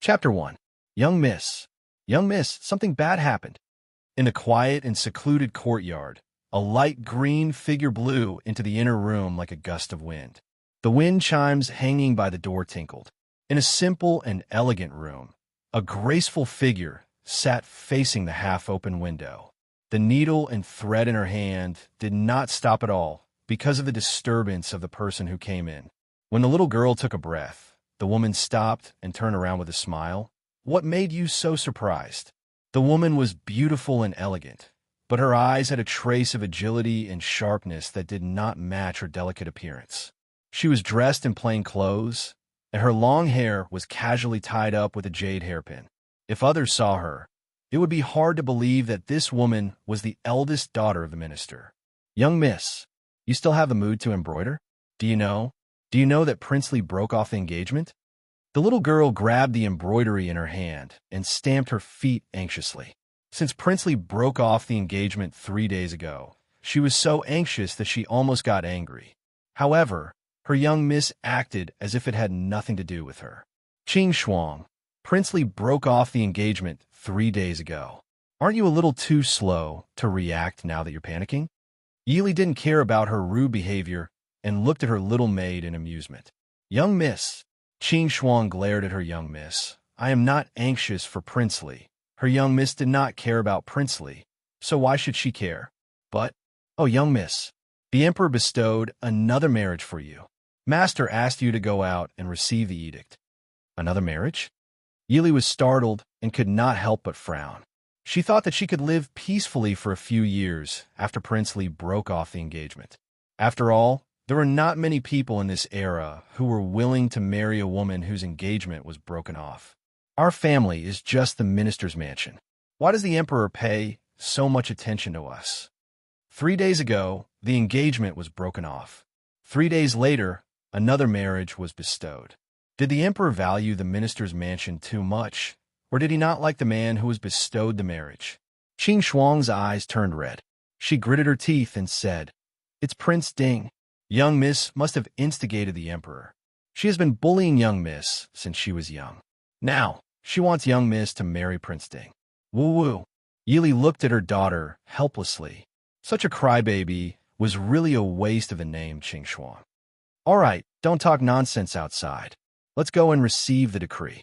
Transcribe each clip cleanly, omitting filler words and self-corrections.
Chapter 1. Young Miss. Young Miss, something bad happened. In the quiet and secluded courtyard, a light green figure blew into the inner room like a gust of wind. The wind chimes hanging by the door tinkled. In a simple and elegant room, a graceful figure sat facing the half-open window. The needle and thread in her hand did not stop at all because of the disturbance of the person who came in. When the little girl took a breath, the woman stopped and turned around with a smile. "What made you so surprised?" The woman was beautiful and elegant, but her eyes had a trace of agility and sharpness that did not match her delicate appearance. She was dressed in plain clothes, and her long hair was casually tied up with a jade hairpin. If others saw her, it would be hard to believe that this woman was the eldest daughter of the minister. "Young miss, you still have the mood to embroider? Do you know that Princely broke off the engagement?" The little girl grabbed the embroidery in her hand and stamped her feet anxiously. Since Princely broke off the engagement 3 days ago, she was so anxious that she almost got angry. However, her young miss acted as if it had nothing to do with her. "Ching Shuang, Princely broke off the engagement 3 days ago. Aren't you a little too slow to react now that you're panicking?" Yili didn't care about her rude behavior and looked at her little maid in amusement. "Young miss." Ching Shuang glared at her young miss. "I am not anxious for Princely." Her young miss did not care about Princely, so why should she care? But, "Oh, young miss, the emperor bestowed another marriage for you. Master asked you to go out and receive the edict." "Another marriage?" Yili was startled and could not help but frown. She thought that she could live peacefully for a few years after Princely broke off the engagement. After all, there were not many people in this era who were willing to marry a woman whose engagement was broken off. "Our family is just the minister's mansion. Why does the emperor pay so much attention to us?" 3 days ago, the engagement was broken off. 3 days later, another marriage was bestowed. Did the emperor value the minister's mansion too much, or did he not like the man who was bestowed the marriage? Qing Shuang's eyes turned red. She gritted her teeth and said, "It's Prince Ding. Young Miss must have instigated the emperor. She has been bullying Young Miss since she was young. Now, she wants Young Miss to marry Prince Ding." Woo-woo. Yili looked at her daughter helplessly. Such a crybaby was really a waste of a name, Qing Shuang. "All right, don't talk nonsense outside. Let's go and receive the decree."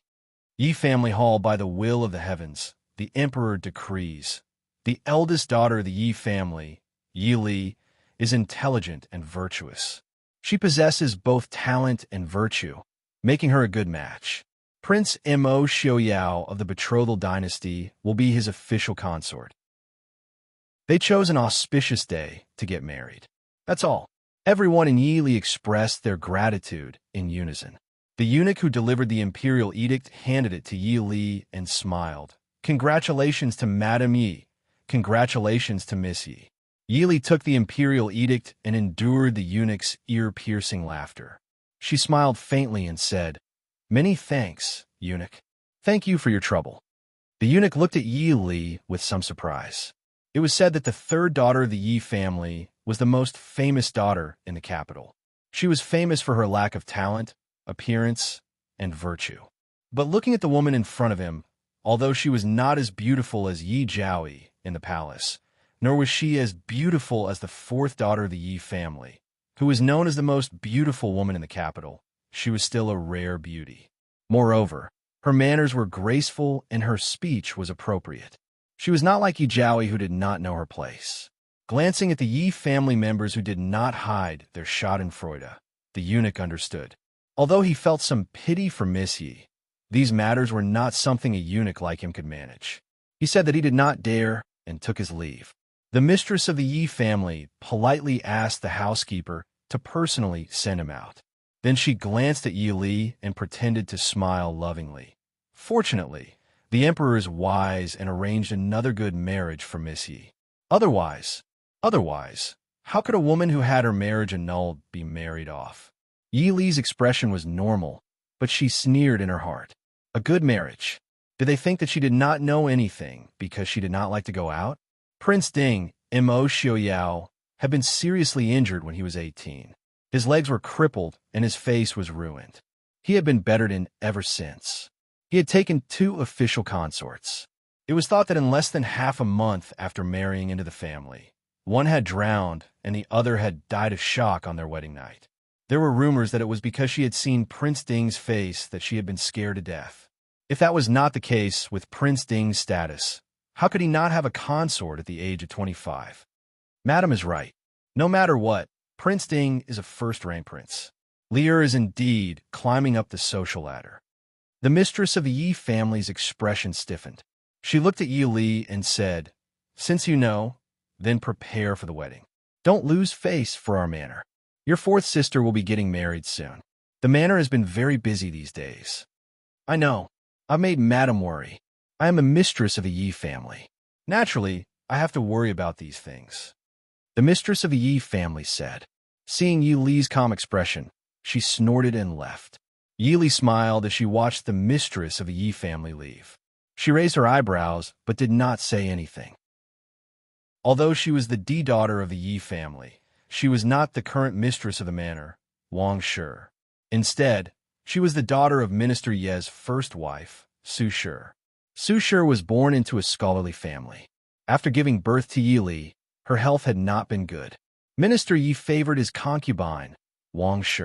Yi family hall, by the will of the heavens, the emperor decrees. The eldest daughter of the Yi family, Yi Li, is intelligent and virtuous. She possesses both talent and virtue, making her a good match. Prince Mo Xiaoyao of the betrothal dynasty will be his official consort. They chose an auspicious day to get married. That's all. Everyone in Yili expressed their gratitude in unison. The eunuch who delivered the imperial edict handed it to Yi Li and smiled. "Congratulations to Madame Yi. Congratulations to Miss Yi." Yi Li took the imperial edict and endured the eunuch's ear-piercing laughter. She smiled faintly and said, "Many thanks, eunuch. Thank you for your trouble." The eunuch looked at Yi Li with some surprise. It was said that the third daughter of the Yi family was the most famous daughter in the capital. She was famous for her lack of talent, appearance, and virtue. But looking at the woman in front of him, although she was not as beautiful as Yi Jiaoyi in the palace, nor was she as beautiful as the fourth daughter of the Yi family, who was known as the most beautiful woman in the capital, she was still a rare beauty. Moreover, her manners were graceful and her speech was appropriate. She was not like Yi Jiaoyi, who did not know her place. Glancing at the Yi family members who did not hide their schadenfreude, the eunuch understood. Although he felt some pity for Miss Yi, these matters were not something a eunuch like him could manage. He said that he did not dare and took his leave. The mistress of the Yi family politely asked the housekeeper to personally send him out. Then she glanced at Yi Li and pretended to smile lovingly. Fortunately, the emperor is wise and arranged another good marriage for Miss Yi. Otherwise, how could a woman who had her marriage annulled be married off? Yi Li's expression was normal, but she sneered in her heart. A good marriage. Did they think that she did not know anything because she did not like to go out? Prince Ding, Mo Xiaoyao, had been seriously injured when he was 18. His legs were crippled and his face was ruined. He had been bettered in ever since. He had taken 2 official consorts. It was thought that in less than half a month after marrying into the family, one had drowned and the other had died of shock on their wedding night. There were rumors that it was because she had seen Prince Ding's face that she had been scared to death. If that was not the case with Prince Ding's status, how could he not have a consort at the age of 25? Madam is right. No matter what, Prince Ding is a first-rank prince. Lear is indeed climbing up the social ladder. The mistress of the Yi family's expression stiffened. She looked at Yi Li and said, "Since you know, then prepare for the wedding. Don't lose face for our manor. Your 4th sister will be getting married soon. The manor has been very busy these days." "I know. I've made Madam worry. I am a mistress of the Yi family. Naturally, I have to worry about these things." The mistress of the Yi family said. Seeing Yi Li's calm expression, she snorted and left. Yi Li smiled as she watched the mistress of the Yi family leave. She raised her eyebrows, but did not say anything. Although she was the daughter of the Yi family, she was not the current mistress of the manor, Wang Shi. Instead, she was the daughter of Minister Ye's first wife, Su Shi. Su Shi was born into a scholarly family. After giving birth to Yi Li, her health had not been good. Minister Yi favored his concubine, Wang Shi.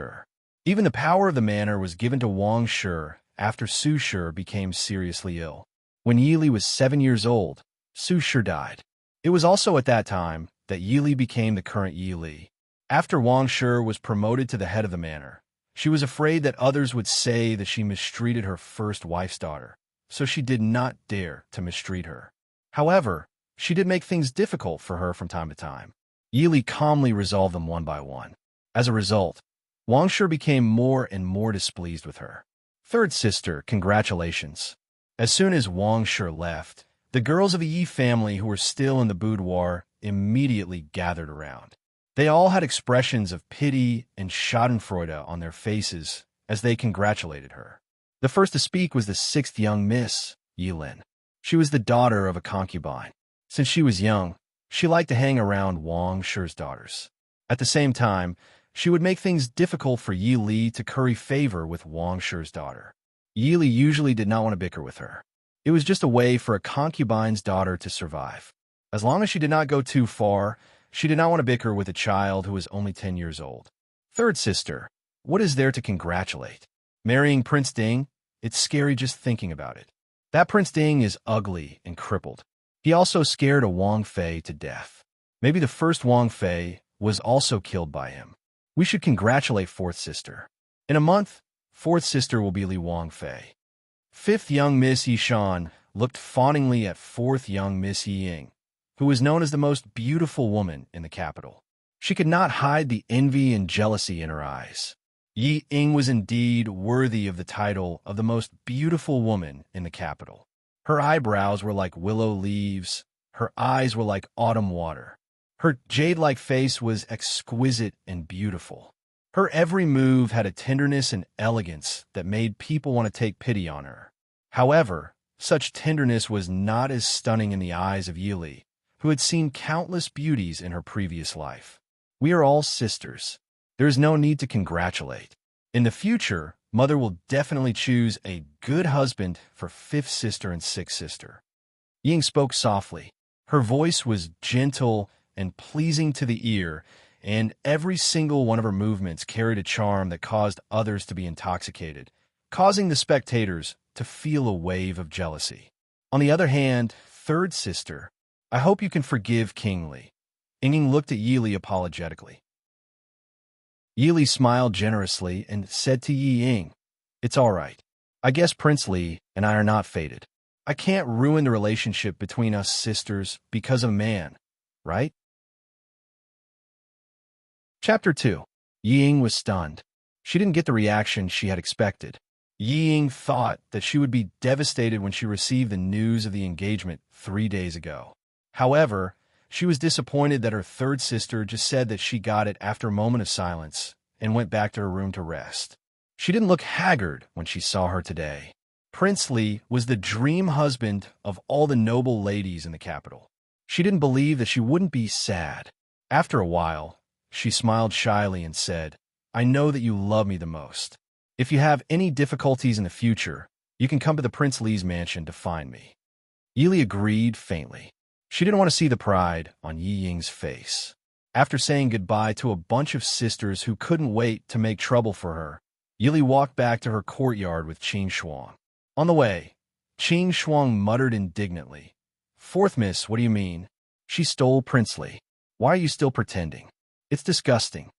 Even the power of the manor was given to Wang Shi after Su Shi became seriously ill. When Yi Li was 7 years old, Su Shi died. It was also at that time that Yi Li became the current Yi Li. After Wang Shi was promoted to the head of the manor, she was afraid that others would say that she mistreated her first wife's daughter, so she did not dare to mistreat her. However, she did make things difficult for her from time to time. Yi Li calmly resolved them one by one. As a result, Wang Shi became more and more displeased with her. "Third sister, congratulations." As soon as Wang Shi left, the girls of the Yi family who were still in the boudoir immediately gathered around. They all had expressions of pity and schadenfreude on their faces as they congratulated her. The first to speak was the 6th young Miss, Yi Lin. She was the daughter of a concubine. Since she was young, she liked to hang around Wang Shi's daughters. At the same time, she would make things difficult for Yi Li to curry favor with Wang Shi's daughter. Yi Li usually did not want to bicker with her. It was just a way for a concubine's daughter to survive. As long as she did not go too far, she did not want to bicker with a child who was only 10 years old. "Third sister, what is there to congratulate? Marrying Prince Ding? It's scary just thinking about it. That Prince Ding is ugly and crippled. He also scared a Wang Fei to death. Maybe the first Wang Fei was also killed by him. We should congratulate 4th sister. In a month, 4th sister will be Li Wang Fei." 5th young Miss Yi Shan looked fawningly at 4th young Miss Yi Ying, who was known as the most beautiful woman in the capital. She could not hide the envy and jealousy in her eyes. Yi Ying was indeed worthy of the title of the most beautiful woman in the capital. Her eyebrows were like willow leaves, her eyes were like autumn water. Her jade-like face was exquisite and beautiful. Her every move had a tenderness and elegance that made people want to take pity on her. However, such tenderness was not as stunning in the eyes of Yi Li, who had seen countless beauties in her previous life. "We are all sisters. There is no need to congratulate. In the future, Mother will definitely choose a good husband for 5th sister and 6th sister." Ying spoke softly. Her voice was gentle and pleasing to the ear, and every single one of her movements carried a charm that caused others to be intoxicated, causing the spectators to feel a wave of jealousy. On the other hand, 3rd sister, I hope you can forgive King Li. Ying looked at Yi Li apologetically. Yi Li smiled generously and said to Yi Ying, "It's all right. I guess Prince Li and I are not fated. I can't ruin the relationship between us sisters because of a man, right?" Chapter 2. Yi Ying was stunned. She didn't get the reaction she had expected. Yi Ying thought that she would be devastated when she received the news of the engagement 3 days ago. However, she was disappointed that her 3rd sister just said that she got it after a moment of silence and went back to her room to rest. She didn't look haggard when she saw her today. Prince Li was the dream husband of all the noble ladies in the capital. She didn't believe that she wouldn't be sad. After a while, she smiled shyly and said, "I know that you love me the most. If you have any difficulties in the future, You can come to the Prince Li's mansion to find me. Yili agreed faintly. She didn't want to see the pride on Yi Ying's face. After saying goodbye to a bunch of sisters who couldn't wait to make trouble for her, Yili walked back to her courtyard with Qing Shuang. On the way, Qing Shuang muttered indignantly, "Fourth miss, what do you mean? She stole Prince Li. Why are you still pretending? It's disgusting."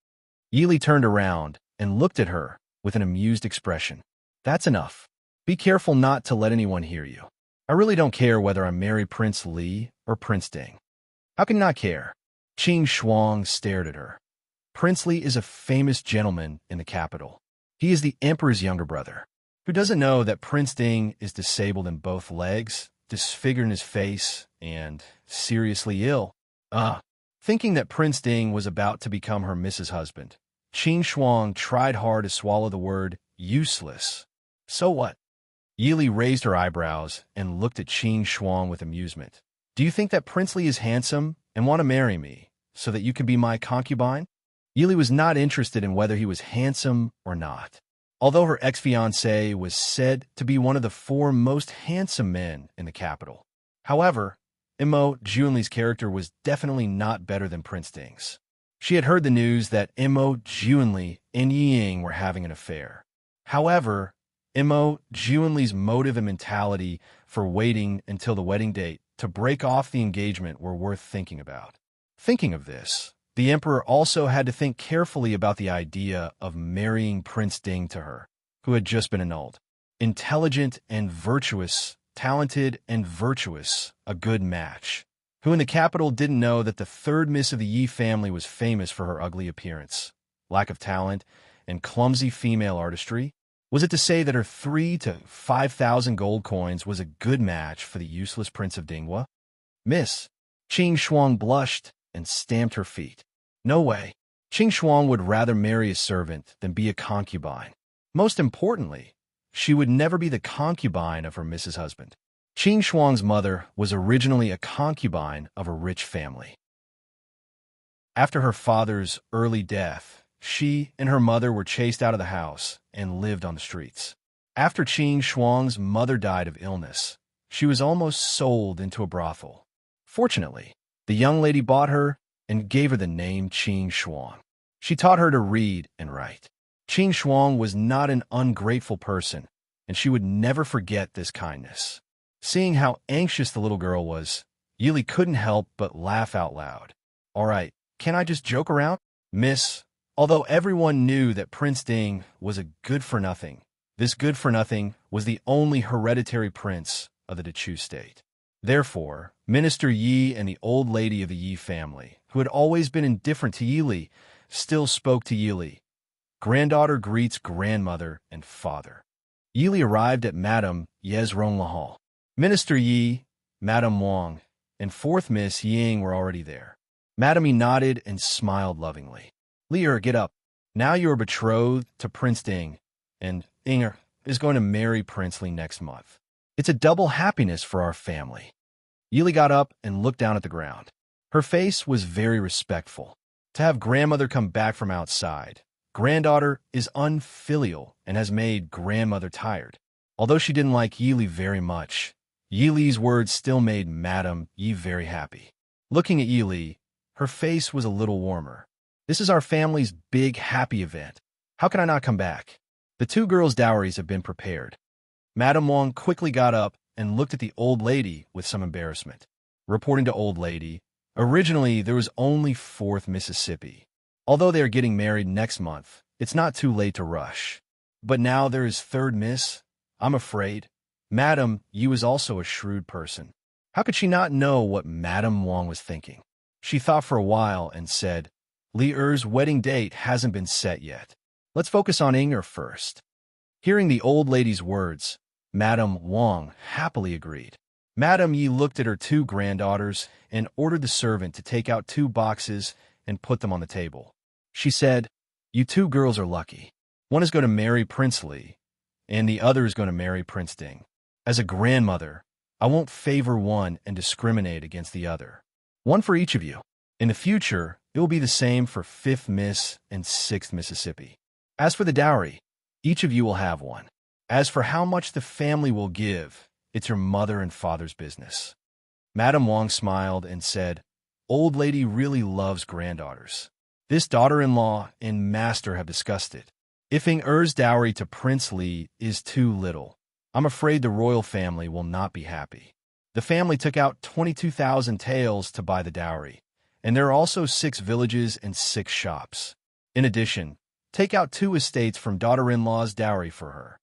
Yili turned around and looked at her with an amused expression. "That's enough. Be careful not to let anyone hear you. I really don't care whether I marry Prince Li or Prince Ding." "How can you not care?" Qing Shuang stared at her. "Prince Li is a famous gentleman in the capital. He is the emperor's younger brother. Who doesn't know that Prince Ding is disabled in both legs, disfigured in his face, and seriously ill?" Thinking that Prince Ding was about to become her Mrs. Husband, Qing Shuang tried hard to swallow the word useless. "So what?" Yili raised her eyebrows and looked at Qing Shuang with amusement. "Do you think that Prince Li is handsome and want to marry me so that you can be my concubine?" Yili was not interested in whether he was handsome or not. Although her ex-fiancé was said to be one of the 4 most handsome men in the capital. However, Immo Junli's character was definitely not better than Prince Ding's. She had heard the news that Immo Junli and Yi Ying were having an affair. However, Immo Junli's motive and mentality for waiting until the wedding date to break off the engagement were worth thinking about. Thinking of this, the emperor also had to think carefully about the idea of marrying Prince Ding to her, who had just been annulled. Intelligent and virtuous, talented and virtuous, a good match. Who in the capital didn't know that the 3rd miss of the Yi family was famous for her ugly appearance, lack of talent, and clumsy female artistry? Was it to say that her 3 to 5,000 gold coins was a good match for the useless Prince of Dinghua? "Miss." Qing Shuang blushed and stamped her feet. "No way. Qing Shuang would rather marry a servant than be a concubine. Most importantly, she would never be the concubine of her Mrs. Husband." Qing Shuang's mother was originally a concubine of a rich family. After her father's early death, she and her mother were chased out of the house and lived on the streets. After Qing Shuang's mother died of illness, she was almost sold into a brothel. Fortunately, the young lady bought her and gave her the name Qing Shuang. She taught her to read and write. Qing Shuang was not an ungrateful person, and she would never forget this kindness. Seeing how anxious the little girl was, Yili couldn't help but laugh out loud. "All right, can't I just joke around, miss?" Although everyone knew that Prince Ding was a good-for-nothing, this good-for-nothing was the only hereditary prince of the Dechu state. Therefore, Minister Yi and the old lady of the Yi family, who had always been indifferent to Yili, still spoke to Yili. Granddaughter greets grandmother and father. Yili arrived at Madame Ye's Ronglahal Hall. Minister Yi, Madame Wang, and 4th Miss Ying were already there. Madame Yi nodded and smiled lovingly. "Li, get up. Now you are betrothed to Prince Ding, and Inger is going to marry Prince Li next month. It's a double happiness for our family." Yili got up and looked down at the ground. Her face was very respectful. To have grandmother come back from outside, granddaughter is unfilial and has made grandmother tired. Although she didn't like Yili very much, Yili's words still made Madame Yi very happy. Looking at Yili, her face was a little warmer. "This is our family's big happy event. How can I not come back? The 2 girls' dowries have been prepared." Madame Wang quickly got up and looked at the old lady with some embarrassment. Reporting to old lady, originally there was only 4th Mississippi. Although they are getting married next month, it's not too late to rush. But now there is 3rd Miss. I'm afraid. Madame Yi was also a shrewd person. How could she not know what Madame Wang was thinking? She thought for a while and said, "Li Er's wedding date hasn't been set yet. Let's focus on Inger first." Hearing the old lady's words, Madame Wang happily agreed. Madame Yi looked at her 2 granddaughters and ordered the servant to take out 2 boxes and put them on the table. She said, "You 2 girls are lucky. One is going to marry Prince Li, and the other is going to marry Prince Ding. As a grandmother, I won't favor one and discriminate against the other. One for each of you. In the future, it will be the same for 5th Miss and 6th Mississippi. As for the dowry, each of you will have one. As for how much the family will give, it's your mother and father's business." Madame Wang smiled and said, "Old lady really loves granddaughters. This daughter-in-law and master have discussed it. If Er's dowry to Prince Li is too little, I'm afraid the royal family will not be happy." The family took out 22,000 taels to buy the dowry, and there are also 6 villages and 6 shops. In addition, take out 2 estates from daughter-in-law's dowry for her.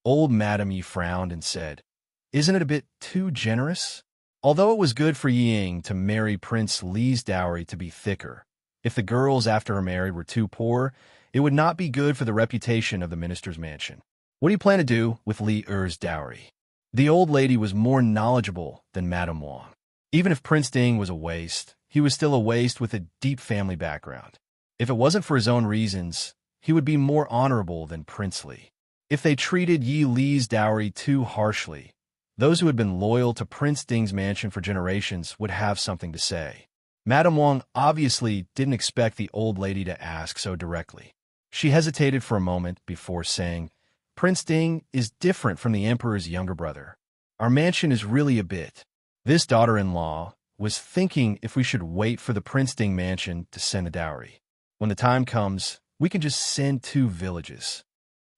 Old Madame Yi frowned and said, "Isn't it a bit too generous?" Although it was good for Ying to marry Prince Li's dowry to be thicker, if the girls after her married were too poor, it would not be good for the reputation of the minister's mansion. "What do you plan to do with Er's dowry?" The old lady was more knowledgeable than Madame Wang. Even if Prince Ding was a waste, he was still a waste with a deep family background. If it wasn't for his own reasons, he would be more honorable than Prince Li. If they treated Yi Li's dowry too harshly, those who had been loyal to Prince Ding's mansion for generations would have something to say. Madame Wang obviously didn't expect the old lady to ask so directly. She hesitated for a moment before saying, "Prince Ding is different from the emperor's younger brother. Our mansion is really a bit." This daughter-in-law was thinking if we should wait for the Prince Ding mansion to send a dowry. When the time comes, we can just send 2 villages.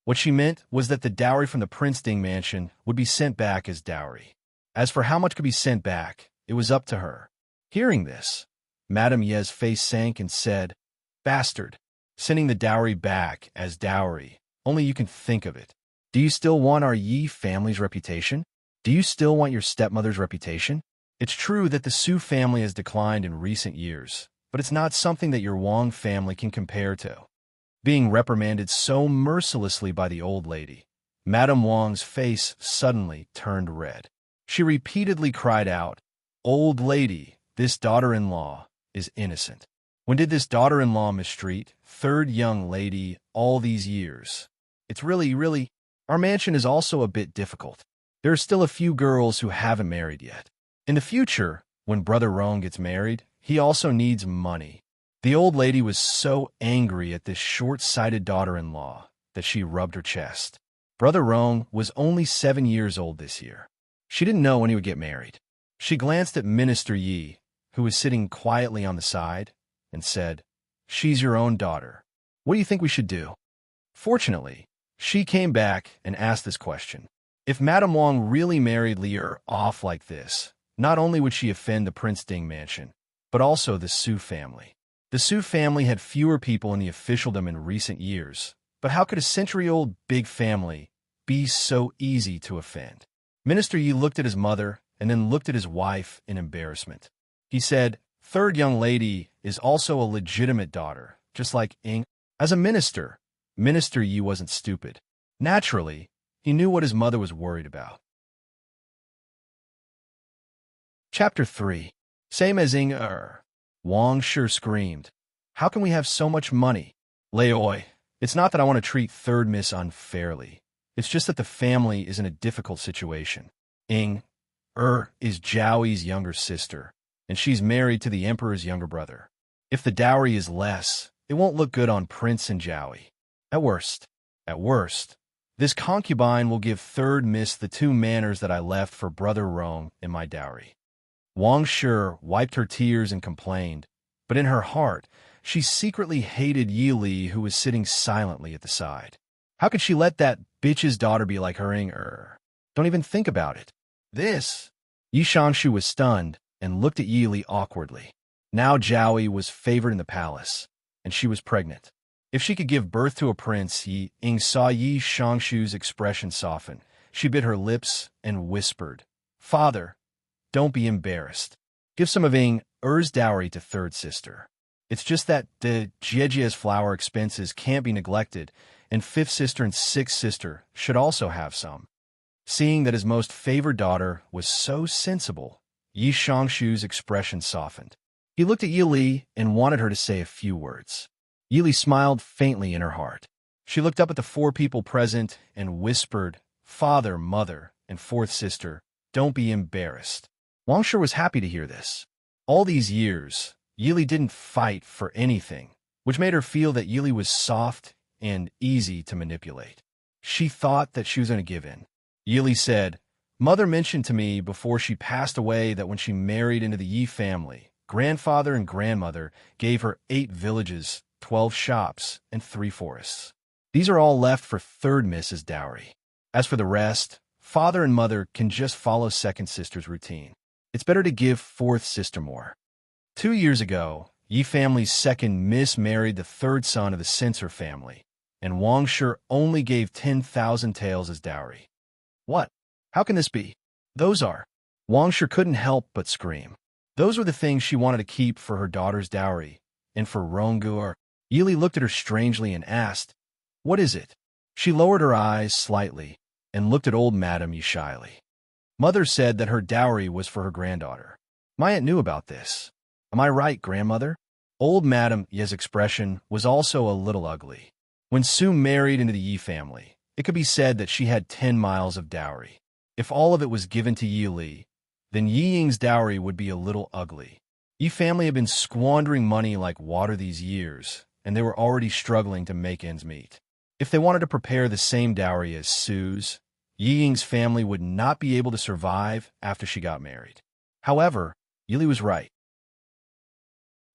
What she meant was that the dowry from the Prince Ding mansion would be sent back as dowry. As for how much could be sent back, it was up to her. Hearing this, Madame Ye's face sank and said, "Bastard, sending the dowry back as dowry. Only you can think of it. Do you still want our Yi family's reputation? Do you still want your stepmother's reputation? It's true that the Su family has declined in recent years, but it's not something that your Wang family can compare to." Being reprimanded so mercilessly by the old lady, Madame Wang's face suddenly turned red. She repeatedly cried out, "Old lady, this daughter-in-law is innocent. When did this daughter-in-law mistreat third young lady all these years? It's really, our mansion is also a bit difficult. There are still a few girls who haven't married yet. In the future, when Brother Rong gets married, he also needs money." The old lady was so angry at this short-sighted daughter-in-law that she rubbed her chest. Brother Rong was only 7 years old this year. She didn't know when he would get married. She glanced at Minister Yi, who was sitting quietly on the side, and said, "She's your own daughter. What do you think we should do?" Fortunately, she came back and asked this question. If Madame Wang really married Li'er off like this, not only would she offend the Prince Ding mansion, but also the Su family. The Su family had fewer people in the officialdom in recent years, but how could a century-old big family be so easy to offend? Minister Yi looked at his mother and then looked at his wife in embarrassment. He said, "Third young lady is also a legitimate daughter, just like Ying." As a minister, Minister Yi wasn't stupid. Naturally, he knew what his mother was worried about. Chapter 3. Same as Ying. Wang Shi screamed, "How can we have so much money? Leoi, it's not that I want to treat third miss unfairly. It's just that the family is in a difficult situation. Ying is Zhao Yi's younger sister, and she's married to the emperor's younger brother. If the dowry is less, it won't look good on Prince and Zhao Yi. At worst, this concubine will give third miss the 2 manors that I left for Brother Rong in my dowry." Wang Shi wiped her tears and complained, but in her heart, she secretly hated Yi Li, who was sitting silently at the side. How could she let that bitch's daughter be like her? Ying? Don't even think about it. This. Yi Shangshu was stunned and looked at Yi Li awkwardly. Now Zhao Yi was favored in the palace, and she was pregnant. If she could give birth to a prince, Ying saw Yi Shangshu's expression soften. She bit her lips and whispered, "Father, don't be embarrassed. Give some of Er's dowry to third sister. It's just that the Jiejia's flower expenses can't be neglected, and fifth sister and sixth sister should also have some." Seeing that his most favored daughter was so sensible, Yi Shangshu's expression softened. He looked at Yi Li and wanted her to say a few words. Yi Li smiled faintly in her heart. She looked up at the 4 people present and whispered, "Father, mother, and fourth sister, don't be embarrassed." Wang Shi was happy to hear this. All these years, Yi Li didn't fight for anything, which made her feel that Yi Li was soft and easy to manipulate. She thought that she was going to give in. Yili said, "Mother mentioned to me before she passed away that when she married into the Yi family, grandfather and grandmother gave her 8 villages, 12 shops, and 3 forests. These are all left for third miss as dowry. As for the rest, father and mother can just follow second sister's routine. It's better to give fourth sister more." 2 years ago, Yi family's second miss married the third son of the Censor family, and Wang Shi only gave 10,000 taels as dowry. "What? How can this be? Those are..." Wang Shi couldn't help but scream. Those were the things she wanted to keep for her daughter's dowry, and for Rongur. Yili looked at her strangely and asked, "What is it?" She lowered her eyes slightly and looked at old Madame Yi shyly. Mother said that her dowry was for her granddaughter. My aunt knew about this. Am I right, grandmother? Old Madame Yi's expression was also a little ugly. When Su married into the Yi family, it could be said that she had 10 miles of dowry. If all of it was given to Yi Li, then Yi Ying's dowry would be a little ugly. Yi family had been squandering money like water these years, and they were already struggling to make ends meet. If they wanted to prepare the same dowry as Su's, Yi Ying's family would not be able to survive after she got married. However, Yili was right.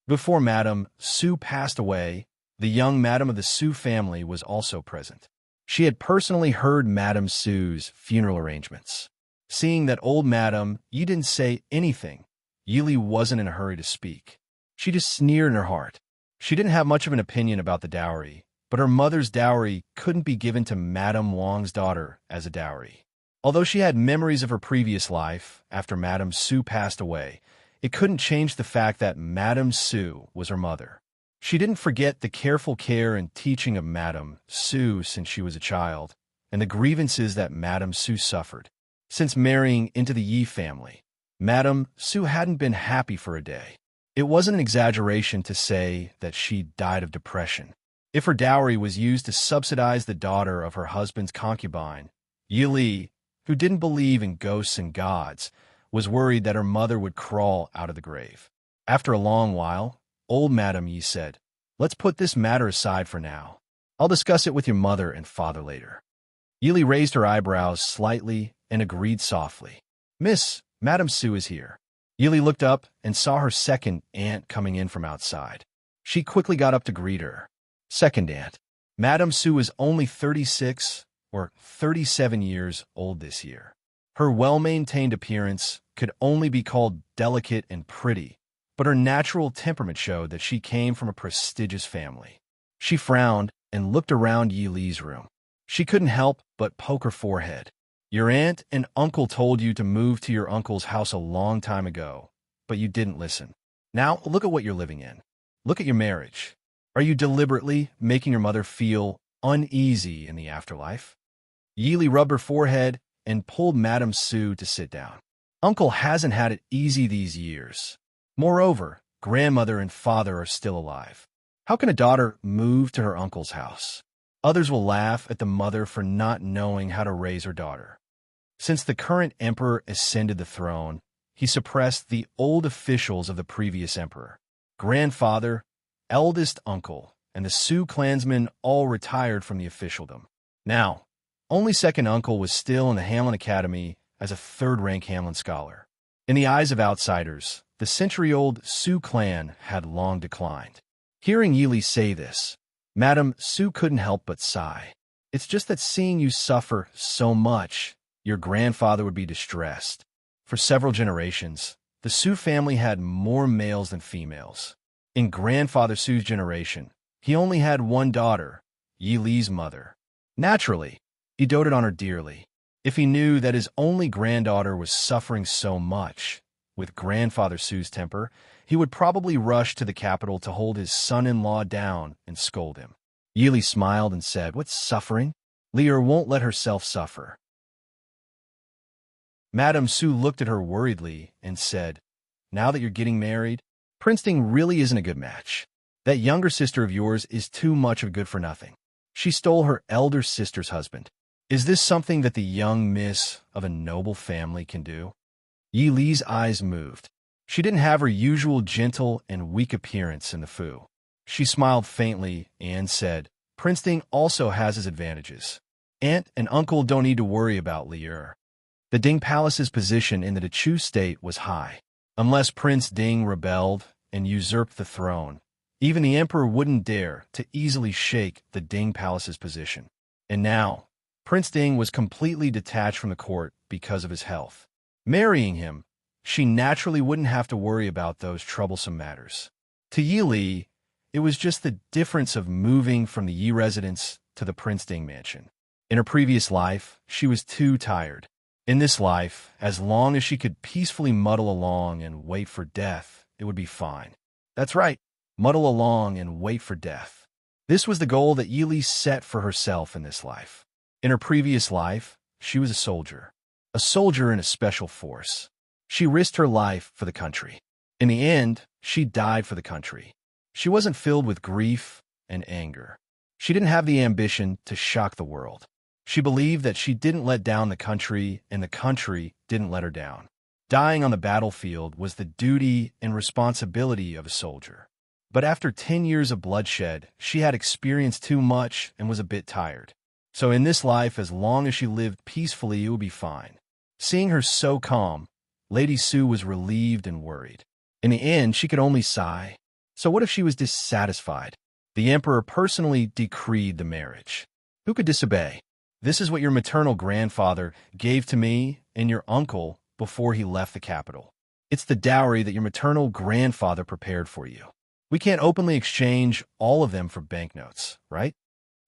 Before Madame Su passed away, the young Madame of the Su family was also present. She had personally heard Madame Su's funeral arrangements. Seeing that old Madame Yi didn't say anything, Yili wasn't in a hurry to speak. She just sneered in her heart. She didn't have much of an opinion about the dowry, but her mother's dowry couldn't be given to Madame Wang's daughter as a dowry. Although she had memories of her previous life after Madame Su passed away, it couldn't change the fact that Madame Su was her mother. She didn't forget the careful care and teaching of Madame Su since she was a child, and the grievances that Madame Su suffered. Since marrying into the Yi family, Madame Su hadn't been happy for a day. It wasn't an exaggeration to say that she died of depression. If her dowry was used to subsidize the daughter of her husband's concubine, Yi Li, who didn't believe in ghosts and gods, was worried that her mother would crawl out of the grave. After a long while, old Madame Yi said, "Let's put this matter aside for now. I'll discuss it with your mother and father later." Yili raised her eyebrows slightly and agreed softly. "Miss, Madame Su is here." Yili looked up and saw her second aunt coming in from outside. She quickly got up to greet her. Second aunt. Madame Su is only 36 or 37 years old this year. Her well-maintained appearance could only be called delicate and pretty, but her natural temperament showed that she came from a prestigious family. She frowned and looked around Yi Li's room. She couldn't help but poke her forehead. "Your aunt and uncle told you to move to your uncle's house a long time ago, but you didn't listen. Now look at what you're living in. Look at your marriage. Are you deliberately making your mother feel uneasy in the afterlife?" Yi Li rubbed her forehead and pulled Madame Su to sit down. "Uncle hasn't had it easy these years. Moreover, grandmother and father are still alive. How can a daughter move to her uncle's house? Others will laugh at the mother for not knowing how to raise her daughter. Since the current emperor ascended the throne, he suppressed the old officials of the previous emperor. Grandfather, eldest uncle, and the Su clansmen all retired from the officialdom. Now, only second uncle was still in the Hamlin Academy as a third-rank Hamlin scholar. In the eyes of outsiders, the century-old Su clan had long declined. Hearing Yi Li say this, Madame Su couldn't help but sigh. It's just that seeing you suffer so much, your grandfather would be distressed. For several generations, the Su family had more males than females. In grandfather Su's generation, he only had one daughter, Yi Li's mother. Naturally, he doted on her dearly. If he knew that his only granddaughter was suffering so much, with grandfather Su's temper, he would probably rush to the capital to hold his son-in-law down and scold him. Yi Li smiled and said, "What's suffering? Lier won't let herself suffer." Madame Su looked at her worriedly and said, "Now that you're getting married, Princeton really isn't a good match. That younger sister of yours is too much of good for nothing. She stole her elder sister's husband. Is this something that the young miss of a noble family can do?" Yi Li's eyes moved. She didn't have her usual gentle and weak appearance in the Fu. She smiled faintly and said, "Princeton also has his advantages. Aunt and uncle don't need to worry about Lier. The Ding Palace's position in the Dechu state was high. Unless Prince Ding rebelled and usurped the throne, even the emperor wouldn't dare to easily shake the Ding Palace's position. And now, Prince Ding was completely detached from the court because of his health. Marrying him, she naturally wouldn't have to worry about those troublesome matters. To Yi Li, it was just the difference of moving from the Yi residence to the Prince Ding mansion. In her previous life, she was too tired. In this life, as long as she could peacefully muddle along and wait for death, it would be fine. That's right, muddle along and wait for death. This was the goal that Yi Li set for herself in this life. In her previous life, she was a soldier in a special force. She risked her life for the country. In the end, she died for the country. She wasn't filled with grief and anger. She didn't have the ambition to shock the world. She believed that she didn't let down the country, and the country didn't let her down. Dying on the battlefield was the duty and responsibility of a soldier. But after 10 years of bloodshed, she had experienced too much and was a bit tired. So in this life, as long as she lived peacefully, it would be fine. Seeing her so calm, Lady Su was relieved and worried. In the end, she could only sigh. So what if she was dissatisfied? The emperor personally decreed the marriage. Who could disobey? This is what your maternal grandfather gave to me and your uncle before he left the capital. It's the dowry that your maternal grandfather prepared for you. We can't openly exchange all of them for banknotes, right?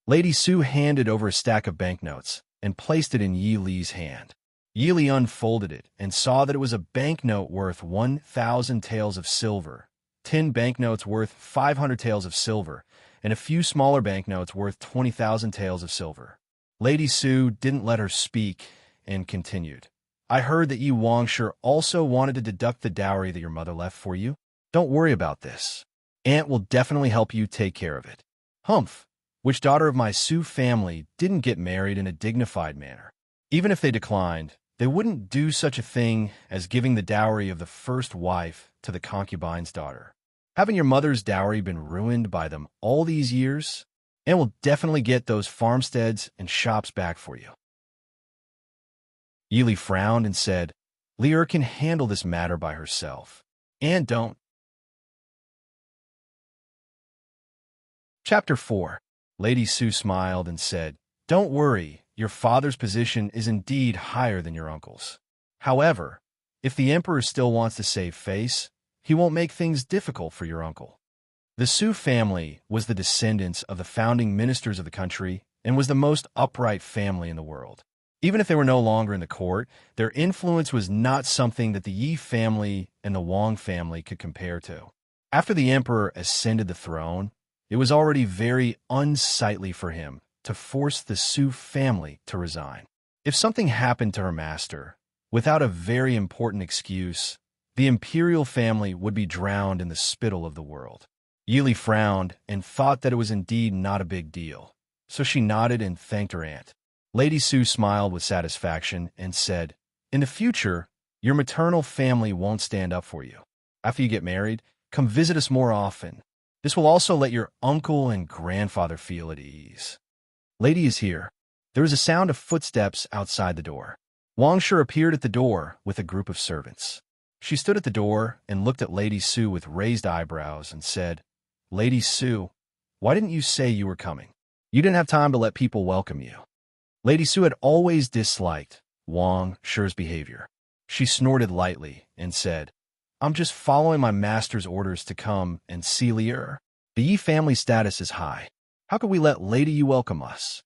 Lady Su handed over a stack of banknotes and placed it in Yi Li's hand. Yi Li unfolded it and saw that it was a banknote worth 1,000 taels of silver, 10 banknotes worth 500 taels of silver, and a few smaller banknotes worth 20,000 taels of silver. Lady Su didn't let her speak and continued. I heard that Yi Wangshe also wanted to deduct the dowry that your mother left for you. Don't worry about this. Aunt will definitely help you take care of it. Humph. Which daughter of my Su family didn't get married in a dignified manner? Even if they declined, they wouldn't do such a thing as giving the dowry of the first wife to the concubine's daughter. Haven't your mother's dowry been ruined by them all these years? And will definitely get those farmsteads and shops back for you. Yi Li frowned and said, Lier can handle this matter by herself. And don't. Chapter 4. Lady Su smiled and said, Don't worry, your father's position is indeed higher than your uncle's. However, if the emperor still wants to save face, he won't make things difficult for your uncle. The Su family was the descendants of the founding ministers of the country and was the most upright family in the world. Even if they were no longer in the court, their influence was not something that the Yi family and the Wang family could compare to. After the emperor ascended the throne, it was already very unsightly for him to force the Su family to resign. If something happened to her master, without a very important excuse, the imperial family would be drowned in the spittle of the world. Yi Li frowned and thought that it was indeed not a big deal, so she nodded and thanked her aunt. Lady Su smiled with satisfaction and said, In the future, your maternal family won't stand up for you. After you get married, come visit us more often. This will also let your uncle and grandfather feel at ease. Lady is here. There was a sound of footsteps outside the door. Wangshe appeared at the door with a group of servants. She stood at the door and looked at Lady Su with raised eyebrows and said, Lady Su, why didn't you say you were coming? You didn't have time to let people welcome you. Lady Su had always disliked Wangshe's behavior. She snorted lightly and said, I'm just following my master's orders to come and see Lier. The Yi family status is high. How could we let Lady Yi welcome us?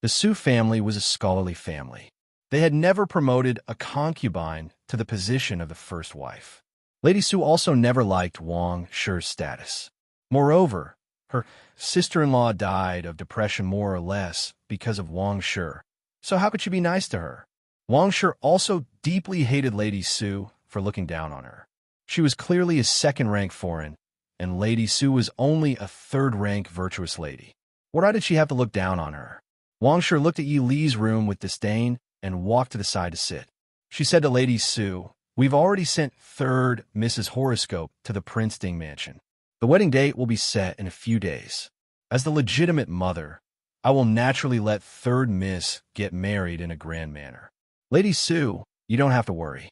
The Su family was a scholarly family. They had never promoted a concubine to the position of the first wife. Lady Su also never liked Wangshe's status. Moreover, her sister-in-law died of depression more or less because of Wangshe. So how could she be nice to her? Wangshe also deeply hated Lady Su for looking down on her. She was clearly a second-rank foreign, and Lady Su was only a third-rank virtuous lady. Why did she have to look down on her? Wangshe looked at Yi Li's room with disdain and walked to the side to sit. She said to Lady Su, We've already sent third Mrs. Horoscope to the Prince Ding mansion. The wedding date will be set in a few days. As the legitimate mother, I will naturally let third Miss get married in a grand manner. Lady Sue, you don't have to worry.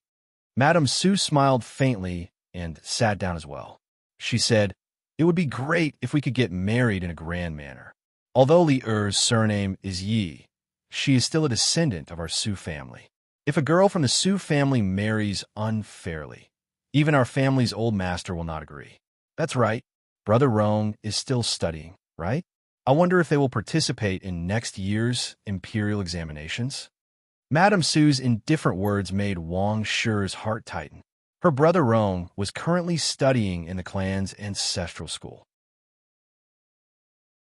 Madame Sue smiled faintly and sat down as well. She said, it would be great if we could get married in a grand manner. Although Li Er's surname is Yi, she is still a descendant of our Sue family. If a girl from the Sue family marries unfairly, even our family's old master will not agree. That's right. Brother Rong is still studying, right? I wonder if they will participate in next year's imperial examinations. Madame Sue's indifferent words made Wang Shi's heart tighten. Her brother Rong was currently studying in the clan's ancestral school.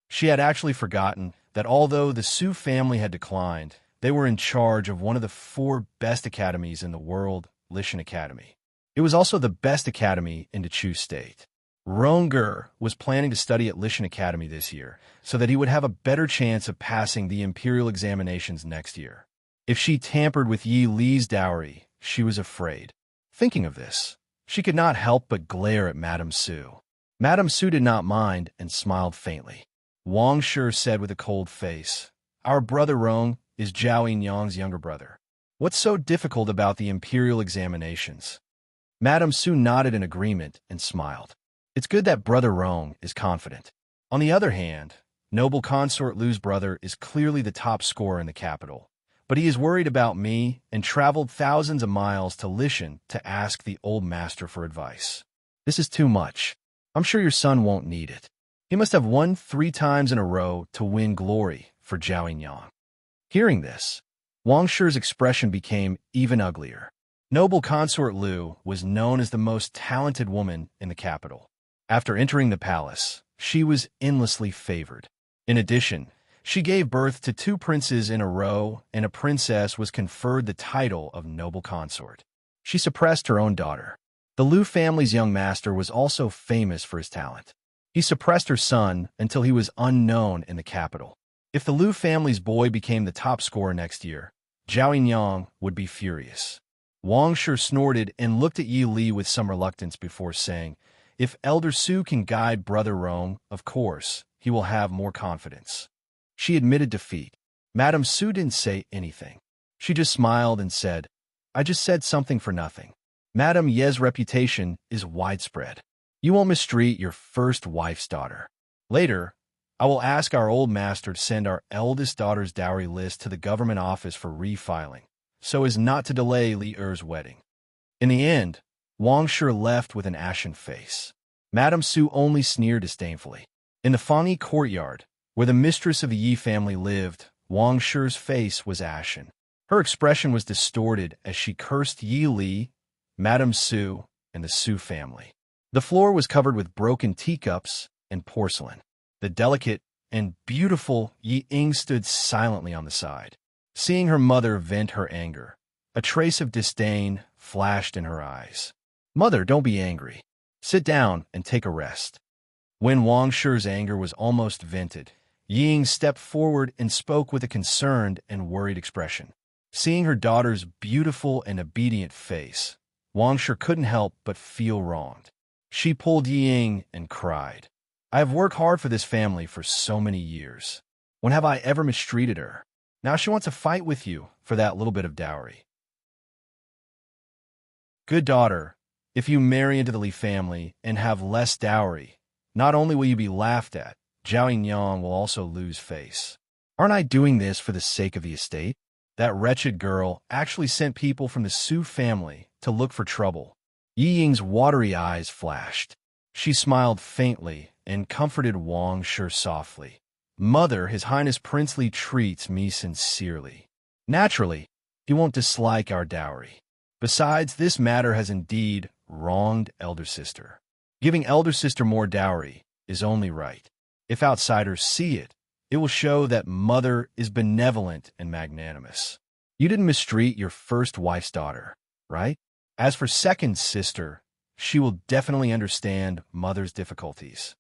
She had actually forgotten that although the Sue family had declined, they were in charge of one of the 4 best academies in the world, Lishan Academy. It was also the best academy in the Chu state. Ronger was planning to study at Lishan Academy this year so that he would have a better chance of passing the imperial examinations next year. If she tampered with Yi Li's dowry, she was afraid. Thinking of this, she could not help but glare at Madame Sue. Madame Sue did not mind and smiled faintly. Wang Shi said with a cold face, our brother Rong is Zhao Yinyang's younger brother. What's so difficult about the imperial examinations? Madame Sue nodded in agreement and smiled. It's good that brother Rong is confident. On the other hand, noble consort Lu's brother is clearly the top scorer in the capital, but he is worried about me and traveled thousands of miles to Lishan to ask the old master for advice. This is too much. I'm sure your son won't need it. He must have won 3 times in a row to win glory for Zhao Yinyang. Hearing this, Wang Shi's expression became even uglier. Noble consort Lu was known as the most talented woman in the capital. After entering the palace, she was endlessly favored. In addition, she gave birth to 2 princes in a row, and a princess was conferred the title of noble consort. She suppressed her own daughter. The Lu family's young master was also famous for his talent. He suppressed her son until he was unknown in the capital. If the Lu family's boy became the top scorer next year, Zhao Yinyang would be furious. Wang Shi snorted and looked at Yi Li with some reluctance before saying, if Elder Su can guide Brother Rong, of course, he will have more confidence. She admitted defeat. Madame Su didn't say anything. She just smiled and said, I just said something for nothing. Madame Ye's reputation is widespread. You won't mistreat your first wife's daughter. Later, I will ask our old master to send our eldest daughter's dowry list to the government office for refiling, so as not to delay Li Er's wedding. In the end, Wang Shi left with an ashen face. Madame Su only sneered disdainfully. In the Fangyi courtyard, where the mistress of the Yi family lived, Wang Shi's face was ashen. Her expression was distorted as she cursed Yi Li, Madame Su, and the Su family. The floor was covered with broken teacups and porcelain. The delicate and beautiful Yi Ying stood silently on the side. Seeing her mother vent her anger, a trace of disdain flashed in her eyes. Mother, don't be angry. Sit down and take a rest. When Wang Shi's anger was almost vented, Yi Ying stepped forward and spoke with a concerned and worried expression. Seeing her daughter's beautiful and obedient face, Wang Shi couldn't help but feel wronged. She pulled Yi Ying and cried, I have worked hard for this family for so many years. When have I ever mistreated her? Now she wants to fight with you for that little bit of dowry. Good daughter, if you marry into the Li family and have less dowry, not only will you be laughed at, Zhao Yinyang will also lose face. Aren't I doing this for the sake of the estate? That wretched girl actually sent people from the Su family to look for trouble. Yi Ying's watery eyes flashed. She smiled faintly and comforted Wang Shi softly. Mother, His Highness Prince Li treats me sincerely. Naturally, he won't dislike our dowry. Besides, this matter has indeed wronged elder sister. Giving elder sister more dowry is only right. If outsiders see it, it will show that mother is benevolent and magnanimous. You didn't mistreat your first wife's daughter, right? As for second sister, she will definitely understand mother's difficulties.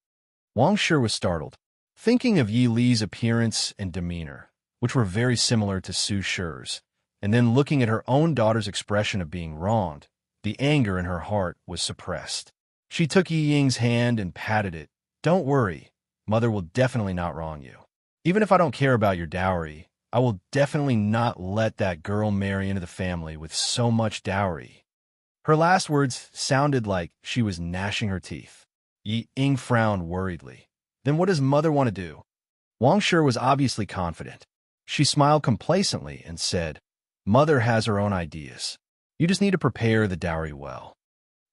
Wang Shi was startled, thinking of Yi Li's appearance and demeanor, which were very similar to Su Shi's, and then looking at her own daughter's expression of being wronged, the anger in her heart was suppressed. She took Yi Ying's hand and patted it. Don't worry, mother will definitely not wrong you. Even if I don't care about your dowry, I will definitely not let that girl marry into the family with so much dowry. Her last words sounded like she was gnashing her teeth. Yi Ying frowned worriedly. Then what does mother want to do? Wang Shi was obviously confident. She smiled complacently and said, Mother has her own ideas. You just need to prepare the dowry well.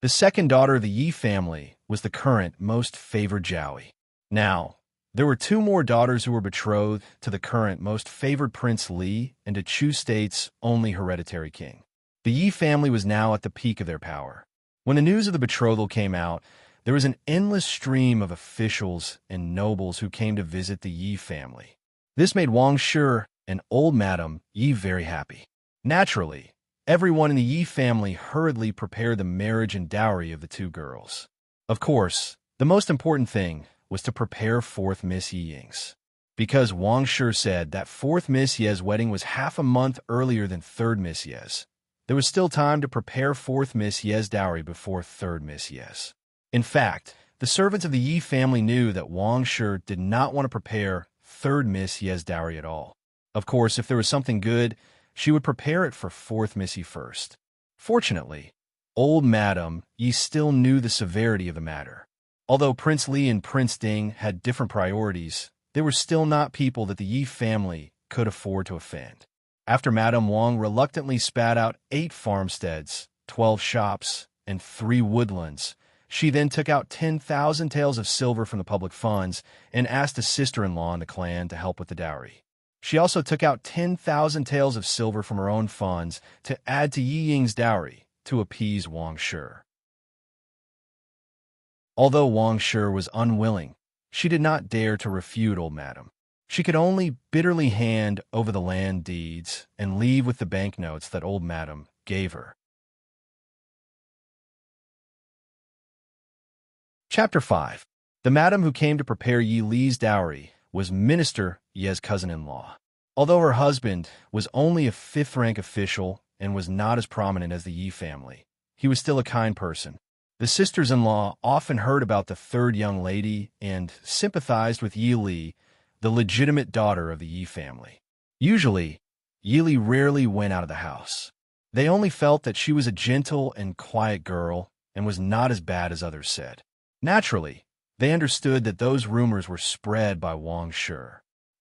The second daughter of the Yi family was the current most favored Jowie. Now, there were two more daughters who were betrothed to the current most favored Prince Li and to Chu State's only hereditary king. The Yi family was now at the peak of their power. When the news of the betrothal came out, there was an endless stream of officials and nobles who came to visit the Yi family. This made Wang Shi and old Madame Yi very happy. Naturally, everyone in the Yi family hurriedly prepared the marriage and dowry of the two girls. Of course, the most important thing was to prepare fourth Miss Yi Ying's. Because Wang Shi said that fourth Miss Ye's wedding was half a month earlier than third Miss Ye's, there was still time to prepare fourth Miss Ye's dowry before third Miss Ye's. In fact, the servants of the Yi family knew that Wang Shi did not want to prepare third Miss Ye's dowry at all. Of course, if there was something good, she would prepare it for fourth Miss Yi first. Fortunately, old Madame Yi still knew the severity of the matter. Although Prince Li and Prince Ding had different priorities, they were still not people that the Yi family could afford to offend. After Madame Wang reluctantly spat out 8 farmsteads, 12 shops, and 3 woodlands, she then took out 10,000 taels of silver from the public funds and asked a sister-in-law in the clan to help with the dowry. She also took out 10,000 taels of silver from her own funds to add to Yi Ying's dowry to appease Wang Shi. Although Wang Shi was unwilling, she did not dare to refute old Madame. She could only bitterly hand over the land deeds and leave with the banknotes that old Madame gave her. Chapter 5. The madam who came to prepare Yi Li's dowry was Minister Ye's cousin-in-law. Although her husband was only a 5th-rank official and was not as prominent as the Yi family, he was still a kind person. The sisters-in-law often heard about the third young lady and sympathized with Yi Li, the legitimate daughter of the Yi family. Usually, Yi Li rarely went out of the house. They only felt that she was a gentle and quiet girl and was not as bad as others said. Naturally, they understood that those rumors were spread by Wang Shi.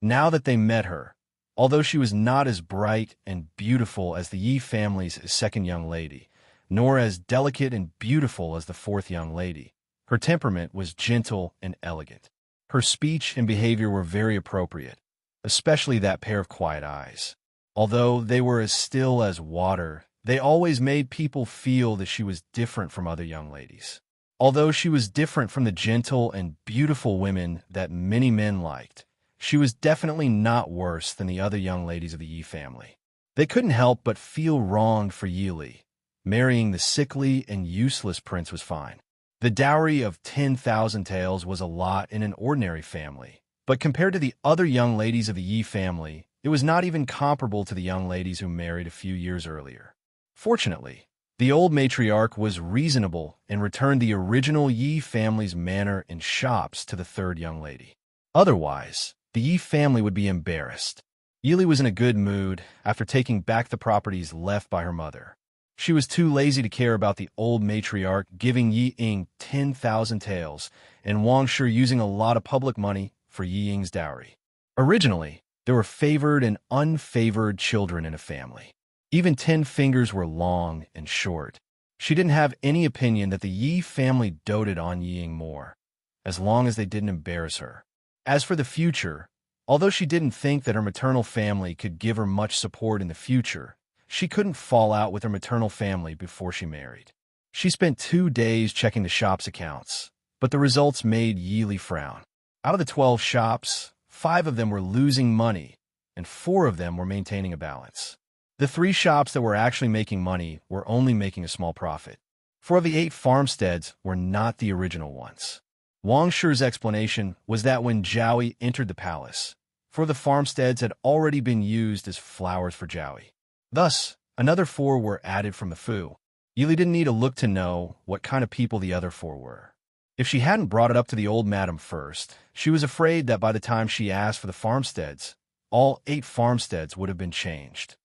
Now that they met her, although she was not as bright and beautiful as the Yi family's second young lady, nor as delicate and beautiful as the fourth young lady, her temperament was gentle and elegant. Her speech and behavior were very appropriate, especially that pair of quiet eyes. Although they were as still as water, they always made people feel that she was different from other young ladies. Although she was different from the gentle and beautiful women that many men liked, she was definitely not worse than the other young ladies of the Yi family. They couldn't help but feel wronged for Yi Li. Marrying the sickly and useless prince was fine. The dowry of 10,000 taels was a lot in an ordinary family, but compared to the other young ladies of the Yi family, it was not even comparable to the young ladies who married a few years earlier. Fortunately, the old matriarch was reasonable and returned the original Yi family's manor and shops to the third young lady. Otherwise, the Yi family would be embarrassed. Yi Li was in a good mood after taking back the properties left by her mother. She was too lazy to care about the old matriarch giving Yi Ying 10,000 taels and Wang Shi using a lot of public money for Yi Ying's dowry. Originally, there were favored and unfavored children in a family. Even 10 fingers were long and short. She didn't have any opinion that the Yi family doted on Yi Ying more, as long as they didn't embarrass her. As for the future, although she didn't think that her maternal family could give her much support in the future, she couldn't fall out with her maternal family before she married. She spent 2 days checking the shop's accounts, but the results made Yi Li frown. Out of the 12 shops, 5 of them were losing money, and 4 of them were maintaining a balance. The 3 shops that were actually making money were only making a small profit. 4 of the 8 farmsteads were not the original ones. Wang Shi's explanation was that when Jowie entered the palace, 4 of the farmsteads had already been used as flowers for Jowie. Thus, another 4 were added from the Fu. Yi Li didn't need to look to know what kind of people the other 4 were. If she hadn't brought it up to the old madam first, she was afraid that by the time she asked for the farmsteads, all 8 farmsteads would have been changed.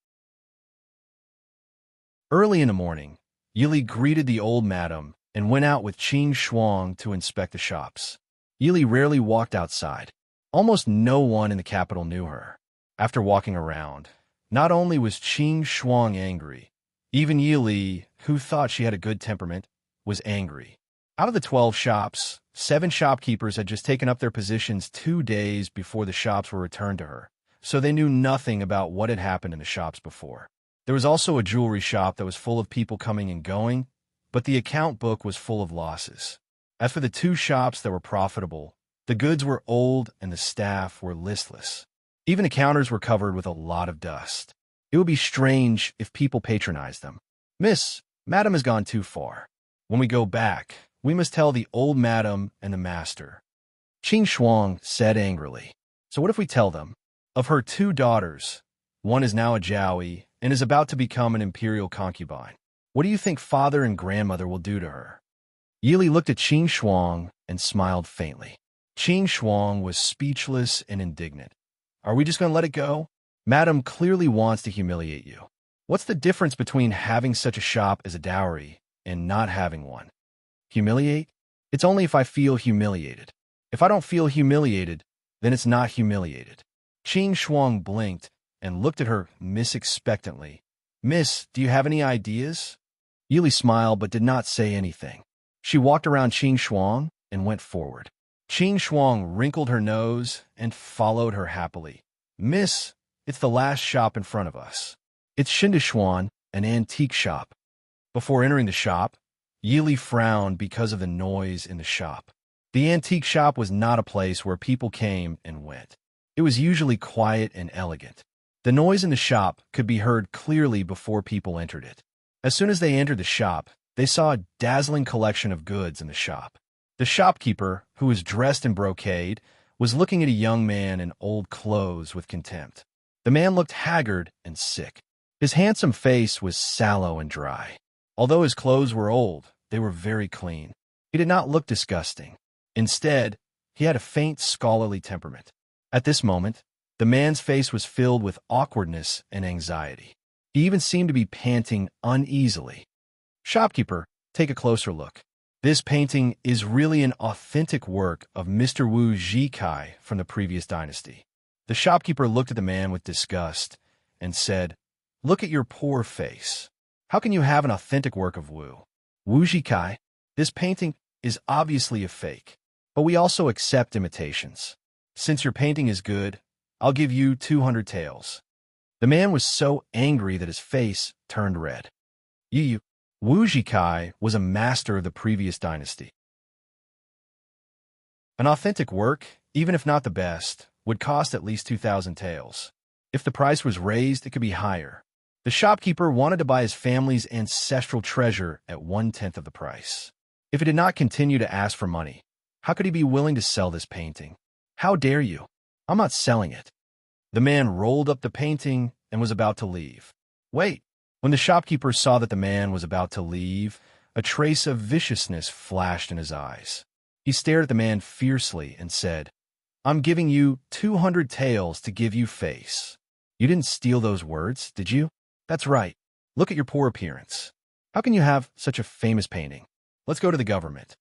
Early in the morning, Yili greeted the old madam and went out with Qing Shuang to inspect the shops. Yili rarely walked outside. Almost no one in the capital knew her. After walking around, not only was Qing Shuang angry, even Yili, who thought she had a good temperament, was angry. Out of the 12 shops, 7 shopkeepers had just taken up their positions 2 days before the shops were returned to her, so they knew nothing about what had happened in the shops before. There was also a jewelry shop that was full of people coming and going, but the account book was full of losses. As for the 2 shops that were profitable, the goods were old and the staff were listless. Even the counters were covered with a lot of dust. It would be strange if people patronized them. "Miss, madam has gone too far. When we go back, we must tell the old madam and the master," Qing Shuang said angrily. "So what if we tell them? Of her 2 daughters, one is now a Jowie and is about to become an imperial concubine. What do you think father and grandmother will do to her?" Yili looked at Qing Shuang and smiled faintly. Qing Shuang was speechless and indignant. "Are we just going to let it go? Madam clearly wants to humiliate you. What's the difference between having such a shop as a dowry and not having one? Humiliate? It's only if I feel humiliated. If I don't feel humiliated, then it's not humiliated." Qing Shuang blinked and looked at her expectantly. "Miss, do you have any ideas?" Yili smiled but did not say anything. She walked around Qing Shuang and went forward. Qing Shuang wrinkled her nose and followed her happily. "Miss, it's the last shop in front of us. It's Shindishuan, an antique shop." Before entering the shop, Yili frowned because of the noise in the shop. The antique shop was not a place where people came and went. It was usually quiet and elegant. The noise in the shop could be heard clearly before people entered it. As soon as they entered the shop, they saw a dazzling collection of goods in the shop. The shopkeeper, who was dressed in brocade, was looking at a young man in old clothes with contempt. The man looked haggard and sick. His handsome face was sallow and dry. Although his clothes were old, they were very clean. He did not look disgusting. Instead, he had a faint scholarly temperament. At this moment, the man's face was filled with awkwardness and anxiety. He even seemed to be panting uneasily. "Shopkeeper, take a closer look. This painting is really an authentic work of Mr. Wu Zhikai from the previous dynasty." The shopkeeper looked at the man with disgust and said, "Look at your poor face. How can you have an authentic work of Wu Zhikai? This painting is obviously a fake, but we also accept imitations. Since your painting is good, I'll give you 200 taels." The man was so angry that his face turned red. Wu Zhikai was a master of the previous dynasty. An authentic work, even if not the best, would cost at least 2,000 taels. If the price was raised, it could be higher. The shopkeeper wanted to buy his family's ancestral treasure at 1/10 of the price. If he did not continue to ask for money, how could he be willing to sell this painting? "How dare you? I'm not selling it." The man rolled up the painting and was about to leave. "Wait." When the shopkeeper saw that the man was about to leave, a trace of viciousness flashed in his eyes. He stared at the man fiercely and said, "I'm giving you 200 taels to give you face. You didn't steal those words, did you? That's right. Look at your poor appearance. How can you have such a famous painting? Let's go to the government."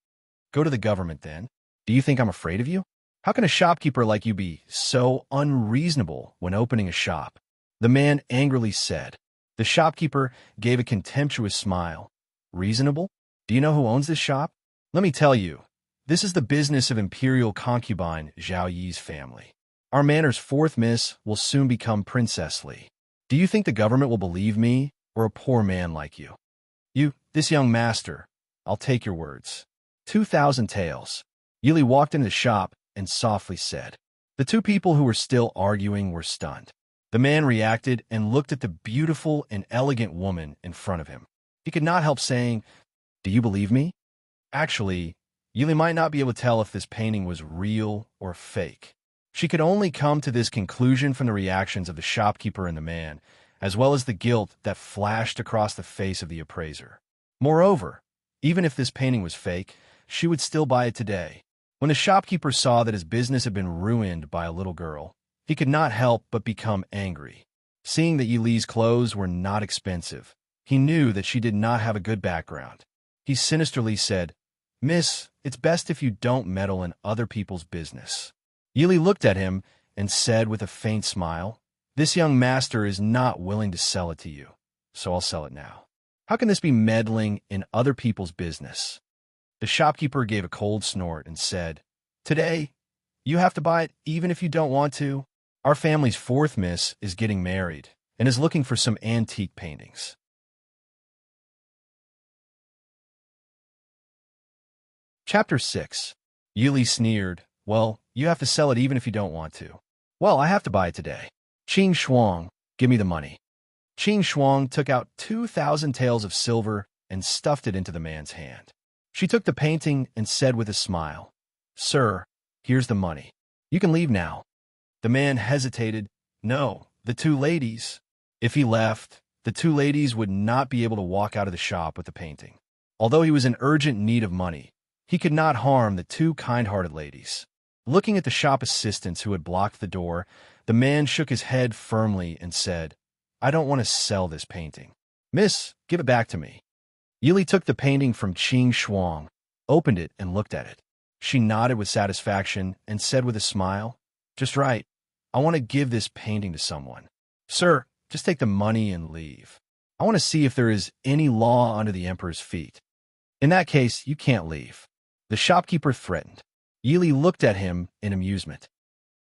"Go to the government, then? Do you think I'm afraid of you? How can a shopkeeper like you be so unreasonable when opening a shop?" the man angrily said. The shopkeeper gave a contemptuous smile. "Reasonable? Do you know who owns this shop? Let me tell you, this is the business of imperial concubine Zhao Yi's family. Our manor's 4th miss will soon become Princess Li. Do you think the government will believe me or a poor man like you? This young master, I'll take your words. 2,000 taels." Yili walked into the shop and softly said. The 2 people who were still arguing were stunned. The man reacted and looked at the beautiful and elegant woman in front of him. He could not help saying, "Do you believe me?" Actually, Yili might not be able to tell if this painting was real or fake. She could only come to this conclusion from the reactions of the shopkeeper and the man, as well as the guilt that flashed across the face of the appraiser. Moreover, even if this painting was fake, she would still buy it today. When the shopkeeper saw that his business had been ruined by a little girl, he could not help but become angry. Seeing that Yili's clothes were not expensive, he knew that she did not have a good background. He sinisterly said, "Miss, it's best if you don't meddle in other people's business." Yili looked at him and said with a faint smile, "This young master is not willing to sell it to you, so I'll sell it now. How can this be meddling in other people's business?" The shopkeeper gave a cold snort and said, "Today, you have to buy it even if you don't want to. Our family's fourth miss is getting married and is looking for some antique paintings." Chapter 6. Yili sneered, "Well, you have to sell it even if you don't want to." "Well, I have to buy it today." "Qing Shuang, give me the money." Qing Shuang took out 2,000 taels of silver and stuffed it into the man's hand. She took the painting and said with a smile, "Sir, here's the money. You can leave now." The man hesitated. No, the two ladies. If he left, the two ladies would not be able to walk out of the shop with the painting. Although he was in urgent need of money, he could not harm the two kind-hearted ladies. Looking at the shop assistants who had blocked the door, the man shook his head firmly and said, "I don't want to sell this painting. Miss, give it back to me." Yili took the painting from Qing Shuang, opened it, and looked at it. She nodded with satisfaction and said with a smile, "Just right. I want to give this painting to someone. Sir, just take the money and leave. I want to see if there is any law under the emperor's feet." "In that case, you can't leave," the shopkeeper threatened. Yili looked at him in amusement.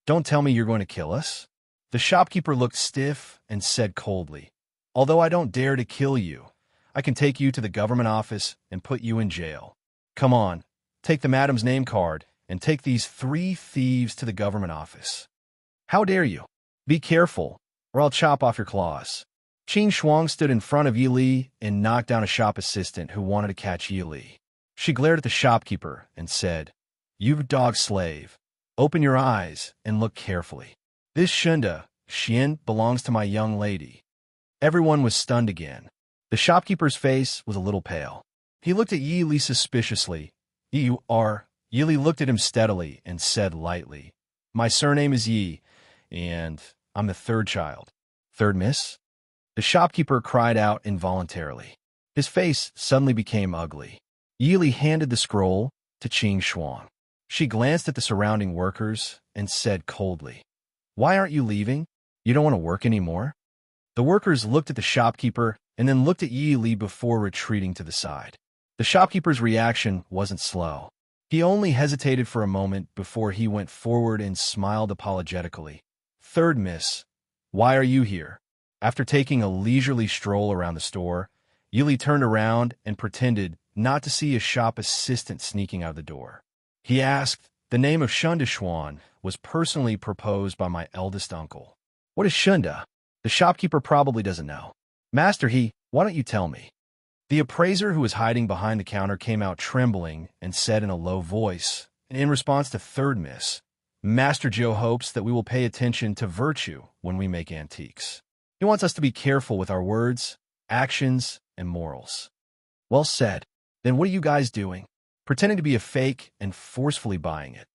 "Don't tell me you're going to kill us?" The shopkeeper looked stiff and said coldly, "Although I don't dare to kill you, I can take you to the government office and put you in jail. Come on, take the madam's name card and take these 3 thieves to the government office." "How dare you? Be careful, or I'll chop off your claws." Qing Shuang stood in front of Yili and knocked down a shop assistant who wanted to catch Yili. She glared at the shopkeeper and said, "You dog slave, open your eyes and look carefully. This Shunda, Xian, belongs to my young lady." Everyone was stunned again. The shopkeeper's face was a little pale. He looked at Yili suspiciously. "You are?" Yili looked at him steadily and said lightly, "My surname is Yi, and I'm the 3rd child." "Third miss?" The shopkeeper cried out involuntarily. His face suddenly became ugly. Yili handed the scroll to Qing Shuang. She glanced at the surrounding workers and said coldly, "Why aren't you leaving? You don't want to work anymore?" The workers looked at the shopkeeper and then looked at Yili before retreating to the side. The shopkeeper's reaction wasn't slow. He only hesitated for a moment before he went forward and smiled apologetically. "Third miss, why are you here?" After taking a leisurely stroll around the store, Yili turned around and pretended not to see a shop assistant sneaking out of the door. He asked, "The name of Shunda Xuan was personally proposed by my eldest uncle." "What is Shunda?" The shopkeeper probably doesn't know. "Master, why don't you tell me?" The appraiser who was hiding behind the counter came out trembling and said in a low voice, in response to third miss, "Master Joe hopes that we will pay attention to virtue when we make antiques. He wants us to be careful with our words, actions, and morals." "Well said. Then what are you guys doing? Pretending to be a fake and forcefully buying it?"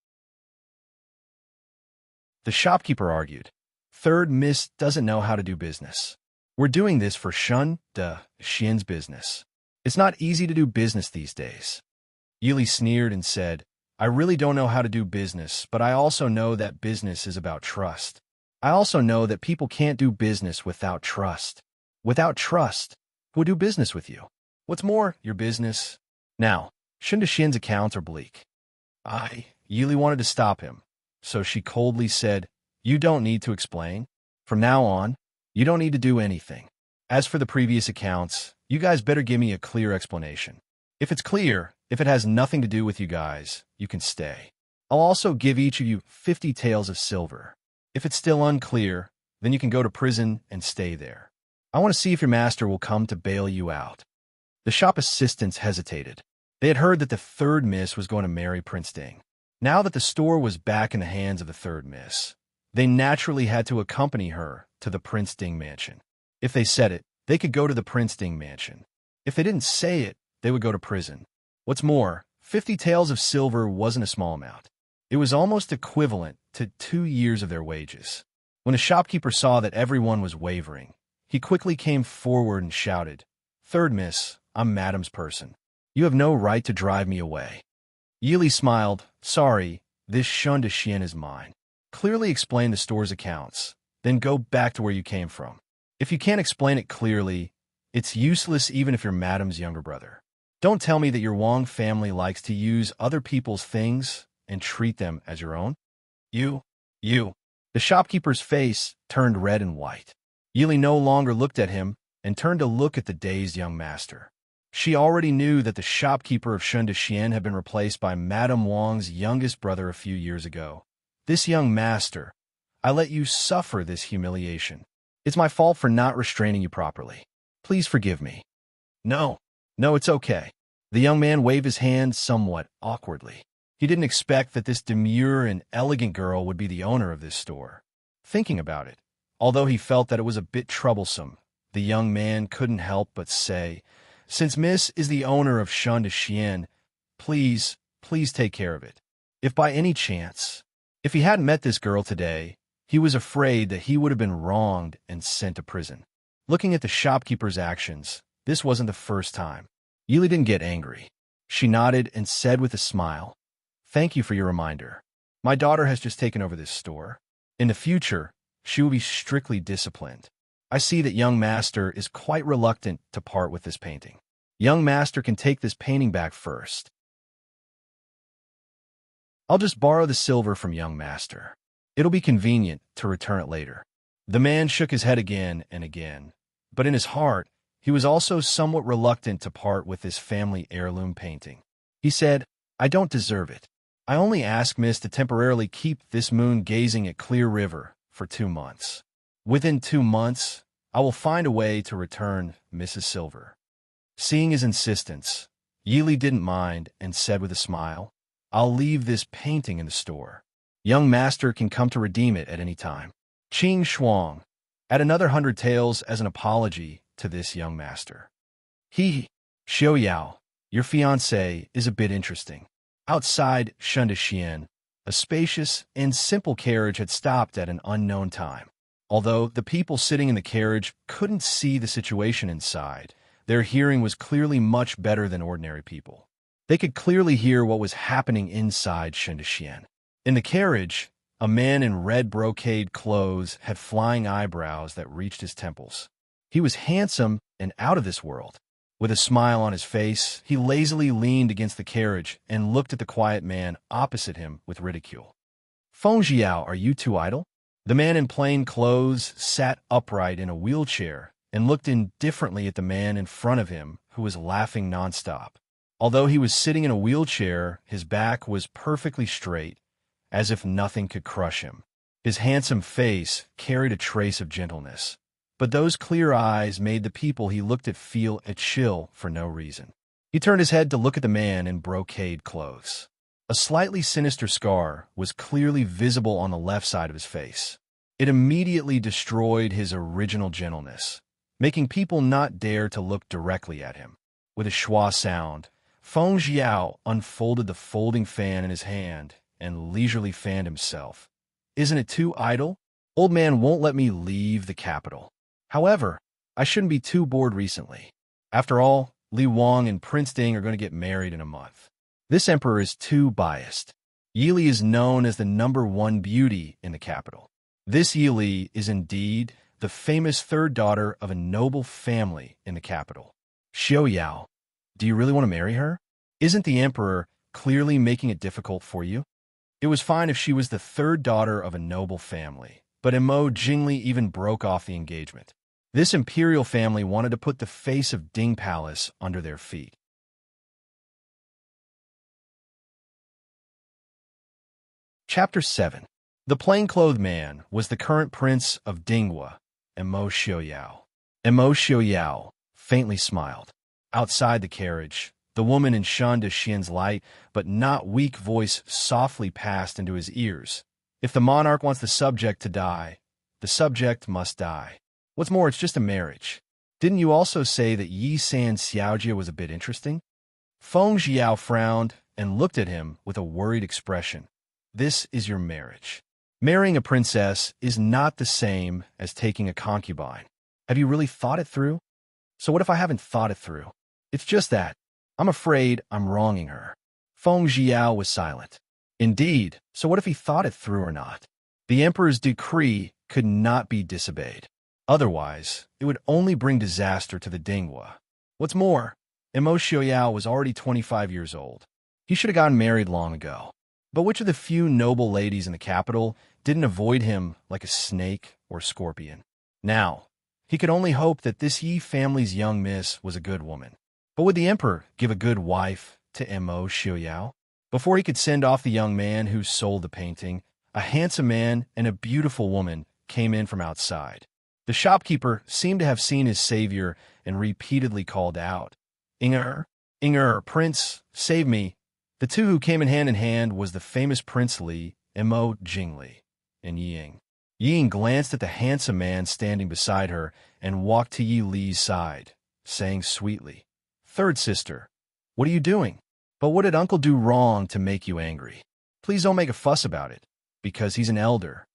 The shopkeeper argued. "Third miss doesn't know how to do business. We're doing this for Shun de Xian's business. It's not easy to do business these days." Yili sneered and said, "I really don't know how to do business, but I also know that business is about trust. I also know that people can't do business without trust. Without trust, who would do business with you? What's more, your business." Now, Shun de Xian's accounts are bleak. Yili wanted to stop him, so she coldly said, "You don't need to explain. From now on, you don't need to do anything. As for the previous accounts, you guys better give me a clear explanation. If it's clear, if it has nothing to do with you guys, you can stay. I'll also give each of you 50 taels of silver. If it's still unclear, then you can go to prison and stay there. I want to see if your master will come to bail you out." The shop assistants hesitated. They had heard that the third miss was going to marry Prince Ding. Now that the store was back in the hands of the third miss, they naturally had to accompany her to the Prince Ding mansion. If they said it, they could go to the Prince Ding mansion. If they didn't say it, they would go to prison. What's more, 50 taels of silver wasn't a small amount. It was almost equivalent to 2 years of their wages. When the shopkeeper saw that everyone was wavering, he quickly came forward and shouted, "Third miss, I'm Madam's person. You have no right to drive me away." Yili smiled. "Sorry, this shun de chien is mine. Clearly explain the store's accounts, then go back to where you came from. If you can't explain it clearly, it's useless even if you're Madam's younger brother. Don't tell me that your Wang family likes to use other people's things and treat them as your own." You. The shopkeeper's face turned red and white. Yili no longer looked at him and turned to look at the dazed young master. She already knew that the shopkeeper of Shun de Xian had been replaced by Madame Wang's youngest brother a few years ago. "This young master, I let you suffer this humiliation. It's my fault for not restraining you properly. Please forgive me." No, it's okay." The young man waved his hand somewhat awkwardly. He didn't expect that this demure and elegant girl would be the owner of this store. Thinking about it, although he felt that it was a bit troublesome, the young man couldn't help but say, "Since Miss is the owner of Shun de Xian, please take care of it. If by any chance, if he hadn't met this girl today, he was afraid that he would have been wronged and sent to prison." Looking at the shopkeeper's actions, this wasn't the first time. Yili didn't get angry. She nodded and said with a smile, "Thank you for your reminder. My daughter has just taken over this store. In the future, she will be strictly disciplined. I see that young master is quite reluctant to part with this painting. Young master can take this painting back first. I'll just borrow the silver from young master. It'll be convenient to return it later." The man shook his head again and again, but in his heart, he was also somewhat reluctant to part with this family heirloom painting. He said, "I don't deserve it. I only ask Miss to temporarily keep this moon gazing at Clear River for 2 months. Within 2 months, I will find a way to return Mrs. Silver." Seeing his insistence, Yili didn't mind and said with a smile, "I'll leave this painting in the store. Young master can come to redeem it at any time." Qing Shuang, add another 100 taels as an apology to this young master. Xiao Yao, your fiancé is a bit interesting." Outside Shun de Xian, a spacious and simple carriage had stopped at an unknown time. Although the people sitting in the carriage couldn't see the situation inside, their hearing was clearly much better than ordinary people. They could clearly hear what was happening inside Shun de Xian. In the carriage, a man in red brocade clothes had flying eyebrows that reached his temples. He was handsome and out of this world. With a smile on his face, he lazily leaned against the carriage and looked at the quiet man opposite him with ridicule. "Feng Jiao, are you too idle?" The man in plain clothes sat upright in a wheelchair and looked indifferently at the man in front of him, who was laughing nonstop. Although he was sitting in a wheelchair, his back was perfectly straight, as if nothing could crush him. His handsome face carried a trace of gentleness, but those clear eyes made the people he looked at feel a chill for no reason. He turned his head to look at the man in brocade clothes. A slightly sinister scar was clearly visible on the left side of his face. It immediately destroyed his original gentleness, making people not dare to look directly at him. With a schwa sound, Feng Jiao unfolded the folding fan in his hand and leisurely fanned himself. "Isn't it too idle? Old man won't let me leave the capital. However, I shouldn't be too bored recently. After all, Li Wang and Prince Ding are going to get married in a month. This emperor is too biased. Yili is known as the #1 beauty in the capital. This Yili is indeed the famous third daughter of a noble family in the capital. Xiao Yao, do you really want to marry her? Isn't the emperor clearly making it difficult for you?" It was fine if she was the third daughter of a noble family, but Imo Jingli even broke off the engagement. This imperial family wanted to put the face of Ding Palace under their feet. Chapter 7. The plainclothed man was the current prince of Dinghua, Imo Xiaoyao. Imo Xiaoyao faintly smiled. Outside the carriage, the woman in Shun de Xian's light but not weak voice softly passed into his ears. "If the monarch wants the subject to die, the subject must die. What's more, it's just a marriage. Didn't you also say that Yi San Xiaojia was a bit interesting?" Feng Xiao frowned and looked at him with a worried expression. This is your marriage. Marrying a princess is not the same as taking a concubine. Have you really thought it through? So what if I haven't thought it through? It's just that. I'm afraid I'm wronging her. Feng Xiao was silent. Indeed, so what if he thought it through or not? The emperor's decree could not be disobeyed. Otherwise, it would only bring disaster to the Dinghua. What's more, Imo Xiaoyao was already 25 years old. He should have gotten married long ago. But which of the few noble ladies in the capital didn't avoid him like a snake or scorpion? Now, he could only hope that this Yi family's young miss was a good woman. But would the emperor give a good wife to Imo Xiaoyao? Before he could send off the young man who sold the painting, a handsome man and a beautiful woman came in from outside. The shopkeeper seemed to have seen his savior and repeatedly called out, "Inger, Inger, Prince, save me." The two who came in hand was the famous Prince Li, Imo Jingli, and Ying. Ying glanced at the handsome man standing beside her and walked to Yi Li's side, saying sweetly, "Third sister, what are you doing? But what did uncle do wrong to make you angry? Please don't make a fuss about it, because he's an elder."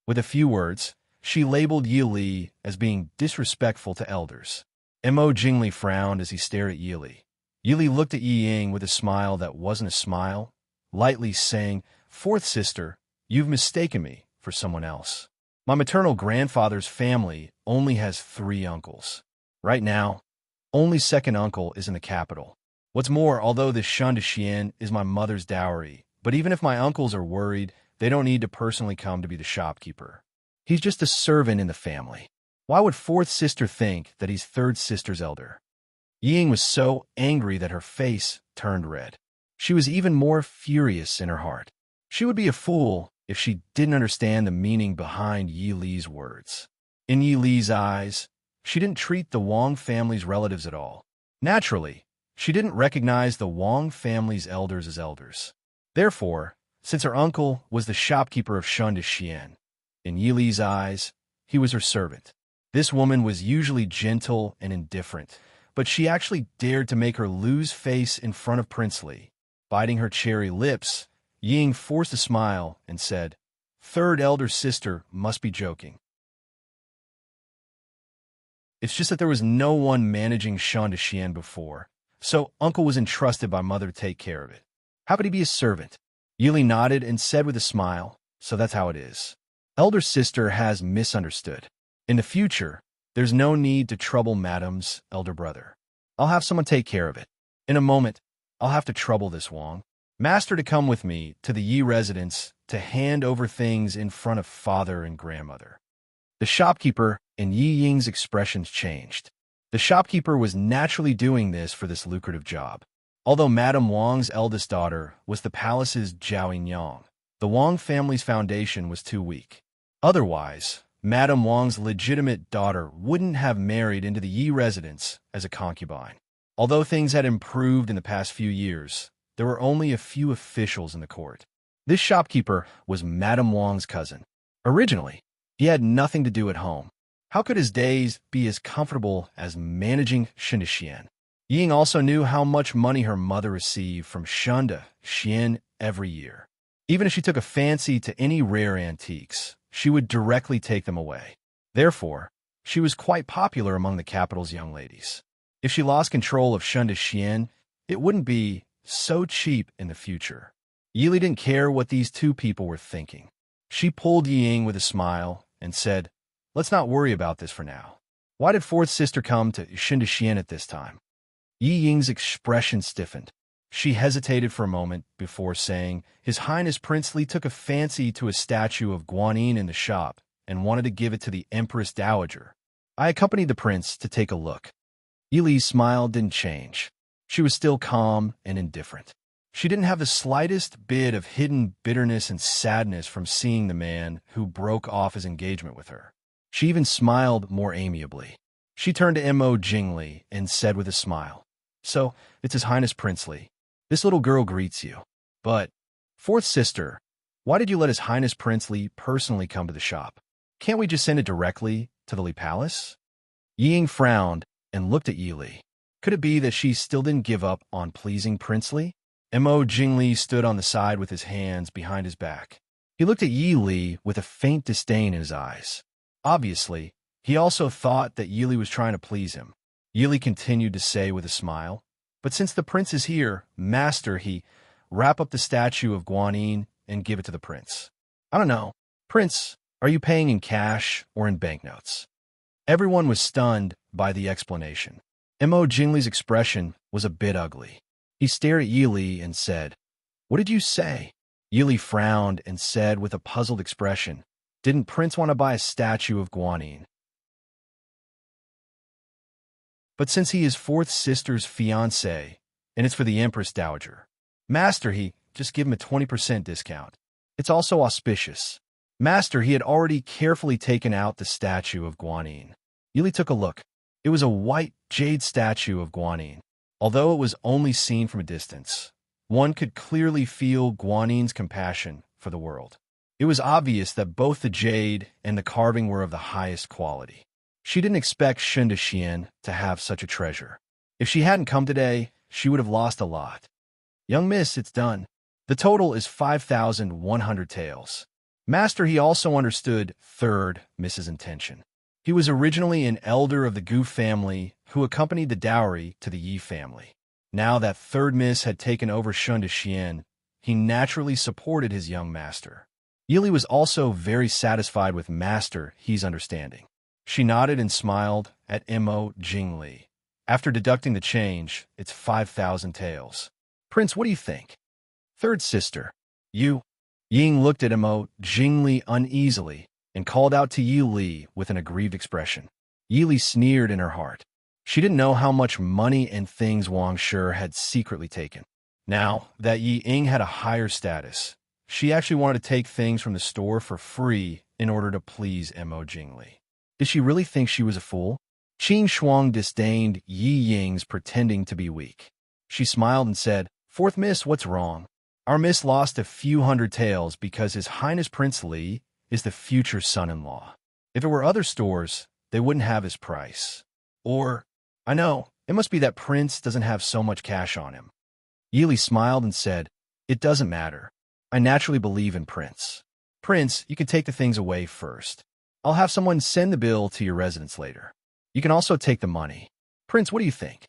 With a few words, she labeled Yi Li as being disrespectful to elders. Imo Jingli frowned as he stared at Yi Li. Yi Li looked at Yi Ying with a smile that wasn't a smile, lightly saying, "Fourth sister, you've mistaken me for someone else. My maternal grandfather's family only has 3 uncles. Right now, only second uncle is in the capital. What's more, although this Shun de Xian is my mother's dowry, but even if my uncles are worried, they don't need to personally come to be the shopkeeper. He's just a servant in the family. Why would fourth sister think that he's third sister's elder?" Ying was so angry that her face turned red. She was even more furious in her heart. She would be a fool if she didn't understand the meaning behind Yi Li's words. In Yi Li's eyes, she didn't treat the Wang family's relatives at all. Naturally, she didn't recognize the Wang family's elders as elders. Therefore, since her uncle was the shopkeeper of Shun de Xian, in Yi Li's eyes, he was her servant. This woman was usually gentle and indifferent, but she actually dared to make her lose face in front of Prince Li. Biting her cherry lips, Ying forced a smile and said, "Third elder sister must be joking. It's just that there was no one managing Shun de Xian before, so uncle was entrusted by mother to take care of it. How could he be a servant?" Yi Li nodded and said with a smile, "So that's how it is. Elder sister has misunderstood. In the future, there's no need to trouble Madam's elder brother. I'll have someone take care of it. In a moment, I'll have to trouble this Wang master to come with me to the Yi residence to hand over things in front of father and grandmother." The shopkeeper and Yi Ying's expressions changed. The shopkeeper was naturally doing this for this lucrative job. Although Madame Wang's eldest daughter was the palace's Zhao, the Wang family's foundation was too weak. Otherwise, Madame Wang's legitimate daughter wouldn't have married into the Yi residence as a concubine. Although things had improved in the past few years, there were only a few officials in the court. This shopkeeper was Madame Wang's cousin. Originally, he had nothing to do at home. How could his days be as comfortable as managing Shun de Xian? Ying also knew how much money her mother received from Shun de Xian every year. Even if she took a fancy to any rare antiques, she would directly take them away. Therefore, she was quite popular among the capital's young ladies. If she lost control of Shun de Xian, it wouldn't be so cheap in the future. Yi Li didn't care what these two people were thinking. She pulled Ying with a smile and said, "Let's not worry about this for now. Why did fourth sister come to Shun de Xian at this time?" Yi Ying's expression stiffened. She hesitated for a moment before saying, "His Highness Prince Li took a fancy to a statue of Guanyin in the shop and wanted to give it to the Empress Dowager. I accompanied the prince to take a look." Yi Li's smile didn't change. She was still calm and indifferent. She didn't have the slightest bit of hidden bitterness and sadness from seeing the man who broke off his engagement with her. She even smiled more amiably. She turned to Imo Jingli and said with a smile, "So, it's His Highness Prince Li. This little girl greets you. But, fourth sister, why did you let His Highness Prince Li personally come to the shop? Can't we just send it directly to the Li Palace?" Ying frowned and looked at Yi Li. Could it be that she still didn't give up on pleasing Prince Li? Mo Jingli stood on the side with his hands behind his back. He looked at Yi Li with a faint disdain in his eyes. Obviously, he also thought that Yi Li was trying to please him. Yi Li continued to say with a smile, "But since the prince is here, master, wrap up the statue of Guanyin and give it to the prince." "I don't know. Prince, are you paying in cash or in banknotes?" Everyone was stunned by the explanation. Mo Jingli's expression was a bit ugly. He stared at Yi Li and said, "What did you say?" Yi Li frowned and said with a puzzled expression, "Didn't Prince want to buy a statue of Guanyin? But since he is fourth sister's fiancé, and it's for the Empress Dowager, master, just give him a 20% discount. It's also auspicious." Master, he had already carefully taken out the statue of Guanyin. Yi Li took a look. It was a white jade statue of Guanyin. Although it was only seen from a distance, one could clearly feel Guanyin's compassion for the world. It was obvious that both the jade and the carving were of the highest quality. She didn't expect Shun Xian to have such a treasure. If she hadn't come today, she would have lost a lot. "Young miss, it's done. The total is 5,100 taels." Master, he also understood third Miss's intention. He was originally an elder of the Gu family who accompanied the dowry to the Yi family. Now that third miss had taken over Shun Xian, he naturally supported his young master. Yi Li was also very satisfied with Master He's understanding. She nodded and smiled at Mo Jingli. "After deducting the change, it's 5,000 taels. Prince, what do you think?" "Third sister, you." Ying looked at Mo Jingli uneasily and called out to Yi Li with an aggrieved expression. Yi Li sneered in her heart. She didn't know how much money and things Wang Shi had secretly taken. Now that Yi Ying had a higher status, she actually wanted to take things from the store for free in order to please Mo Jingli. Did she really think she was a fool? Qin Shuang disdained Yi Ying's pretending to be weak. She smiled and said, "Fourth miss, what's wrong? Our miss lost a few hundred taels because His Highness Prince Li is the future son-in-law. If it were other stores, they wouldn't have his price. Or, I know, it must be that Prince doesn't have so much cash on him." Yi Li smiled and said, "It doesn't matter. I naturally believe in Prince. Prince, you can take the things away first. I'll have someone send the bill to your residence later. You can also take the money. Prince, what do you think?"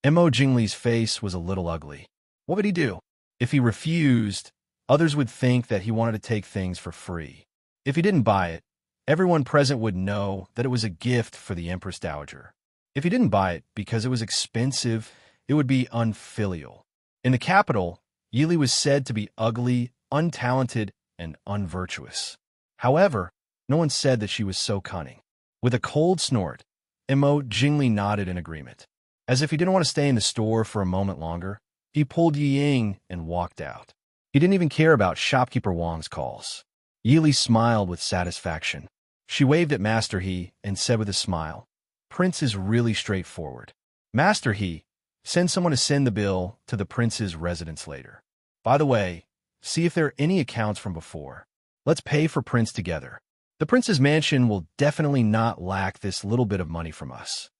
Mo Jingli's face was a little ugly. What would he do? If he refused, others would think that he wanted to take things for free. If he didn't buy it, everyone present would know that it was a gift for the Empress Dowager. If he didn't buy it because it was expensive, it would be unfilial. In the capital, Yi Li was said to be ugly, untalented, and unvirtuous. However, no one said that she was so cunning. With a cold snort, Mo Jingli nodded in agreement. As if he didn't want to stay in the store for a moment longer, he pulled Yi Ying and walked out. He didn't even care about shopkeeper Wang's calls. Yi Li smiled with satisfaction. She waved at Master He and said with a smile, "Prince is really straightforward. Master He, send someone to send the bill to the prince's residence later. By the way, see if there are any accounts from before. Let's pay for Prince together. The prince's mansion will definitely not lack this little bit of money from us."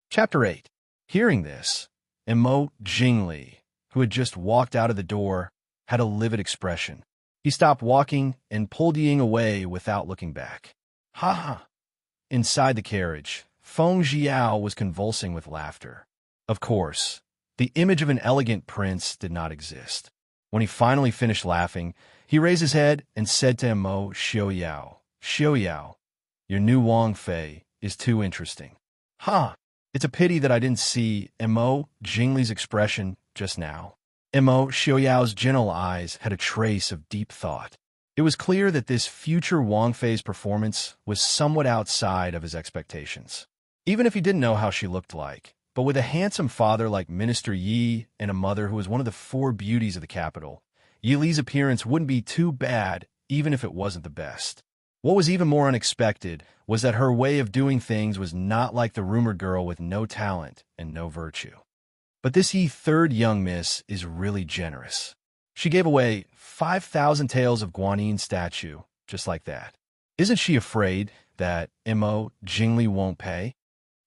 Chapter 8. Hearing this, Mo Jingli, who had just walked out of the door, had a livid expression. He stopped walking and pulled Ying away without looking back. "Ha ha!" Inside the carriage, Feng Jiao was convulsing with laughter. Of course, the image of an elegant prince did not exist. When he finally finished laughing, he raised his head and said to Mo Xiaoyao, "Xiaoyao, your new Wang Fei is too interesting." "Ha! It's a pity that I didn't see Mo Jingli's expression just now." Mo Xiaoyao's gentle eyes had a trace of deep thought. It was clear that this future Wang Fei's performance was somewhat outside of his expectations. Even if he didn't know how she looked like, but with a handsome father like Minister Yi and a mother who was one of the four beauties of the capital, Yi Li's appearance wouldn't be too bad even if it wasn't the best. What was even more unexpected was that her way of doing things was not like the rumored girl with no talent and no virtue. But this third young miss is really generous. She gave away 5,000 taels of Guanyin statue, just like that. Isn't she afraid that Mo Jingli won't pay?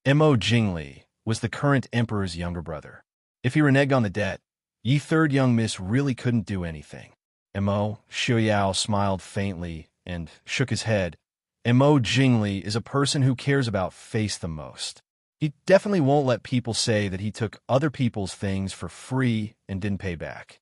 Mo Jingli was the current emperor's younger brother. If he reneged on the debt, Yi third young miss really couldn't do anything. Mo Xiaoyao smiled faintly and shook his head. Mo Jingli is a person who cares about face the most. He definitely won't let people say that he took other people's things for free and didn't pay back.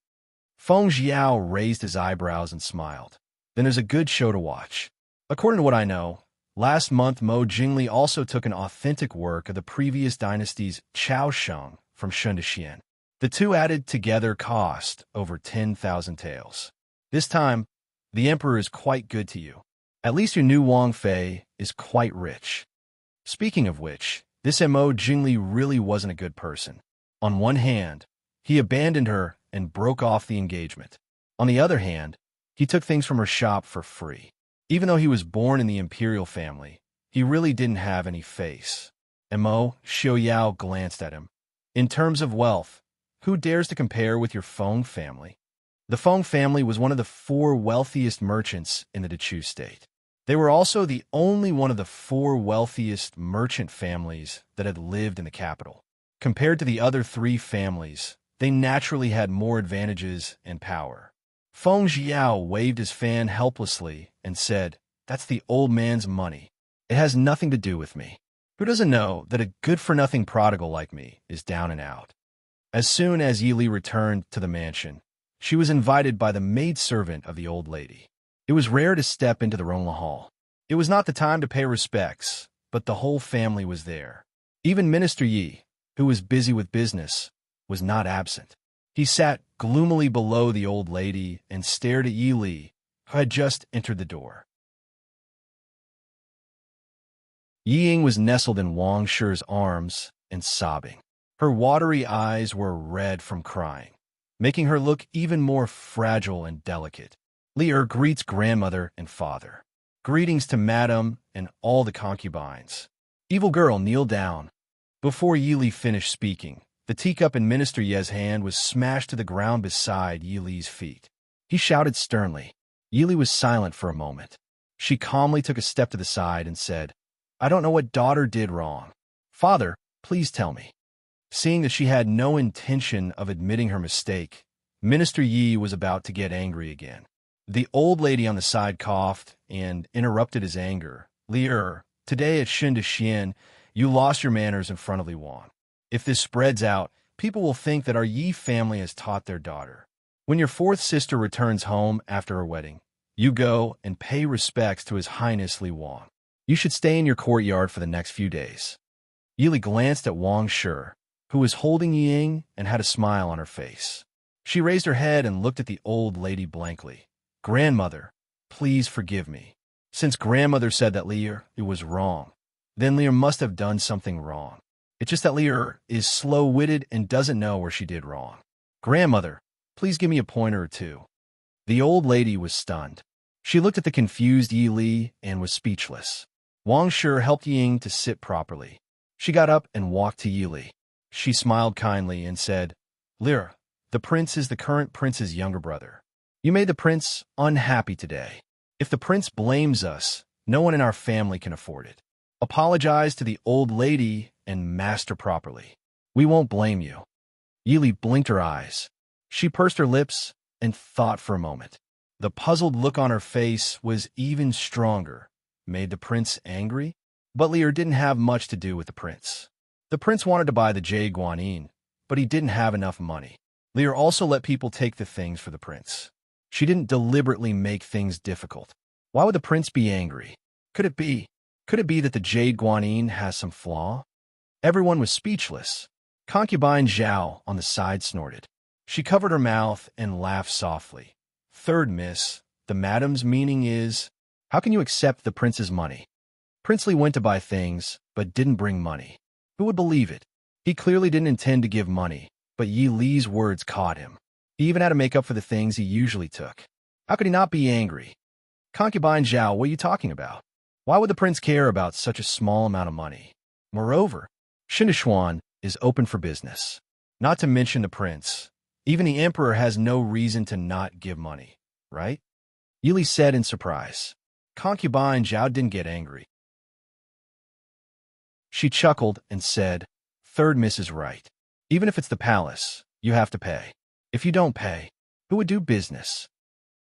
Feng Jiao raised his eyebrows and smiled. Then there's a good show to watch. According to what I know, last month Mo Jingli also took an authentic work of the previous dynasty's Chao Sheng from Shun to Xian. The two added together cost over 10,000 taels. This time, the emperor is quite good to you. At least your new Wang Fei is quite rich. Speaking of which, this Mo Jingli really wasn't a good person. On one hand, he abandoned her and broke off the engagement. On the other hand, he took things from her shop for free. Even though he was born in the imperial family, he really didn't have any face. Mo Xiaoyao glanced at him. In terms of wealth, who dares to compare with your Feng family? The Feng family was one of the 4 wealthiest merchants in the Dechu state. They were also the only one of the 4 wealthiest merchant families that had lived in the capital. Compared to the other 3 families, they naturally had more advantages and power. Feng Jiao waved his fan helplessly and said, "That's the old man's money. It has nothing to do with me. Who doesn't know that a good-for-nothing prodigal like me is down and out?" As soon as Yi Li returned to the mansion, she was invited by the maidservant of the old lady. It was rare to step into the Ronla Hall. It was not the time to pay respects, but the whole family was there. Even Minister Yi, who was busy with business, was not absent. He sat gloomily below the old lady and stared at Yi Li, who had just entered the door. Yi Ying was nestled in Wang Shi's arms and sobbing. Her watery eyes were red from crying, making her look even more fragile and delicate. Li greets grandmother and father. Greetings to madam and all the concubines. Evil girl, kneel down. Before Yi Li finished speaking, the teacup in Minister Ye's hand was smashed to the ground beside Yi Li's feet. He shouted sternly. Yi Li was silent for a moment. She calmly took a step to the side and said, "I don't know what daughter did wrong. Father, please tell me." Seeing that she had no intention of admitting her mistake, Minister Yi was about to get angry again. The old lady on the side coughed and interrupted his anger. "Li today at Shun to Xian, you lost your manners in front of Li Wan. If this spreads out, people will think that our Yi family has taught their daughter. When your 4th sister returns home after her wedding, you go and pay respects to His Highness Li Wan. You should stay in your courtyard for the next few days." Yi Li glanced at Wang Shi, who was holding Yi Ying and had a smile on her face. She raised her head and looked at the old lady blankly. "Grandmother, please forgive me. Since grandmother said that Lear, it was wrong, then Lear must have done something wrong. It's just that Lear is slow-witted and doesn't know where she did wrong. Grandmother, please give me a pointer or 2. The old lady was stunned. She looked at the confused Yi Li and was speechless. Wang Shi helped Yi Ying to sit properly. She got up and walked to Yi Li. She smiled kindly and said, "Lear, the prince is the current prince's younger brother. You made the prince unhappy today. If the prince blames us, no one in our family can afford it. Apologize to the old lady and master properly. We won't blame you." Yi Li blinked her eyes. She pursed her lips and thought for a moment. The puzzled look on her face was even stronger. Made the prince angry? But Lear didn't have much to do with the prince. The prince wanted to buy the Jade Guanyin, but he didn't have enough money. Lear also let people take the things for the prince. She didn't deliberately make things difficult. Why would the prince be angry? Could it be that the Jade Guanyin has some flaw? Everyone was speechless. Concubine Zhao on the side snorted. She covered her mouth and laughed softly. "Third miss, the madam's meaning is, how can you accept the prince's money? Prince Li went to buy things, but didn't bring money. Who would believe it? He clearly didn't intend to give money, but Yi Li's words caught him. He even had to make up for the things he usually took. How could he not be angry? Concubine Zhao, what are you talking about? Why would the prince care about such a small amount of money? Moreover, Shindishuan is open for business. Not to mention the prince. Even the emperor has no reason to not give money, right?" Yi Li said in surprise. Concubine Zhao didn't get angry. She chuckled and said, "Third miss is right. Even if it's the palace, you have to pay. If you don't pay, who would do business?"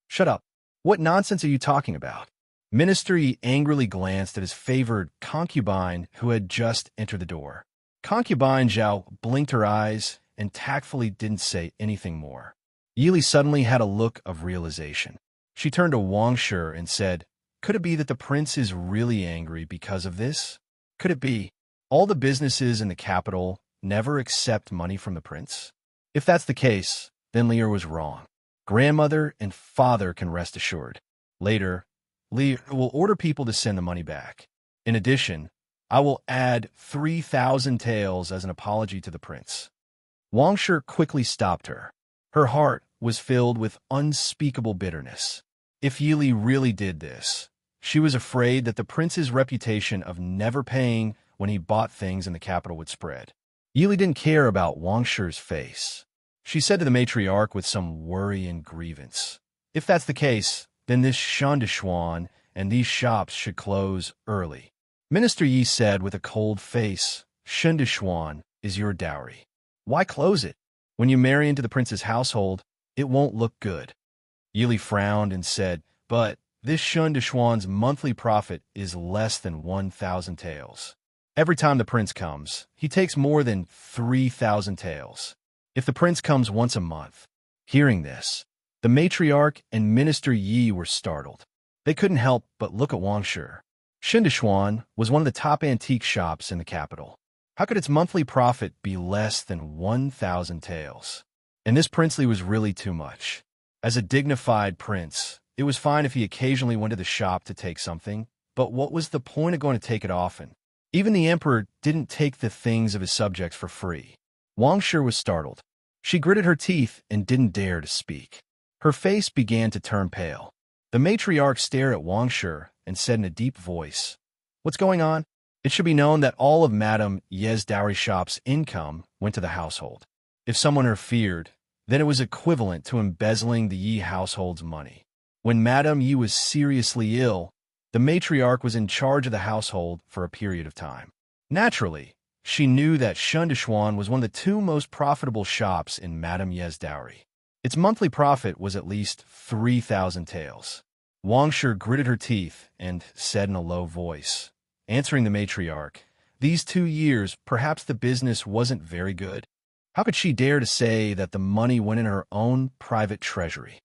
"Shut up. What nonsense are you talking about?" Minister Yi angrily glanced at his favored concubine who had just entered the door. Concubine Zhao blinked her eyes and tactfully didn't say anything more. Yili suddenly had a look of realization. She turned to Wang Shi and said, "Could it be that the prince is really angry because of this? Could it be all the businesses in the capital never accept money from the prince? If that's the case, then Lear was wrong. Grandmother and father can rest assured. Later, Lear will order people to send the money back. In addition, I will add 3,000 taels as an apology to the prince." Wang Shi quickly stopped her. Her heart was filled with unspeakable bitterness. If Yili really did this, she was afraid that the prince's reputation of never paying when he bought things in the capital would spread. Yili didn't care about Wang Shi's face. She said to the matriarch with some worry and grievance, "If that's the case, then this Shandishuan and these shops should close early." Minister Yi said with a cold face, "Shandishuan is your dowry. Why close it? When you marry into the prince's household, it won't look good." Yili frowned and said, "But this Shandishuan's monthly profit is less than 1,000 taels. Every time the prince comes, he takes more than 3,000 taels. If the prince comes once a month." Hearing this, the matriarch and Minister Yi were startled. They couldn't help but look at Wang Shi. Shindishuan was one of the top antique shops in the capital. How could its monthly profit be less than 1,000 taels? And this princely was really too much. As a dignified prince, it was fine if he occasionally went to the shop to take something, but what was the point of going to take it often? Even the emperor didn't take the things of his subjects for free. Wang Shi was startled. She gritted her teeth and didn't dare to speak. Her face began to turn pale. The matriarch stared at Wang Shi and said in a deep voice, "What's going on?" It should be known that all of Madame Ye's dowry shop's income went to the household. If someone interfered, then it was equivalent to embezzling the Yi household's money. When Madame Yi was seriously ill, the matriarch was in charge of the household for a period of time. Naturally, she knew that Shundishuan was one of the two most profitable shops in Madame Ye's dowry. Its monthly profit was at least 3,000 taels. Wang Shi gritted her teeth and said in a low voice, answering the matriarch, "These 2 years, perhaps the business wasn't very good." How could she dare to say that the money went in her own private treasury?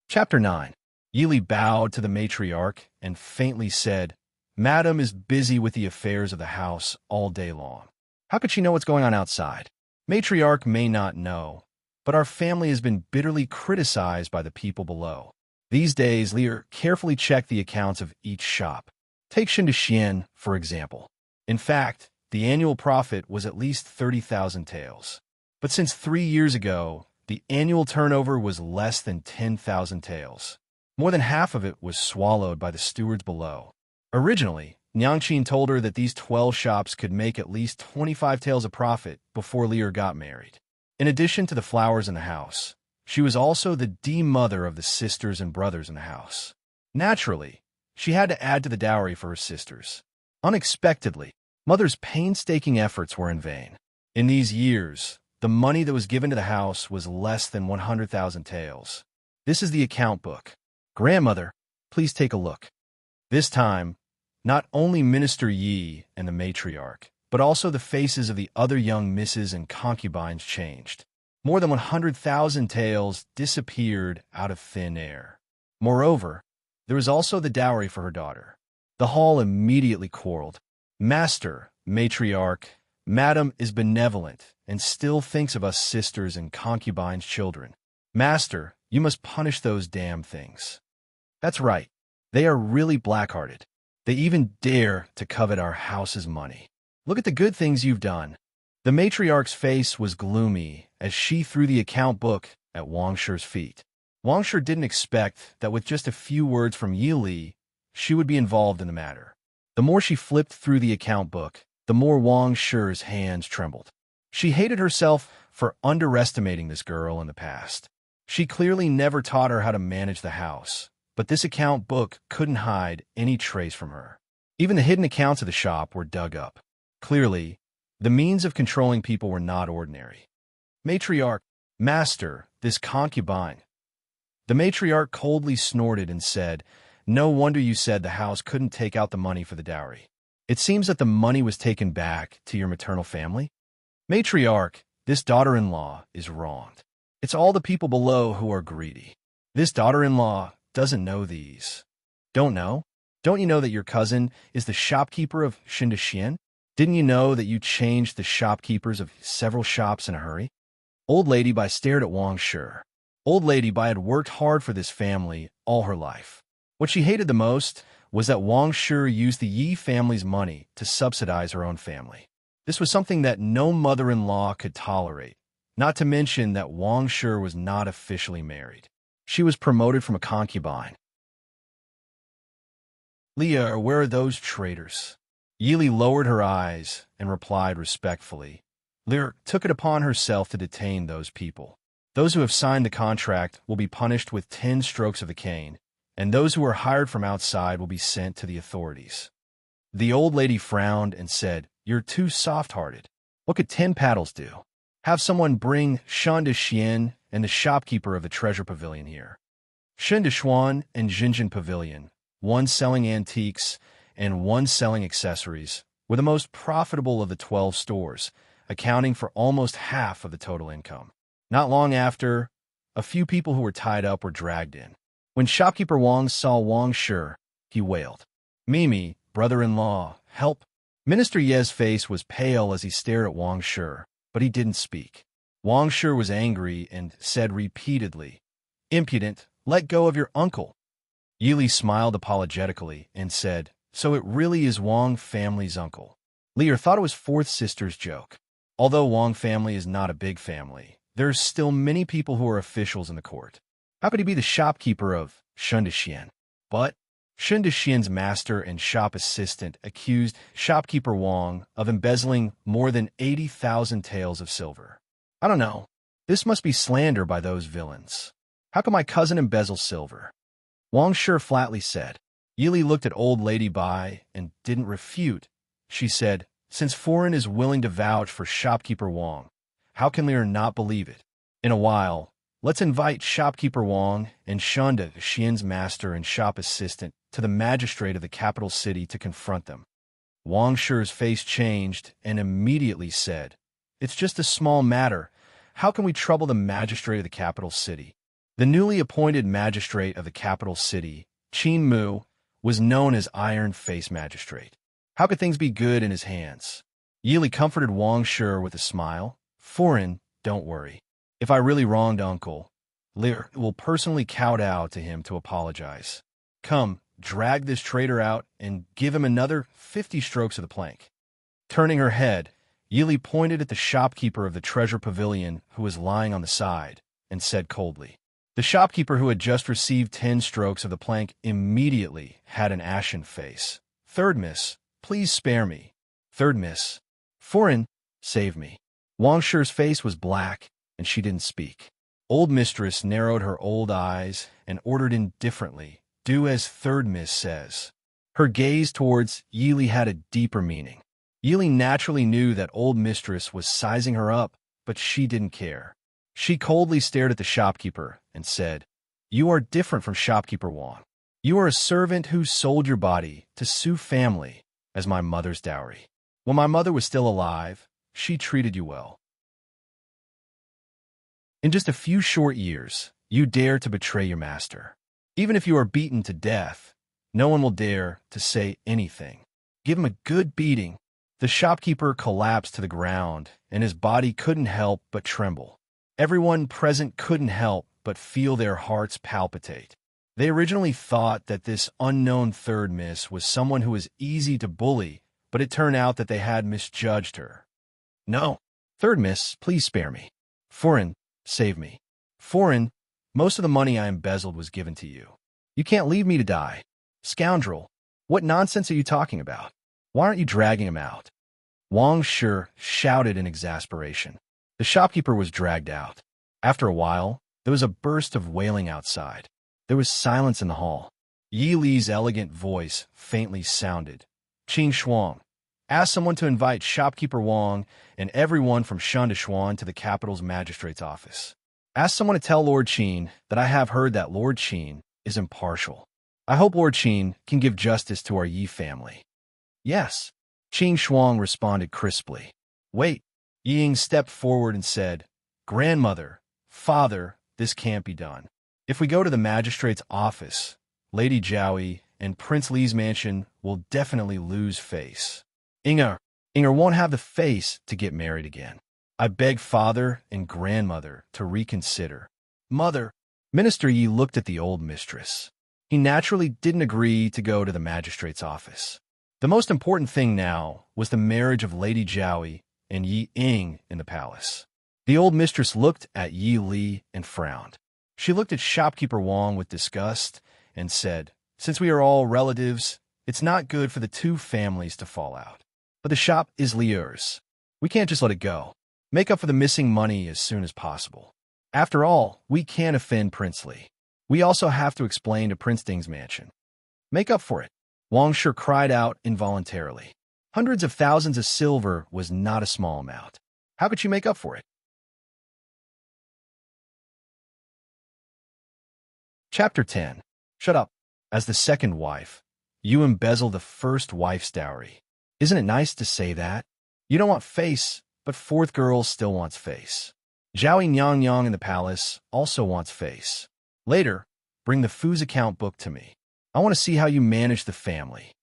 Chapter 9. Yili bowed to the matriarch and faintly said, "Madam is busy with the affairs of the house all day long. How could she know what's going on outside? Matriarch may not know, but our family has been bitterly criticized by the people below. These days, Lear carefully checked the accounts of each shop. Take Shindishian, for example. In fact, the annual profit was at least 30,000 taels. But since 3 years ago, the annual turnover was less than 10,000 taels. More than half of it was swallowed by the stewards below. Originally, Nyangqin told her that these 12 shops could make at least 25 taels of profit before Lear got married. In addition to the flowers in the house, she was also the mother of the sisters and brothers in the house. Naturally, she had to add to the dowry for her sisters. Unexpectedly, Mother's painstaking efforts were in vain. In these years, the money that was given to the house was less than 100,000 taels. This is the account book. Grandmother, please take a look. This time, not only Minister Yi and the matriarch, but also the faces of the other young misses and concubines changed. More than 100,000 taels disappeared out of thin air. Moreover, there was also the dowry for her daughter. The hall immediately quarreled. "Master, matriarch, Madam is benevolent and still thinks of us sisters and concubines' children. Master, you must punish those damn things." "That's right. They are really black-hearted. They even dare to covet our house's money. Look at the good things you've done." The matriarch's face was gloomy as she threw the account book at Wang Shi's feet. Wang Shi didn't expect that with just a few words from Yili, she would be involved in the matter. The more she flipped through the account book, the more Wang Shi's hands trembled. She hated herself for underestimating this girl in the past. She clearly never taught her how to manage the house, but this account book couldn't hide any trace from her. Even the hidden accounts of the shop were dug up. Clearly, the means of controlling people were not ordinary. Matriarch, master, this concubine. The matriarch coldly snorted and said, "No wonder you said the house couldn't take out the money for the dowry. It seems that the money was taken back to your maternal family? Matriarch, this daughter-in-law is wronged. It's all the people below who are greedy. This daughter-in-law doesn't know these." "Don't know? Don't you know that your cousin is the shopkeeper of Shindashian? Didn't you know that you changed the shopkeepers of several shops in a hurry?" Old Lady Bai stared at Wang Shi. Old Lady Bai had worked hard for this family all her life. What she hated the most was that Wang Shi used the Yi family's money to subsidize her own family. This was something that no mother-in-law could tolerate, not to mention that Wang Shi was not officially married. She was promoted from a concubine. "Leah, where are those traitors?" Yili lowered her eyes and replied respectfully. Leah took it upon herself to detain those people. Those who have signed the contract will be punished with 10 strokes of the cane, and those who are hired from outside will be sent to the authorities. The old lady frowned and said, "You're too soft-hearted. What could 10 paddles do? Have someone bring Shan Xian and the shopkeeper of the treasure pavilion here." Shan Xuan and Jinjin Pavilion, one selling antiques and one selling accessories, were the most profitable of the 12 stores, accounting for almost half of the total income. Not long after, a few people who were tied up were dragged in. When shopkeeper Wang saw Wang Shi, he wailed, "Mimi, brother-in-law, help." Minister Ye's face was pale as he stared at Wang Shi, but he didn't speak. Wang Shi was angry and said repeatedly, "Impudent, let go of your uncle." Yili smiled apologetically and said, "So it really is Wang family's uncle." Lear thought it was fourth sister's joke. Although Wang family is not a big family, there's still many people who are officials in the court. How could he be the shopkeeper of Shundashian? But Shundashian's master and shop assistant accused shopkeeper Wang of embezzling more than 80,000 taels of silver. I don't know. This must be slander by those villains. How can my cousin embezzle silver? Wang Shi flatly said. Yili looked at old Lady Bai and didn't refute. She said, "Since Foreign is willing to vouch for shopkeeper Wang, how can Lear not believe it? In a while, let's invite shopkeeper Wang and Shunda, Xian's master and shop assistant, to the magistrate of the capital city to confront them." Wang Shi's face changed and immediately said, "It's just a small matter. How can we trouble the magistrate of the capital city?" The newly appointed magistrate of the capital city, Qin Mu, was known as Iron Face Magistrate. How could things be good in his hands? Yili comforted Wang Shi with a smile. "Foreign, don't worry. If I really wronged Uncle, Lear will personally kowtow to him to apologize. Come, drag this traitor out and give him another 50 strokes of the plank." Turning her head, Yili pointed at the shopkeeper of the treasure pavilion who was lying on the side and said coldly. The shopkeeper who had just received 10 strokes of the plank immediately had an ashen face. "Third miss, please spare me. Third miss. Foreign, save me." Wang Shi's face was black, and she didn't speak. Old mistress narrowed her old eyes and ordered indifferently, "Do as third miss says." Her gaze towards Yili had a deeper meaning. Yili naturally knew that old mistress was sizing her up, but she didn't care. She coldly stared at the shopkeeper and said, "You are different from shopkeeper Wang. You are a servant who sold your body to Su family as my mother's dowry. When my mother was still alive, she treated you well. In just a few short years, you dare to betray your master. Even if you are beaten to death, no one will dare to say anything. Give him a good beating." The shopkeeper collapsed to the ground, and his body couldn't help but tremble. Everyone present couldn't help but feel their hearts palpitate. They originally thought that this unknown third miss was someone who was easy to bully, but it turned out that they had misjudged her. "No, third miss, please spare me. Foreign, save me. Foreign, most of the money I embezzled was given to you. You can't leave me to die. Scoundrel, what nonsense are you talking about? Why aren't you dragging him out?" Wang Shi shouted in exasperation. The shopkeeper was dragged out. After a while, there was a burst of wailing outside. There was silence in the hall. Yi Li's elegant voice faintly sounded. Qing Shuang, ask someone to invite shopkeeper Wang and everyone from Shun to Xuan to the capital's magistrate's office. Ask someone to tell Lord Qin that I have heard that Lord Qin is impartial. I hope Lord Qin can give justice to our Yi family. Yes, Qing Shuang responded crisply. Wait. Ying stepped forward and said, Grandmother, Father, this can't be done. If we go to the magistrate's office, Lady Jiaoyi and Prince Li's mansion will definitely lose face. Inger won't have the face to get married again. I beg Father and Grandmother to reconsider. Mother, Minister Yi looked at the old mistress. He naturally didn't agree to go to the magistrate's office. The most important thing now was the marriage of Lady Jiaoyi and Yi Ying in the palace. The old mistress looked at Yi Li and frowned. She looked at shopkeeper Wang with disgust and said, Since we are all relatives, it's not good for the two families to fall out. But the shop is Li's. We can't just let it go. Make up for the missing money as soon as possible. After all, we can't offend Prince Li. We also have to explain to Prince Ding's mansion. Make up for it. Wang Shi cried out involuntarily. Hundreds of thousands of silver was not a small amount. How could she make up for it? Chapter 10. Shut up. As the second wife, you embezzle the first wife's dowry. Isn't it nice to say that? You don't want face, but fourth girl still wants face. Zhao Yang in the palace also wants face. Later, bring the Fu's account book to me. I want to see how you manage the family.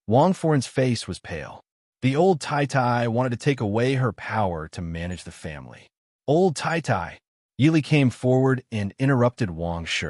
Wang Foren's face was pale. The old Tai Tai wanted to take away her power to manage the family. Old Tai Tai. Yili came forward and interrupted Wang Shi.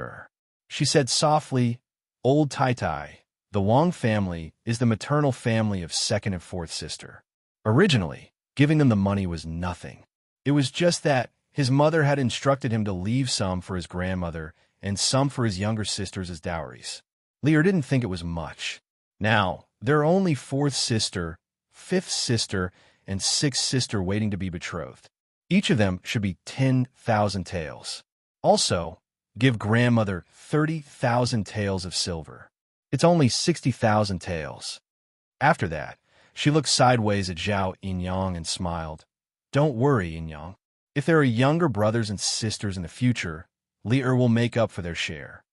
She said softly, Old Tai Tai, the Wang family is the maternal family of second and fourth sister. Originally, giving them the money was nothing. It was just that his mother had instructed him to leave some for his grandmother and some for his younger sisters as dowries. Lear didn't think it was much. Now, there are only fourth sister, fifth sister, and sixth sister waiting to be betrothed. Each of them should be 10,000 taels. Also, give grandmother 30,000 taels of silver. It's only 60,000 taels. After that, she looked sideways at Zhao Yinyang and smiled. Don't worry, Yinyang. If there are younger brothers and sisters in the future, Li will make up for their share.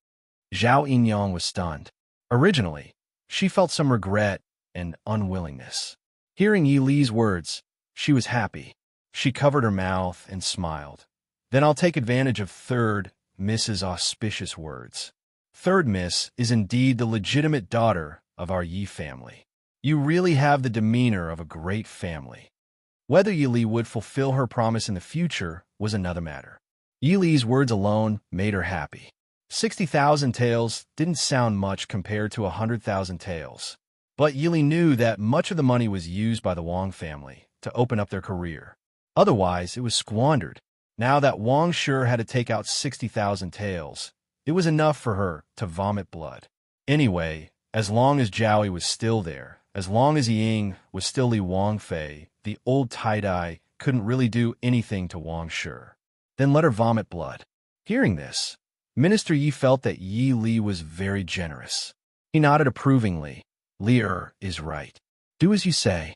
Zhao Yinyang was stunned. Originally, she felt some regret and unwillingness. Hearing Yi Li's words, she was happy. She covered her mouth and smiled. Then I'll take advantage of third Miss's auspicious words. Third Miss is indeed the legitimate daughter of our Yi family. You really have the demeanor of a great family. Whether Yi Li would fulfill her promise in the future was another matter. Yi Li's words alone made her happy. 60,000 taels didn't sound much compared to 100,000 taels. But Yi Li knew that much of the money was used by the Wang family to open up their career. Otherwise, it was squandered. Now that Wang Shi had to take out 60,000 taels, it was enough for her to vomit blood. Anyway, as long as Jiaoyi was still there, as long as Ying was still Li Wangfei, the old tie-dye couldn't really do anything to Wang Shi. Then let her vomit blood. Hearing this, Minister Yi felt that Yi Li was very generous. He nodded approvingly. Li is right. Do as you say.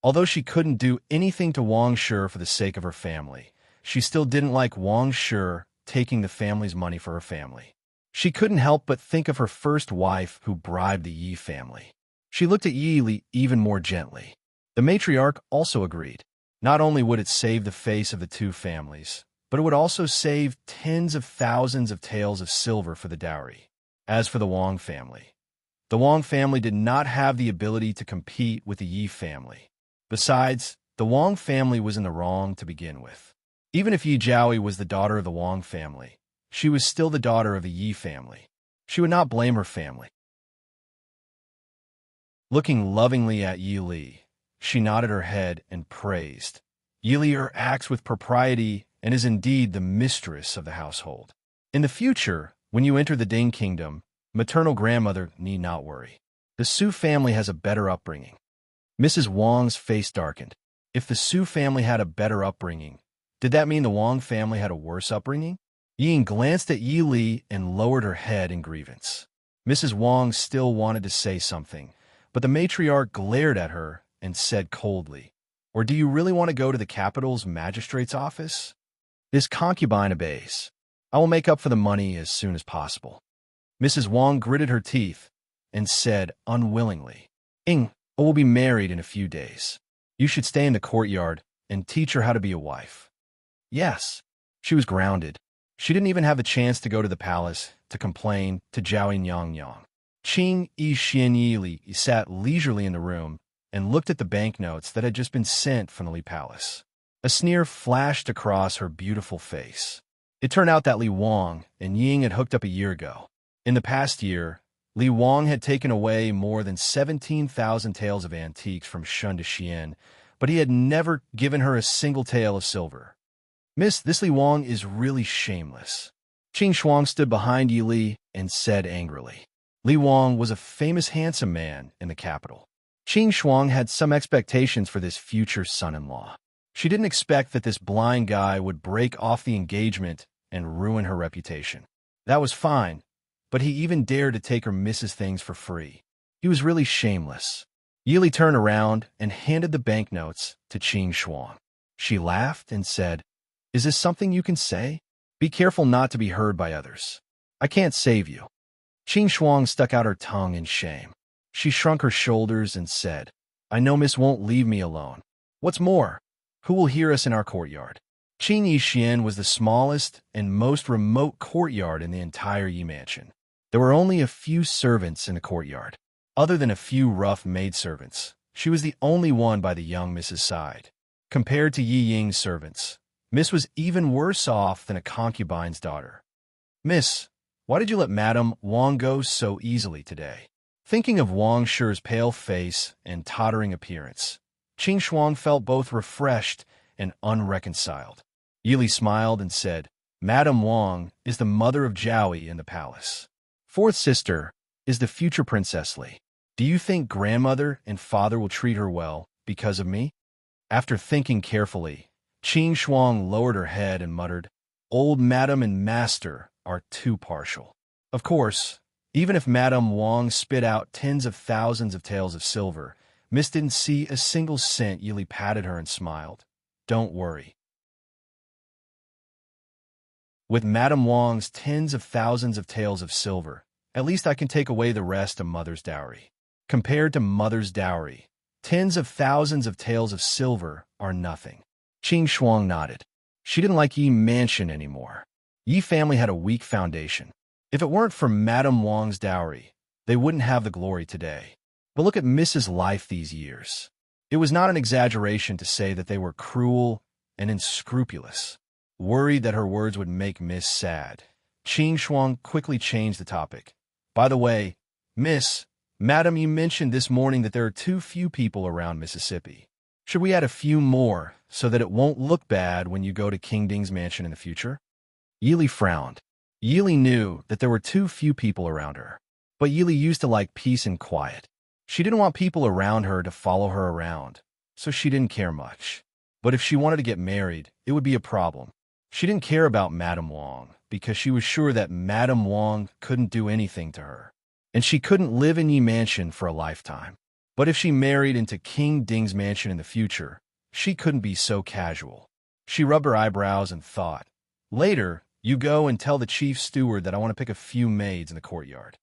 Although she couldn't do anything to Wang Shi for the sake of her family, she still didn't like Wang Shi taking the family's money for her family. She couldn't help but think of her first wife who bribed the Yi family. She looked at Yi Li even more gently. The matriarch also agreed. Not only would it save the face of the two families, but it would also save tens of thousands of taels of silver for the dowry. As for the Wang family did not have the ability to compete with the Yi family. Besides, the Wang family was in the wrong to begin with. Even if Yi Jiaoyi was the daughter of the Wang family, she was still the daughter of the Yi family. She would not blame her family. Looking lovingly at Yi Li, she nodded her head and praised. Yi Li acts with propriety and is indeed the mistress of the household. In the future, when you enter the Ding kingdom, maternal grandmother need not worry. The Su family has a better upbringing. Mrs. Wang's face darkened. If the Su family had a better upbringing, did that mean the Wang family had a worse upbringing? Ying glanced at Yi Li and lowered her head in grievance. Mrs. Wang still wanted to say something, but the matriarch glared at her and said coldly, "Or do you really want to go to the capital's magistrate's office?" This concubine obeys. I will make up for the money as soon as possible. Mrs. Wang gritted her teeth and said unwillingly, "Ying, I will be married in a few days. You should stay in the courtyard and teach her how to be a wife." Yes, she was grounded. She didn't even have the chance to go to the palace to complain to Zhao Yang. Qing Yi Xian Yi Li sat leisurely in the room and looked at the banknotes that had just been sent from the Li Palace. A sneer flashed across her beautiful face. It turned out that Li Wang and Ying had hooked up a year ago. In the past year, Li Wang had taken away more than 17,000 taels of antiques from Shun to Xian, but he had never given her a single tael of silver. "Miss, this Li Wang is really shameless." Qing Shuang stood behind Yi Li and said angrily. Li Wang was a famous handsome man in the capital. Qing Shuang had some expectations for this future son-in-law. She didn't expect that this blind guy would break off the engagement and ruin her reputation. That was fine, but he even dared to take her missus' things for free. He was really shameless. Yi Li turned around and handed the banknotes to Qing Shuang. She laughed and said, "Is this something you can say? Be careful not to be heard by others. I can't save you." Qing Shuang stuck out her tongue in shame. She shrunk her shoulders and said, "I know Miss won't leave me alone. What's more, who will hear us in our courtyard?" Qing Yixian was the smallest and most remote courtyard in the entire Yi mansion. There were only a few servants in the courtyard. Other than a few rough maidservants, she was the only one by the young Miss's side. Compared to Yi Ying's servants, Miss was even worse off than a concubine's daughter. "Miss, why did you let Madame Wang go so easily today?" Thinking of Wang Shi's pale face and tottering appearance, Qing Shuang felt both refreshed and unreconciled. Yi Li smiled and said, "Madame Wang is the mother of Zhaoi in the palace. Fourth sister is the future Princess Li. Do you think grandmother and father will treat her well because of me?" After thinking carefully, Qing Shuang lowered her head and muttered, "Old Madam and Master are too partial." Of course, even if Madame Wang spit out tens of thousands of taels of silver, Miss didn't see a single cent. Yi Li patted her and smiled. "Don't worry. With Madame Wang's tens of thousands of taels of silver, at least I can take away the rest of Mother's dowry. Compared to Mother's dowry, tens of thousands of taels of silver are nothing." Qing Shuang nodded. She didn't like Yi Mansion anymore. Yi family had a weak foundation. If it weren't for Madame Wang's dowry, they wouldn't have the glory today. But look at Mrs. Life these years. It was not an exaggeration to say that they were cruel and unscrupulous. Worried that her words would make Miss sad, Qing Shuang quickly changed the topic. "By the way, Miss, Madam, you mentioned this morning that there are too few people around Mississippi. Should we add a few more so that it won't look bad when you go to King Ding's mansion in the future?" Yi Li frowned. Yi Li knew that there were too few people around her, but Yi Li used to like peace and quiet. She didn't want people around her to follow her around, so she didn't care much. But if she wanted to get married, it would be a problem. She didn't care about Madame Wang because she was sure that Madame Wang couldn't do anything to her, and she couldn't live in Yi Mansion for a lifetime. But if she married into King Ding's mansion in the future, she couldn't be so casual. She rubbed her eyebrows and thought, "Later, you go and tell the chief steward that I want to pick a few maids in the courtyard."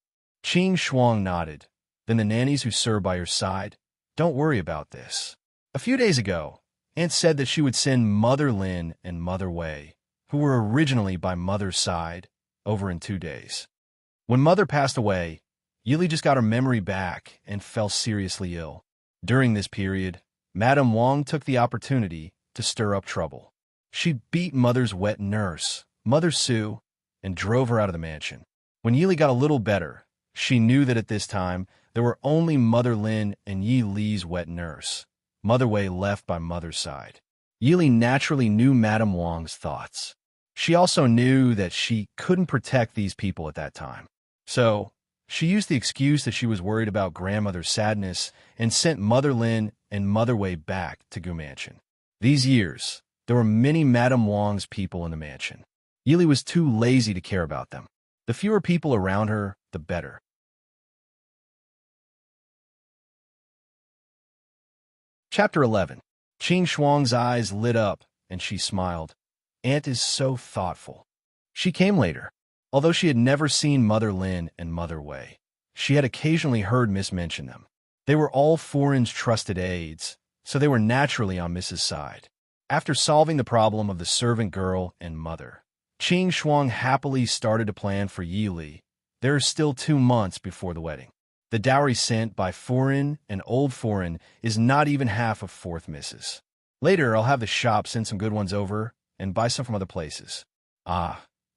Qing Shuang nodded. "Then the nannies who serve by your side, don't worry about this." A few days ago, Aunt said that she would send Mother Lin and Mother Wei, who were originally by Mother's side, over in 2 days. When Mother passed away, Yi Li just got her memory back and fell seriously ill. During this period, Madame Wang took the opportunity to stir up trouble. She beat Mother's wet nurse, Mother Sue, and drove her out of the mansion. When Yi Li got a little better, she knew that at this time, there were only Mother Lin and Yi Li's wet nurse, Mother Wei left by Mother's side. Yi Li naturally knew Madame Wang's thoughts. She also knew that she couldn't protect these people at that time. So, she used the excuse that she was worried about grandmother's sadness and sent Mother Lin and Mother Wei back to Gu Mansion. These years, there were many Madame Wang's people in the mansion. Yili was too lazy to care about them. The fewer people around her, the better. Chapter 11. Qing Shuang's eyes lit up, and she smiled. Aunt is so thoughtful. She came later. Although she had never seen Mother Lin and Mother Wei, she had occasionally heard Miss mention them. They were all Foreign's trusted aides, so they were naturally on Miss's side. After solving the problem of the servant girl and mother, Qing Shuang happily started to plan for Yi Li. There are still 2 months before the wedding. The dowry sent by Foreign and Old Foreign is not even half of 4th Miss's. Later, I'll have the shop send some good ones over and buy some from other places.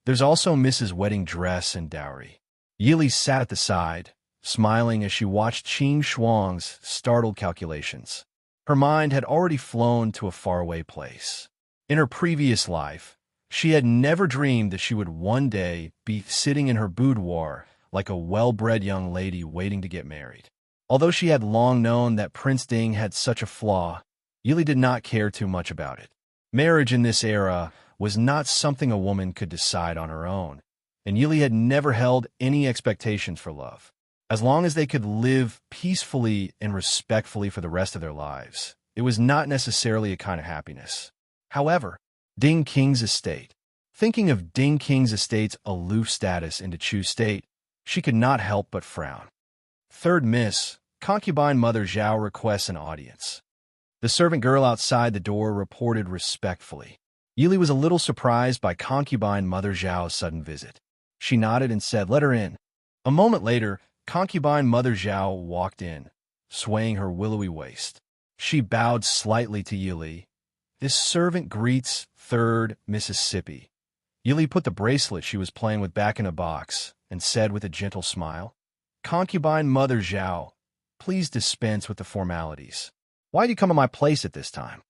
There's also Mrs. wedding dress and dowry. Yi Li sat at the side, smiling as she watched Qing Shuang's startled calculations. Her mind had already flown to a faraway place. In her previous life, she had never dreamed that she would one day be sitting in her boudoir like a well-bred young lady waiting to get married. Although she had long known that Prince Ding had such a flaw, Yi Li did not care too much about it. Marriage in this era was not something a woman could decide on her own, and Yi Li had never held any expectations for love. As long as they could live peacefully and respectfully for the rest of their lives, it was not necessarily a kind of happiness. However, Ding Qing's estate. Thinking of Ding Qing's estate's aloof status in the Chu state, she could not help but frown. 3rd Miss, concubine Mother Zhao requests an audience. The servant girl outside the door reported respectfully. Yi Li was a little surprised by concubine Mother Zhao's sudden visit. She nodded and said, "Let her in." A moment later, concubine Mother Zhao walked in, swaying her willowy waist. She bowed slightly to Yi Li. "This servant greets 3rd Mississippi." Yi Li put the bracelet she was playing with back in a box and said with a gentle smile, "Concubine Mother Zhao, please dispense with the formalities. Why do you come to my place at this time?"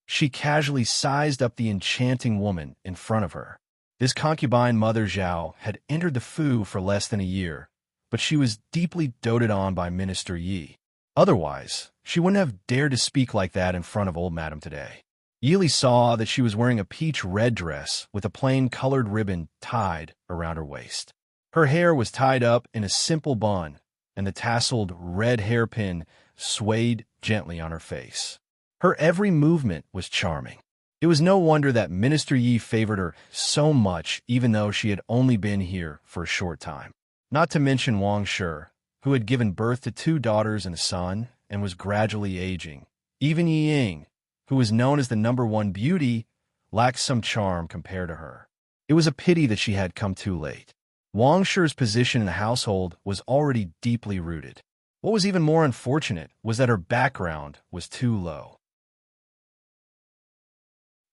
She casually sized up the enchanting woman in front of her. This concubine Mother Zhao had entered the Fu for less than a year, but she was deeply doted on by Minister Yi. Otherwise, she wouldn't have dared to speak like that in front of old Madam today. Yi Li saw that she was wearing a peach red dress with a plain colored ribbon tied around her waist. Her hair was tied up in a simple bun, and the tasseled red hairpin swayed gently on her face. Her every movement was charming. It was no wonder that Minister Yi favored her so much, even though she had only been here for a short time. Not to mention Wang Shi, who had given birth to 2 daughters and a son and was gradually aging. Even Yi Ying, who was known as the #1 beauty, lacked some charm compared to her. It was a pity that she had come too late. Wang Shi's position in the household was already deeply rooted. What was even more unfortunate was that her background was too low.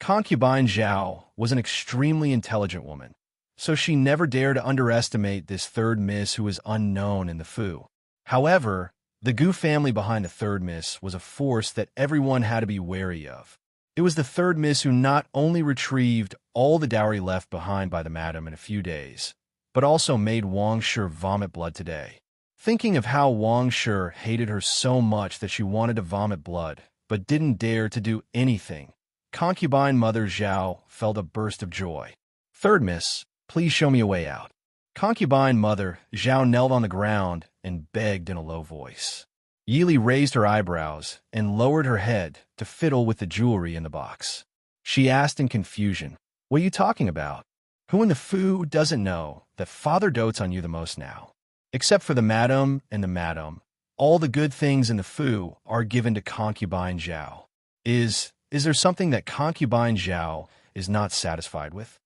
Concubine Zhao was an extremely intelligent woman, so she never dared to underestimate this 3rd Miss who was unknown in the Fu. However, the Gu family behind the 3rd Miss was a force that everyone had to be wary of. It was the 3rd Miss who not only retrieved all the dowry left behind by the madam in a few days, but also made Wang Shi vomit blood today. Thinking of how Wang Shi hated her so much that she wanted to vomit blood, but didn't dare to do anything, concubine Mother Zhao felt a burst of joy. 3rd Miss, please show me a way out. Concubine Mother Zhao knelt on the ground and begged in a low voice. Yi Li raised her eyebrows and lowered her head to fiddle with the jewelry in the box. She asked in confusion, "What are you talking about? Who in the Fu doesn't know that father dotes on you the most now? Except for the madam and the madam, all the good things in the Fu are given to concubine Zhao. Is there something that concubine Zhao is not satisfied with?"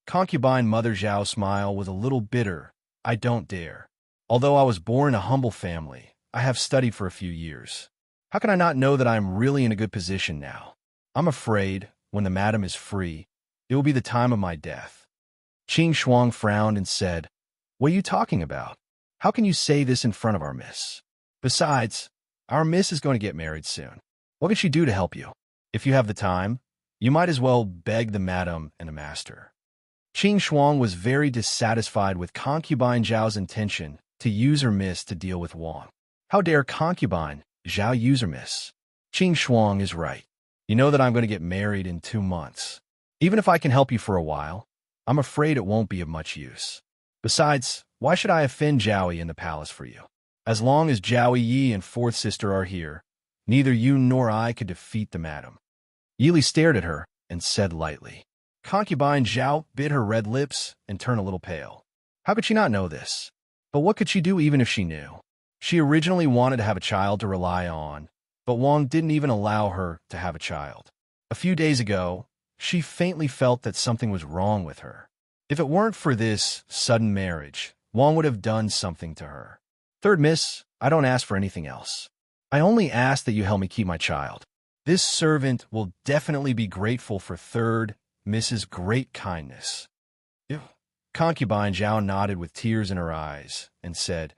Concubine Mother Zhao's smile was a little bitter. "I don't dare. Although I was born in a humble family, I have studied for a few years. How can I not know that I am really in a good position now? I'm afraid, when the madam is free, it will be the time of my death." Qing Shuang frowned and said, "What are you talking about? How can you say this in front of our miss? Besides, our miss is going to get married soon. What can she do to help you? If you have the time, you might as well beg the madam and the master." Qing Shuang was very dissatisfied with concubine Zhao's intention to use her miss to deal with Wang. How dare concubine Zhao use her miss? Qing Shuang is right. You know that I'm going to get married in 2 months. Even if I can help you for a while, I'm afraid it won't be of much use. Besides, why should I offend Jowie in the palace for you? As long as Jowie Yi and fourth sister are here, neither you nor I could defeat the madam. Yili stared at her and said lightly. Concubine Zhao bit her red lips and turned a little pale. How could she not know this? But what could she do even if she knew? She originally wanted to have a child to rely on, but Wang didn't even allow her to have a child. A few days ago, she faintly felt that something was wrong with her. If it weren't for this sudden marriage, Wang would have done something to her. Third miss, I don't ask for anything else. I only ask that you help me keep my child. This servant will definitely be grateful for third Mrs. Great Kindness. Ew. Concubine Zhao nodded with tears in her eyes and said,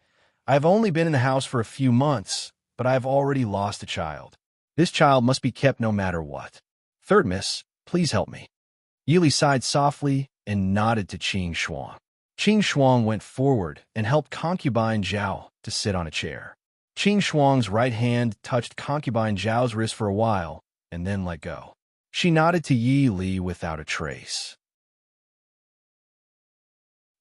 I have only been in the house for a few months, but I have already lost a child. This child must be kept no matter what. Third miss, please help me. Yili sighed softly and nodded to Qing Shuang. Qing Shuang went forward and helped Concubine Zhao to sit on a chair. Qing Shuang's right hand touched Concubine Zhao's wrist for a while and then let go. She nodded to Yi Li without a trace.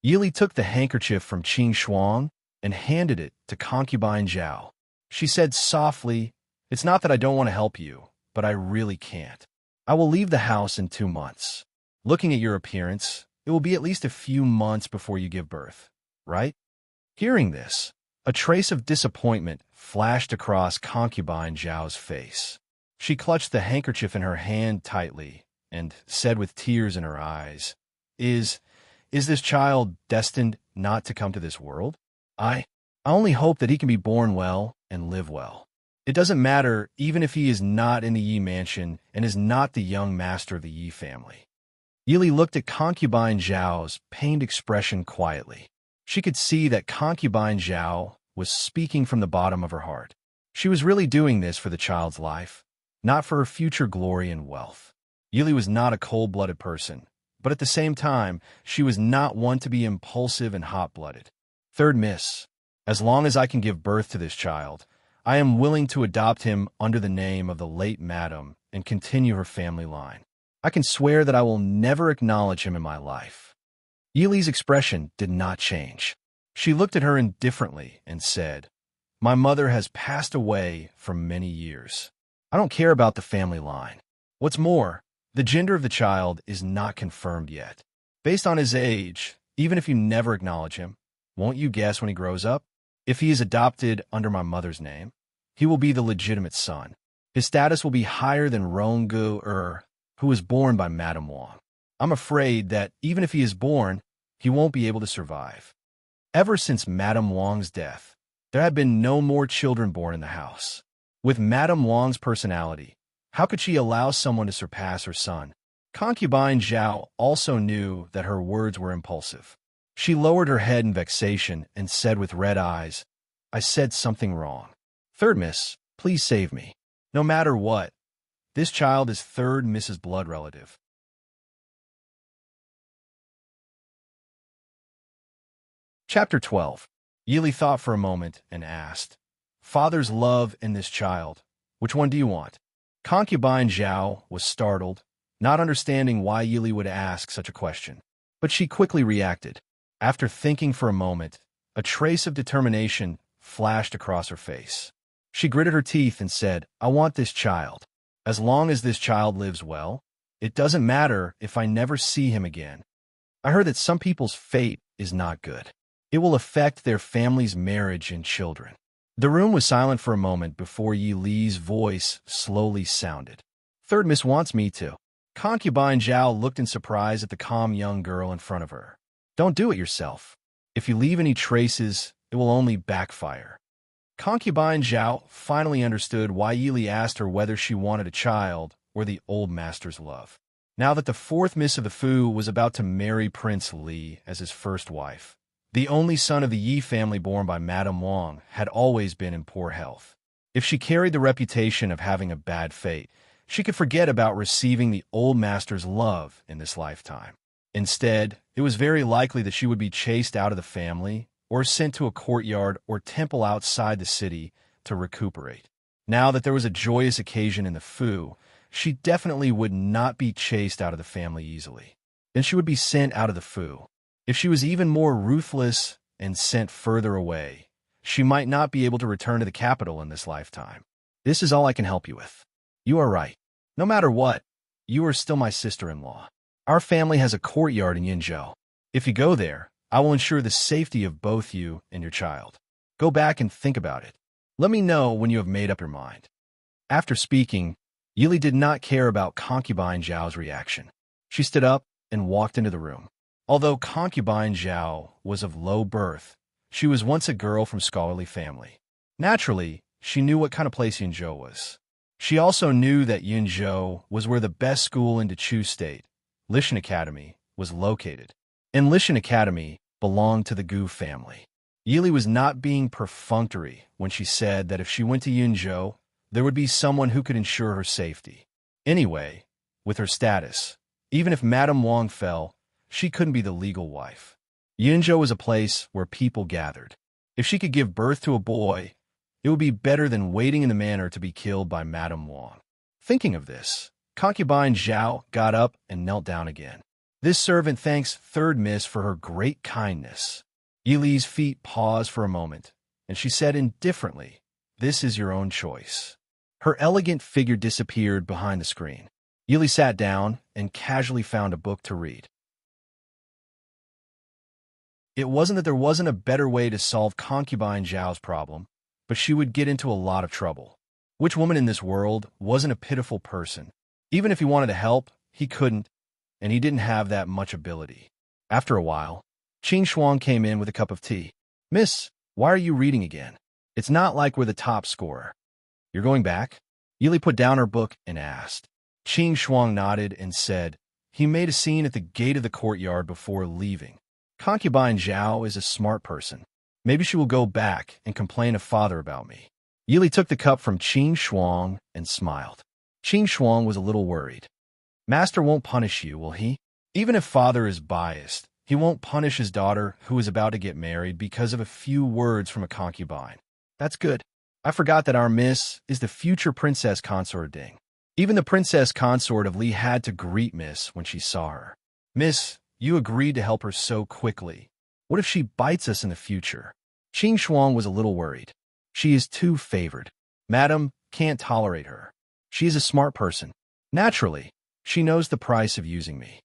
Yi Li took the handkerchief from Qing Shuang and handed it to Concubine Zhao. She said softly, It's not that I don't want to help you, but I really can't. I will leave the house in 2 months. Looking at your appearance, it will be at least a few months before you give birth, right? Hearing this, a trace of disappointment flashed across Concubine Zhao's face. She clutched the handkerchief in her hand tightly and said with tears in her eyes, Is this child destined not to come to this world? I only hope that he can be born well and live well. It doesn't matter even if he is not in the Yi mansion and is not the young master of the Yi family. Yili looked at Concubine Zhao's pained expression quietly. She could see that Concubine Zhao was speaking from the bottom of her heart. She was really doing this for the child's life, not for her future glory and wealth. Yili was not a cold-blooded person, but at the same time, she was not one to be impulsive and hot-blooded. Third miss, as long as I can give birth to this child, I am willing to adopt him under the name of the late madam and continue her family line. I can swear that I will never acknowledge him in my life. Yili's expression did not change. She looked at her indifferently and said, My mother has passed away for many years. I don't care about the family line. What's more, the gender of the child is not confirmed yet. Based on his age, even if you never acknowledge him, won't you guess when he grows up? If he is adopted under my mother's name, he will be the legitimate son. His status will be higher than Ronggu who was born by Madame Wang. I'm afraid that even if he is born, he won't be able to survive. Ever since Madame Wang's death, there have been no more children born in the house. With Madame Wang's personality, how could she allow someone to surpass her son? Concubine Zhao also knew that her words were impulsive. She lowered her head in vexation and said with red eyes, I said something wrong. Third miss, please save me. No matter what, this child is third Mrs. Blood relative. Chapter 12. Yili thought for a moment and asked, Father's love and this child, which one do you want? Concubine Zhao was startled, not understanding why Yili would ask such a question. But she quickly reacted. After thinking for a moment, a trace of determination flashed across her face. She gritted her teeth and said, I want this child. As long as this child lives well, it doesn't matter if I never see him again. I heard that some people's fate is not good. It will affect their family's marriage and children. The room was silent for a moment before Yi Li's voice slowly sounded. Third miss wants me to. Concubine Zhao looked in surprise at the calm young girl in front of her. Don't do it yourself. If you leave any traces, it will only backfire. Concubine Zhao finally understood why Yili asked her whether she wanted a child or the old master's love. Now that the fourth miss of the Fu was about to marry Prince Li as his first wife, the only son of the Yi family born by Madame Wang had always been in poor health. If she carried the reputation of having a bad fate, she could forget about receiving the old master's love in this lifetime. Instead, it was very likely that she would be chased out of the family or sent to a courtyard or temple outside the city to recuperate. Now that there was a joyous occasion in the Fu, she definitely would not be chased out of the family easily. then she would be sent out of the Fu. If she was even more ruthless and sent further away, she might not be able to return to the capital in this lifetime. This is all I can help you with. You are right. No matter what, you are still my sister-in-law. Our family has a courtyard in Yinzhou. If you go there, I will ensure the safety of both you and your child. Go back and think about it. Let me know when you have made up your mind. After speaking, Yili did not care about Concubine Zhao's reaction. She stood up and walked into the room. Although Concubine Zhao was of low birth, she was once a girl from scholarly family. Naturally, she knew what kind of place Yinzhou was. She also knew that Yinzhou was where the best school in Dechu State, Lishan Academy, was located. And Lishan Academy belonged to the Gu family. Yili was not being perfunctory when she said that if she went to Yinzhou, there would be someone who could ensure her safety. Anyway, with her status, even if Madame Wang fell, she couldn't be the legal wife. Yinzhou was a place where people gathered. If she could give birth to a boy, it would be better than waiting in the manor to be killed by Madame Wang. Thinking of this, Concubine Zhao got up and knelt down again. This servant thanks third miss for her great kindness. Yili's feet paused for a moment, and she said indifferently, "This is your own choice." Her elegant figure disappeared behind the screen. Yili sat down and casually found a book to read. It wasn't that there wasn't a better way to solve Concubine Zhao's problem, but she would get into a lot of trouble. Which woman in this world wasn't a pitiful person? Even if he wanted to help, he couldn't, and he didn't have that much ability. After a while, Qing Shuang came in with a cup of tea. "Miss, why are you reading again? It's not like we're the top scorer." "You're going back?" Yili put down her book and asked. Qing Shuang nodded and said, "He made a scene at the gate of the courtyard before leaving. Concubine Zhao is a smart person. Maybe she will go back and complain to father about me." Yili took the cup from Qing Shuang and smiled. Qing Shuang was a little worried. "Master won't punish you, will he? Even if father is biased, he won't punish his daughter who is about to get married because of a few words from a concubine. That's good. I forgot that our miss is the future princess consort of Ding." Even the princess consort of Li had to greet Miss when she saw her. "Miss, you agreed to help her so quickly. What if she bites us in the future?" Qing Shuang was a little worried. "She is too favored. Madam can't tolerate her. She is a smart person. Naturally, she knows the price of using me."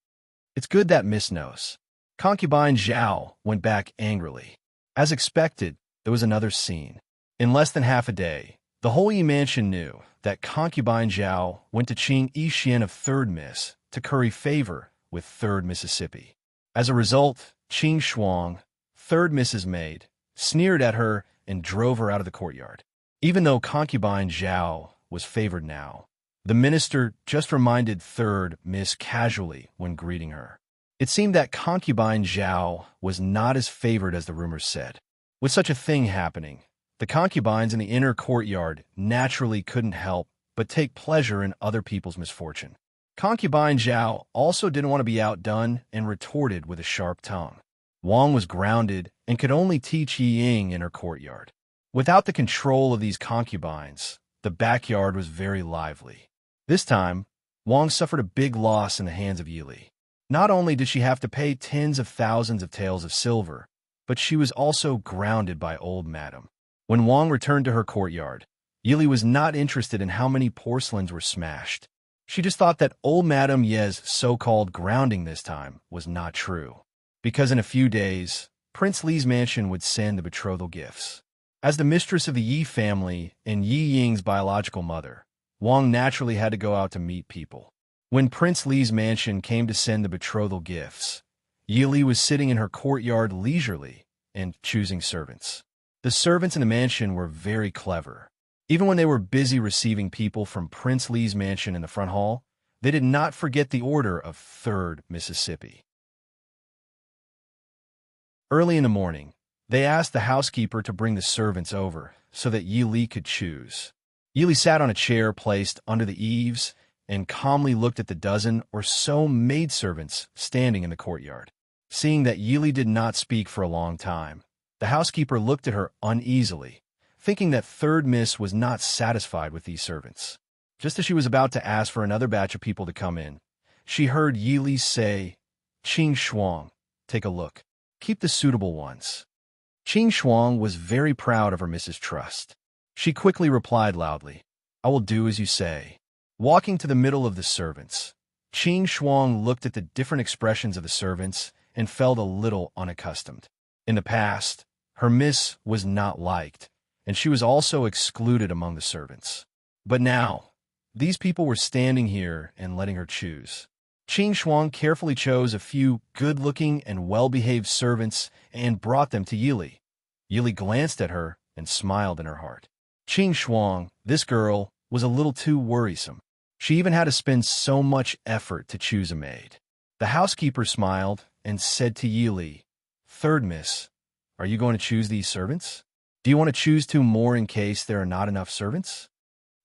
"It's good that Miss knows." Concubine Zhao went back angrily. As expected, there was another scene. In less than half a day, the whole Yi mansion knew that Concubine Zhao went to Qing Yixian of 3rd Miss to curry favor with 3rd Mississippi. As a result, Qing Shuang, 3rd Miss's maid, sneered at her and drove her out of the courtyard. Even though Concubine Zhao was favored now, the minister just reminded 3rd Miss casually when greeting her. It seemed that Concubine Zhao was not as favored as the rumors said. With such a thing happening, the concubines in the inner courtyard naturally couldn't help but take pleasure in other people's misfortune. Concubine Zhao also didn't want to be outdone and retorted with a sharp tongue. Wang was grounded and could only teach Yi Ying in her courtyard. Without the control of these concubines, the backyard was very lively. This time, Wang suffered a big loss in the hands of Yili. Not only did she have to pay tens of thousands of taels of silver, but she was also grounded by old Madam. When Wang returned to her courtyard, Yili was not interested in how many porcelains were smashed. She just thought that old Madame Ye's so-called grounding this time was not true, because in a few days, Prince Li's mansion would send the betrothal gifts. As the mistress of the Yi family and Yi Ying's biological mother, Wang naturally had to go out to meet people. When Prince Li's mansion came to send the betrothal gifts, Yili was sitting in her courtyard leisurely and choosing servants. The servants in the mansion were very clever. Even when they were busy receiving people from Prince Li's mansion in the front hall, they did not forget the order of 3rd Mississippi. Early in the morning, they asked the housekeeper to bring the servants over so that Yili could choose. Yili sat on a chair placed under the eaves and calmly looked at the dozen or so maidservants standing in the courtyard. Seeing that Yili did not speak for a long time, the housekeeper looked at her uneasily, thinking that 3rd Miss was not satisfied with these servants. Just as she was about to ask for another batch of people to come in, she heard Yili say, Qing Shuang, take a look. Keep the suitable ones. Qing Shuang was very proud of her Mrs. Trust. She quickly replied loudly, I will do as you say. Walking to the middle of the servants, Qing Shuang looked at the different expressions of the servants and felt a little unaccustomed. In the past, her miss was not liked, and she was also excluded among the servants. But now, these people were standing here and letting her choose. Qing Shuang carefully chose a few good-looking and well-behaved servants and brought them to Yili. Yili glanced at her and smiled in her heart. Qing Shuang, this girl, was a little too worrisome. She even had to spend so much effort to choose a maid. The housekeeper smiled and said to Yili, Third miss, are you going to choose these servants? Do you want to choose 2 more in case there are not enough servants?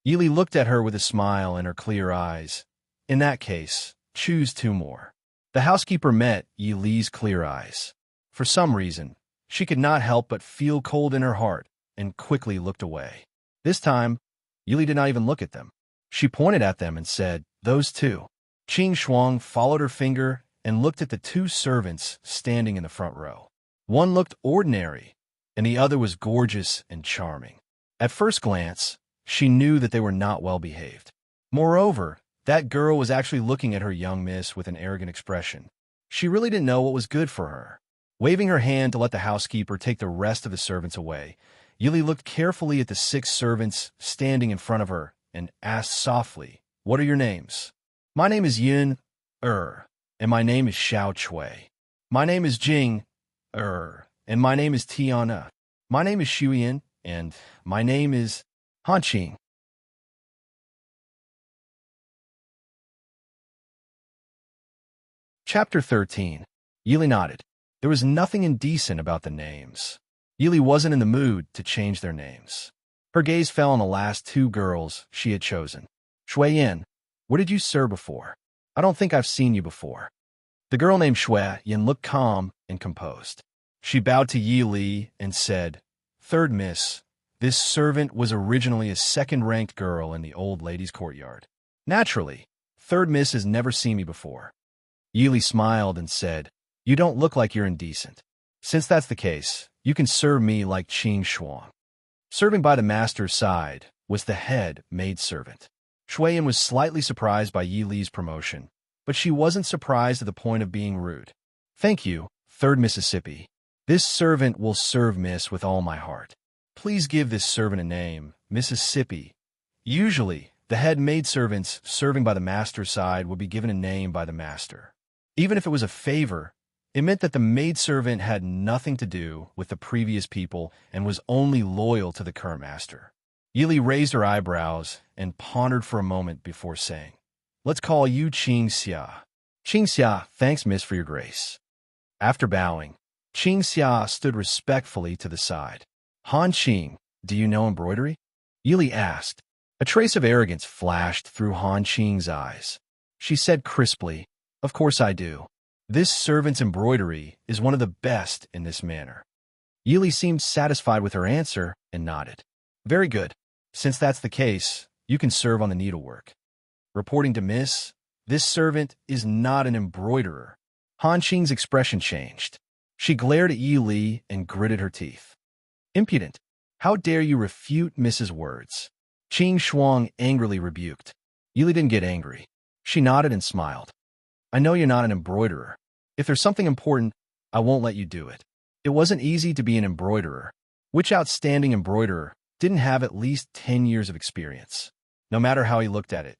Yili looked at her with a smile in her clear eyes. In that case, choose 2 more. The housekeeper met Yili's clear eyes. For some reason, she could not help but feel cold in her heart and quickly looked away. This time, Yili did not even look at them. She pointed at them and said, Those 2. Qing Shuang followed her finger and looked at the 2 servants standing in the front row. One looked ordinary, and the other was gorgeous and charming. At first glance, she knew that they were not well behaved. Moreover, that girl was actually looking at her young miss with an arrogant expression. She really didn't know what was good for her. Waving her hand to let the housekeeper take the rest of the servants away, Yili looked carefully at the 6 servants standing in front of her and asked softly, What are your names? My name is Yin, and my name is Xiao Chui. My name is Jing, and my name is Tiana. My name is Shuyan, and my name is Hanqing. Chapter 13. Yili nodded. There was nothing indecent about the names. Yili wasn't in the mood to change their names. Her gaze fell on the last 2 girls she had chosen. Shuiyan, where did you serve before? I don't think I've seen you before. The girl named Shuiyan looked calm and composed. She bowed to Yili and said, Third miss, this servant was originally a second-ranked girl in the old lady's courtyard. Naturally, third miss has never seen me before. Yili smiled and said, You don't look like you're indecent. Since that's the case, you can serve me like Qing Shuang. Serving by the master's side was the head maidservant. Shuiyan was slightly surprised by Yili's promotion, but she wasn't surprised to the point of being rude. Thank you, third Mississippi. This servant will serve miss with all my heart. Please give this servant a name, Mississippi. Usually, the head maidservants serving by the master's side would be given a name by the master. Even if it was a favor, it meant that the maidservant had nothing to do with the previous people and was only loyal to the current master. Yili raised her eyebrows and pondered for a moment before saying, Let's call you Qing Xia. Qing Xia, thanks, miss, for your grace. After bowing, Qing Xia stood respectfully to the side. Han Qing, do you know embroidery? Yili asked. A trace of arrogance flashed through Han Qing's eyes. She said crisply, Of course I do. This servant's embroidery is one of the best in this manner. Yili seemed satisfied with her answer and nodded. Very good. Since that's the case, you can serve on the needlework. Reporting to Miss, this servant is not an embroiderer. Han Qing's expression changed. She glared at Yili and gritted her teeth. Impudent! How dare you refute Miss's words? Qing Shuang angrily rebuked. Yili didn't get angry. She nodded and smiled. I know you're not an embroiderer. If there's something important, I won't let you do it. It wasn't easy to be an embroiderer. Which outstanding embroiderer didn't have at least 10 years of experience? No matter how he looked at it,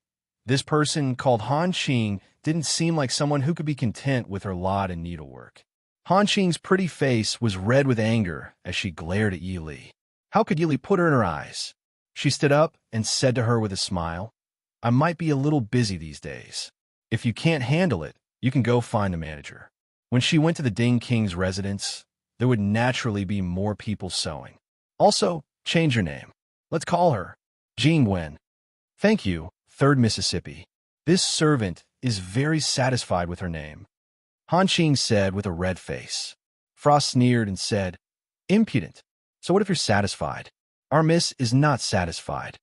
this person called Han Qing didn't seem like someone who could be content with her lot in needlework. Han Qing's pretty face was red with anger as she glared at Yili. How could Yili put her in her eyes? She stood up and said to her with a smile, I might be a little busy these days. If you can't handle it, you can go find the manager. When she went to the Ding King's residence, there would naturally be more people sewing. Also, change your name. Let's call her Jing Wen. Thank you, third Mississippi. This servant is very satisfied with her name. Han Qing said with a red face. Frost sneered and said, Impudent. So what if you're satisfied? Our miss is not satisfied.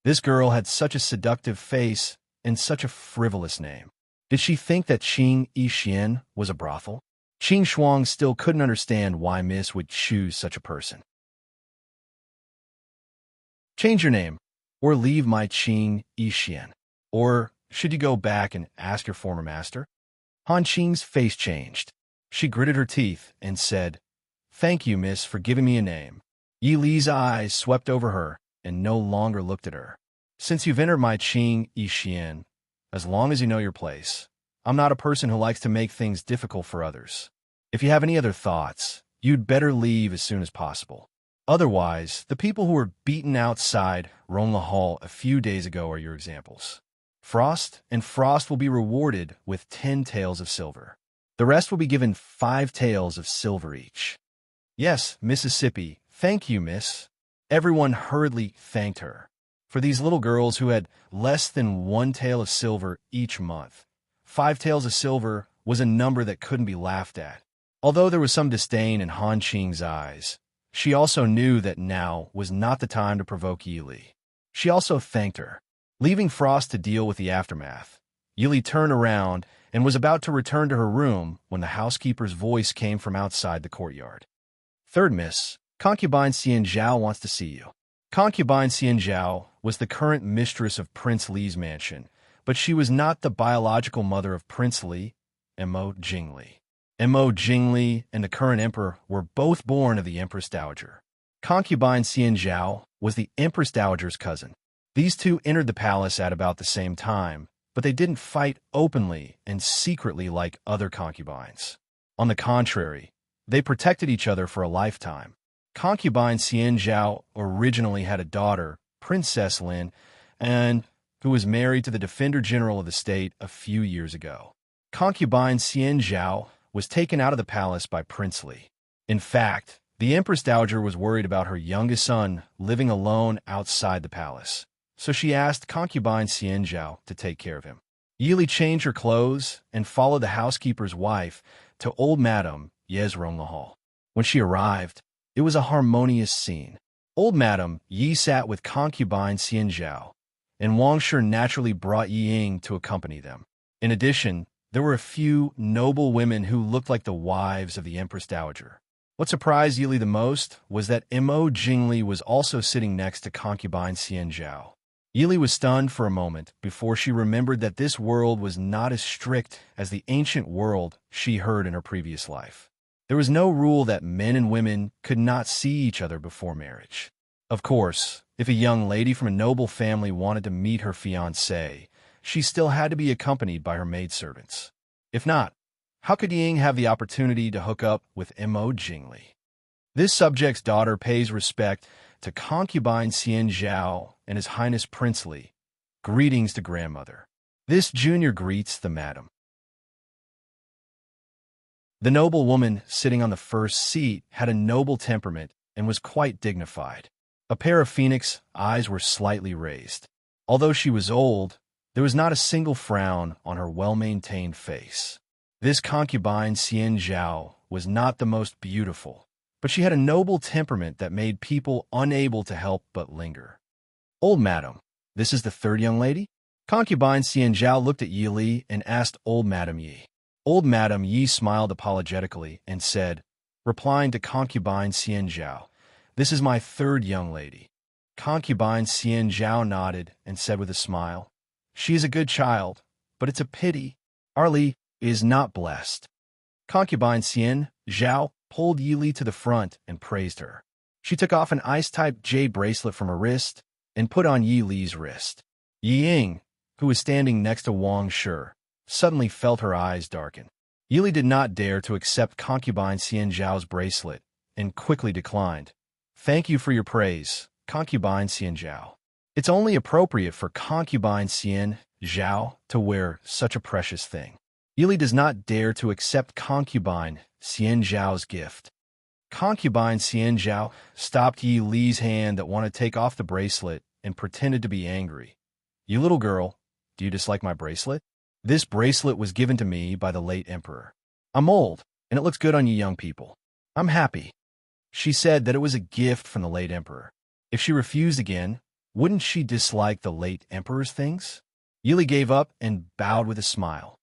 This girl had such a seductive face and such a frivolous name. Did she think that Qing Yixian was a brothel? Qing Shuang still couldn't understand why Miss would choose such a person. Change your name, or leave my Qing Yixian. Or should you go back and ask your former master? Han Qing's face changed. She gritted her teeth and said, "Thank you, miss, for giving me a name." Yi Li's eyes swept over her and no longer looked at her. "Since you've entered my Qing Yixian, as long as you know your place, I'm not a person who likes to make things difficult for others. If you have any other thoughts, you'd better leave as soon as possible. Otherwise, the people who were beaten outside Ronla Hall a few days ago are your examples. Frost and Frost will be rewarded with 10 taels of silver. The rest will be given 5 taels of silver each." "Yes, Mississippi, thank you, miss." Everyone hurriedly thanked her. For these little girls who had less than 1 tael of silver each month, 5 taels of silver was a number that couldn't be laughed at. Although there was some disdain in Han Qing's eyes, she also knew that now was not the time to provoke Yi Li. She also thanked her. Leaving Frost to deal with the aftermath, Yi Li turned around and was about to return to her room when the housekeeper's voice came from outside the courtyard. "Third miss, Concubine Xian Zhao wants to see you." Concubine Xian Zhao was the current mistress of Prince Li's mansion, but she was not the biological mother of Prince Li, Mo Jingli. Mo Jingli and the current emperor were both born of the Empress Dowager. Concubine Xian Zhao was the Empress Dowager's cousin. These two entered the palace at about the same time, but they didn't fight openly and secretly like other concubines. On the contrary, they protected each other for a lifetime. Concubine Xian Zhao originally had a daughter, Princess Lin, and who was married to the Defender General of the state a few years ago. Concubine Xian Zhao was taken out of the palace by Prince Li. In fact, the Empress Dowager was worried about her youngest son living alone outside the palace, so she asked Concubine Xian Zhao to take care of him. Yi Li changed her clothes and followed the housekeeper's wife to old Madame Ye's Ronla Hall. When she arrived, it was a harmonious scene. Old Madame Yi sat with Concubine Xian Zhao, and Wang Shi naturally brought Yi Ying to accompany them. In addition, there were a few noble women who looked like the wives of the Empress Dowager. What surprised Yi Li the most was that Mo Jingli was also sitting next to Concubine Xian Zhao. Yi Li was stunned for a moment before she remembered that this world was not as strict as the ancient world she heard in her previous life. There was no rule that men and women could not see each other before marriage. Of course, if a young lady from a noble family wanted to meet her fiancé, she still had to be accompanied by her maidservants. If not, how could Ying have the opportunity to hook up with Mo Jingli? This subject's daughter pays respect to Concubine Xian Zhao and His Highness Prince Li. Greetings to grandmother. This junior greets the madam. The noble woman sitting on the first seat had a noble temperament and was quite dignified. A pair of phoenix eyes were slightly raised. Although she was old, there was not a single frown on her well-maintained face. This concubine Xian Zhao was not the most beautiful, but she had a noble temperament that made people unable to help but linger. "Old Madam, this is the third young lady?" Concubine Xian Zhao looked at Yi Li and asked Old Madam Yi. Old Madam Yi smiled apologetically and said, replying to Concubine Xian Zhao, "This is my third young lady." Concubine Xian Zhao nodded and said with a smile, "She is a good child, but it's a pity our Li is not blessed." Concubine Xian Zhao pulled Yi Li to the front and praised her. She took off an ice-type jade bracelet from her wrist and put on Yi Li's wrist. Yi Ying, who was standing next to Wang Shi, suddenly felt her eyes darken. Yi Li did not dare to accept Concubine Xian Zhao's bracelet and quickly declined. "Thank you for your praise, Concubine Xian Zhao. It's only appropriate for Concubine Xian Zhao to wear such a precious thing." Yi Li does not dare to accept Concubine Xian Zhao's gift. Concubine Xian Zhao stopped Yi Li's hand that wanted to take off the bracelet and pretended to be angry. "You little girl, do you dislike my bracelet? This bracelet was given to me by the late emperor. I'm old, and it looks good on you young people. I'm happy." She said that it was a gift from the late emperor. If she refused again, wouldn't she dislike the late emperor's things? Yi Li gave up and bowed with a smile.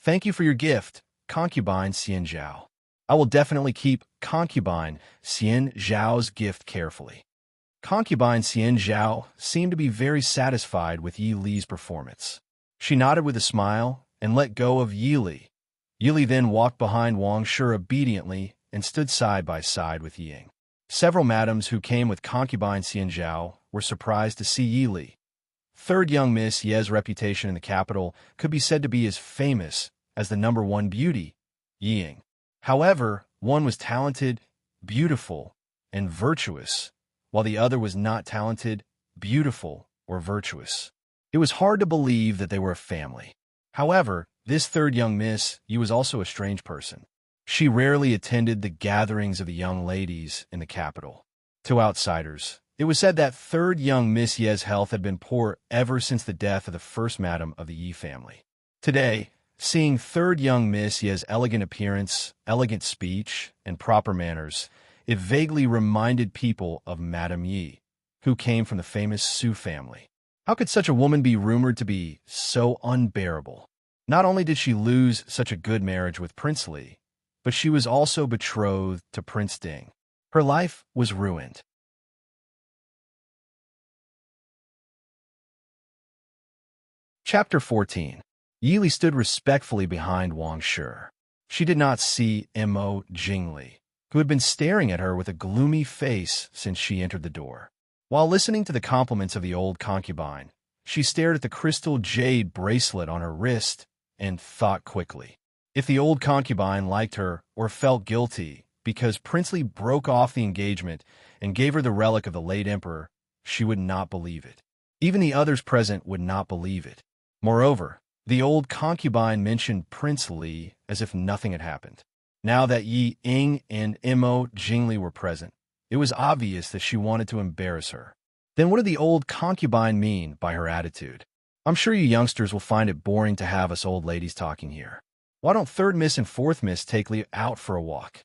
Thank you for your gift, concubine Xian Zhao. I will definitely keep concubine Xian Zhao's gift carefully. Concubine Xian Zhao seemed to be very satisfied with Yi Li's performance. She nodded with a smile and let go of Yi Li. Yi Li then walked behind Wang Shi obediently and stood side by side with Ying. Several madams who came with concubine Xian Zhao were surprised to see Yi Li. Third young Miss Ye's reputation in the capital could be said to be as famous as the #1 beauty, Ying. However, one was talented, beautiful, and virtuous, while the other was not talented, beautiful, or virtuous. It was hard to believe that they were a family. However, this third young Miss Yi was also a strange person. She rarely attended the gatherings of the young ladies in the capital. To outsiders, it was said that third young Miss Ye's health had been poor ever since the death of the first madam of the Yi family. Today, seeing third young Miss Ye's elegant appearance, elegant speech, and proper manners, it vaguely reminded people of Madame Yi, who came from the famous Su family. How could such a woman be rumored to be so unbearable? Not only did she lose such a good marriage with Prince Li, but she was also betrothed to Prince Ding. Her life was ruined. Chapter 14. Yi Li stood respectfully behind Wang Shi. She did not see Mo Jingli, who had been staring at her with a gloomy face since she entered the door. While listening to the compliments of the old concubine, she stared at the crystal jade bracelet on her wrist and thought quickly. If the old concubine liked her or felt guilty because Prince Li broke off the engagement and gave her the relic of the late emperor, she would not believe it. Even the others present would not believe it. Moreover, the old concubine mentioned Prince Li as if nothing had happened. Now that Yi Ying and Mo Jingli were present, it was obvious that she wanted to embarrass her. Then what did the old concubine mean by her attitude? I'm sure you youngsters will find it boring to have us old ladies talking here. Why don't third miss and fourth miss take Li out for a walk?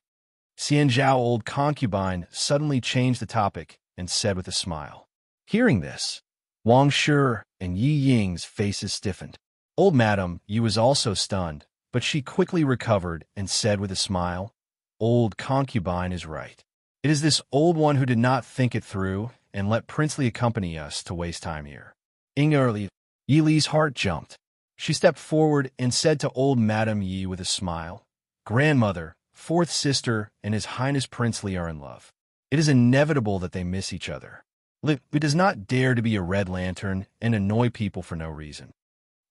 Xian Zhao, old concubine, suddenly changed the topic and said with a smile. Hearing this, Wang Shi and Yi Ying's faces stiffened. Old Madam Yi was also stunned, but she quickly recovered and said with a smile, Old concubine is right. It is this old one who did not think it through and let Prince Li accompany us to waste time here. Early, Yi Li's heart jumped. She stepped forward and said to old Madame Yi with a smile, Grandmother, fourth sister, and His Highness Prince Li are in love. It is inevitable that they miss each other. Li does not dare to be a red lantern and annoy people for no reason.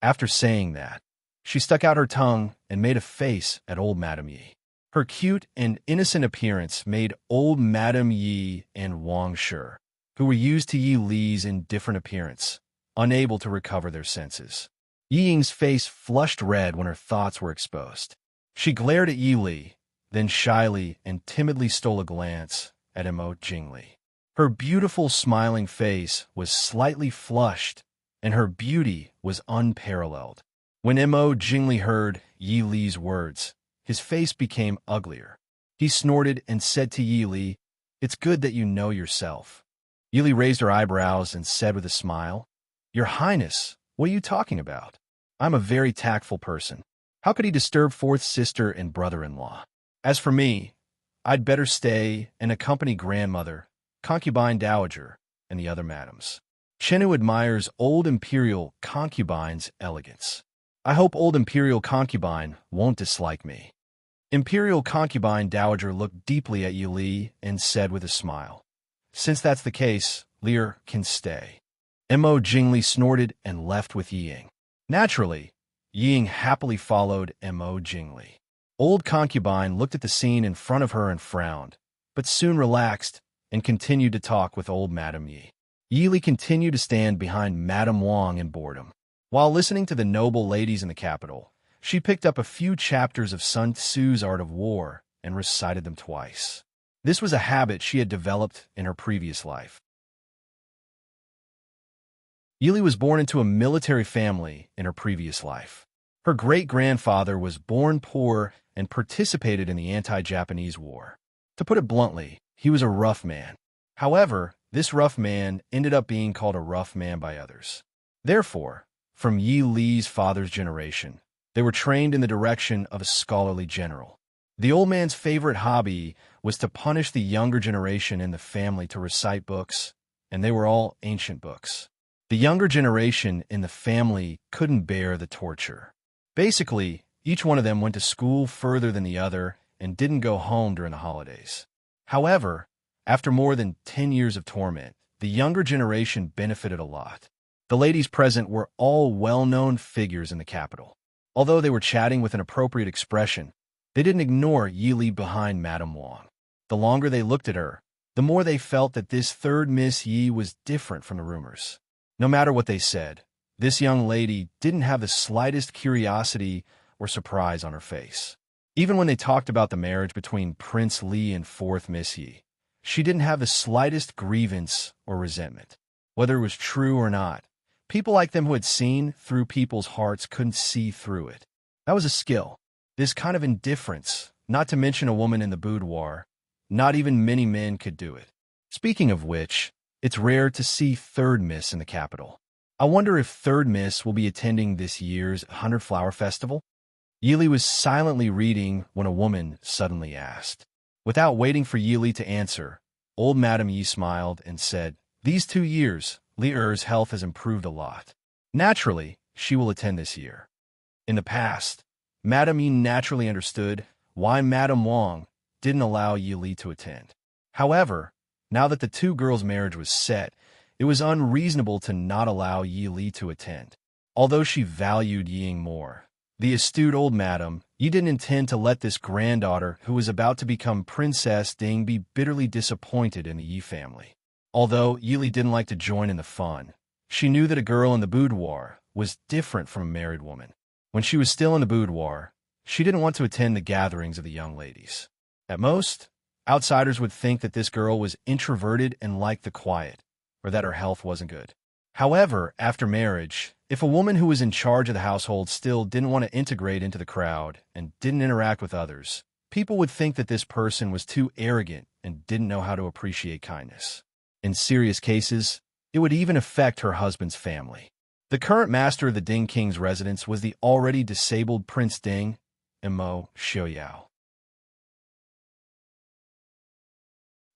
After saying that, she stuck out her tongue and made a face at old Madame Yi. Her cute and innocent appearance made old Madame Yi and Wang Shi, who were used to Yi Li's indifferent appearance, unable to recover their senses. Yi Ying's face flushed red when her thoughts were exposed. She glared at Yi Li, then shyly and timidly stole a glance at Mo Jingli. Her beautiful smiling face was slightly flushed, and her beauty was unparalleled. When Mo Jingli heard Yi Li's words, his face became uglier. He snorted and said to Yi Li, It's good that you know yourself. Yi Li raised her eyebrows and said with a smile, Your Highness, what are you talking about? I'm a very tactful person. How could he disturb fourth sister and brother-in-law? As for me, I'd better stay and accompany grandmother, concubine dowager, and the other madams. Chenu admires old imperial concubine's elegance. I hope old imperial concubine won't dislike me. Imperial concubine dowager looked deeply at Yi Li and said with a smile, Since that's the case, Lear can stay. Mo Jingli snorted and left with Yi Ying. Naturally, Yi Ying happily followed Mo Jingli. Old concubine looked at the scene in front of her and frowned, but soon relaxed and continued to talk with old Madame Yi. Yi Li continued to stand behind Madame Wang in boredom. While listening to the noble ladies in the capital, she picked up a few chapters of Sun Tzu's Art of War and recited them twice. This was a habit she had developed in her previous life. Yi Li was born into a military family in her previous life. Her great-grandfather was born poor and participated in the anti-Japanese war. To put it bluntly, he was a rough man. However, this rough man ended up being called a rough man by others. Therefore, from Yi Li's father's generation, They were trained in the direction of a scholarly general. The old man's favorite hobby was to punish the younger generation in the family to recite books, and they were all ancient books. The younger generation in the family couldn't bear the torture. Basically, each one of them went to school further than the other and didn't go home during the holidays. However, after more than 10 years of torment, the younger generation benefited a lot. The ladies present were all well-known figures in the capital. Although they were chatting with an appropriate expression, they didn't ignore Yi Li behind Madame Wang. The longer they looked at her, the more they felt that this third Miss Yi was different from the rumors. No matter what they said, this young lady didn't have the slightest curiosity or surprise on her face. Even when they talked about the marriage between Prince Li and fourth Miss Yi, she didn't have the slightest grievance or resentment. Whether it was true or not, people like them who had seen through people's hearts couldn't see through it. That was a skill. This kind of indifference, not to mention a woman in the boudoir, not even many men could do it. Speaking of which, it's rare to see third Miss in the capital. I wonder if third Miss will be attending this year's 100 Flower Festival? Yi Li was silently reading when a woman suddenly asked. Without waiting for Yi Li to answer, old Madame Yi smiled and said, "These 2 years, Li Er's health has improved a lot. Naturally, she will attend this year." In the past, Madame Yi naturally understood why Madame Wang didn't allow Yi Li to attend. However, now that the two girls' marriage was set, it was unreasonable to not allow Yi Li to attend. Although she valued Ying more, the astute old Madame Yi didn't intend to let this granddaughter who was about to become Princess Ding be bitterly disappointed in the Yi family. Although Yi Li didn't like to join in the fun, she knew that a girl in the boudoir was different from a married woman. When she was still in the boudoir, she didn't want to attend the gatherings of the young ladies. At most, outsiders would think that this girl was introverted and liked the quiet, or that her health wasn't good. However, after marriage, if a woman who was in charge of the household still didn't want to integrate into the crowd and didn't interact with others, people would think that this person was too arrogant and didn't know how to appreciate kindness. In serious cases, it would even affect her husband's family. The current master of the Ding King's residence was the already disabled Prince Ding, Immerse Xiaoyao.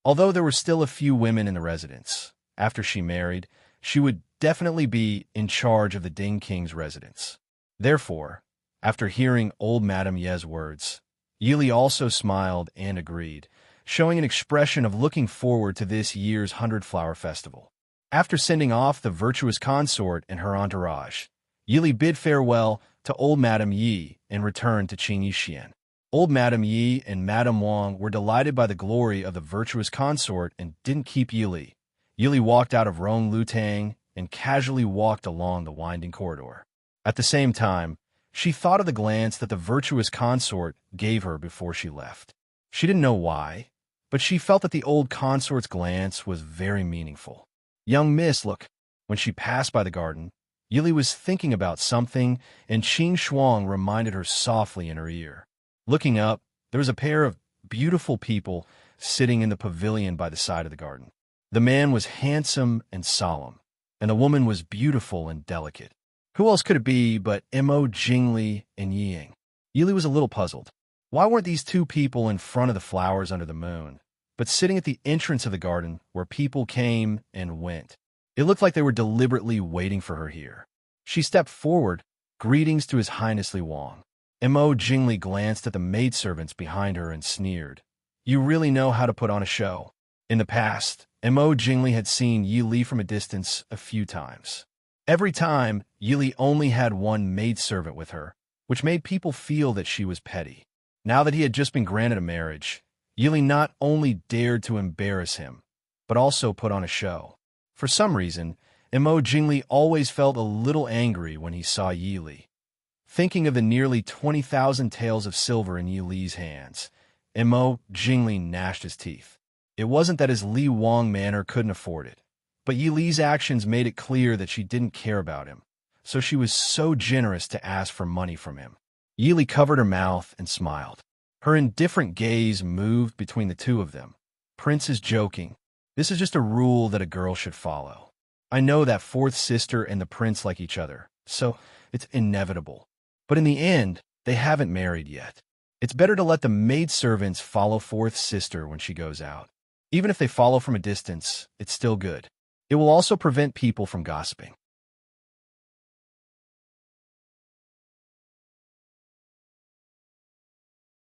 Although there were still a few women in the residence, after she married, she would definitely be in charge of the Ding King's residence. Therefore, after hearing old Madame Ye's words, Yi Li also smiled and agreed, showing an expression of looking forward to this year's 100 Flower Festival. After sending off the virtuous consort and her entourage, Yi Li bid farewell to old Madame Yi and returned to Qing Yixian. Old Madame Yi and Madame Wang were delighted by the glory of the virtuous consort and didn't keep Yi Li. Yi Li walked out of Rong Lutang and casually walked along the winding corridor. At the same time, she thought of the glance that the virtuous consort gave her before she left. She didn't know why, but she felt that the old consort's glance was very meaningful. "Young miss, look." When she passed by the garden, Yi Li was thinking about something, and Qing Shuang reminded her softly in her ear. Looking up, there was a pair of beautiful people sitting in the pavilion by the side of the garden. The man was handsome and solemn, and the woman was beautiful and delicate. Who else could it be but Mo Jingli and Ying? Yi Li was a little puzzled. Why weren't these two people in front of the flowers under the moon, but sitting at the entrance of the garden where people came and went? It looked like they were deliberately waiting for her here. She stepped forward, "Greetings to His Highness Li Wang." Mo Jingli glanced at the maidservants behind her and sneered. "You really know how to put on a show." In the past, Mo Jingli had seen Yi Li from a distance a few times. Every time, Yi Li only had one maidservant with her, which made people feel that she was petty. Now that he had just been granted a marriage, Yi Li not only dared to embarrass him, but also put on a show. For some reason, Mo Jingli always felt a little angry when he saw Yi Li. Thinking of the nearly 20,000 taels of silver in Yi Li's hands, Mo Jingli gnashed his teeth. It wasn't that his Li Wang manor couldn't afford it, but Yi Li's actions made it clear that she didn't care about him, so she was so generous to ask for money from him. Yi Li covered her mouth and smiled. Her indifferent gaze moved between the two of them. "Prince is joking. This is just a rule that a girl should follow. I know that fourth sister and the prince like each other, so it's inevitable. But in the end, they haven't married yet. It's better to let the maidservants follow fourth sister when she goes out. Even if they follow from a distance, it's still good. It will also prevent people from gossiping.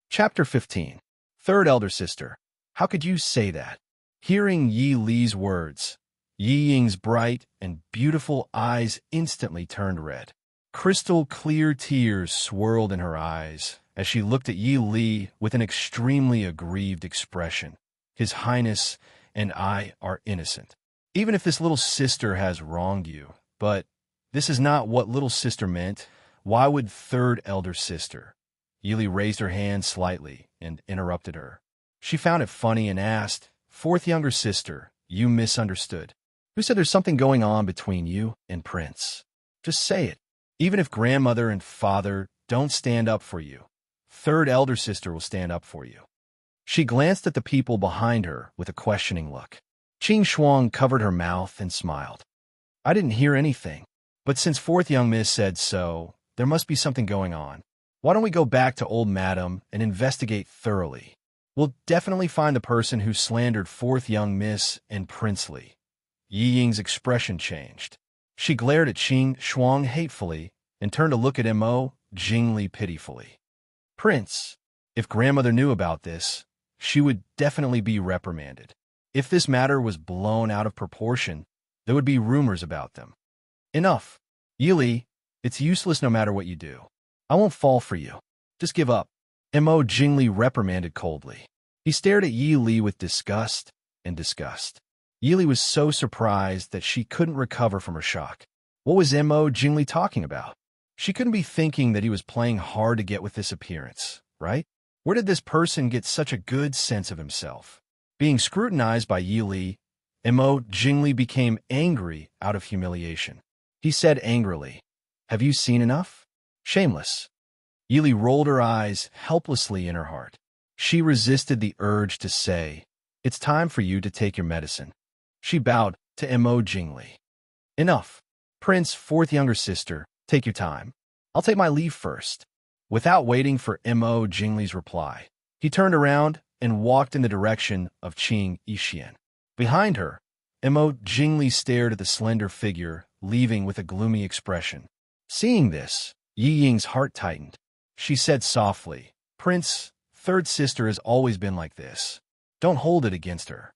Chapter 15. Third elder sister. How could you say that? Hearing Yi Li's words, Yi Ying's bright and beautiful eyes instantly turned red. Crystal clear tears swirled in her eyes as she looked at Yi Li with an extremely aggrieved expression. His Highness and I are innocent. Even if this little sister has wronged you, but this is not what little sister meant. Why would third elder sister? Yi Li raised her hand slightly and interrupted her. She found it funny and asked, Fourth younger sister, you misunderstood. Who said there's something going on between you and Prince? Just say it. Even if grandmother and father don't stand up for you, third elder sister will stand up for you. She glanced at the people behind her with a questioning look. Qing Shuang covered her mouth and smiled. I didn't hear anything, but since fourth young miss said so, there must be something going on. Why don't we go back to old madam and investigate thoroughly? We'll definitely find the person who slandered fourth young miss and princely. Yi Ying's expression changed. She glared at Qing Shuang hatefully and turned to look at Mo Jingli pitifully. Prince, if grandmother knew about this, she would definitely be reprimanded. If this matter was blown out of proportion, there would be rumors about them. Enough. Yi Li, it's useless no matter what you do. I won't fall for you. Just give up. Mo Jingli reprimanded coldly. He stared at Yi Li with disgust and disgust. Yi Li was so surprised that she couldn't recover from her shock. What was Mo Jingli talking about? She couldn't be thinking that he was playing hard to get with this appearance, right? Where did this person get such a good sense of himself? Being scrutinized by Yi Li, Mo Jingli became angry out of humiliation. He said angrily, Have you seen enough? Shameless. Yi Li rolled her eyes helplessly in her heart. She resisted the urge to say, It's time for you to take your medicine. She bowed to Mo Jingli. Enough. Prince, fourth younger sister, take your time. I'll take my leave first. Without waiting for Mo Jingli's reply, he turned around and walked in the direction of Qing Yixian. Behind her, Mo Jingli stared at the slender figure, leaving with a gloomy expression. Seeing this, Yi Ying's heart tightened. She said softly, Prince, third sister has always been like this. Don't hold it against her.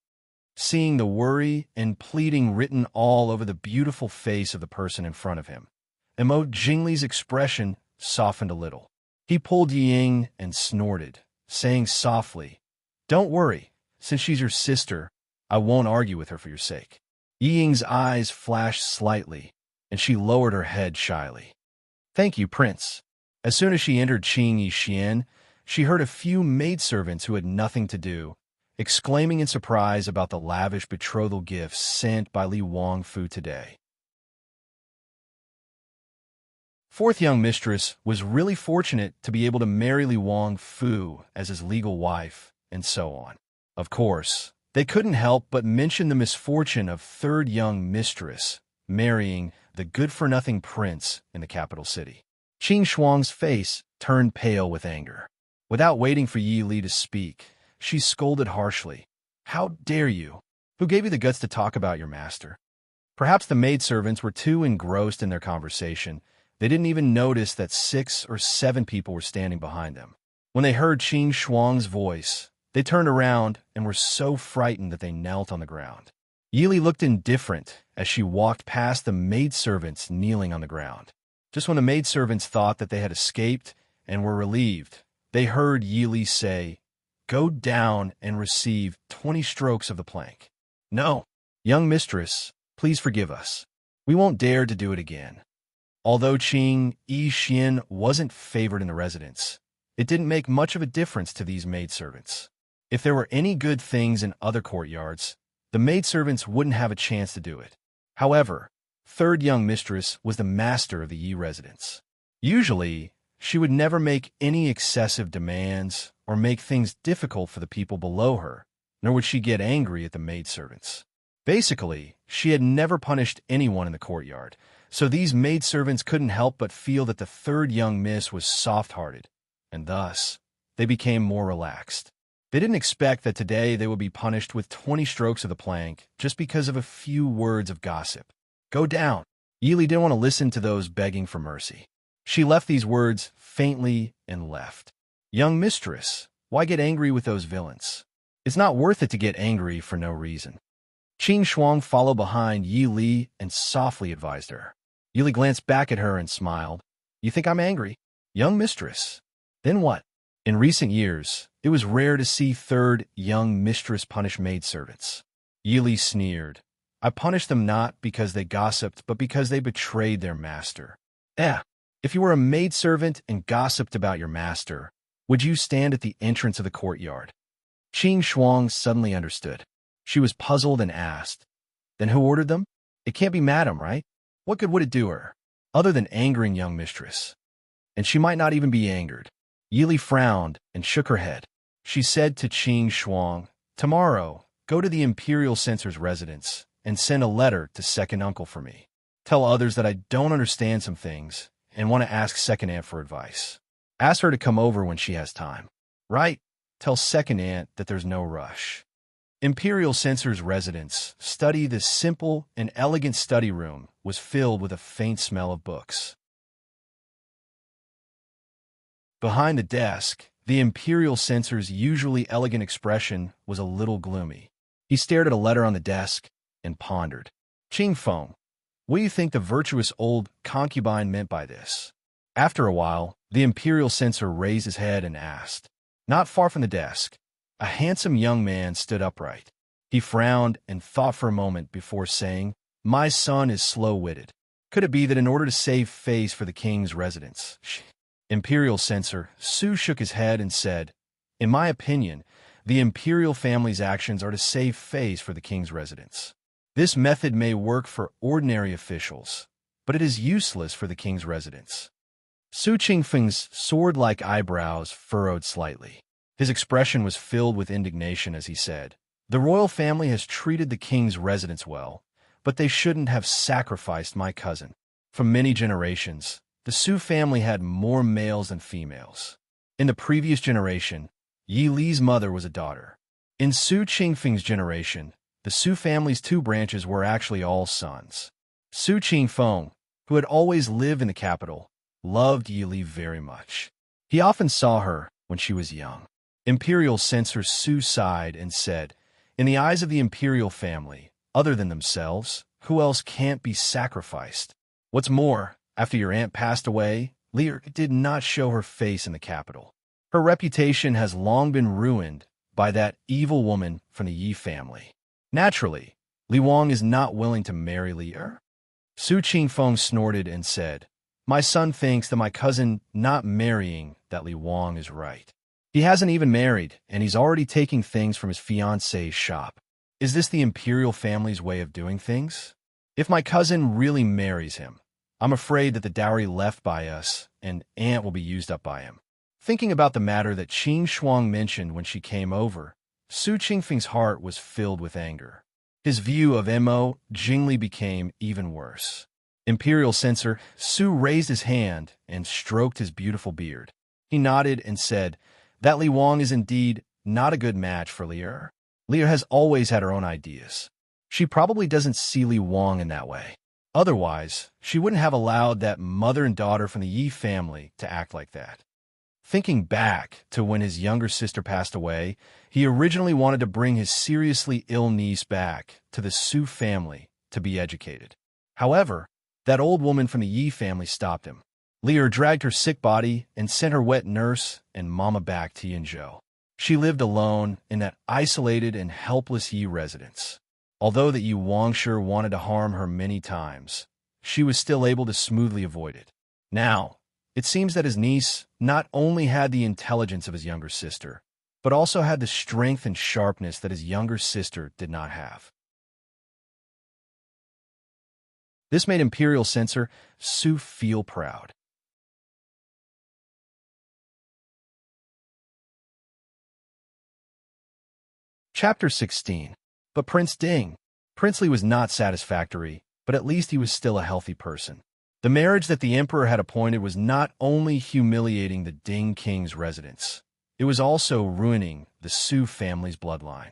Seeing the worry and pleading written all over the beautiful face of the person in front of him, Mo Jingli's expression softened a little. He pulled Yi Ying and snorted, saying softly, Don't worry, since she's your sister, I won't argue with her for your sake. Yi Ying's eyes flashed slightly, and she lowered her head shyly. Thank you, Prince. As soon as she entered Qing Yixian, she heard a few maidservants who had nothing to do, exclaiming in surprise about the lavish betrothal gifts sent by Li Wangfu today. Fourth young mistress was really fortunate to be able to marry Li Wangfu as his legal wife, and so on. Of course, they couldn't help but mention the misfortune of third young mistress marrying the good-for-nothing prince in the capital city. Qing Shuang's face turned pale with anger. Without waiting for Yi Li to speak, she scolded harshly. How dare you? Who gave you the guts to talk about your master? Perhaps the maidservants were too engrossed in their conversation. They didn't even notice that 6 or 7 people were standing behind them. When they heard Qing Shuang's voice, they turned around and were so frightened that they knelt on the ground. Yi Li looked indifferent as she walked past the maidservants kneeling on the ground. Just when the maidservants thought that they had escaped and were relieved, they heard Yi Li say, Go down and receive 20 strokes of the plank. No, young mistress, please forgive us. We won't dare to do it again. Although Qing Yixian wasn't favored in the residence, it didn't make much of a difference to these maidservants. If there were any good things in other courtyards, the maidservants wouldn't have a chance to do it. However, third young mistress was the master of the Yi residence. Usually, she would never make any excessive demands or make things difficult for the people below her, nor would she get angry at the maidservants. Basically, she had never punished anyone in the courtyard, So these maidservants couldn't help but feel that the third young miss was soft-hearted, and thus they became more relaxed. They didn't expect that today they would be punished with 20 strokes of the plank just because of a few words of gossip. Go down. Yili didn't want to listen to those begging for mercy. She left these words faintly and left. Young mistress, why get angry with those villains? It's not worth it to get angry for no reason. Qing Shuang followed behind Yi Li and softly advised her. Yi Li glanced back at her and smiled. You think I'm angry? Young mistress. Then what? In recent years, it was rare to see third young mistress punish maidservants. Yi Li sneered. I punished them not because they gossiped, but because they betrayed their master. If you were a maidservant and gossiped about your master, would you stand at the entrance of the courtyard? Qing Shuang suddenly understood. She was puzzled and asked, Then who ordered them? It can't be madam, right? What good would it do her, other than angering young mistress? And she might not even be angered. Yi Li frowned and shook her head. She said to Qing Shuang, Tomorrow, go to the imperial censor's residence and send a letter to second uncle for me. Tell others that I don't understand some things and want to ask second aunt for advice. Ask her to come over when she has time. Right? Tell second aunt that there's no rush. Imperial censor's residence, study this simple and elegant study room, was filled with a faint smell of books. Behind the desk, the imperial censor's usually elegant expression was a little gloomy. He stared at a letter on the desk and pondered. Qing Feng, what do you think the virtuous old concubine meant by this? After a while, the imperial censor raised his head and asked. Not far from the desk, a handsome young man stood upright. He frowned and thought for a moment before saying, My son is slow-witted. Could it be that in order to save face for the king's residence? Imperial censor Su shook his head and said, In my opinion, the imperial family's actions are to save face for the king's residence. This method may work for ordinary officials, but it is useless for the king's residence. Su Qingfeng's sword-like eyebrows furrowed slightly. His expression was filled with indignation as he said, The royal family has treated the king's residence well, but they shouldn't have sacrificed my cousin. For many generations, the Su family had more males than females. In the previous generation, Yi Li's mother was a daughter. In Su Qingfeng's generation, the Su family's two branches were actually all sons. Su Qingfeng, who had always lived in the capital, loved Yi Li very much. He often saw her when she was young. Imperial censor Su sighed and said, In the eyes of the imperial family, other than themselves, who else can't be sacrificed? What's more, after your aunt passed away, Li did not show her face in the capital. Her reputation has long been ruined by that evil woman from the Yi family. Naturally, Li Wang is not willing to marry Li Er. Su Qingfeng snorted and said, My son thinks that my cousin not marrying that Li Wang is right. He hasn't even married, and he's already taking things from his fiancée's shop. Is this the imperial family's way of doing things? If my cousin really marries him, I'm afraid that the dowry left by us and aunt will be used up by him. Thinking about the matter that Qing Shuang mentioned when she came over, Su Qingfeng's heart was filled with anger. His view of Mo Jingli became even worse. Imperial censor Su raised his hand and stroked his beautiful beard. He nodded and said, That Li Wang is indeed not a good match for Li Er. Li Er has always had her own ideas. She probably doesn't see Li Wang in that way. Otherwise, she wouldn't have allowed that mother and daughter from the Yi family to act like that. Thinking back to when his younger sister passed away, he originally wanted to bring his seriously ill niece back to the Su family to be educated. However, that old woman from the Yi family stopped him. Li Er dragged her sick body and sent her wet nurse and mama back to Yinzhou. She lived alone in that isolated and helpless Yi residence. Although the Yi Wangshu wanted to harm her many times, she was still able to smoothly avoid it. Now, it seems that his niece not only had the intelligence of his younger sister, but also had the strength and sharpness that his younger sister did not have. This made Imperial censor Su feel proud. Chapter 16. But Prince Ding. Prince Li was not satisfactory, but but at least he was still a healthy person. The marriage that the emperor had appointed was not only humiliating the Ding king's residence, it was also ruining the Su family's bloodline.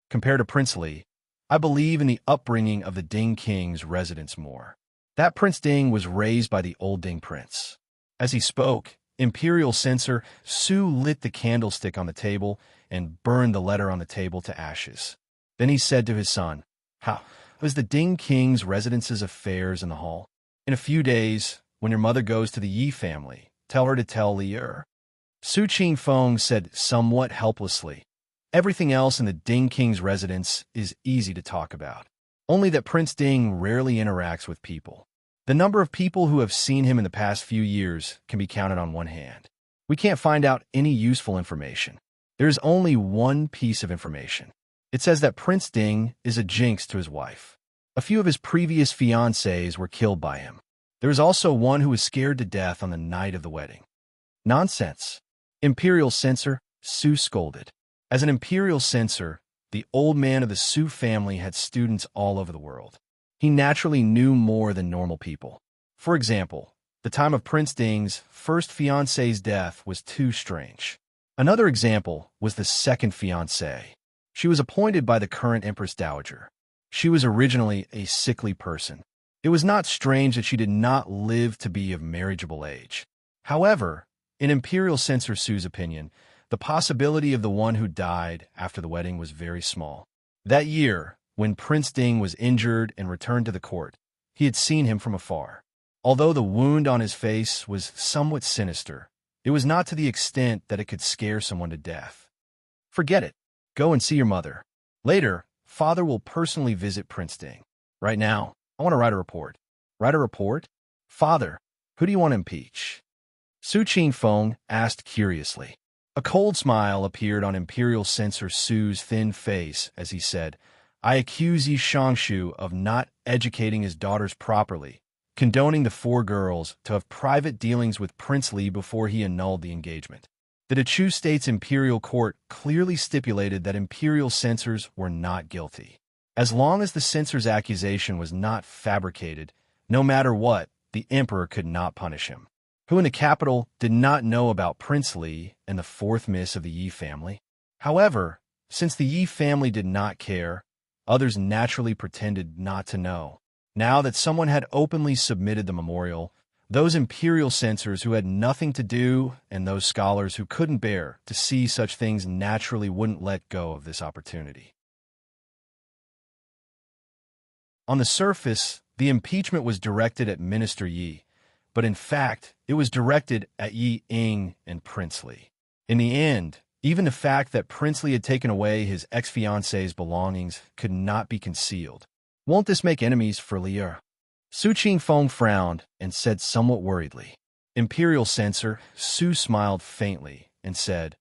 Compared to Prince Li, I believe in the upbringing of the Ding king's residence more. That Prince Ding was raised by the old Ding prince. As he spoke, Imperial Censor Su lit the candlestick on the table and burned the letter on the table to ashes. Then he said to his son, "How was the Ding king's residence's affairs in the hall? In a few days, when your mother goes to the Yi family, tell her to tell Li Er." Su Qingfeng said somewhat helplessly, "Everything else in the Ding king's residence is easy to talk about. Only that Prince Ding rarely interacts with people. The number of people who have seen him in the past few years can be counted on one hand. We can't find out any useful information. There is only one piece of information. It says that Prince Ding is a jinx to his wife. A few of his previous fiancées were killed by him. There is also one who was scared to death on the night of the wedding." "Nonsense!" Imperial Censor Su scolded. As an imperial censor, the old man of the Su family had students all over the world. He naturally knew more than normal people. For example, the time of Prince Ding's first fiancée's death was too strange. Another example was the second fiancée. She was appointed by the current Empress Dowager. She was originally a sickly person. It was not strange that she did not live to be of marriageable age. However, in Imperial Censor Su's opinion, the possibility of the one who died after the wedding was very small. That year, when Prince Ding was injured and returned to the court, he had seen him from afar. Although the wound on his face was somewhat sinister, it was not to the extent that it could scare someone to death. "Forget it. Go and see your mother. Later, Father will personally visit Prince Ding. Right now, I want to write a report." "Write a report? Father, who do you want to impeach?" Su Qingfeng asked curiously. A cold smile appeared on Imperial Censor Su's thin face as he said, "I accuse Yi Shangshu of not educating his daughters properly, condoning the four girls to have private dealings with Prince Li before he annulled the engagement." The Dechu State's imperial court clearly stipulated that imperial censors were not guilty. As long as the censor's accusation was not fabricated, no matter what, the emperor could not punish him. Who in the capital did not know about Prince Li and the fourth miss of the Yi family? However, since the Yi family did not care, others naturally pretended not to know. Now that someone had openly submitted the memorial, those imperial censors who had nothing to do and those scholars who couldn't bear to see such things naturally wouldn't let go of this opportunity. On the surface, the impeachment was directed at Minister Yi, but in fact, it was directed at Yi Ing and Prince Li. In the end, even the fact that Prince Li had taken away his ex-fiancée's belongings could not be concealed. "Won't this make enemies for Li Er?" Su Qingfeng frowned and said somewhat worriedly. Imperial Censor Su smiled faintly and said,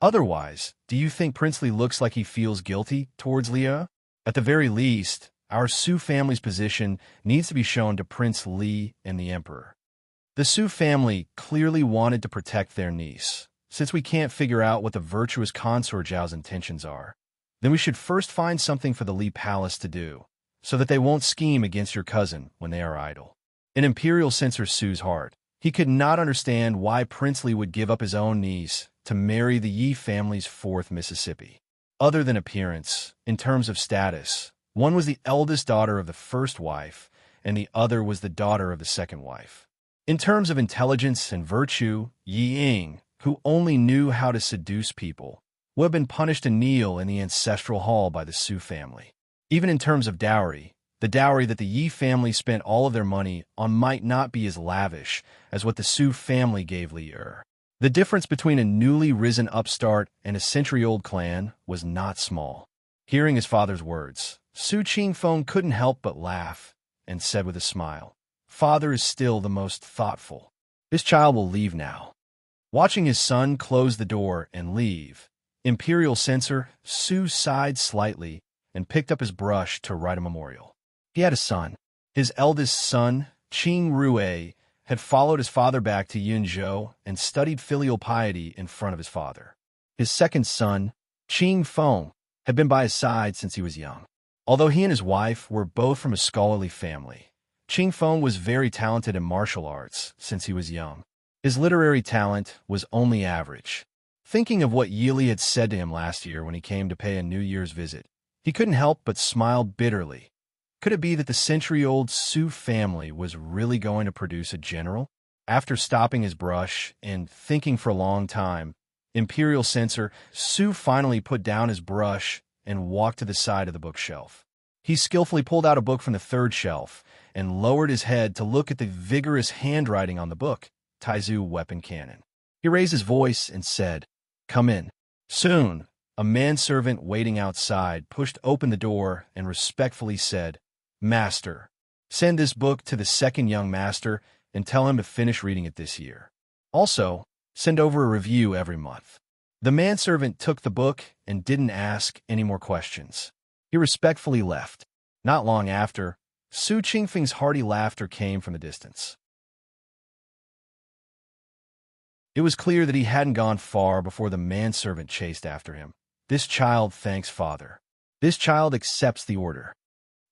"Otherwise, do you think Prince Li looks like he feels guilty towards Li Er? At the very least, our Su family's position needs to be shown to Prince Li and the Emperor." The Su family clearly wanted to protect their niece. "Since we can't figure out what the virtuous consort Zhao's intentions are, then we should first find something for the Li Palace to do, so that they won't scheme against your cousin when they are idle." In Imperial Censor Su's heart, he could not understand why Prince Li would give up his own niece to marry the Yi family's fourth Mississippi. Other than appearance, in terms of status, one was the eldest daughter of the first wife, and the other was the daughter of the second wife. In terms of intelligence and virtue, Yi Ing, who only knew how to seduce people, would have been punished to kneel in the ancestral hall by the Su family. Even in terms of dowry, the dowry that the Yi family spent all of their money on might not be as lavish as what the Su family gave Li Er. The difference between a newly risen upstart and a century-old clan was not small. Hearing his father's words, Su Qingfeng couldn't help but laugh and said with a smile, "Father is still the most thoughtful. This child will leave now." Watching his son close the door and leave, Imperial Censor Su sighed slightly and picked up his brush to write a memorial. He had a son. His eldest son, Qing Rue, had followed his father back to Yunzhou and studied filial piety in front of his father. His second son, Qing Feng, had been by his side since he was young. Although he and his wife were both from a scholarly family, Qing Feng was very talented in martial arts since he was young. His literary talent was only average. Thinking of what Yili had said to him last year when he came to pay a New Year's visit, he couldn't help but smile bitterly. Could it be that the century-old Su family was really going to produce a general? After stopping his brush and thinking for a long time, Imperial Censor Su finally put down his brush and walked to the side of the bookshelf. He skillfully pulled out a book from the third shelf and lowered his head to look at the vigorous handwriting on the book, Taizu Weapon Cannon. He raised his voice and said, "Come in." Soon, a manservant waiting outside pushed open the door and respectfully said, "Master, send this book to the second young master and tell him to finish reading it this year. Also, send over a review every month." The manservant took the book and didn't ask any more questions. He respectfully left. Not long after, Su Qingfeng's hearty laughter came from the distance. It was clear that he hadn't gone far before the manservant chased after him. "This child thanks father. This child accepts the order.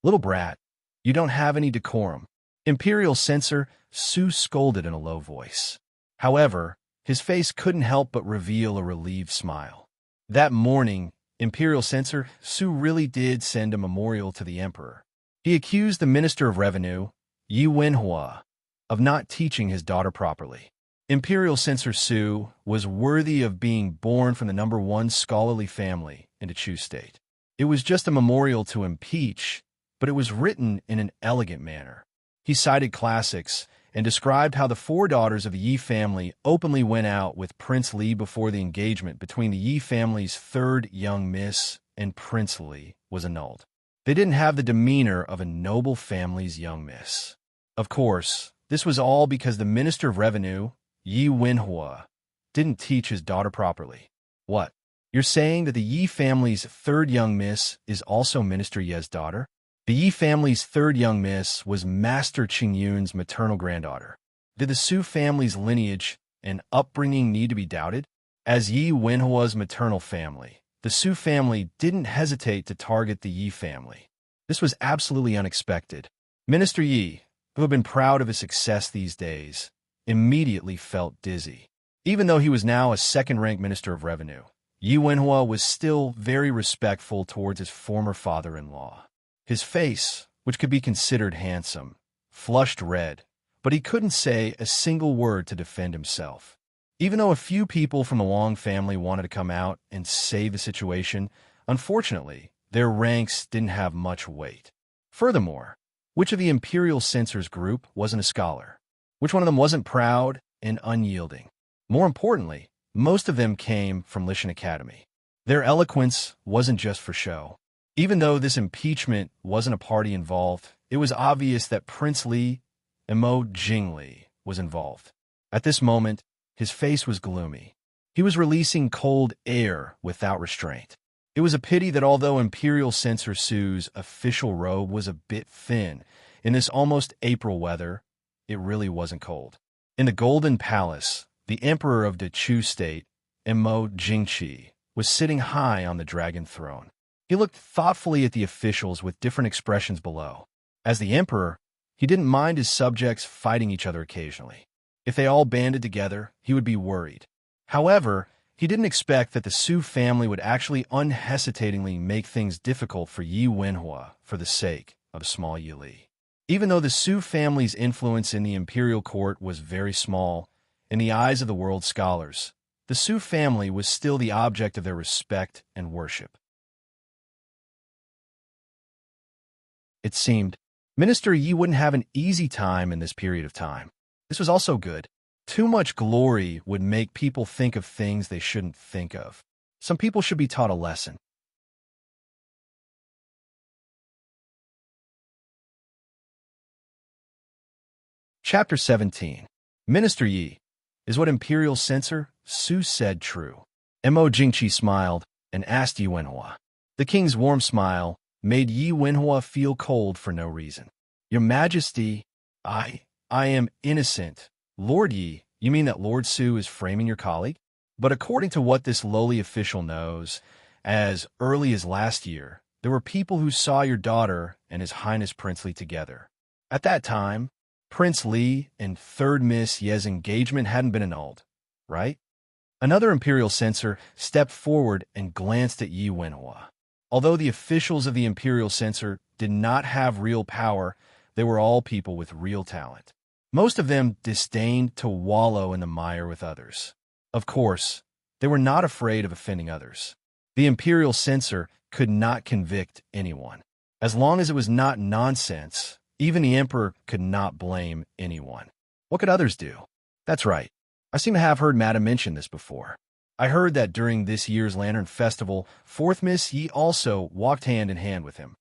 Little brat, you don't have any decorum." Imperial Censor Su scolded in a low voice. However, his face couldn't help but reveal a relieved smile. That morning, Imperial Censor Su really did send a memorial to the emperor. He accused the Minister of Revenue, Yi Wenhua, of not teaching his daughter properly. Imperial Censor Su was worthy of being born from the #1 scholarly family in the Chu state. It was just a memorial to impeach, but it was written in an elegant manner. He cited classics and described how the 4 daughters of the Yi family openly went out with Prince Li before the engagement between the Yi family's 3rd young miss and Prince Li was annulled. They didn't have the demeanor of a noble family's young miss. Of course, this was all because the Minister of Revenue, Yi Wenhua, didn't teach his daughter properly. What? You're saying that the Yi family's 3rd young miss is also Minister Ye's daughter? The Yi family's 3rd young miss was Master Qingyun's maternal granddaughter. Did the Su family's lineage and upbringing need to be doubted? As Yi Wenhua's maternal family, the Su family didn't hesitate to target the Yi family. This was absolutely unexpected. Minister Yi, who had been proud of his success these days, immediately felt dizzy. Even though he was now a second-rank Minister of Revenue, Yi Wenhua was still very respectful towards his former father-in-law. His face, which could be considered handsome, flushed red, but he couldn't say a single word to defend himself. Even though a few people from the Wang family wanted to come out and save the situation, unfortunately, their ranks didn't have much weight. Furthermore, which of the Imperial Censors group wasn't a scholar? Which one of them wasn't proud and unyielding? More importantly, most of them came from Lishan Academy. Their eloquence wasn't just for show. Even though this impeachment wasn't a party involved, it was obvious that Prince Li and Mo Jingli was involved. At this moment, his face was gloomy. He was releasing cold air without restraint. It was a pity that although Imperial Censor Su's official robe was a bit thin, in this almost April weather, it really wasn't cold. In the Golden Palace, the Emperor of the Chu state, Mo Jingqi, was sitting high on the dragon throne. He looked thoughtfully at the officials with different expressions below. As the emperor, he didn't mind his subjects fighting each other occasionally. If they all banded together, he would be worried. However, he didn't expect that the Su family would actually unhesitatingly make things difficult for Yi Wenhua for the sake of small Yi Li. Even though the Su family's influence in the imperial court was very small, in the eyes of the world's scholars, the Su family was still the object of their respect and worship. It seemed, Minister Yi wouldn't have an easy time in this period of time. This was also good. Too much glory would make people think of things they shouldn't think of. Some people should be taught a lesson. Chapter 17. Minister Yi, is what Imperial Censor Su said true? Mo Jingqi smiled and asked Yi Wenhua. The king's warm smile made Yi Wenhua feel cold for no reason. Your Majesty, I am innocent. Lord Yi, you mean that Lord Su is framing your colleague? But according to what this lowly official knows, as early as last year, there were people who saw your daughter and His Highness Prince Li together. At that time, Prince Li and Third Miss Ye's engagement hadn't been annulled, right? Another imperial censor stepped forward and glanced at Yi Wenhua. Although the officials of the imperial censor did not have real power, they were all people with real talent. Most of them disdained to wallow in the mire with others. Of course, they were not afraid of offending others. The imperial censor could not convict anyone. As long as it was not nonsense, even the emperor could not blame anyone. What could others do? That's right. I seem to have heard Madame mention this before. I heard that during this year's Lantern Festival, Fourth Miss Yi also walked hand in hand with him.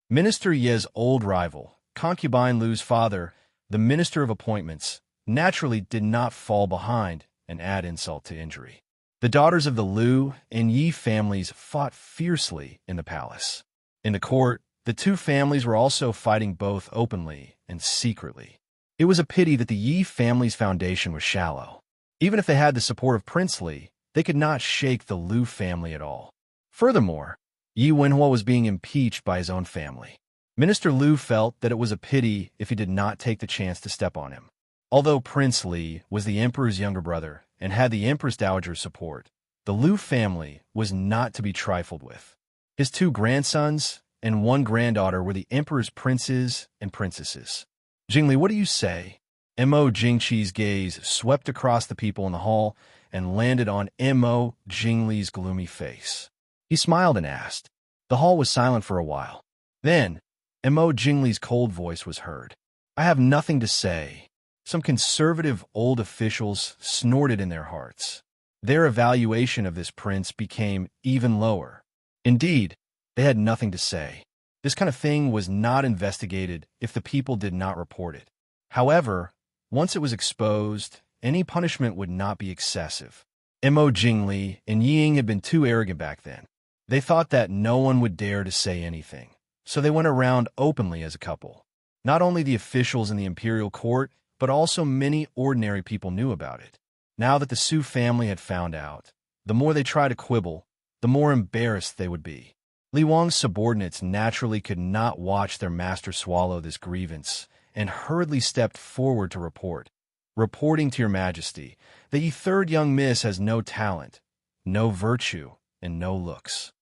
Minister Ye's old rival, concubine Lu's father, the Minister of Appointments, naturally did not fall behind and add insult to injury. The daughters of the Lu and Yi families fought fiercely in the palace. In the court, the two families were also fighting both openly and secretly. It was a pity that the Yi family's foundation was shallow. Even if they had the support of Prince Li, they could not shake the Lu family at all. Furthermore, Yi Wenhua was being impeached by his own family. Minister Lu felt that it was a pity if he did not take the chance to step on him. Although Prince Li was the emperor's younger brother and had the Empress Dowager's support, the Lu family was not to be trifled with. His two grandsons and one granddaughter were the emperor's princes and princesses. Jingli, what do you say? Mo Jingqi's gaze swept across the people in the hall and landed on Mo Jingli's gloomy face. He smiled and asked. The hall was silent for a while. Then, Mo Jingli's cold voice was heard. I have nothing to say. Some conservative old officials snorted in their hearts. Their evaluation of this prince became even lower. Indeed, they had nothing to say. This kind of thing was not investigated if the people did not report it. However, once it was exposed, any punishment would not be excessive. Mo Jingli and Ying had been too arrogant back then. They thought that no one would dare to say anything, so they went around openly as a couple. Not only the officials in the imperial court, but also many ordinary people knew about it. Now that the Su family had found out, the more they tried to quibble, the more embarrassed they would be. Li Wang's subordinates naturally could not watch their master swallow this grievance, and hurriedly stepped forward to report. Reporting to your majesty, the third young miss has no talent, no virtue, and no looks.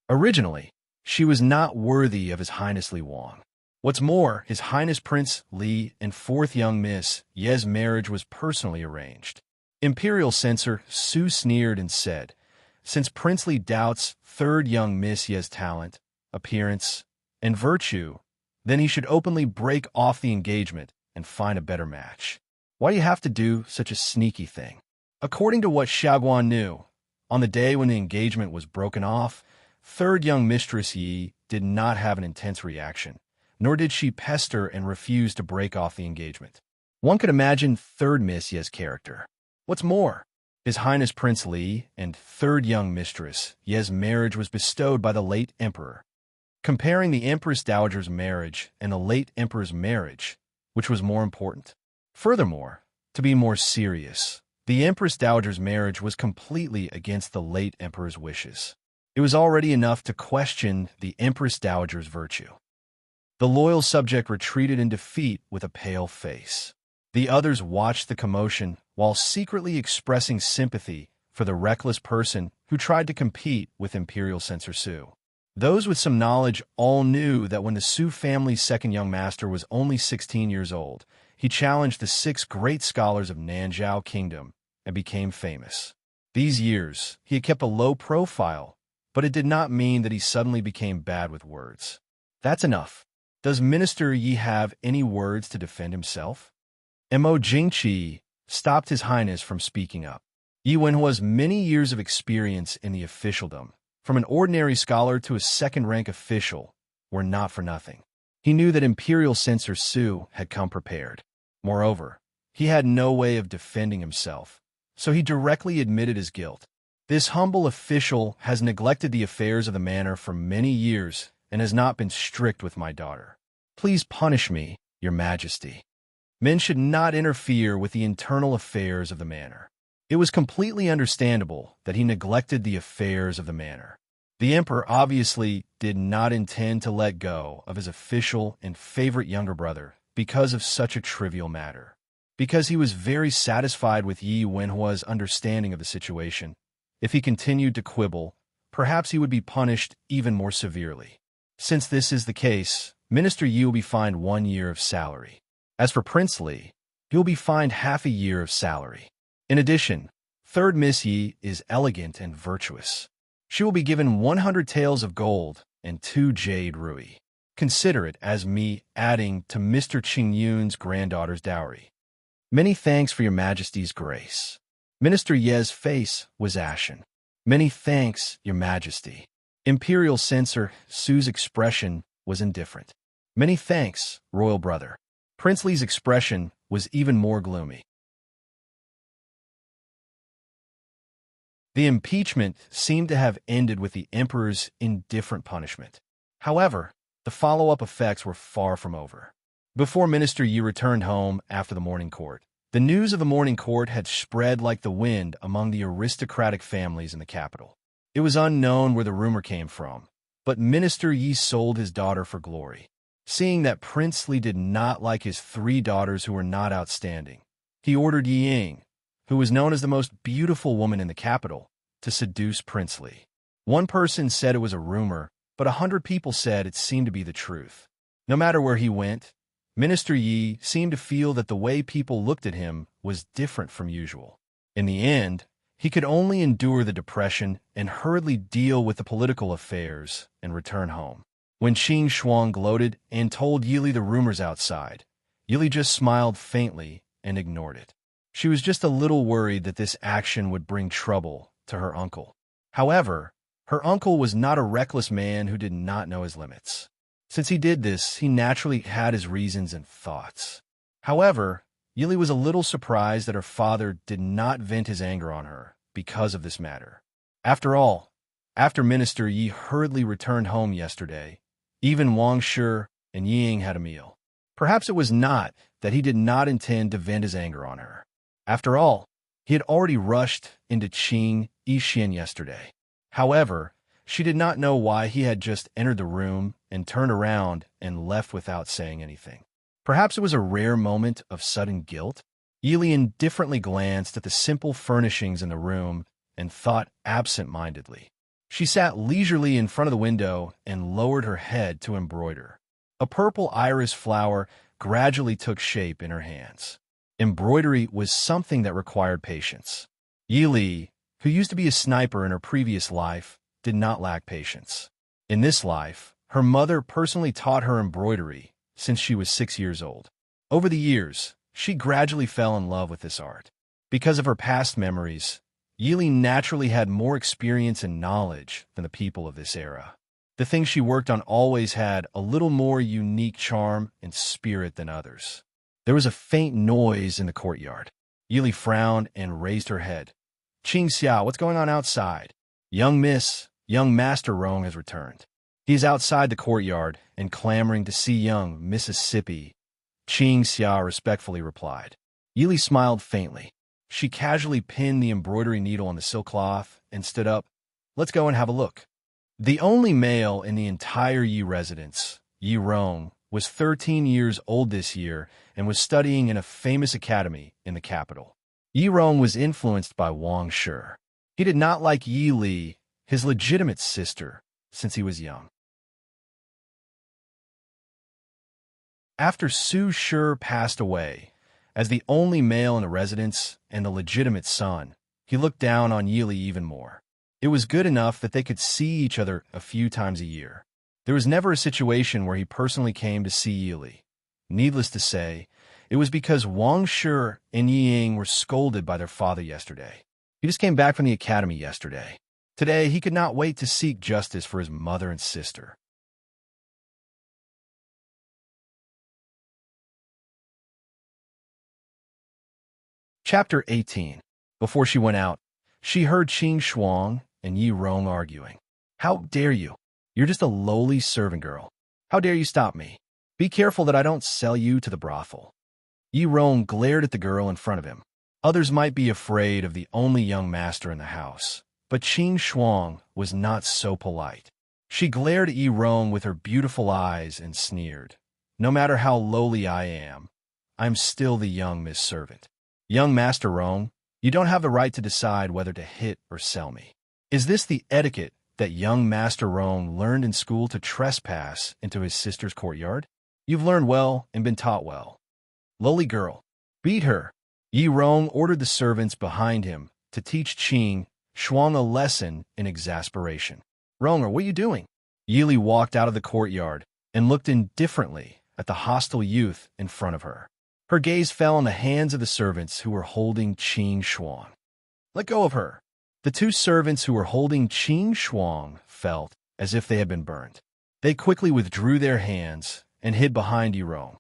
Originally, she was not worthy of His Highness Li Wang. What's more, His Highness Prince Li and fourth young Miss Ye's marriage was personally arranged. Imperial censor Su sneered and said, since Prince Li doubts third young Miss Ye's talent, appearance, and virtue, then he should openly break off the engagement and find a better match. Why do you have to do such a sneaky thing? According to what Xiaoguan knew, on the day when the engagement was broken off, third young Mistress Yi did not have an intense reaction, nor did she pester and refuse to break off the engagement. One could imagine third Miss Ye's character. What's more, His Highness Prince Li and third young Mistress Ye's marriage was bestowed by the late emperor. Comparing the Empress Dowager's marriage and the late emperor's marriage, which was more important? Furthermore, to be more serious, the Empress Dowager's marriage was completely against the late emperor's wishes. It was already enough to question the Empress Dowager's virtue. The loyal subject retreated in defeat with a pale face. The others watched the commotion while secretly expressing sympathy for the reckless person who tried to compete with Imperial Censor Su. Those with some knowledge all knew that when the Su family's second young master was only 16 years old, he challenged the 6 great scholars of Nanzhao Kingdom and became famous. These years, he had kept a low profile, but it did not mean that he suddenly became bad with words. That's enough. Does Minister Yi have any words to defend himself? Mo Jingqi stopped His Highness from speaking up. Yi Wenhua's many years of experience in the officialdom, from an ordinary scholar to a second-rank official, were not for nothing. He knew that Imperial Censor Su had come prepared. Moreover, he had no way of defending himself, so he directly admitted his guilt. This humble official has neglected the affairs of the manor for many years and has not been strict with my daughter. Please punish me, Your Majesty. Men should not interfere with the internal affairs of the manor. It was completely understandable that he neglected the affairs of the manor. The emperor obviously did not intend to let go of his official and favorite younger brother because of such a trivial matter. Because he was very satisfied with Yi Wenhua's understanding of the situation, if he continued to quibble, perhaps he would be punished even more severely. Since this is the case, Minister Yi will be fined 1 year of salary. As for Prince Li, he will be fined half a year of salary. In addition, third Miss Yi is elegant and virtuous. She will be given 100 taels of gold and 2 jade ruby. Consider it as me adding to Mr. Qing Yun's granddaughter's dowry. Many thanks for your Majesty's grace. Minister Ye's face was ashen. Many thanks, Your Majesty. Imperial Censor Su's expression was indifferent. Many thanks, Royal Brother. Prince Li's expression was even more gloomy. The impeachment seemed to have ended with the emperor's indifferent punishment. However, the follow-up effects were far from over. Before Minister Yi returned home after the morning court, the news of the morning court had spread like the wind among the aristocratic families in the capital. It was unknown where the rumor came from, but Minister Yi sold his daughter for glory. Seeing that Prince Li did not like his 3 daughters who were not outstanding, he ordered Yi Ying, who was known as the most beautiful woman in the capital, to seduce Prince Li. One person said it was a rumor, but 100 people said it seemed to be the truth. No matter where he went, Minister Yi seemed to feel that the way people looked at him was different from usual. In the end, he could only endure the depression and hurriedly deal with the political affairs and return home. When Qing Shuang gloated and told Yili the rumors outside, Yili just smiled faintly and ignored it. She was just a little worried that this action would bring trouble to her uncle. However, her uncle was not a reckless man who did not know his limits. Since he did this, he naturally had his reasons and thoughts. However, Yili was a little surprised that her father did not vent his anger on her because of this matter. After all, after Minister Yi hurriedly returned home yesterday, even Wang Shi and Ying had a meal. Perhaps it was not that he did not intend to vent his anger on her. After all, he had already rushed into Qing Yixin yesterday. However, she did not know why he had just entered the room and turned around and left without saying anything. Perhaps it was a rare moment of sudden guilt. Yili indifferently glanced at the simple furnishings in the room and thought absent-mindedly. She sat leisurely in front of the window and lowered her head to embroider. A purple iris flower gradually took shape in her hands. Embroidery was something that required patience. Yi Li, who used to be a sniper in her previous life, did not lack patience. In this life, her mother personally taught her embroidery since she was 6 years old. Over the years, she gradually fell in love with this art. Because of her past memories, Yi Li naturally had more experience and knowledge than the people of this era. The things she worked on always had a little more unique charm and spirit than others. There was a faint noise in the courtyard. Yi Li frowned and raised her head. Qing Xiao, what's going on outside? Young Master Rong has returned. He is outside the courtyard and clamoring to see young Mississippi. Qing Xiao respectfully replied. Yi Li smiled faintly. She casually pinned the embroidery needle on the silk cloth and stood up. Let's go and have a look. The only male in the entire Yi residence, Yi Rong, was 13 years old this year and was studying in a famous academy in the capital. Yi Rong was influenced by Wang Shi. He did not like Yi Li, his legitimate sister, since he was young. After Su Shi passed away, as the only male in the residence and the legitimate son, he looked down on Yi Li even more. It was good enough that they could see each other a few times a year. There was never a situation where he personally came to see Yi Li. Needless to say, it was because Wang Shi and Yi Ying were scolded by their father yesterday. He just came back from the academy yesterday. Today, he could not wait to seek justice for his mother and sister. Chapter 18. Before she went out, she heard Qing Shuang and Yi Rong arguing. How dare you? You're just a lowly servant girl. How dare you stop me? Be careful that I don't sell you to the brothel. Yi Rong glared at the girl in front of him. Others might be afraid of the only young master in the house, but Qing Shuang was not so polite. She glared at Yi Rong with her beautiful eyes and sneered. No matter how lowly I am, I'm still the young Miss Servant. Young Master Rong, you don't have the right to decide whether to hit or sell me. Is this the etiquette that young Master Rong learned in school to trespass into his sister's courtyard? You've learned well and been taught well. Lowly girl, beat her. Yi Rong ordered the servants behind him to teach Qing Shuang a lesson in exasperation. Ronger, what are you doing? Yili walked out of the courtyard and looked indifferently at the hostile youth in front of her. Her gaze fell on the hands of the servants who were holding Qing Shuang. Let go of her. The two servants who were holding Qing Shuang felt as if they had been burned. They quickly withdrew their hands and hid behind Yi Rong.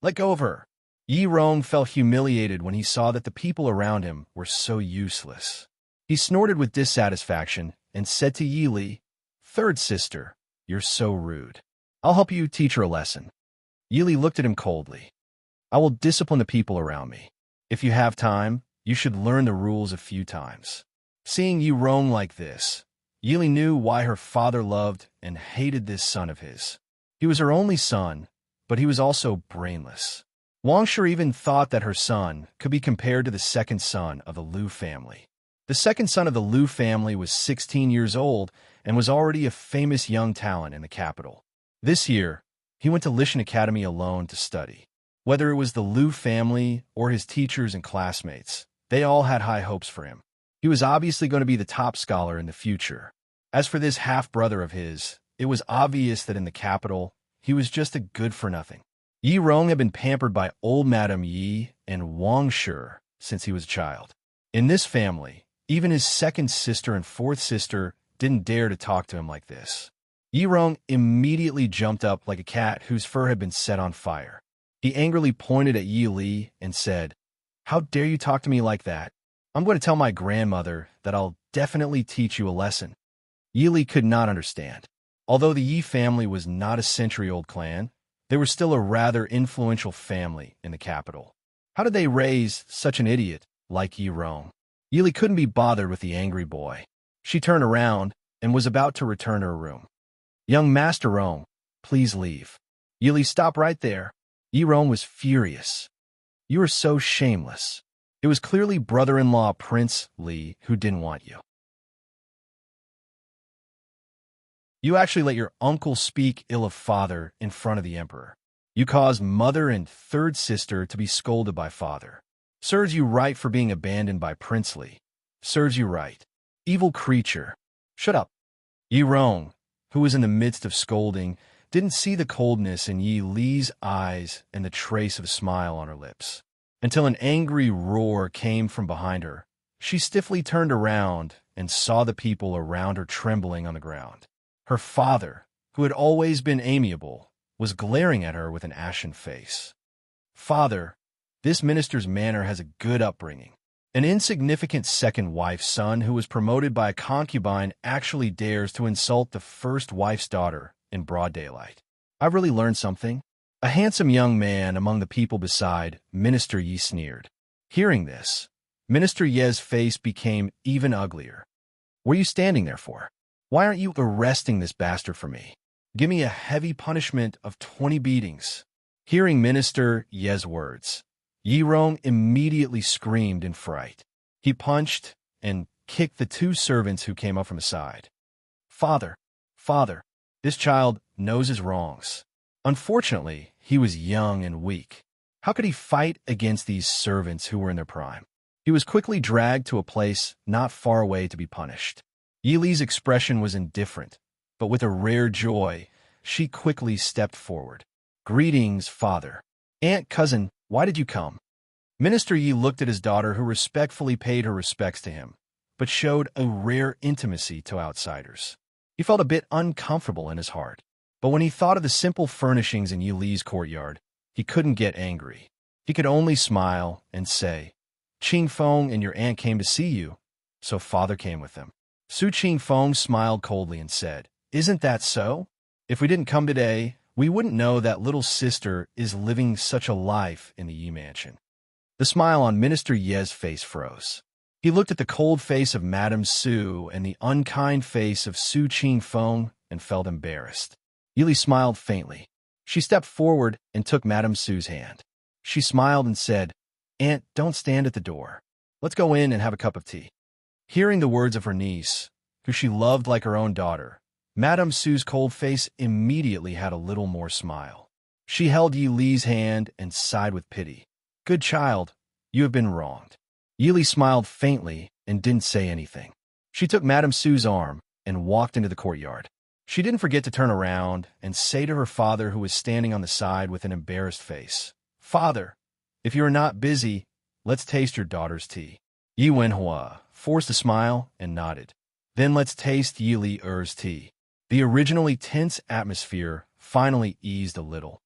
Let go of her. Yi Rong felt humiliated when he saw that the people around him were so useless. He snorted with dissatisfaction and said to Yi Li, "Third sister, you're so rude. I'll help you teach her a lesson." Yi Li looked at him coldly. "I will discipline the people around me. If you have time, you should learn the rules a few times." Seeing Yi Rong like this, Yi Li knew why her father loved and hated this son of his. He was her only son, but he was also brainless. Wang Shi even thought that her son could be compared to the second son of the Liu family. The second son of the Liu family was 16 years old and was already a famous young talent in the capital. This year, he went to Lishan Academy alone to study. Whether it was the Liu family or his teachers and classmates, they all had high hopes for him. He was obviously going to be the top scholar in the future. As for this half-brother of his, it was obvious that in the capital, he was just a good-for-nothing. Yi Rong had been pampered by old Madame Yi and Wang Shi since he was a child. In this family, even his second sister and fourth sister didn't dare to talk to him like this. Yi Rong immediately jumped up like a cat whose fur had been set on fire. He angrily pointed at Yi Li and said, "How dare you talk to me like that? I'm going to tell my grandmother that I'll definitely teach you a lesson." Yi Li could not understand. Although the Yi family was not a century-old clan, they were still a rather influential family in the capital. How did they raise such an idiot like Yi Rong? Yi Li couldn't be bothered with the angry boy. She turned around and was about to return to her room. "Young Master Rong, please leave." Yi Li, stop right there. Yi Rong was furious. "You are so shameless." It was clearly brother-in-law Prince Li who didn't want you. You actually let your uncle speak ill of father in front of the emperor. You caused mother and third sister to be scolded by father. Serves you right for being abandoned by Prince Li. Serves you right. Evil creature. Shut up. Yi Rong, who was in the midst of scolding, didn't see the coldness in Yi Li's eyes and the trace of a smile on her lips. Until an angry roar came from behind her, she stiffly turned around and saw the people around her trembling on the ground. Her father, who had always been amiable, was glaring at her with an ashen face. "Father, this minister's manner has a good upbringing. An insignificant second wife's son who was promoted by a concubine actually dares to insult the first wife's daughter in broad daylight. I've really learned something." A handsome young man among the people beside Minister Yi sneered. Hearing this, Minister Ye's face became even uglier. "What are you standing there for? Why aren't you arresting this bastard for me? Give me a heavy punishment of 20 beatings." Hearing Minister Ye's words, Yi Rong immediately screamed in fright. He punched and kicked the two servants who came up from the side. Father, this child knows his wrongs. Unfortunately, he was young and weak. How could he fight against these servants who were in their prime? He was quickly dragged to a place not far away to be punished. Yi Li's expression was indifferent, but with a rare joy, she quickly stepped forward. "Greetings, father. Aunt, cousin, why did you come?" Minister Yi looked at his daughter, who respectfully paid her respects to him, but showed a rare intimacy to outsiders. He felt a bit uncomfortable in his heart, but when he thought of the simple furnishings in Yi Li's courtyard, he couldn't get angry. He could only smile and say, "Qing Feng and your aunt came to see you, so father came with them." Su Qing Feng smiled coldly and said, "Isn't that so? If we didn't come today, we wouldn't know that little sister is living such a life in the Yi mansion." The smile on Minister Ye's face froze. He looked at the cold face of Madame Su and the unkind face of Su Qingfeng and felt embarrassed. Yili smiled faintly. She stepped forward and took Madame Su's hand. She smiled and said, "Aunt, don't stand at the door. Let's go in and have a cup of tea." Hearing the words of her niece, who she loved like her own daughter, Madame Su's cold face immediately had a little more smile. She held Yi Li's hand and sighed with pity. "Good child, you have been wronged." Yi Li smiled faintly and didn't say anything. She took Madame Su's arm and walked into the courtyard. She didn't forget to turn around and say to her father, who was standing on the side with an embarrassed face, "Father, if you are not busy, let's taste your daughter's tea." Yi Wenhua forced a smile and nodded. "Then let's taste Yi Li's tea." The originally tense atmosphere finally eased a little.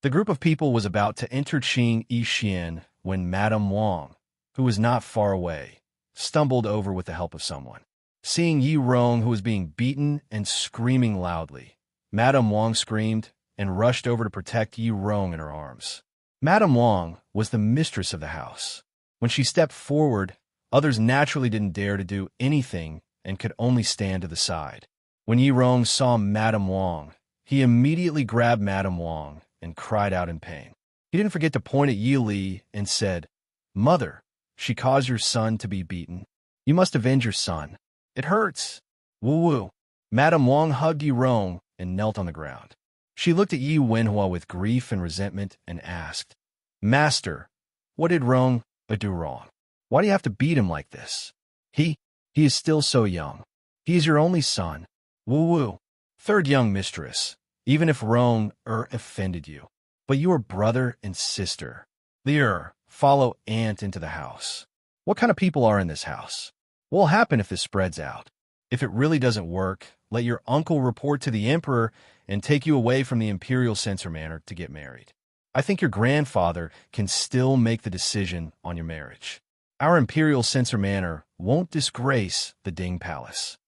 The group of people was about to enter Qing Yixian when Madame Wang, who was not far away, stumbled over with the help of someone. Seeing Yi Rong, who was being beaten and screaming loudly, Madame Wang screamed and rushed over to protect Yi Rong in her arms. Madame Wang was the mistress of the house. When she stepped forward, others naturally didn't dare to do anything and could only stand to the side. When Yi Rong saw Madame Wang, he immediately grabbed Madame Wang and cried out in pain. He didn't forget to point at Yi Li and said, "Mother, she caused your son to be beaten. You must avenge your son. It hurts." Woo-woo. Madame Wang hugged Yi Rong and knelt on the ground. She looked at Yi Wenhua with grief and resentment and asked, "Master, what did Rong do wrong? Why do you have to beat him like this? He is still so young. He is your only son." Woo-woo. Third young mistress, even if Rong offended you, but you are brother and sister. Follow Aunt into the house. What kind of people are in this house? What will happen if this spreads out? If it really doesn't work, let your uncle report to the emperor and take you away from the imperial censor manor to get married. I think your grandfather can still make the decision on your marriage. Our imperial censor manor won't disgrace the Ding Palace.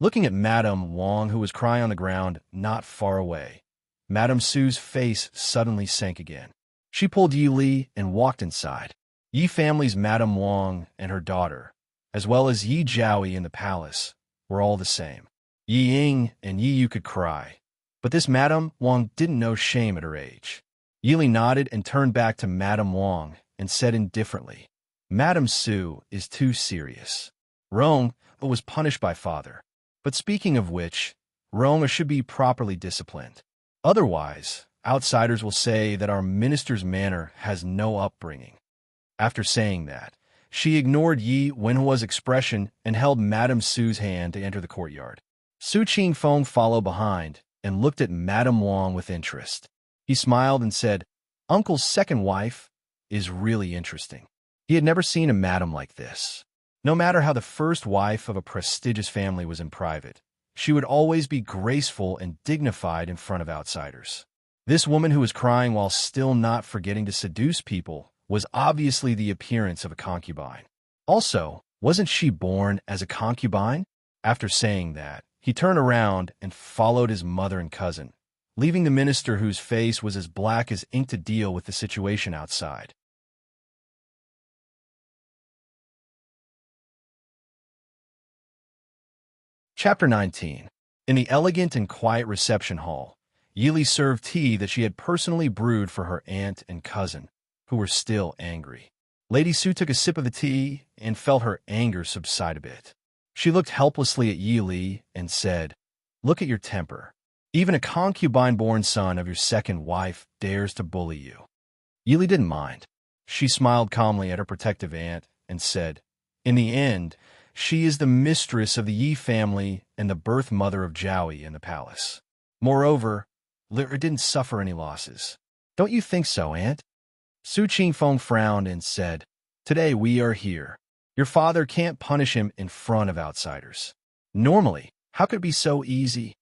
Looking at Madame Wang, who was crying on the ground not far away, Madame Su's face suddenly sank again. She pulled Yi Li and walked inside. Yi family's Madame Wang and her daughter, as well as Yi Jiaoyi in the palace, were all the same. Yi Ying and Yi Yu could cry, but this Madame Wang didn't know shame at her age. Yi Li nodded and turned back to Madame Wang and said indifferently, "Madame Su is too serious. Rong was punished by father. But speaking of which, Rong should be properly disciplined. Otherwise, outsiders will say that our minister's manor has no upbringing." After saying that, she ignored Yi Wenhua's expression and held Madame Su's hand to enter the courtyard. Su Qingfeng followed behind and looked at Madame Wang with interest. He smiled and said, "Uncle's second wife is really interesting." He had never seen a madam like this. No matter how the first wife of a prestigious family was in private, she would always be graceful and dignified in front of outsiders. This woman who was crying while still not forgetting to seduce people was obviously the appearance of a concubine. Also, wasn't she born as a concubine? After saying that, he turned around and followed his mother and cousin, leaving the minister whose face was as black as ink to deal with the situation outside. Chapter 19. In the elegant and quiet reception hall, Yi Li served tea that she had personally brewed for her aunt and cousin, who were still angry. Lady Su took a sip of the tea and felt her anger subside a bit. She looked helplessly at Yi Li and said, "Look at your temper. Even a concubine-born son of your second wife dares to bully you." Yi Li didn't mind. She smiled calmly at her protective aunt and said, "In the end, she is the mistress of the Yi family and the birth mother of Jiaoyi in the palace. Moreover, Lyra didn't suffer any losses. Don't you think so, aunt?" Su Qingfeng frowned and said, "Today we are here. Your father can't punish him in front of outsiders. Normally, how could it be so easy?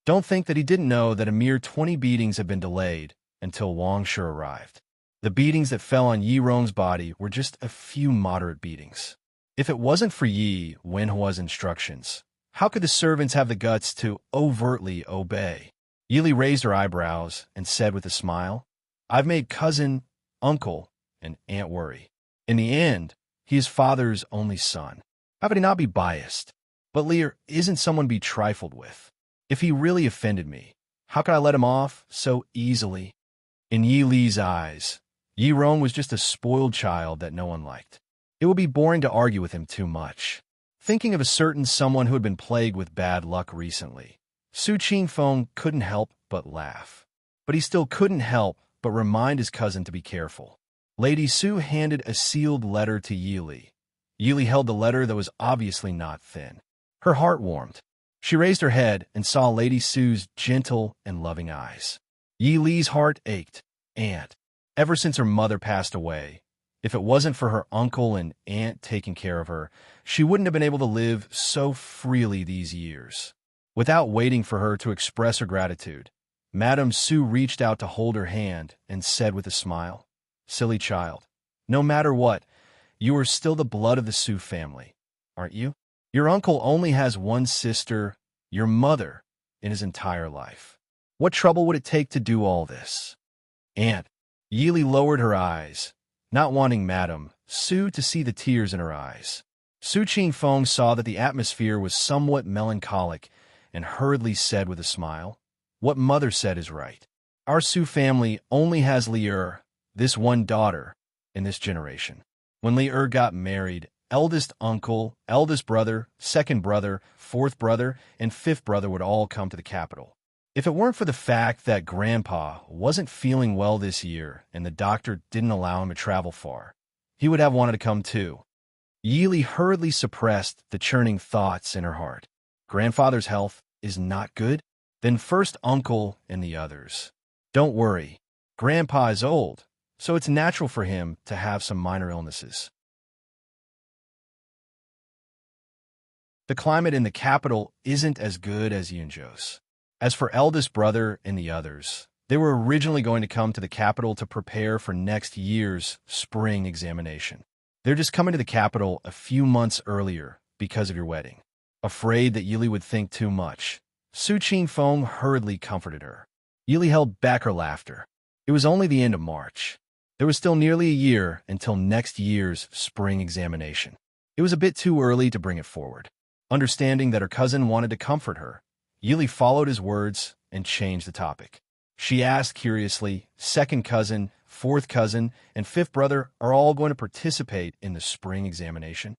Don't think that he didn't know that a mere 20 beatings had been delayed until Wang Shi arrived. The beatings that fell on Yi Rong's body were just a few moderate beatings. If it wasn't for Yi Wenhua's instructions, how could the servants have the guts to overtly obey?" Yi Li raised her eyebrows and said with a smile, I've made cousin, uncle, and aunt worry. In the end, he is father's only son. How could he not be biased? But Lear isn't someone to be trifled with. If he really offended me, how could I let him off so easily? In Yi Li's eyes, Yi Rong was just a spoiled child that no one liked. It would be boring to argue with him too much. Thinking of a certain someone who had been plagued with bad luck recently, Su Qingfeng couldn't help but laugh. But he still couldn't help but remind his cousin to be careful. Lady Su handed a sealed letter to Yi Li. Yi Li held the letter that was obviously not thin. Her heart warmed. She raised her head and saw Lady Su's gentle and loving eyes. Yi Li's heart ached, and, ever since her mother passed away, if it wasn't for her uncle and aunt taking care of her, she wouldn't have been able to live so freely these years. Without waiting for her to express her gratitude, Madame Su reached out to hold her hand and said with a smile, "Silly child, no matter what, you are still the blood of the Su family, aren't you? Your uncle only has one sister, your mother, in his entire life. What trouble would it take to do all this?" Aunt Yi Li lowered her eyes, not wanting Madame Su to see the tears in her eyes. Su Qingfeng saw that the atmosphere was somewhat melancholic and hurriedly said with a smile, "What mother said is right. Our Su family only has Li this one daughter, in this generation. When Li got married, eldest uncle, eldest brother, second brother, fourth brother, and fifth brother would all come to the capital. If it weren't for the fact that Grandpa wasn't feeling well this year and the doctor didn't allow him to travel far, he would have wanted to come too." Yi Li hurriedly suppressed the churning thoughts in her heart. Grandfather's health is not good? Then first uncle and the others. Don't worry, Grandpa is old, so it's natural for him to have some minor illnesses. The climate in the capital isn't as good as Yunzhou's. As for eldest brother and the others, they were originally going to come to the capital to prepare for next year's spring examination. They're just coming to the capital a few months earlier because of your wedding. Afraid that Yi Li would think too much, Su Qingfeng hurriedly comforted her. Yi Li held back her laughter. It was only the end of March. There was still nearly a year until next year's spring examination. It was a bit too early to bring it forward. Understanding that her cousin wanted to comfort her, Yi Li followed his words and changed the topic. She asked curiously, second cousin, fourth cousin, and fifth brother are all going to participate in the spring examination?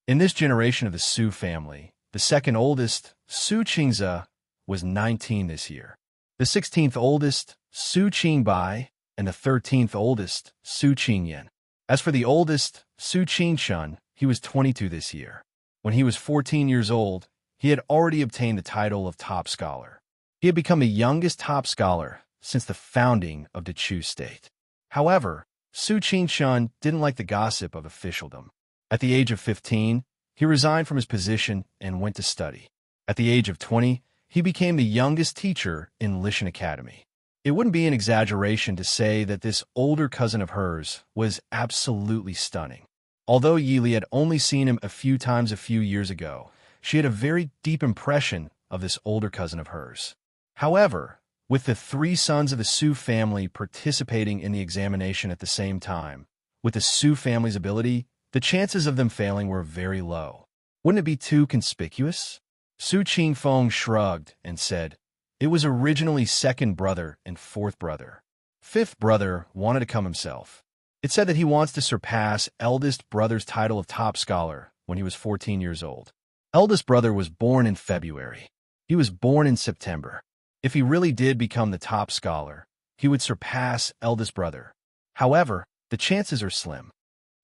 In this generation of the Su family, the second oldest, Su Qingze, was 19 this year. The 16th oldest, Su Qingbai, and the 13th oldest, Su Qingyan. As for the oldest, Su Qingshun, he was 22 this year. When he was 14 years old, he had already obtained the title of top scholar. He had become the youngest top scholar since the founding of the Chu state. However, Su Qingshun didn't like the gossip of officialdom. At the age of 15, he resigned from his position and went to study. At the age of 20, he became the youngest teacher in Lishan Academy. It wouldn't be an exaggeration to say that this older cousin of hers was absolutely stunning. Although Yi Li had only seen him a few times a few years ago, she had a very deep impression of this older cousin of hers. However, with the three sons of the Su family participating in the examination at the same time, with the Su family's ability, the chances of them failing were very low. Wouldn't it be too conspicuous? Su Qingfeng shrugged and said, "It was originally second brother and fourth brother. Fifth brother wanted to come himself. It said that he wants to surpass eldest brother's title of top scholar when he was 14 years old. Eldest brother was born in February. He was born in September. If he really did become the top scholar, he would surpass eldest brother. However, the chances are slim.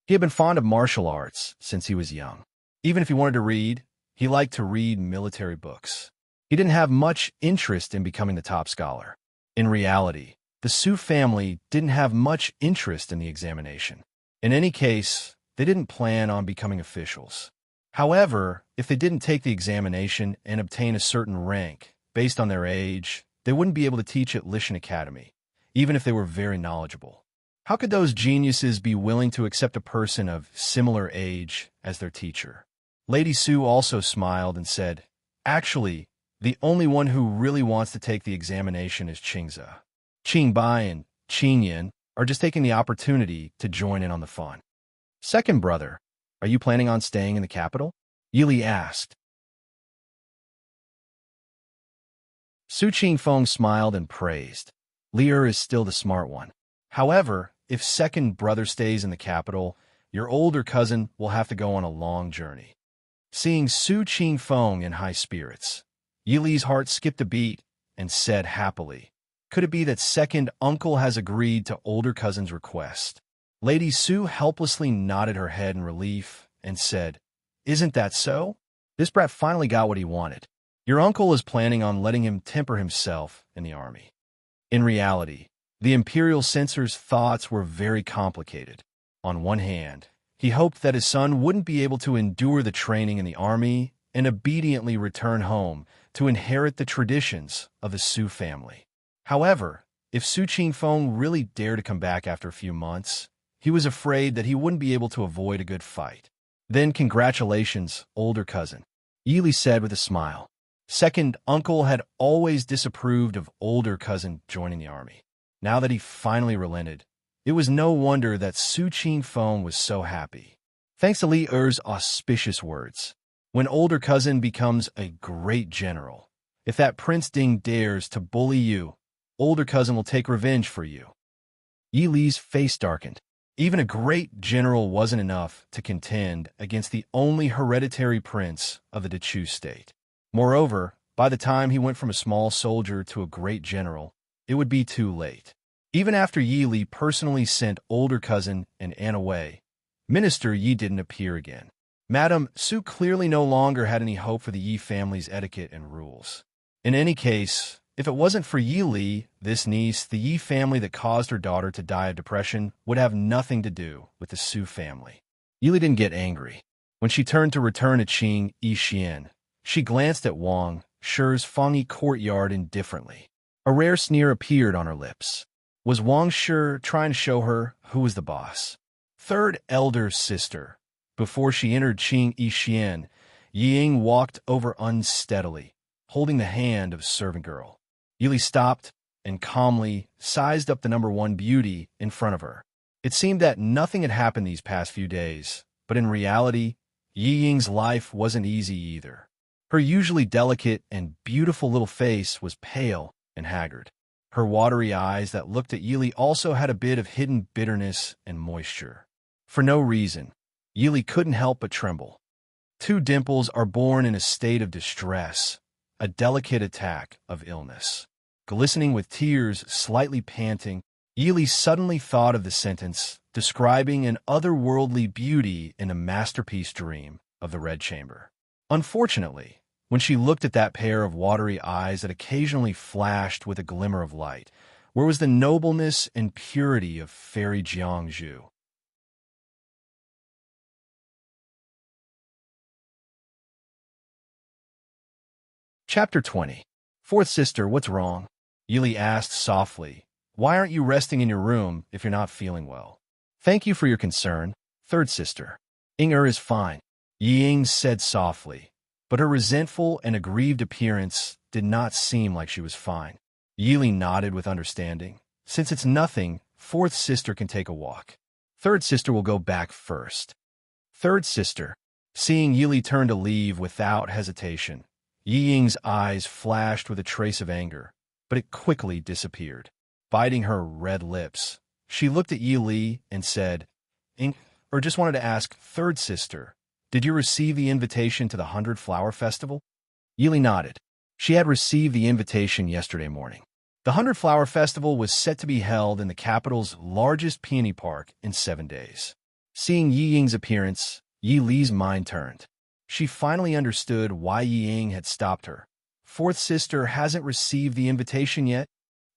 He had been fond of martial arts since he was young. Even if he wanted to read, he liked to read military books. He didn't have much interest in becoming the top scholar. In reality, the Su family didn't have much interest in the examination. In any case, they didn't plan on becoming officials. However, if they didn't take the examination and obtain a certain rank based on their age, they wouldn't be able to teach at Lishan Academy, even if they were very knowledgeable. How could those geniuses be willing to accept a person of similar age as their teacher? Lady Su also smiled and said, "Actually, the only one who really wants to take the examination is Qingze. Qingbai and Qingyan or just taking the opportunity to join in on the fun? Second brother, are you planning on staying in the capital? Yili asked. Su Qingfeng smiled and praised. Li is still the smart one. However, if second brother stays in the capital, your older cousin will have to go on a long journey. Seeing Su Qingfeng in high spirits, Yili's heart skipped a beat and said happily, "Could it be that second uncle has agreed to older cousin's request?" Lady Su helplessly nodded her head in relief and said, "Isn't that so? This brat finally got what he wanted. Your uncle is planning on letting him temper himself in the army." In reality, the imperial censor's thoughts were very complicated. On one hand, he hoped that his son wouldn't be able to endure the training in the army and obediently return home to inherit the traditions of the Su family. However, if Su Qingfeng really dared to come back after a few months, he was afraid that he wouldn't be able to avoid a good fight. "Then congratulations, older cousin," Yili said with a smile. Second uncle had always disapproved of older cousin joining the army. Now that he finally relented, it was no wonder that Su Qingfeng was so happy. Thanks to Li Er's auspicious words, when older cousin becomes a great general, if that Prince Ding dares to bully you, older cousin will take revenge for you. Yi Li's face darkened. Even a great general wasn't enough to contend against the only hereditary prince of the Dechu state. Moreover, by the time he went from a small soldier to a great general, it would be too late. Even after Yi Li personally sent older cousin and Anne away, Minister Yi didn't appear again. Madame Su clearly no longer had any hope for the Yi family's etiquette and rules. In any case, if it wasn't for Yi Li, this niece, the Yi family that caused her daughter to die of depression would have nothing to do with the Su family. Yi Li didn't get angry. When she turned to return to Qing Yixian, she glanced at Wang Shi's Fengyi courtyard indifferently. A rare sneer appeared on her lips. Was Wang Shi trying to show her who was the boss? Third elder sister. Before she entered Qing Yixian, Ying walked over unsteadily, holding the hand of a servant girl. Yili stopped and calmly sized up the number one beauty in front of her. It seemed that nothing had happened these past few days, but in reality, Yi Ying's life wasn't easy either. Her usually delicate and beautiful little face was pale and haggard. Her watery eyes that looked at Yili also had a bit of hidden bitterness and moisture. For no reason, Yili couldn't help but tremble. Two dimples are born in a state of distress, a delicate attack of illness. Glistening with tears, slightly panting, Yili suddenly thought of the sentence describing an otherworldly beauty in a masterpiece dream of the Red Chamber. Unfortunately, when she looked at that pair of watery eyes that occasionally flashed with a glimmer of light, where was the nobleness and purity of fairy Jiangzhu? Chapter 20. Fourth sister, what's wrong? Yili asked softly. Why aren't you resting in your room if you're not feeling well? Thank you for your concern, third sister. Immerse is fine, Ying said softly, but her resentful and aggrieved appearance did not seem like she was fine. Yili nodded with understanding. Since it's nothing, fourth sister can take a walk. Third sister will go back first. Third sister, seeing Yili turn to leave without hesitation, Yi Ying's eyes flashed with a trace of anger, but it quickly disappeared. Biting her red lips, she looked at Yi Li and said, just wanted to ask, third sister, did you receive the invitation to the 100 Flower Festival? Yi Li nodded. She had received the invitation yesterday morning. The 100 Flower Festival was set to be held in the capital's largest peony park in 7 days. Seeing Yi Ying's appearance, Yi Li's mind turned. She finally understood why Yi Ying had stopped her. Fourth sister hasn't received the invitation yet?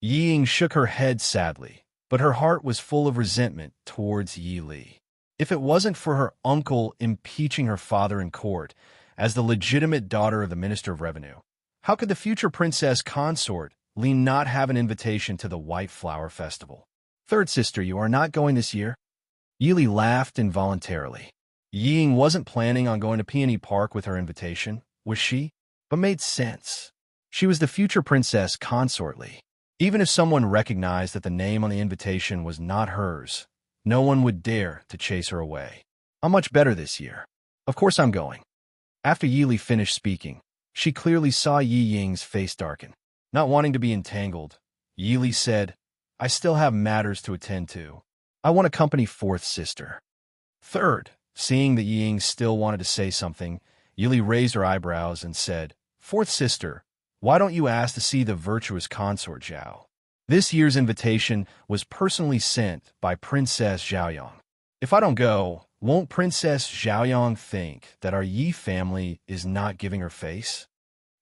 Yi Ying shook her head sadly, but her heart was full of resentment towards Yi Li. If it wasn't for her uncle impeaching her father in court as the legitimate daughter of the Minister of Revenue, how could the future princess consort Li not have an invitation to the White Flower Festival? Third sister, you are not going this year? Yi Li laughed involuntarily. Yi Ying wasn't planning on going to Peony Park with her invitation, was she? But made sense. She was the future princess consort Li. Even if someone recognized that the name on the invitation was not hers, no one would dare to chase her away. I'm much better this year. Of course I'm going. After Yili finished speaking, she clearly saw Yi Ying's face darken. Not wanting to be entangled, Yili said, I still have matters to attend to. I want to accompany fourth sister. Third, seeing that Yi Ying still wanted to say something, Yili raised her eyebrows and said, Fourth sister, why don't you ask to see the virtuous consort Zhao? This year's invitation was personally sent by Princess Zhaoyang. If I don't go, won't Princess Zhaoyang think that our Yi family is not giving her face?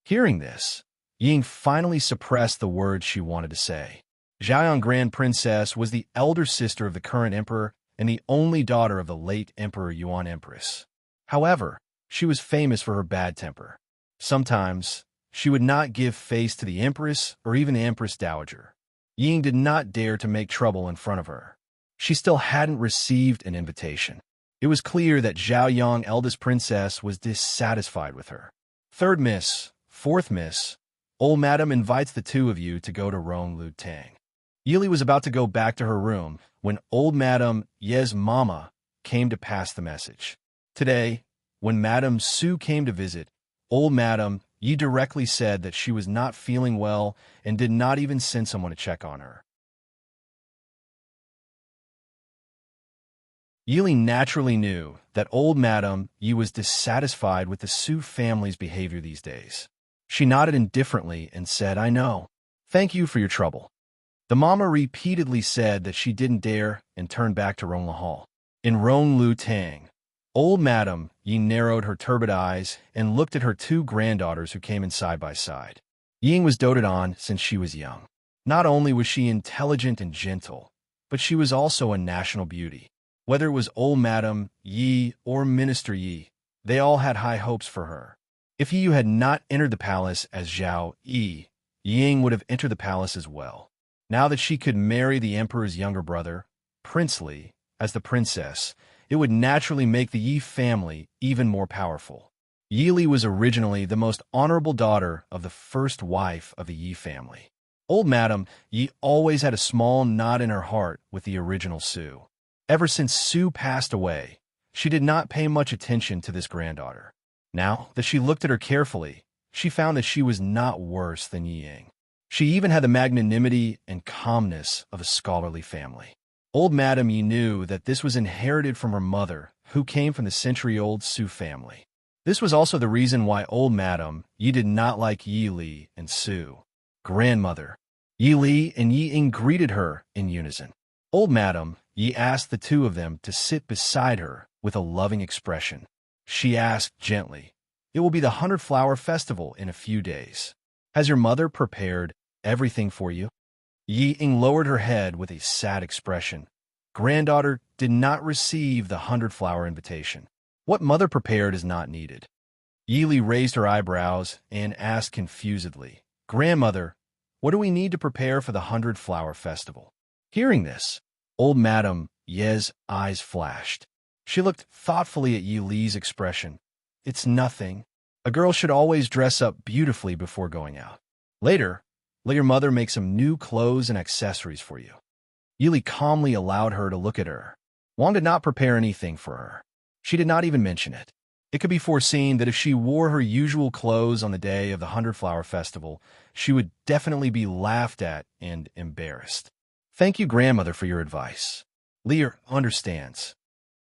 Hearing this, Ying finally suppressed the words she wanted to say. Zhaoyang Grand Princess was the elder sister of the current emperor and the only daughter of the late Emperor Yuan Empress. However, she was famous for her bad temper. Sometimes, she would not give face to the Empress or even the Empress Dowager. Ying did not dare to make trouble in front of her. She still hadn't received an invitation. It was clear that Zhaoyang, eldest princess, was dissatisfied with her. Third miss, fourth miss, old madam invites the two of you to go to Ronglu Tang. Yili was about to go back to her room when old Madame Ye's mama came to pass the message. Today, when Madame Su came to visit, old Madame Yi directly said that she was not feeling well and did not even send someone to check on her. Yili naturally knew that old Madame Yi was dissatisfied with the Su family's behavior these days. She nodded indifferently and said, I know. Thank you for your trouble. The mama repeatedly said that she didn't dare and turned back to Ronglu Hall. In Ronglu Tang, old Madame Yi narrowed her turbid eyes and looked at her two granddaughters who came in side by side. Ying was doted on since she was young. Not only was she intelligent and gentle, but she was also a national beauty. Whether it was old Madame Yi or Minister Yi, they all had high hopes for her. If Yi had not entered the palace as Zhao Yi, Ying would have entered the palace as well. Now that she could marry the emperor's younger brother, Prince Li, as the princess, it would naturally make the Yi family even more powerful. Yi Li was originally the most honorable daughter of the first wife of the Yi family. Old Madame Yi always had a small knot in her heart with the original Su. Ever since Su passed away, she did not pay much attention to this granddaughter. Now that she looked at her carefully, she found that she was not worse than Yi Ying. She even had the magnanimity and calmness of a scholarly family. Old Madame Yi knew that this was inherited from her mother, who came from the century-old Su family. This was also the reason why old Madame Yi did not like Yi Li and Su. Grandmother Yi Li and Yi Ying greeted her in unison. Old Madame Yi asked the two of them to sit beside her with a loving expression. She asked gently, It will be the 100-Flower Festival in a few days. Has your mother prepared everything for you? Yi Ying lowered her head with a sad expression. Granddaughter did not receive the 100-flower invitation. What mother prepared is not needed. Yi Li raised her eyebrows and asked confusedly, Grandmother, what do we need to prepare for the 100-Flower Festival? Hearing this, old Madame Ye's eyes flashed. She looked thoughtfully at Yi Li's expression. It's nothing. A girl should always dress up beautifully before going out. Later, let your mother make some new clothes and accessories for you. Yi Li calmly allowed her to look at her. Wang did not prepare anything for her. She did not even mention it. It could be foreseen that if she wore her usual clothes on the day of the 100-Flower Festival, she would definitely be laughed at and embarrassed. Thank you, grandmother, for your advice. Lear understands.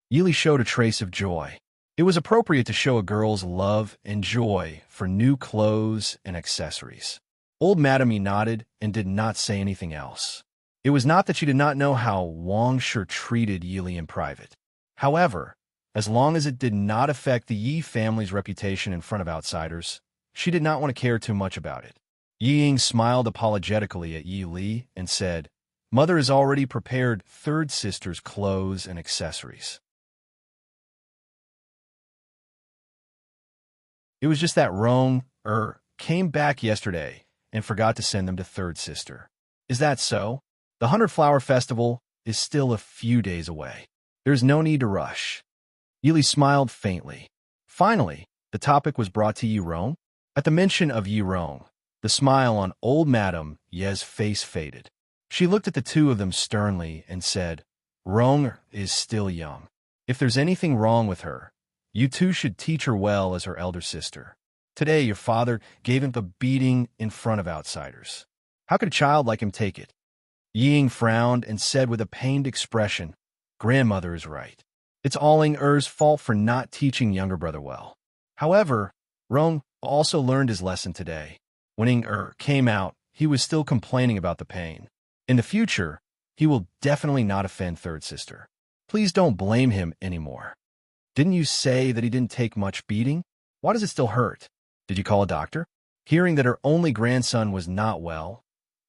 Yi Li showed a trace of joy. It was appropriate to show a girl's love and joy for new clothes and accessories. Old Madame Yi nodded and did not say anything else. It was not that she did not know how Wang Shi treated Yi Li in private. However, as long as it did not affect the Yi family's reputation in front of outsiders, she did not want to care too much about it. Yi Ying smiled apologetically at Yi Li and said, Mother has already prepared third sister's clothes and accessories. It was just that Rong came back yesterday and forgot to send them to third sister. Is that so? The 100-Flower Festival is still a few days away. There's no need to rush. Yi Li smiled faintly. Finally, the topic was brought to Yi Rong. At the mention of Yi Rong, The smile on old Madame Ye's face faded. She looked at the two of them sternly and said, Rong is still young. If there's anything wrong with her, you two should teach her well as her elder sister. Today your father gave him a beating in front of outsiders. How could a child like him take it? Ying frowned and said with a pained expression, Grandmother is right. It's all Er's fault for not teaching younger brother well. However, Rong also learned his lesson today. When came out, he was still complaining about the pain. In the future, he will definitely not offend third sister. Please don't blame him anymore. Didn't you say that he didn't take much beating? Why does it still hurt? Did you call a doctor? Hearing that her only grandson was not well,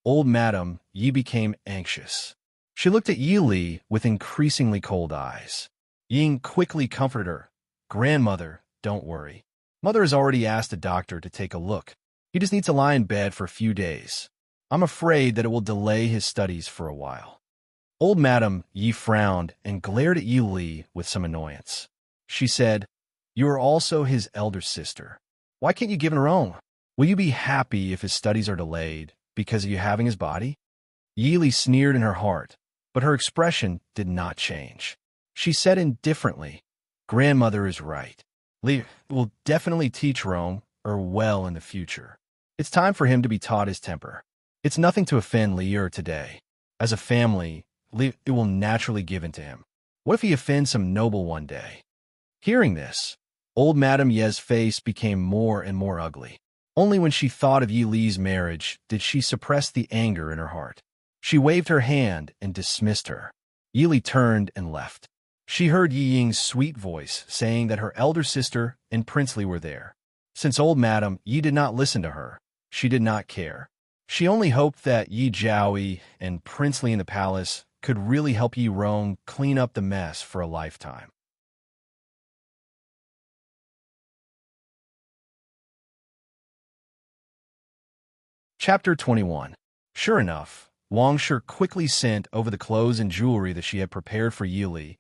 old Madame Yi became anxious. She looked at Yi Li with increasingly cold eyes. Ying quickly comforted her. Grandmother, don't worry. Mother has already asked a doctor to take a look. He just needs to lie in bed for a few days. I'm afraid that it will delay his studies for a while. Old Madame Yi frowned and glared at Yi Li with some annoyance. She said, You are also his elder sister. Why can't you give him her own? Will you be happy if his studies are delayed because of you having his body? Yi Li sneered in her heart, but her expression did not change. She said indifferently, Grandmother is right. Li will definitely teach Rome well in the future. It's time for him to be taught his temper. It's nothing to offend Li today. As a family, Li will naturally give in to him. What if he offends some noble one day? Hearing this, old Madame Ye's face became more and more ugly. Only when she thought of Yi Li's marriage did she suppress the anger in her heart. She waved her hand and dismissed her. Yi Li turned and left. She heard Yi Ying's sweet voice saying that her elder sister and Prince Li were there. Since old Madame Yi did not listen to her, she did not care. She only hoped that Yi Jiaoyi and Prince Li in the palace could really help Yi Rong clean up the mess for a lifetime. Chapter 21. Sure enough, Wang Shi quickly sent over the clothes and jewelry that she had prepared for Yi Li.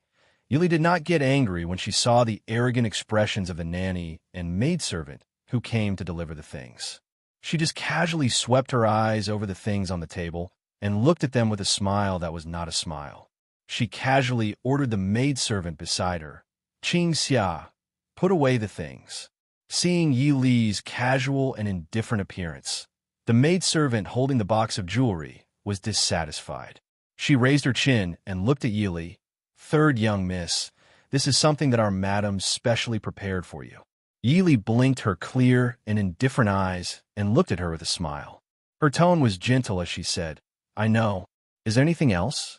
Yi Li did not get angry when she saw the arrogant expressions of the nanny and maidservant who came to deliver the things. She just casually swept her eyes over the things on the table and looked at them with a smile that was not a smile. She casually ordered the maidservant beside her, Qing Xia, put away the things. Seeing Yi Li's casual and indifferent appearance, the maidservant holding the box of jewelry was dissatisfied. She raised her chin and looked at Yi Li. Third young miss, this is something that our madam specially prepared for you. Yi Li blinked her clear and indifferent eyes and looked at her with a smile. Her tone was gentle as she said, I know. Is there anything else?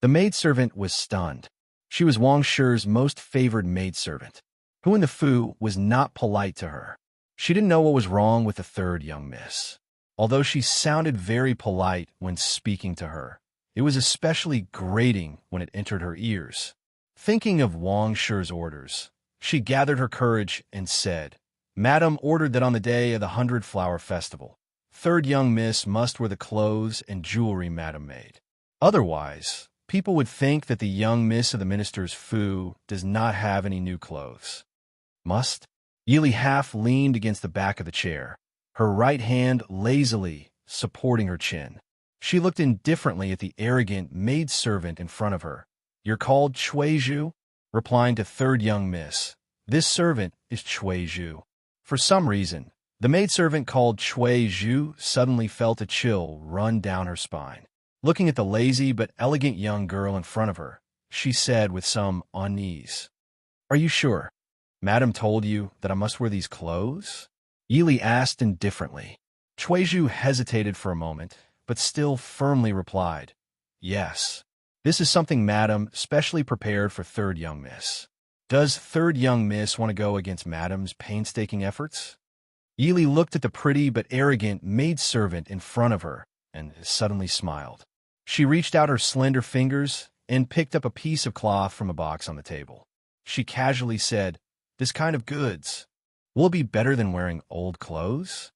The maidservant was stunned. She was Wang Shi's most favored maidservant, who in the Fu was not polite to her. She didn't know what was wrong with the third young miss. Although she sounded very polite when speaking to her, it was especially grating when it entered her ears. Thinking of Wang Shi's orders, she gathered her courage and said, Madam ordered that on the day of the 100-Flower Festival, third young miss must wear the clothes and jewelry Madam made. Otherwise, people would think that the young miss of the minister's Fu does not have any new clothes. Must? Yi Li half leaned against the back of the chair, her right hand lazily supporting her chin. She looked indifferently at the arrogant maidservant in front of her. You're called Cui Zhu? Replying to third young miss, this servant is Cui Zhu. For some reason, the maidservant called Cui Zhu suddenly felt a chill run down her spine. Looking at the lazy but elegant young girl in front of her, she said with some unease, Are you sure? Madam told you that I must wear these clothes? Yi Li asked indifferently. Cui Zhu hesitated for a moment, but still firmly replied, Yes. This is something Madam specially prepared for third young miss. Does third young miss want to go against Madam's painstaking efforts? Yi Li looked at the pretty but arrogant maidservant in front of her and suddenly smiled. She reached out her slender fingers and picked up a piece of cloth from a box on the table. She casually said, This kind of goods, will it be better than wearing old clothes?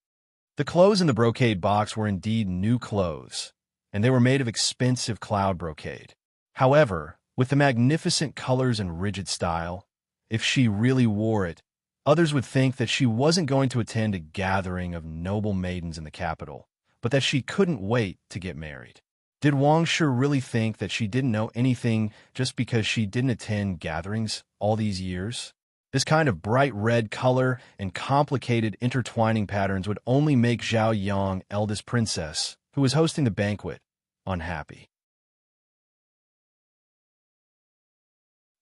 The clothes in the brocade box were indeed new clothes, and they were made of expensive cloud brocade. However, with the magnificent colors and rigid style, if she really wore it, Others would think that she wasn't going to attend a gathering of noble maidens in the capital, but that she couldn't wait to get married. Did Wang Shi really think that she didn't know anything just because she didn't attend gatherings all these years? This kind of bright red color and complicated intertwining patterns would only make Zhao Yang, eldest princess, who was hosting the banquet, unhappy.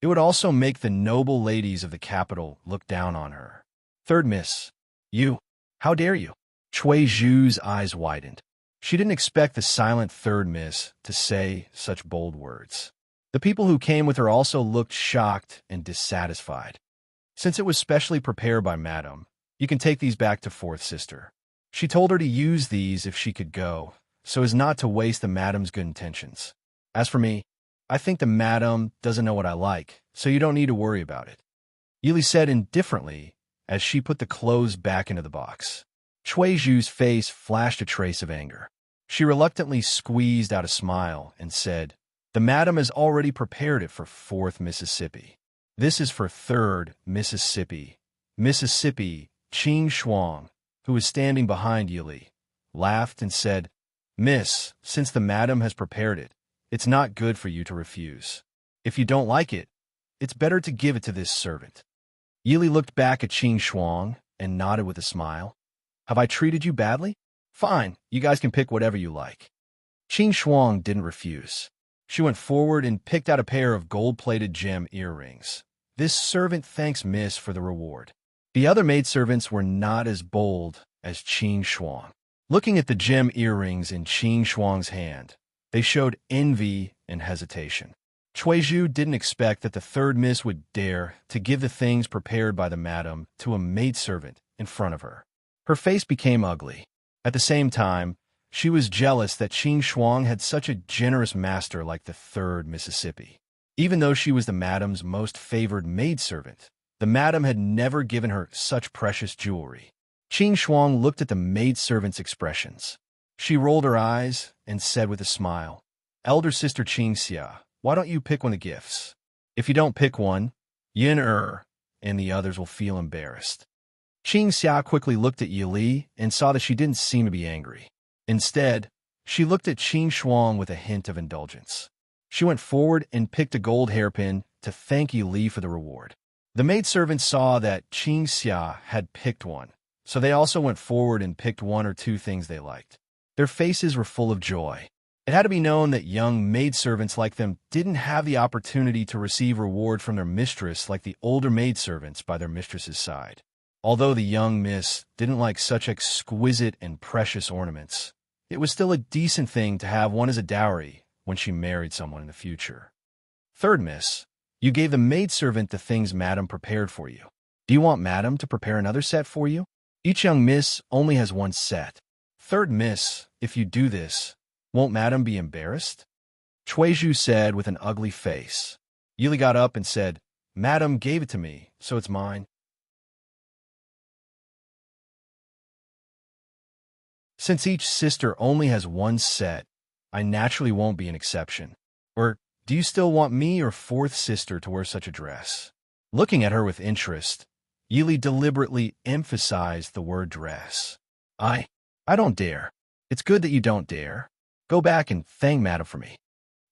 It would also make the noble ladies of the capital look down on her. Third miss. You. How dare you? Cui Zhu's eyes widened. She didn't expect the silent third miss to say such bold words. The people who came with her also looked shocked and dissatisfied. Since it was specially prepared by Madame, you can take these back to fourth sister. She told her to use these if she could go, so as not to waste the Madame's good intentions. As for me, I think the Madame doesn't know what I like, so you don't need to worry about it. Yili said indifferently as she put the clothes back into the box. Cui Zhu's face flashed a trace of anger. She reluctantly squeezed out a smile and said, "The Madame has already prepared it for 4th Mississippi. This is for 3rd Mississippi." Mississippi, Qing Shuang, who was standing behind Yili, laughed and said, "Miss, since the Madame has prepared it, it's not good for you to refuse. If you don't like it, it's better to give it to this servant." Yili looked back at Qing Shuang and nodded with a smile. "Have I treated you badly? Fine, you guys can pick whatever you like." Qing Shuang didn't refuse. She went forward and picked out a pair of gold-plated gem earrings. "This servant thanks Miss for the reward." The other maidservants were not as bold as Qing Shuang. Looking at the gem earrings in Qing Shuang's hand, they showed envy and hesitation. Cui Zhu didn't expect that the third miss would dare to give the things prepared by the Madame to a maidservant in front of her. Her face became ugly. At the same time, she was jealous that Qing Shuang had such a generous master like the 3rd Mississippi. Even though she was the Madame's most favored maidservant, the Madame had never given her such precious jewelry. Qing Shuang looked at the maidservant's expressions. She rolled her eyes and said with a smile, "Elder sister Qing Xia, why don't you pick one of the gifts? If you don't pick one, Yin and the others will feel embarrassed." Qing Xia quickly looked at Yili and saw that she didn't seem to be angry. Instead, she looked at Qing Shuang with a hint of indulgence. She went forward and picked a gold hairpin to thank Yili for the reward. The maidservants saw that Qing Xia had picked one, so they also went forward and picked one or two things they liked. Their faces were full of joy. It had to be known that young maidservants like them didn't have the opportunity to receive reward from their mistress like the older maidservants by their mistress's side. Although the young miss didn't like such exquisite and precious ornaments, it was still a decent thing to have one as a dowry when she married someone in the future. Third miss, you gave the maidservant the things Madame prepared for you. Do you want Madame to prepare another set for you? Each young miss only has one set. Third miss, if you do this, won't Madame be embarrassed? Cui Zhu said with an ugly face. Yili got up and said, "Madame gave it to me, so it's mine." Since each sister only has one set, I naturally won't be an exception. Or, do you still want me or 4th sister to wear such a dress? Looking at her with interest, Yili deliberately emphasized the word dress. I don't dare. It's good that you don't dare. Go back and thank Madame for me.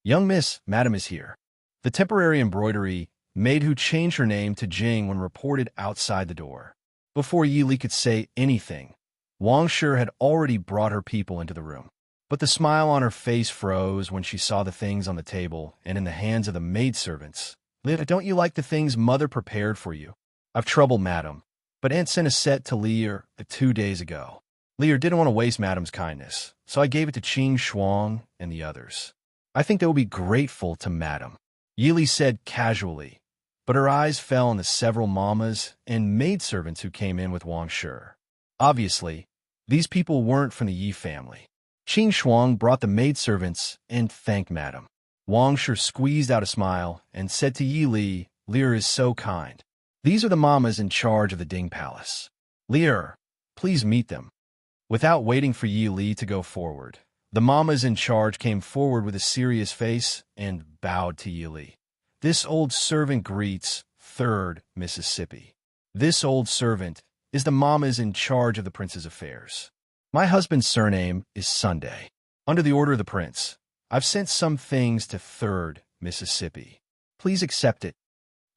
Young miss, Madame is here. The temporary embroidery maid who changed her name to Jing when reported outside the door. Before Yili could say anything, Wang Shi had already brought her people into the room. But the smile on her face froze when she saw the things on the table and in the hands of the maidservants. "Li, don't you like the things Mother prepared for you? I've troubled Madame, but Aunt sent a set to Lier 2 days ago. Lier didn't want to waste Madame's kindness, so I gave it to Qing Shuang and the others. I think they will be grateful to Madame," Yili said casually, but her eyes fell on the several mamas and maidservants who came in with Wang Shi. Obviously, these people weren't from the Yi family. Qing Shuang brought the maidservants and thanked Madame. Wang Shi squeezed out a smile and said to Yili, "Lier is so kind. These are the mamas in charge of the Ding Palace. Lier, please meet them." Without waiting for Yili to go forward, the mamas in charge came forward with a serious face and bowed to Yili. "This old servant greets 3rd Mississippi." This old servant is the mamas in charge of the prince's affairs. My husband's surname is Sunday. Under the order of the prince, I've sent some things to 3rd Mississippi. Please accept it."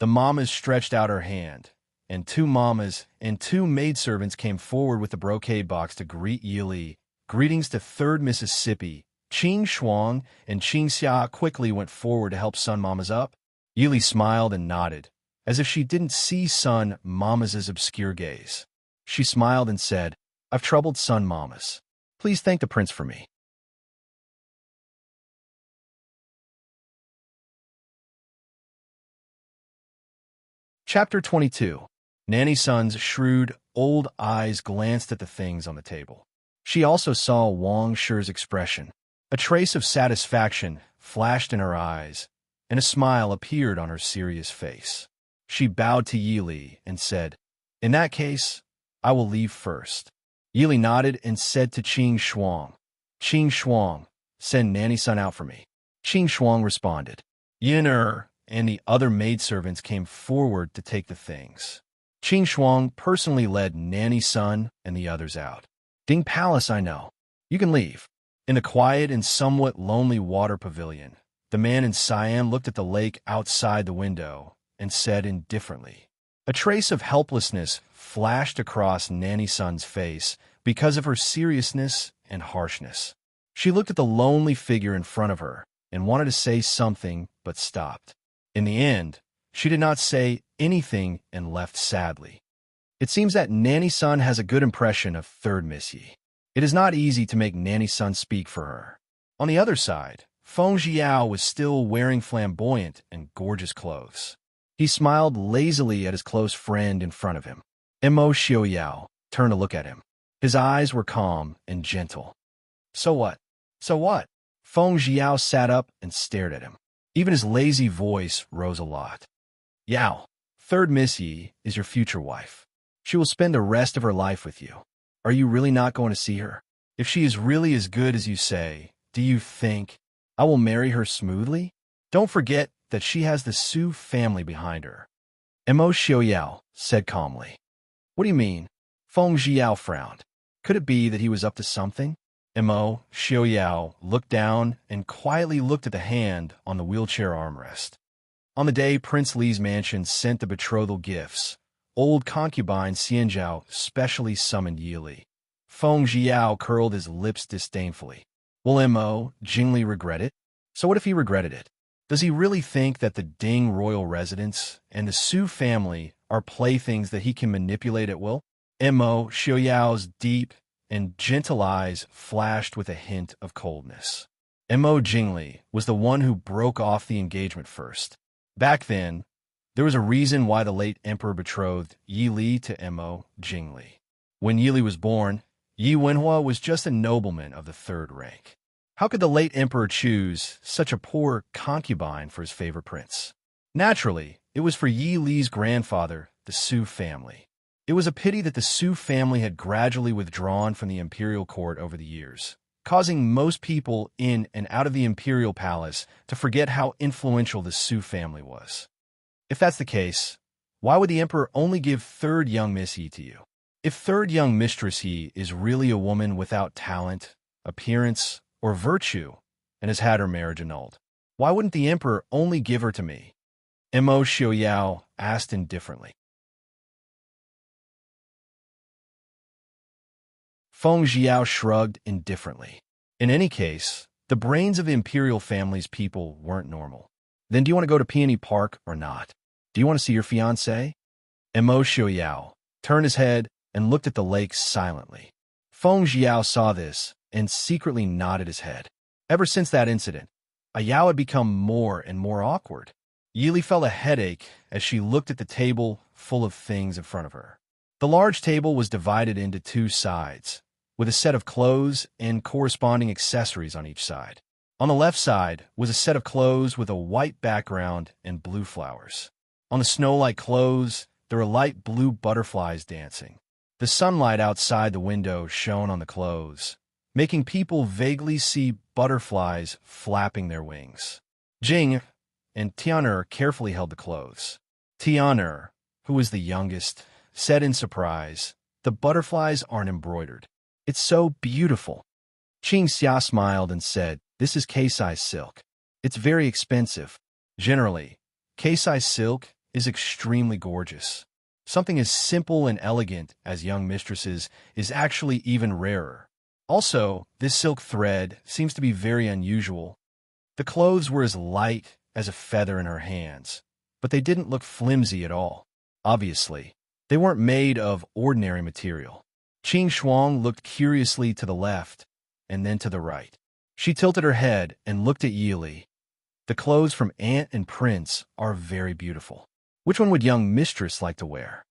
The mamas stretched out her hand, and 2 mamas and 2 maidservants came forward with the brocade box to greet Yi Li. "Greetings to 3rd Mississippi." Qing Shuang and Qing Xia quickly went forward to help Sun Mamas up. Yi Li smiled and nodded, as if she didn't see Sun Mamas' obscure gaze. She smiled and said, "I've troubled Sun Mamas. Please thank the prince for me." Chapter 22. Nanny Sun's shrewd, old eyes glanced at the things on the table. She also saw Wang Shi's expression. A trace of satisfaction flashed in her eyes, and a smile appeared on her serious face. She bowed to Yi Li and said, "In that case, I will leave first." Yi Li nodded and said to Qing Shuang, "Qing Shuang, send Nanny Sun out for me." Qing Shuang responded. Yin and the other maidservants came forward to take the things. Qing Shuang personally led Nanny Sun and the others out. "Ding Palace, I know. You can leave." In a quiet and somewhat lonely water pavilion, the man in Siam looked at the lake outside the window and said indifferently. A trace of helplessness flashed across Nanny Sun's face because of her seriousness and harshness. She looked at the lonely figure in front of her and wanted to say something but stopped. In the end, she did not say anything and left sadly. It seems that Nanny Sun has a good impression of 3rd Miss Yi. It is not easy to make Nanny Sun speak for her. On the other side, Feng Jiao was still wearing flamboyant and gorgeous clothes. He smiled lazily at his close friend in front of him. Mo Xiaoyao turned to look at him. His eyes were calm and gentle. "So what? So what?" Feng Jiao sat up and stared at him. Even his lazy voice rose a lot. "Yao, 3rd Miss Yi is your future wife. She will spend the rest of her life with you. Are you really not going to see her? If she is really as good as you say, do you think I will marry her smoothly? Don't forget that she has the Su family behind her." Mo Xiaoyao said calmly. "What do you mean?" Feng Jiao frowned. Could it be that he was up to something? Mo Xiaoyao looked down and quietly looked at the hand on the wheelchair armrest. On the day Prince Li's mansion sent the betrothal gifts, old concubine Xianzhao specially summoned Yi Li. Feng Jiao curled his lips disdainfully. Will Mo Jingli regret it? So what if he regretted it? Does he really think that the Ding royal residence and the Su family are playthings that he can manipulate at will? Mo Xiaoyao's deep and gentle eyes flashed with a hint of coldness. Mo Jingli was the one who broke off the engagement first. Back then, there was a reason why the late emperor betrothed Yi Li to Mo Jingli. When Yi Li was born, Yi Wenhua was just a nobleman of the 3rd rank. How could the late emperor choose such a poor concubine for his favorite prince? Naturally, it was for Yi Li's grandfather, the Su family. It was a pity that the Su family had gradually withdrawn from the imperial court over the years, causing most people in and out of the imperial palace to forget how influential the Su family was. If that's the case, why would the emperor only give 3rd young Miss Yi to you? If 3rd young Mistress Yi is really a woman without talent, appearance, or virtue, and has had her marriage annulled, why wouldn't the emperor only give her to me? Mo Xiaoyao asked indifferently. Feng Jiao shrugged indifferently. In any case, the brains of the imperial family's people weren't normal. Then do you want to go to Peony Park or not? Do you want to see your fiancé? Mo Xiaoyao turned his head and looked at the lake silently. Feng Jiao saw this and secretly nodded his head. Ever since that incident, Ayao had become more and more awkward. Yi Li felt a headache as she looked at the table full of things in front of her. The large table was divided into 2 sides, with a set of clothes and corresponding accessories on each side. On the left side was a set of clothes with a white background and blue flowers. On the snow-like clothes, there were light blue butterflies dancing. The sunlight outside the window shone on the clothes, making people vaguely see butterflies flapping their wings. Jing and Tian'er carefully held the clothes. Tian'er, who was the youngest, said in surprise, "The butterflies aren't embroidered. It's so beautiful." Qing Xia smiled and said, "This is K-size silk. It's very expensive. Generally, K-size silk is extremely gorgeous. Something as simple and elegant as young mistresses is actually even rarer. Also, this silk thread seems to be very unusual." The clothes were as light as a feather in her hands, but they didn't look flimsy at all. Obviously, they weren't made of ordinary material. Qing Shuang looked curiously to the left and then to the right. She tilted her head and looked at Yili. "The clothes from Aunt and Prince are very beautiful. Which one would young mistress like to wear?"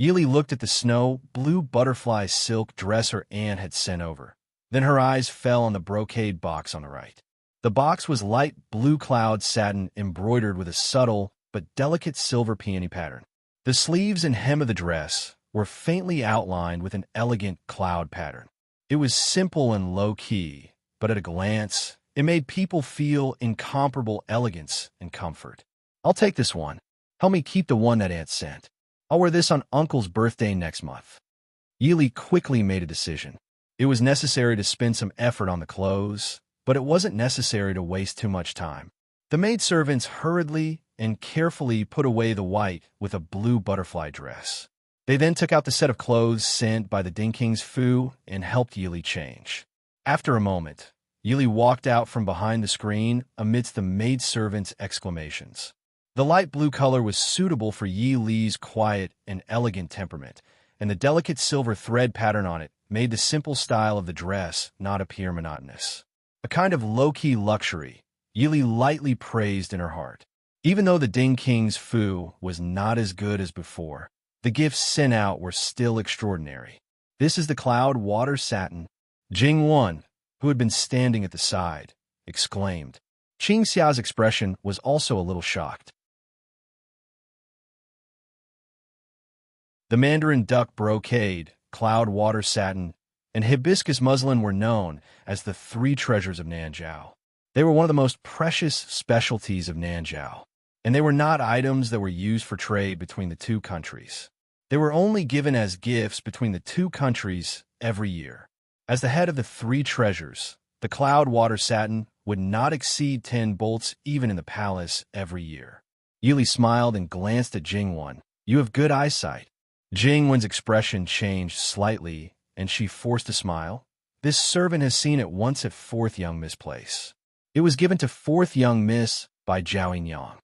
Yili looked at the snow blue butterfly silk dress her aunt had sent over. Then her eyes fell on the brocade box on the right. The box was light blue cloud satin embroidered with a subtle but delicate silver peony pattern. The sleeves and hem of the dress were faintly outlined with an elegant cloud pattern. It was simple and low-key, but at a glance, it made people feel incomparable elegance and comfort. "I'll take this one. Help me keep the one that Aunt sent. I'll wear this on Uncle's birthday next month." Yili quickly made a decision. It was necessary to spend some effort on the clothes, but it wasn't necessary to waste too much time. The maidservants hurriedly and carefully put away the white with a blue butterfly dress. They then took out the set of clothes sent by the Dinking's Fu and helped Yili change. After a moment, Yili walked out from behind the screen amidst the maidservants' exclamations. The light blue color was suitable for Yi Li's quiet and elegant temperament, and the delicate silver thread pattern on it made the simple style of the dress not appear monotonous. A kind of low-key luxury, Yili lightly praised in her heart. Even though the Ding King's Fu was not as good as before, the gifts sent out were still extraordinary. "This is the cloud water satin," Jing Wan, who had been standing at the side, exclaimed. Qing Xia's expression was also a little shocked. The mandarin duck brocade, cloud water satin, and hibiscus muslin were known as the three treasures of Nanzhao. They were one of the most precious specialties of Nanzhao, and they were not items that were used for trade between the two countries. They were only given as gifts between the two countries every year. As the head of the three treasures, the cloud water satin would not exceed 10 bolts even in the palace every year. Yili smiled and glanced at Jingwan. "You have good eyesight." Jingwan's expression changed slightly, and she forced a smile. "This servant has seen it once at 4th Young Miss Place. It was given to 4th Young Miss by Zhao Yinyang."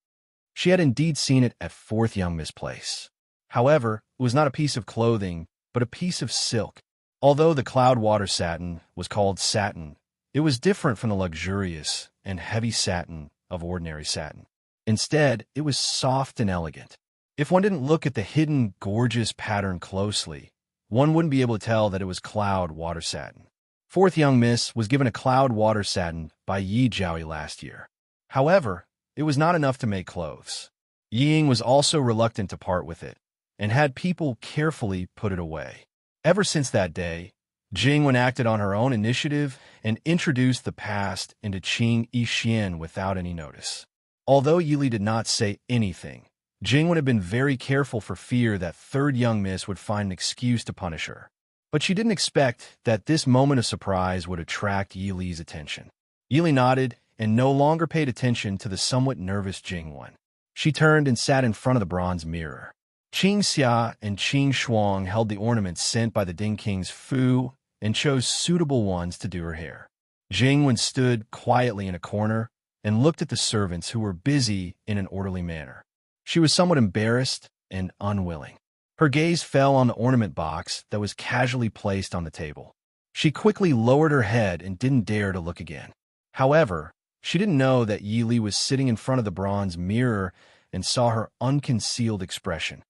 She had indeed seen it at 4th Young Miss Place. However, it was not a piece of clothing, but a piece of silk. Although the cloud water satin was called satin, it was different from the luxurious and heavy satin of ordinary satin. Instead, it was soft and elegant. If one didn't look at the hidden, gorgeous pattern closely, one wouldn't be able to tell that it was cloud water satin. 4th Young Miss was given a cloud water satin by Yi Jiaoyi last year. However, it was not enough to make clothes. Ying was also reluctant to part with it, and had people carefully put it away. Ever since that day, Jingwen acted on her own initiative and introduced the past into Qing Yixian without any notice. Although Yili did not say anything, Jingwen had been very careful for fear that 3rd Young Miss would find an excuse to punish her. But she didn't expect that this moment of surprise would attract Yili's attention. Yili nodded and no longer paid attention to the somewhat nervous Jingwen. She turned and sat in front of the bronze mirror. Qing Xia and Qing Shuang held the ornaments sent by the Ding King's Fu and chose suitable ones to do her hair. Jingwen stood quietly in a corner and looked at the servants who were busy in an orderly manner. She was somewhat embarrassed and unwilling. Her gaze fell on the ornament box that was casually placed on the table. She quickly lowered her head and didn't dare to look again. However, she didn't know that Yi Li was sitting in front of the bronze mirror and saw her unconcealed expression.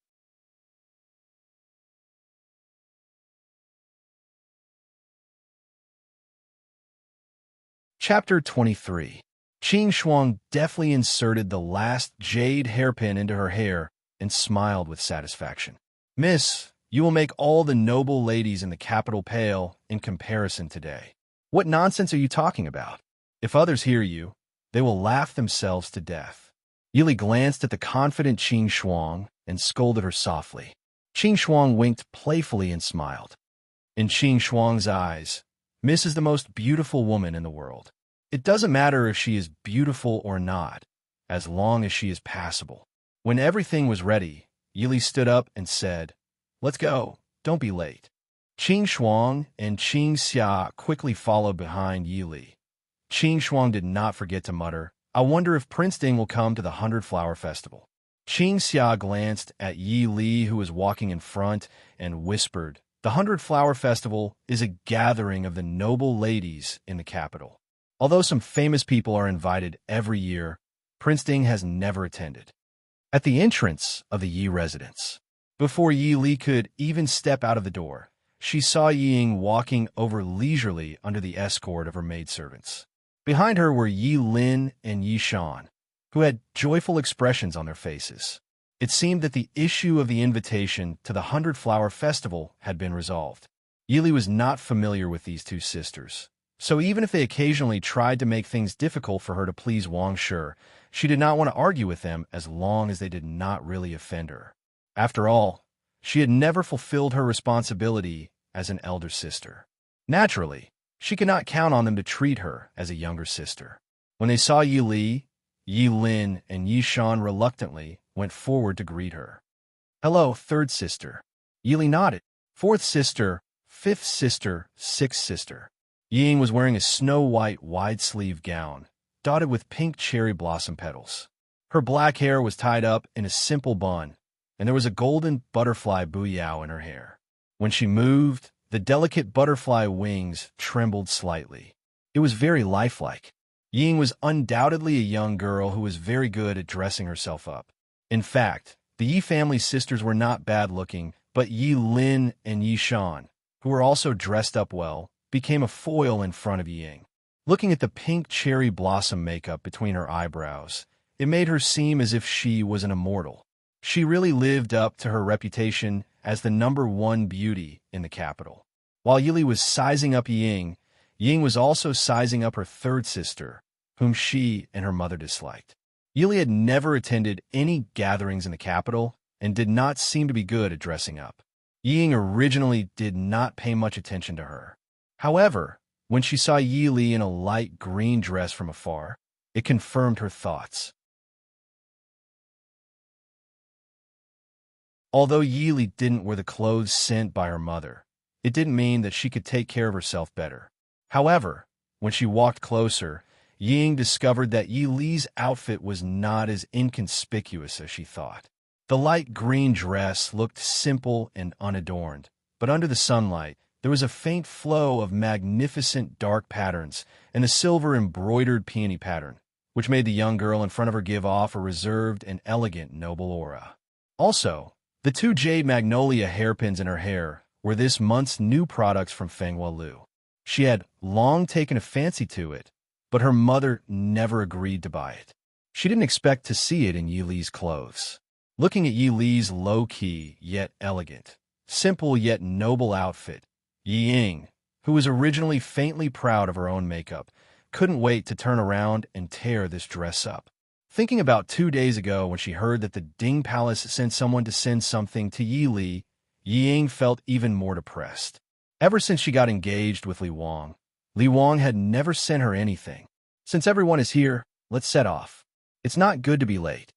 Chapter 23. Qing Shuang deftly inserted the last jade hairpin into her hair and smiled with satisfaction. "Miss, you will make all the noble ladies in the capital pale in comparison today. What nonsense are you talking about? If others hear you, they will laugh themselves to death." Yili glanced at the confident Qing Shuang and scolded her softly. Qing Shuang winked playfully and smiled. In Qing Shuang's eyes, Miss is the most beautiful woman in the world. It doesn't matter if she is beautiful or not, as long as she is passable. When everything was ready, Yili stood up and said, "Let's go, don't be late." Qing Shuang and Qing Xia quickly followed behind Yili. Qing Shuang did not forget to mutter, "I wonder if Prince Ding will come to the 100-Flower Festival." Qing Xia glanced at Yi Li, who was walking in front, and whispered, "The 100-Flower Festival is a gathering of the noble ladies in the capital. Although some famous people are invited every year, Prince Ding has never attended." At the entrance of the Yi residence, before Yi Li could even step out of the door, she saw Ying walking over leisurely under the escort of her maidservants. Behind her were Yi Lin and Yi Shan, who had joyful expressions on their faces. It seemed that the issue of the invitation to the 100-Flower Festival had been resolved. Yili was not familiar with these two sisters, so even if they occasionally tried to make things difficult for her to please Wang Shi, she did not want to argue with them as long as they did not really offend her. After all, she had never fulfilled her responsibility as an elder sister. Naturally, she could not count on them to treat her as a younger sister. When they saw Yi Li, Yi Lin and Yi Shan reluctantly went forward to greet her. "Hello, third sister." Yi Li nodded. "Fourth sister, fifth sister, sixth sister." Ying was wearing a snow-white wide-sleeve gown, dotted with pink cherry blossom petals. Her black hair was tied up in a simple bun, and there was a golden butterfly buyao in her hair. When she moved, the delicate butterfly wings trembled slightly. It was very lifelike. Ying was undoubtedly a young girl who was very good at dressing herself up. In fact, the Yi family's sisters were not bad-looking, but Yi Lin and Yi Shan, who were also dressed up well, became a foil in front of Ying. Looking at the pink cherry blossom makeup between her eyebrows, it made her seem as if she was an immortal. She really lived up to her reputation as the #1 beauty in the capital. While Yili was sizing up Ying, Ying was also sizing up her third sister, whom she and her mother disliked. Yili had never attended any gatherings in the capital and did not seem to be good at dressing up. Ying originally did not pay much attention to her. However, when she saw Yi Li in a light green dress from afar, it confirmed her thoughts. Although Yi Li didn't wear the clothes sent by her mother, it didn't mean that she could take care of herself better. However, when she walked closer, Ying discovered that Yi Li's outfit was not as inconspicuous as she thought. The light green dress looked simple and unadorned, but under the sunlight, there was a faint flow of magnificent dark patterns and a silver embroidered peony pattern, which made the young girl in front of her give off a reserved and elegant noble aura. Also, the 2 jade magnolia hairpins in her hair were this month's new products from Fenghua Lu. She had long taken a fancy to it, but her mother never agreed to buy it. She didn't expect to see it in Yi Li's clothes. Looking at Yi Li's low-key yet elegant, simple yet noble outfit, Yi Ying, who was originally faintly proud of her own makeup, couldn't wait to turn around and tear this dress up. Thinking about 2 days ago when she heard that the Ding Palace sent someone to send something to Yi Li, Yi Ying felt even more depressed. Ever since she got engaged with Li Wang had never sent her anything. "Since everyone is here, let's set off. It's not good to be late."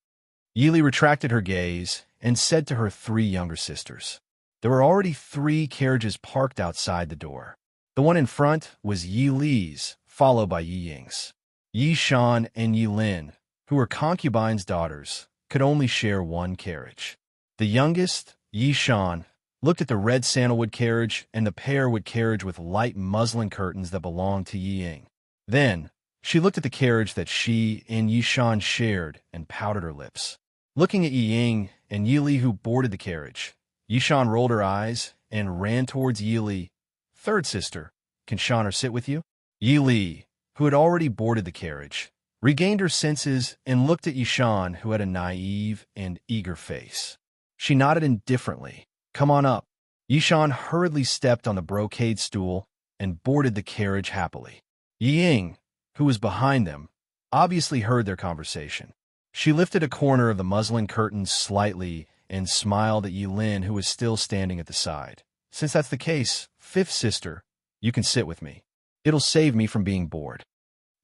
Yi Li retracted her gaze and said to her 3 younger sisters. There were already 3 carriages parked outside the door. The one in front was Yi Li's, followed by Yi Ying's. Yi Shan and Yi Lin, who were concubines' daughters, could only share 1 carriage. The youngest, Yi Shan, looked at the red sandalwood carriage and the pearwood carriage with light muslin curtains that belonged to Yi Ying. Then, she looked at the carriage that she and Yi Shan shared and pouted her lips. Looking at Yi Ying and Yi Li, who boarded the carriage, Yi Shan rolled her eyes and ran towards Yi Li. "Third sister, can Shan sit with you?" Yi Li, who had already boarded the carriage, regained her senses and looked at Yi Shan, who had a naive and eager face. She nodded indifferently. "Come on up." Yi Shan hurriedly stepped on the brocade stool and boarded the carriage happily. Yi Ying, who was behind them, obviously heard their conversation. She lifted a corner of the muslin curtains slightly and smiled at Yilin, who was still standing at the side. "Since that's the case, fifth sister, you can sit with me. It'll save me from being bored."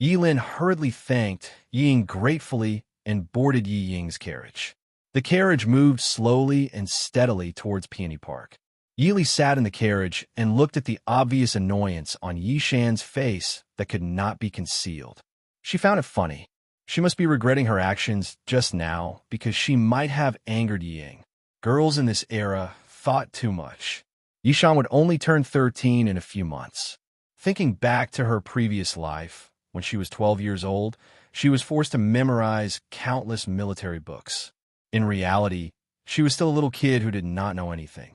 Yilin hurriedly thanked Yi Ying gratefully and boarded Yi Ying's carriage. The carriage moved slowly and steadily towards Peony Park. Yili sat in the carriage and looked at the obvious annoyance on Yi Shan's face that could not be concealed. She found it funny. She must be regretting her actions just now because she might have angered Yi Ying. Girls in this era thought too much. Yi Shan would only turn 13 in a few months. Thinking back to her previous life, when she was 12 years old, she was forced to memorize countless military books. In reality, she was still a little kid who did not know anything.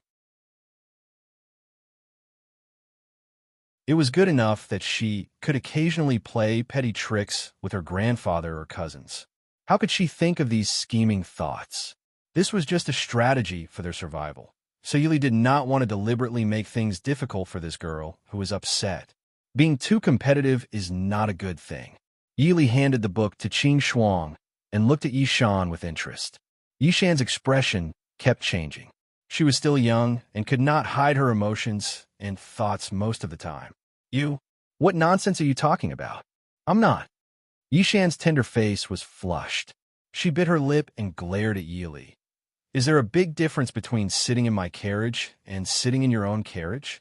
It was good enough that she could occasionally play petty tricks with her grandfather or cousins. How could she think of these scheming thoughts? This was just a strategy for their survival. So Yili did not want to deliberately make things difficult for this girl who was upset. Being too competitive is not a good thing. Yili handed the book to Qing Shuang and looked at Yi Shan with interest. Yi Shan's expression kept changing. She was still young and could not hide her emotions and thoughts most of the time. "You? What nonsense are you talking about?" "I'm not." Yi Shan's tender face was flushed. She bit her lip and glared at Yili. "Is there a big difference between sitting in my carriage and sitting in your own carriage?"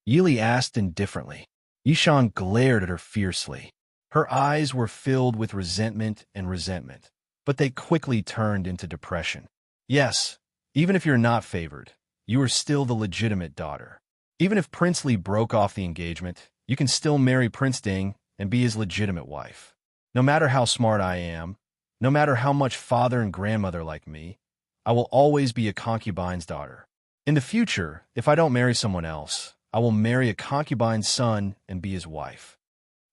Yili asked indifferently. Yi Shan glared at her fiercely. Her eyes were filled with resentment, but they quickly turned into depression. "Yes, even if you're not favored, you are still the legitimate daughter. Even if Prince Li broke off the engagement, you can still marry Prince Ding and be his legitimate wife. No matter how smart I am, no matter how much father and grandmother like me, I will always be a concubine's daughter. In the future, if I don't marry someone else, I will marry a concubine's son and be his wife."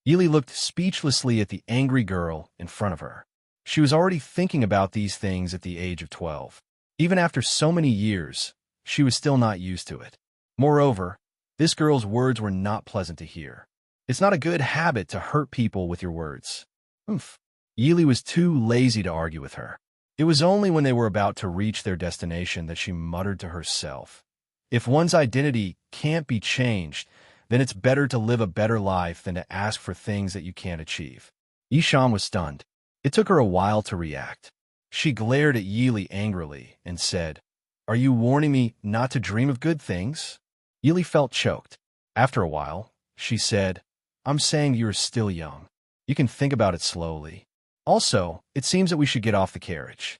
Yili looked speechlessly at the angry girl in front of her. She was already thinking about these things at the age of 12. Even after so many years, she was still not used to it. Moreover, this girl's words were not pleasant to hear. It's not a good habit to hurt people with your words. Yili was too lazy to argue with her. It was only when they were about to reach their destination that she muttered to herself, "If one's identity can't be changed, then it's better to live a better life than to ask for things that you can't achieve." Yi Shan was stunned. It took her a while to react. She glared at Yili angrily and said, "Are you warning me not to dream of good things?" Yili felt choked. After a while, she said, "I'm saying you're still young. You can think about it slowly. Also, it seems that we should get off the carriage."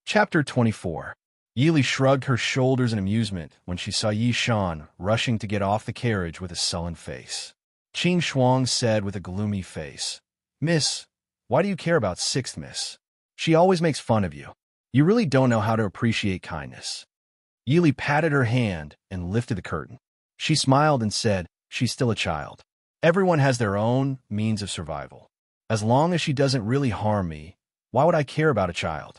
Chapter 24. Yili shrugged her shoulders in amusement when she saw Yi Shan rushing to get off the carriage with a sullen face. Qing Shuang said with a gloomy face, "Miss, why do you care about sixth miss? She always makes fun of you. You really don't know how to appreciate kindness." Yili patted her hand and lifted the curtain. She smiled and said, "She's still a child. Everyone has their own means of survival. As long as she doesn't really harm me, why would I care about a child?"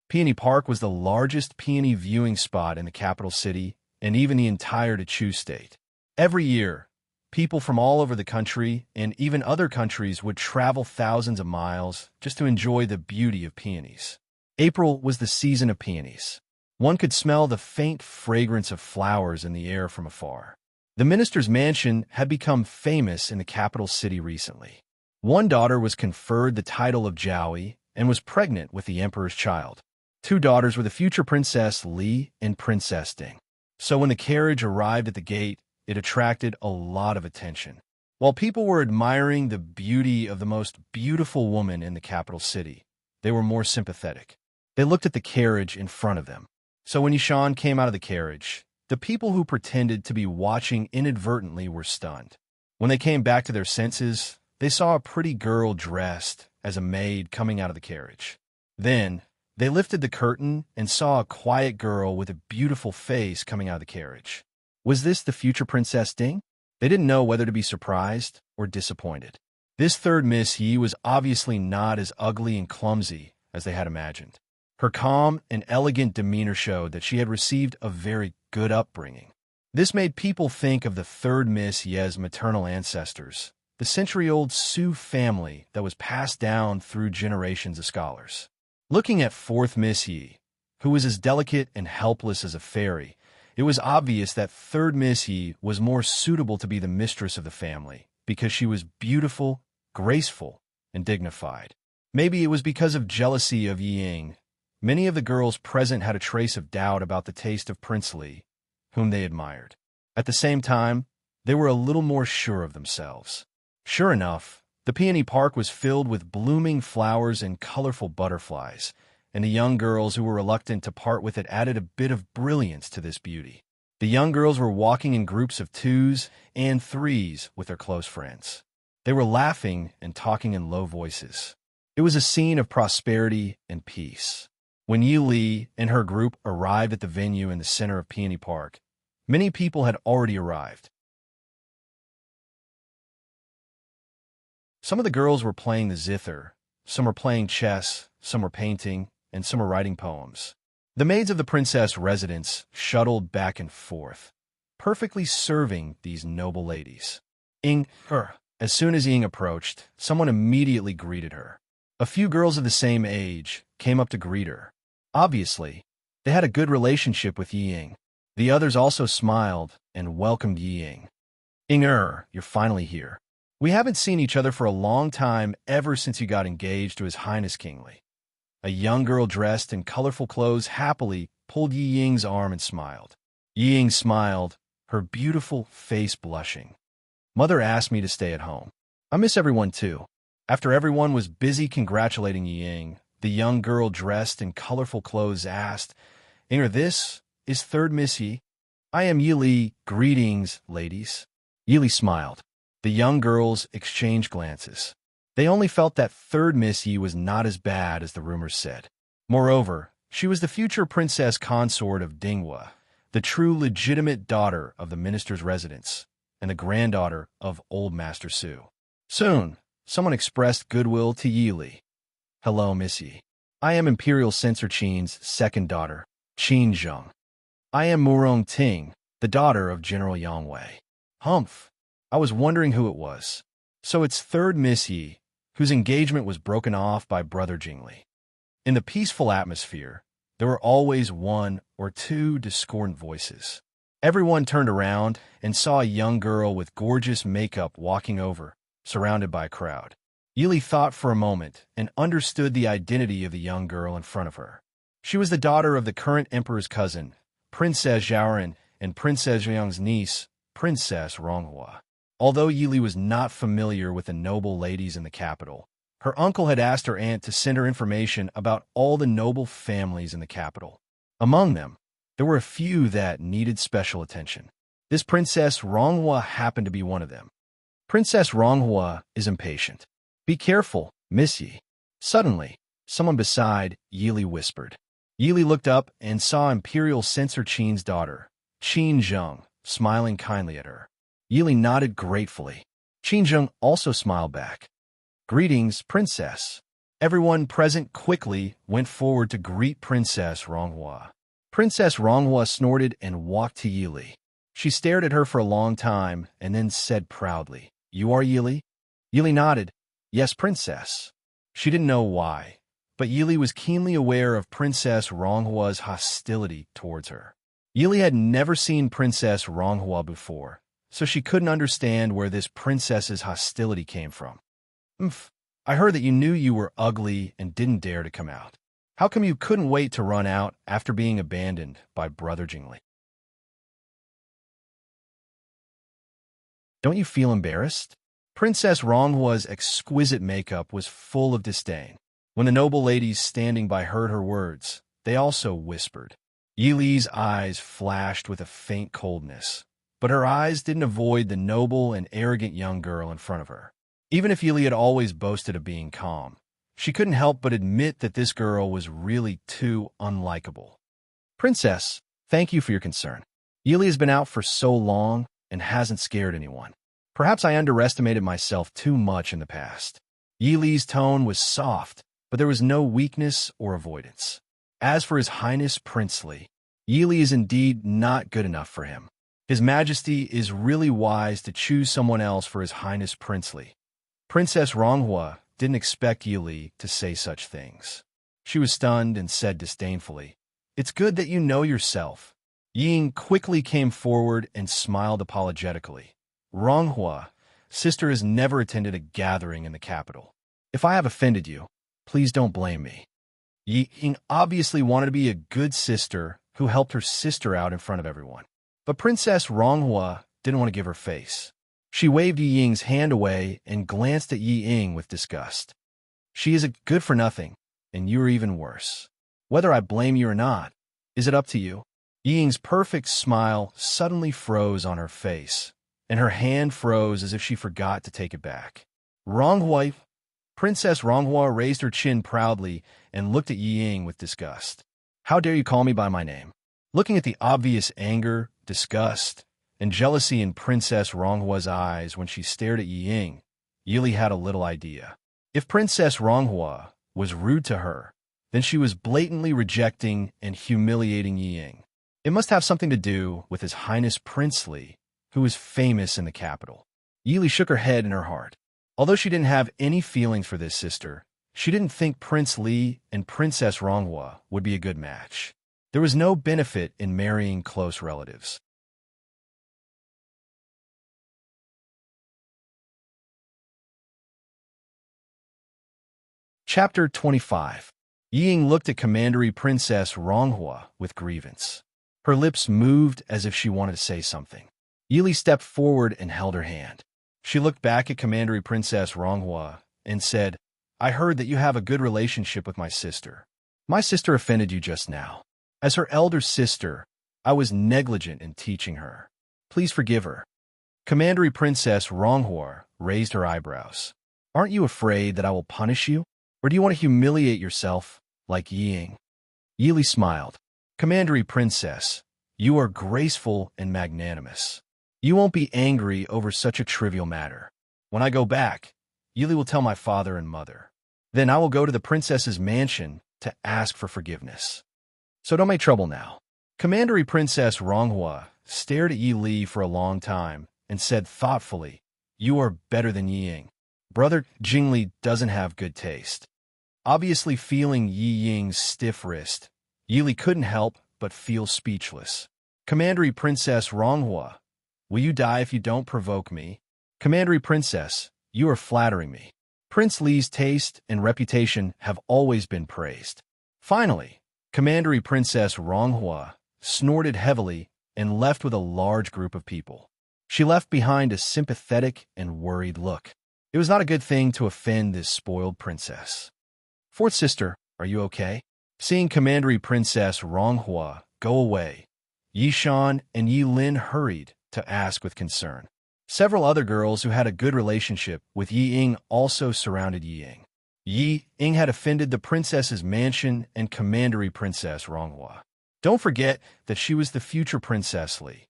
Peony Park was the largest peony viewing spot in the capital city and even the entire Chu state. Every year, people from all over the country and even other countries would travel thousands of miles just to enjoy the beauty of peonies. April was the season of peonies. One could smell the faint fragrance of flowers in the air from afar. The minister's mansion had become famous in the capital city recently. One daughter was conferred the title of Jiaoyi and was pregnant with the emperor's child. Two daughters were the future Princess Li and Princess Ding. So when the carriage arrived at the gate, it attracted a lot of attention. While people were admiring the beauty of the most beautiful woman in the capital city, they were more sympathetic. They looked at the carriage in front of them. So when Yi Shan came out of the carriage, the people who pretended to be watching inadvertently were stunned. When they came back to their senses, they saw a pretty girl dressed as a maid coming out of the carriage. Then, they lifted the curtain and saw a quiet girl with a beautiful face coming out of the carriage. Was this the future Princess Ding? They didn't know whether to be surprised or disappointed. This third Miss Yi was obviously not as ugly and clumsy as they had imagined. Her calm and elegant demeanor showed that she had received a very good upbringing. This made people think of the third Miss Ye's maternal ancestors, the century-old Sioux family that was passed down through generations of scholars. Looking at fourth Miss Yi, who was as delicate and helpless as a fairy, it was obvious that third Miss Yi was more suitable to be the mistress of the family because she was beautiful, graceful, and dignified. Maybe it was because of jealousy of Yi Ying. Many of the girls present had a trace of doubt about the taste of Prince Li, whom they admired. At the same time, they were a little more sure of themselves. Sure enough, the peony park was filled with blooming flowers and colorful butterflies, and the young girls who were reluctant to part with it added a bit of brilliance to this beauty. The young girls were walking in groups of twos and threes with their close friends. They were laughing and talking in low voices. It was a scene of prosperity and peace. When Yi Li and her group arrived at the venue in the center of Peony Park, many people had already arrived. Some of the girls were playing the zither, some were playing chess, some were painting, and some were writing poems. The maids of the princess residence shuttled back and forth, perfectly serving these noble ladies. As soon as Ying approached, someone immediately greeted her. A few girls of the same age came up to greet her. Obviously, they had a good relationship with Yi Ying. The others also smiled and welcomed Yi Ying. You're finally here. We haven't seen each other for a long time, ever since you got engaged to His Highness King Li. A young girl dressed in colorful clothes happily pulled Yi Ying's arm and smiled. Yi Ying smiled, her beautiful face blushing. Mother asked me to stay at home. I miss everyone too. After everyone was busy congratulating Yi Ying, the young girl dressed in colorful clothes asked, this is third Miss Yi. I am Yi Li. Greetings, ladies. Yi Li smiled. The young girls exchanged glances. They only felt that third Miss Yi was not as bad as the rumors said. Moreover, she was the future princess consort of Dinghua, the true legitimate daughter of the minister's residence, and the granddaughter of old Master Su. Soon, someone expressed goodwill to Yi Li. Hello, Miss Yi. I am Imperial Censor Qin's second daughter, Qin Zheng. I am Murong Ting, the daughter of General Yang Wei. Humph. I was wondering who it was. So it's third Miss Yi, whose engagement was broken off by Brother Jingli. In the peaceful atmosphere, there were always one or two discordant voices. Everyone turned around and saw a young girl with gorgeous makeup walking over, surrounded by a crowd. Yi Li thought for a moment and understood the identity of the young girl in front of her. She was the daughter of the current emperor's cousin, Princess Zhaoran, and Princess Zhang's niece, Princess Ronghua. Although Yi Li was not familiar with the noble ladies in the capital, her uncle had asked her aunt to send her information about all the noble families in the capital. Among them, there were a few that needed special attention. This Princess Ronghua happened to be one of them. Princess Ronghua is impatient. Be careful, Miss Yi. Suddenly, someone beside Yi Li whispered. Yi Li looked up and saw Imperial Censor Qin's daughter, Qin Zheng, smiling kindly at her. Yi Li nodded gratefully. Qin Zheng also smiled back. Greetings, Princess. Everyone present quickly went forward to greet Princess Ronghua. Princess Ronghua snorted and walked to Yi Li. She stared at her for a long time and then said proudly, You are Yi Li? Yi Li nodded. Yes, Princess. She didn't know why, but Yi Li was keenly aware of Princess Ronghua's hostility towards her. Yi Li had never seen Princess Ronghua before, so she couldn't understand where this princess's hostility came from. I heard that you knew you were ugly and didn't dare to come out. How come you couldn't wait to run out after being abandoned by Brother Jingli? Don't you feel embarrassed? Princess Ronghua's exquisite makeup was full of disdain. When the noble ladies standing by heard her words, they also whispered. Yi Li's eyes flashed with a faint coldness, but her eyes didn't avoid the noble and arrogant young girl in front of her. Even if Yi Li had always boasted of being calm, she couldn't help but admit that this girl was really too unlikable. Princess, thank you for your concern. Yi Li has been out for so long and hasn't scared anyone. Perhaps I underestimated myself too much in the past. Yi Li's tone was soft, but there was no weakness or avoidance. As for His Highness Prince Li, Yi Li is indeed not good enough for him. His Majesty is really wise to choose someone else for His Highness Princely. Princess Ronghua didn't expect Yili to say such things. She was stunned and said disdainfully, "It's good that you know yourself." Ying quickly came forward and smiled apologetically. "Ronghua, sister has never attended a gathering in the capital. If I have offended you, please don't blame me." Ying obviously wanted to be a good sister who helped her sister out in front of everyone. But Princess Ronghua didn't want to give her face. She waved Yi Ying's hand away and glanced at Yi Ying with disgust. "She is a good-for-nothing, and you are even worse. Whether I blame you or not, is it up to you?" Yi Ying's perfect smile suddenly froze on her face, and her hand froze as if she forgot to take it back. "Ronghua." Princess Ronghua raised her chin proudly and looked at Yi Ying with disgust. "How dare you call me by my name?" Looking at the obvious anger, disgust, and jealousy in Princess Ronghua's eyes when she stared at Yi Ying, Yili had a little idea. If Princess Ronghua was rude to her, then she was blatantly rejecting and humiliating Yi Ying. It must have something to do with His Highness Princely, who is famous in the capital. Yili shook her head in her heart. Although she didn't have any feelings for this sister, she didn't think Prince Li and Princess Ronghua would be a good match. There was no benefit in marrying close relatives. Chapter 25. Yi Ying looked at Commandery Princess Ronghua with grievance. Her lips moved as if she wanted to say something. Yili stepped forward and held her hand. She looked back at Commandery Princess Ronghua and said, "I heard that you have a good relationship with my sister. My sister offended you just now. As her elder sister, I was negligent in teaching her. Please forgive her." Commandery Princess Ronghua raised her eyebrows. "Aren't you afraid that I will punish you? Or do you want to humiliate yourself, like Yi Ying?" Yili smiled. "Commandery Princess, you are graceful and magnanimous. You won't be angry over such a trivial matter. When I go back, Yili will tell my father and mother. Then I will go to the princess's mansion to ask for forgiveness. So don't make trouble now." Commandery Princess Ronghua stared at Yi Li for a long time and said thoughtfully, "You are better than Yi Ying. Brother Jingli doesn't have good taste." Obviously feeling Yi Ying's stiff wrist, Yi Li couldn't help but feel speechless. "Commandery Princess Ronghua, will you die if you don't provoke me?" "Commandery Princess, you are flattering me. Prince Li's taste and reputation have always been praised." Finally, Commandery Princess Ronghua snorted heavily and left with a large group of people. She left behind a sympathetic and worried look. It was not a good thing to offend this spoiled princess. "Fourth sister, are you okay?" Seeing Commandery Princess Ronghua go away, Yi Shan and Yi Lin hurried to ask with concern. Several other girls who had a good relationship with Yi Ying also surrounded Yi Ying. Yi Ying had offended the princess's mansion and Commandery Princess Ronghua. Don't forget that she was the future Princess Li.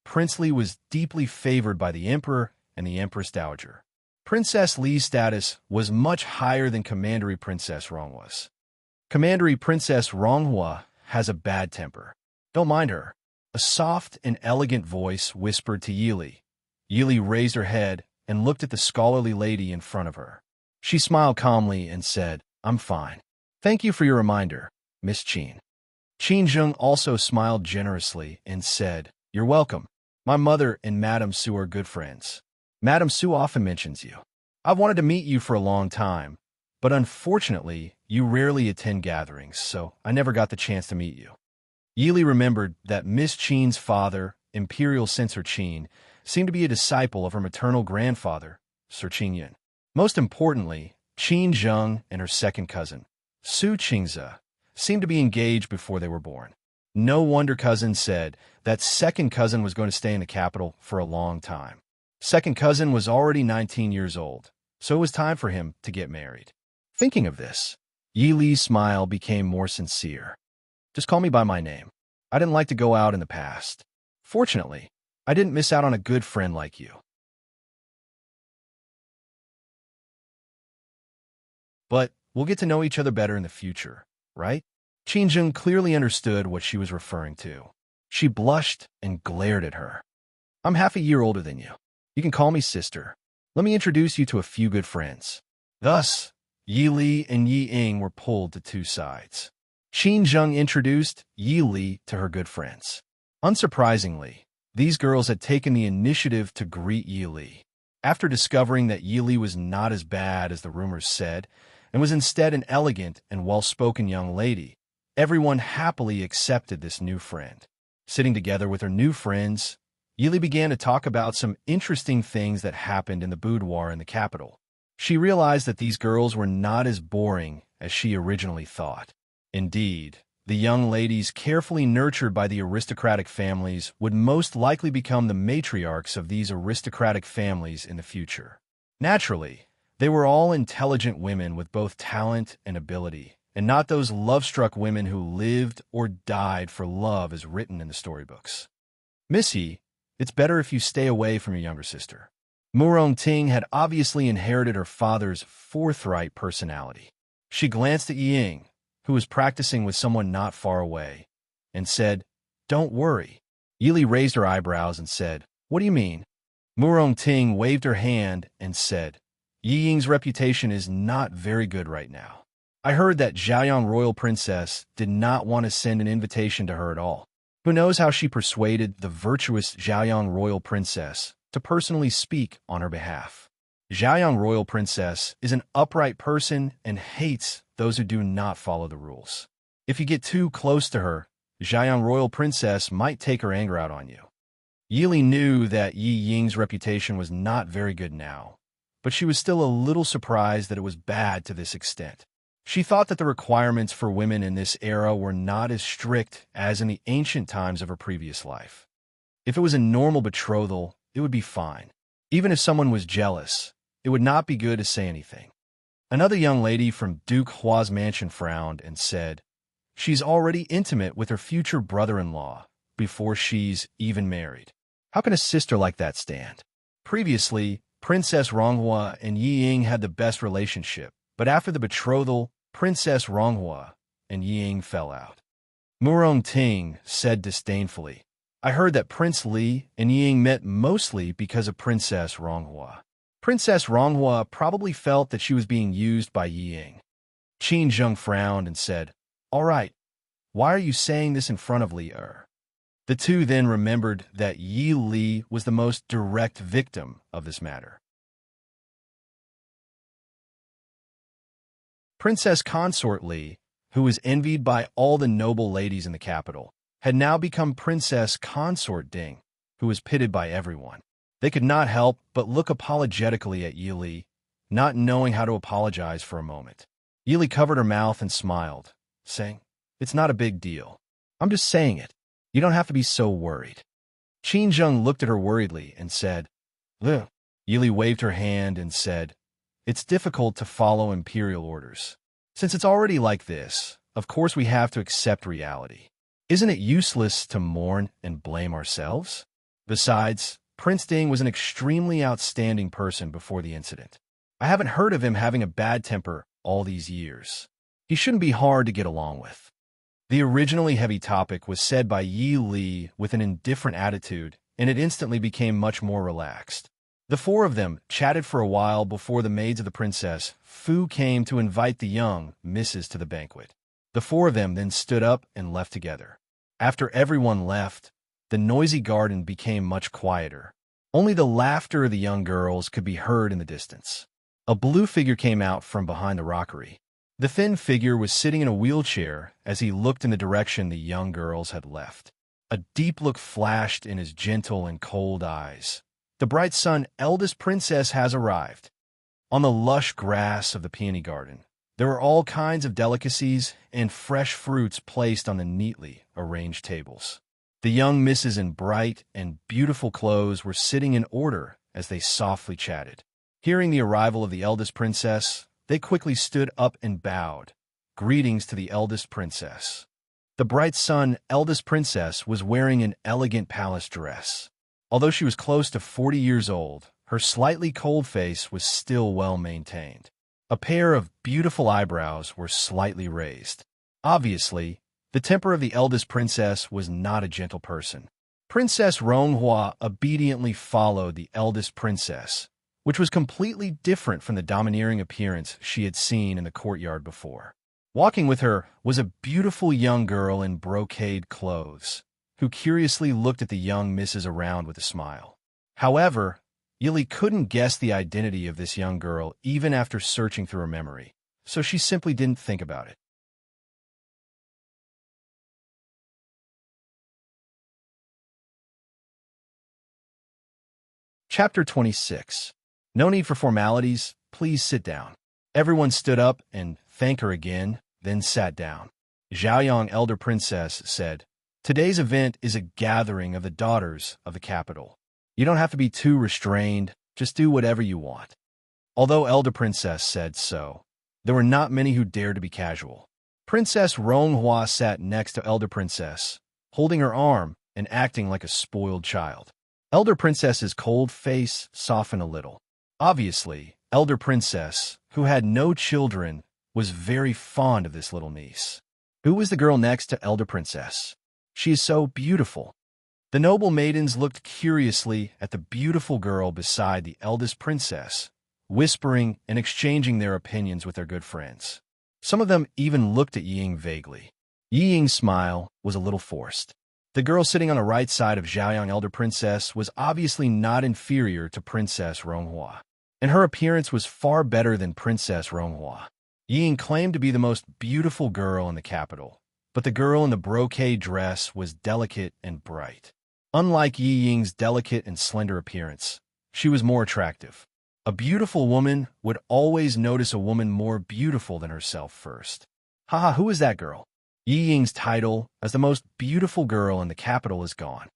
Prince Li was deeply favored by the Emperor and the Empress Dowager. Princess Li's status was much higher than Commandery Princess Ronghua's. Commandery Princess Ronghua has a bad temper. Don't mind her. A soft and elegant voice whispered to Yili. Yili raised her head and looked at the scholarly lady in front of her. She smiled calmly and said, "I'm fine. Thank you for your reminder, Miss Qin." Qin Zheng also smiled generously and said, "You're welcome. My mother and Madame Su are good friends. Madame Su often mentions you. I've wanted to meet you for a long time, but unfortunately, you rarely attend gatherings, so I never got the chance to meet you." Yili remembered that Miss Qin's father, Imperial Censor Qin, seemed to be a disciple of her maternal grandfather, Sir Qingyan. Most importantly, Qin Zheng and her second cousin, Su Qingze, seemed to be engaged before they were born. No wonder cousin said that second cousin was going to stay in the capital for a long time. Second cousin was already 19 years old, so it was time for him to get married. Thinking of this, Yi Li's smile became more sincere. "Just call me by my name. I didn't like to go out in the past. Fortunately, I didn't miss out on a good friend like you. But we'll get to know each other better in the future, right?" Qinzheng clearly understood what she was referring to. She blushed and glared at her. I'm half a year older than you. You can call me sister. Let me introduce you to a few good friends." Thus, Yi Li and Yi Ying were pulled to two sides. Qin Zheng introduced Yi Li to her good friends. Unsurprisingly, these girls had taken the initiative to greet Yi Li. After discovering that Yi Li was not as bad as the rumors said, and was instead an elegant and well-spoken young lady, everyone happily accepted this new friend. Sitting together with her new friends, Yi Li began to talk about some interesting things that happened in the boudoir in the capital. She realized that these girls were not as boring as she originally thought. Indeed, the young ladies carefully nurtured by the aristocratic families would most likely become the matriarchs of these aristocratic families in the future. Naturally, they were all intelligent women with both talent and ability, and not those love-struck women who lived or died for love as written in the storybooks. "Missy, it's better if you stay away from your younger sister." Murong Ting had obviously inherited her father's forthright personality. She glanced at Ying, who was practicing with someone not far away, and said, "Don't worry." Yi Li raised her eyebrows and said, "What do you mean?" Murong Ting waved her hand and said, "Yi Ying's reputation is not very good right now. I heard that Zhaoyang Royal Princess did not want to send an invitation to her at all. Who knows how she persuaded the virtuous Zhaoyang Royal Princess to personally speak on her behalf. Zhaoyang Royal Princess is an upright person and hates those who do not follow the rules. If you get too close to her, Zhaoyang Royal Princess might take her anger out on you." Yi Li knew that Yi Ying's reputation was not very good now, but she was still a little surprised that it was bad to this extent. She thought that the requirements for women in this era were not as strict as in the ancient times of her previous life. If it was a normal betrothal, it would be fine. Even if someone was jealous, it would not be good to say anything. Another young lady from Duke Hua's mansion frowned and said, "She's already intimate with her future brother-in-law before she's even married. How can a sister like that stand?" Previously, Princess Ronghua and Yi Ying had the best relationship, but after the betrothal, Princess Ronghua and Yi Ying fell out. Murong Ting said disdainfully, "I heard that Prince Li and Yi Ying met mostly because of Princess Ronghua." Princess Ronghua probably felt that she was being used by Yi Ying. Qin Zheng frowned and said, "All right, why are you saying this in front of Li Er?" The two then remembered that Yi Li was the most direct victim of this matter. Princess Consort Li, who was envied by all the noble ladies in the capital, had now become Princess Consort Ding, who was pitied by everyone. They could not help but look apologetically at Yi Li, not knowing how to apologize for a moment. Yi Li covered her mouth and smiled, saying, "It's not a big deal. I'm just saying it. You don't have to be so worried." Qin Zheng looked at her worriedly and said, "Ugh." Yi Li waved her hand and said, "It's difficult to follow imperial orders. Since it's already like this, of course we have to accept reality. Isn't it useless to mourn and blame ourselves? Besides, Prince Ding was an extremely outstanding person before the incident. I haven't heard of him having a bad temper all these years. He shouldn't be hard to get along with." The originally heavy topic was said by Yi Li with an indifferent attitude, and it instantly became much more relaxed. The four of them chatted for a while before the maids of the princess Fu came to invite the young misses to the banquet. The four of them then stood up and left together. After everyone left, the noisy garden became much quieter. Only the laughter of the young girls could be heard in the distance. A blue figure came out from behind the rockery. The thin figure was sitting in a wheelchair as he looked in the direction the young girls had left. A deep look flashed in his gentle and cold eyes. "The bright sun, eldest princess, has arrived." On the lush grass of the peony garden, there were all kinds of delicacies and fresh fruits placed on the neatly arranged tables. The young misses in bright and beautiful clothes were sitting in order as they softly chatted. Hearing the arrival of the eldest princess, they quickly stood up and bowed. Greetings to the eldest princess. The bright sun, eldest princess, was wearing an elegant palace dress. Although she was close to 40 years old, her slightly cold face was still well maintained. A pair of beautiful eyebrows were slightly raised. Obviously, the temper of the eldest princess was not a gentle person. Princess Ronghua obediently followed the eldest princess, which was completely different from the domineering appearance she had seen in the courtyard before. Walking with her was a beautiful young girl in brocade clothes, who curiously looked at the young misses around with a smile. However, Yili couldn't guess the identity of this young girl even after searching through her memory, so she simply didn't think about it. Chapter 26. No need for formalities, please sit down. Everyone stood up and thanked her again, then sat down. Zhaoyang Elder Princess said, "Today's event is a gathering of the daughters of the capital. You don't have to be too restrained, just do whatever you want." Although Elder Princess said so, there were not many who dared to be casual. Princess Ronghua sat next to Elder Princess, holding her arm and acting like a spoiled child. Elder Princess's cold face softened a little. Obviously, Elder Princess, who had no children, was very fond of this little niece. Who was the girl next to Elder Princess? She is so beautiful. The noble maidens looked curiously at the beautiful girl beside the eldest princess, whispering and exchanging their opinions with their good friends. Some of them even looked at Yi Ying vaguely. Yi Ying's smile was a little forced. The girl sitting on the right side of Zhaoyang Elder Princess was obviously not inferior to Princess Ronghua, and her appearance was far better than Princess Ronghua. Yi Ying claimed to be the most beautiful girl in the capital, but the girl in the brocade dress was delicate and bright. Unlike Yi Ying's delicate and slender appearance, she was more attractive. A beautiful woman would always notice a woman more beautiful than herself first. Haha, who is that girl? Yi Ying's title as the most beautiful girl in the capital is gone.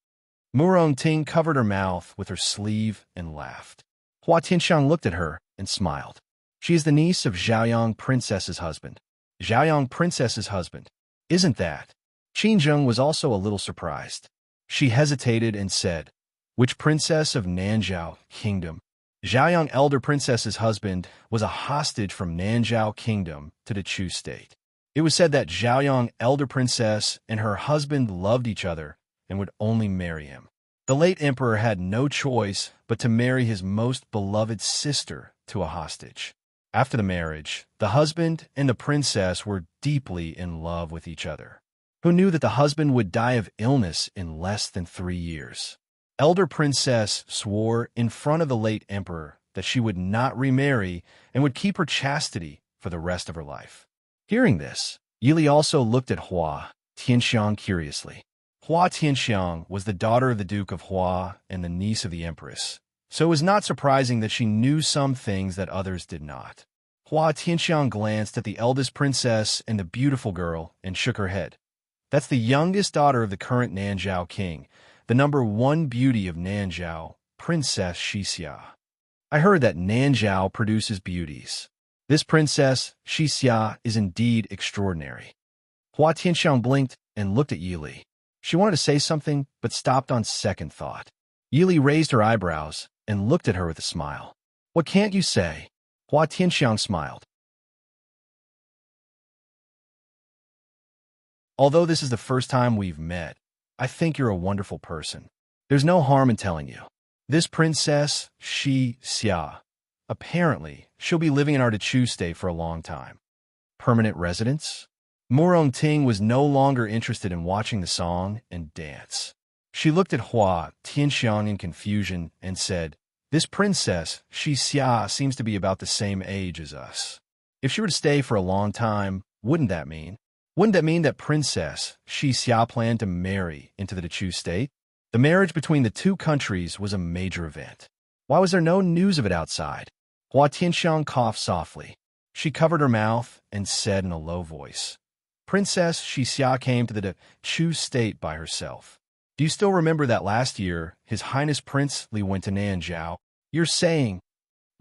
Murong Ting covered her mouth with her sleeve and laughed. Hua Tianxiang looked at her and smiled. She is the niece of Zhaoyang Princess's husband. Zhaoyang Princess's husband. Isn't that? Qin Zheng was also a little surprised. She hesitated and said, "Which princess of Nanzhao Kingdom?" Zhaoyang Elder Princess's husband was a hostage from Nanzhao Kingdom to the Chu state. It was said that Zhaoyang Elder Princess and her husband loved each other and would only marry him. The late emperor had no choice but to marry his most beloved sister to a hostage. After the marriage, the husband and the princess were deeply in love with each other. Who knew that the husband would die of illness in less than 3 years? Elder Princess swore in front of the late emperor that she would not remarry and would keep her chastity for the rest of her life. Hearing this, Yili also looked at Hua Tianxiang curiously. Hua Tianxiang was the daughter of the Duke of Hua and the niece of the Empress, so it was not surprising that she knew some things that others did not. Hua Tianxiang glanced at the eldest princess and the beautiful girl and shook her head. That's the youngest daughter of the current Nanzhao king, the #1 beauty of Nanzhao, Princess Xixia. I heard that Nanzhao produces beauties. This princess, Xixia, is indeed extraordinary. Hua Tianxiang blinked and looked at Yili. She wanted to say something, but stopped on second thought. Yili raised her eyebrows and looked at her with a smile. "What can't you say?" Hua Tianxiang smiled. "Although this is the first time we've met, I think you're a wonderful person. There's no harm in telling you. This princess, Xixia, apparently, she'll be living in our Chu state for a long time. Permanent residence?" Murong Ting was no longer interested in watching the song and dance. She looked at Hua Tianxiang in confusion and said, "This princess, Xixia, seems to be about the same age as us. If she were to stay for a long time, wouldn't that mean that Princess Xixia planned to marry into the Chu state?" The marriage between the two countries was a major event. Why was there no news of it outside? Hua Tianxiang coughed softly. She covered her mouth and said in a low voice, "Princess Xixia came to the Chu state by herself. Do you still remember that last year His Highness Prince Li went to Nanzhao? You're saying..."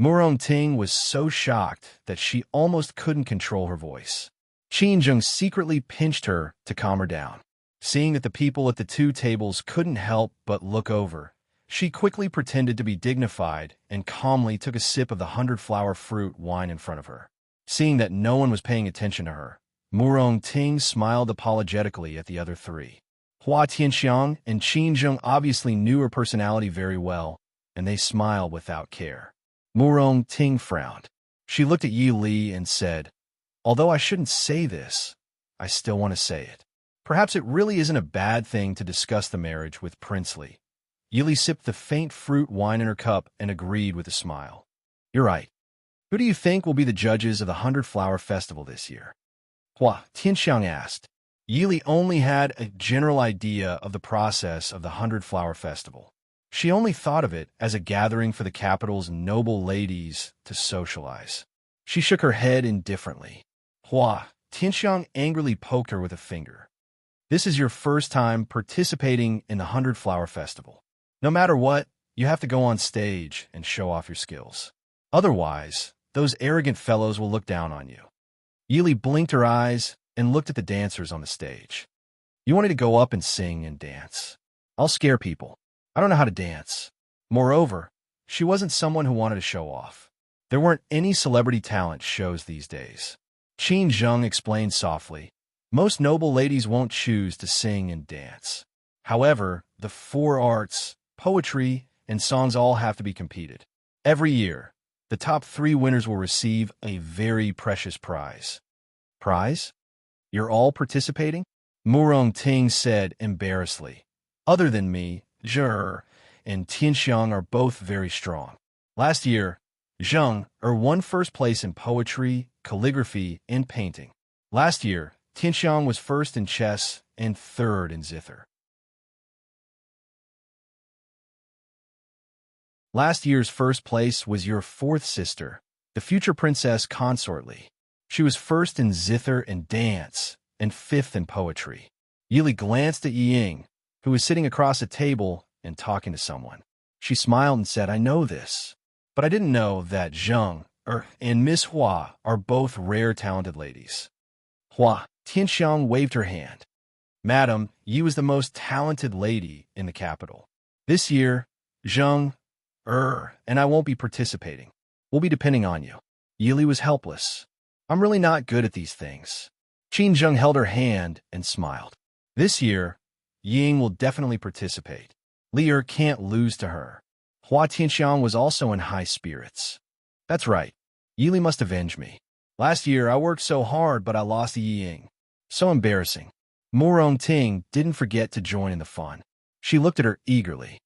Murong Ting was so shocked that she almost couldn't control her voice. Qin Zheng secretly pinched her to calm her down. Seeing that the people at the two tables couldn't help but look over, she quickly pretended to be dignified and calmly took a sip of the 100-flower fruit wine in front of her. Seeing that no one was paying attention to her, Murong Ting smiled apologetically at the other three. Hua Tianxiang and Qin Zheng obviously knew her personality very well, and they smiled without care. Murong Ting frowned. She looked at Yi Li and said, "Although I shouldn't say this, I still want to say it. Perhaps it really isn't a bad thing to discuss the marriage with Prince Li." Yi Li sipped the faint fruit wine in her cup and agreed with a smile. "You're right. Who do you think will be the judges of the 100-Flower Festival this year?" Hua Tianxiang asked. Yi Li only had a general idea of the process of the 100-Flower Festival. She only thought of it as a gathering for the capital's noble ladies to socialize. She shook her head indifferently. Hua Tianxiang angrily poked her with a finger. "This is your first time participating in the 100-Flower Festival. No matter what, you have to go on stage and show off your skills. Otherwise, those arrogant fellows will look down on you." Yi Li blinked her eyes and looked at the dancers on the stage. "You wanted to go up and sing and dance. I'll scare people. I don't know how to dance." Moreover, she wasn't someone who wanted to show off. There weren't any celebrity talent shows these days. Qin Zheng explained softly, "Most noble ladies won't choose to sing and dance. However, the 4 arts, poetry, and songs all have to be competed. Every year, the top 3 winners will receive a very precious prize." "Prize? You're all participating?" Murong Ting said embarrassedly. "Other than me, Zhe and Tianxiang are both very strong. Last year, Zheng won first place in poetry, calligraphy, and painting. Last year, Tianxiang was first in chess and third in zither. Last year's first place was your 4th sister, the future princess consort Li. She was first in zither and dance, and 5th in poetry." Yi Li glanced at Ying, who was sitting across a table and talking to someone. She smiled and said, "I know this, but I didn't know that Zheng and Miss Hua are both rare talented ladies." Hua Tianxiang waved her hand. "Madam, Yi was the most talented lady in the capital. This year, Zheng and I won't be participating. We'll be depending on you." Yi Li was helpless. "I'm really not good at these things." Qin Zheng held her hand and smiled. "This year, Ying will definitely participate. Li can't lose to her." Hua Tianxiang was also in high spirits. "That's right. Yi Li must avenge me. Last year, I worked so hard, but I lost to Ying. So embarrassing." Murong Ting didn't forget to join in the fun. She looked at her eagerly.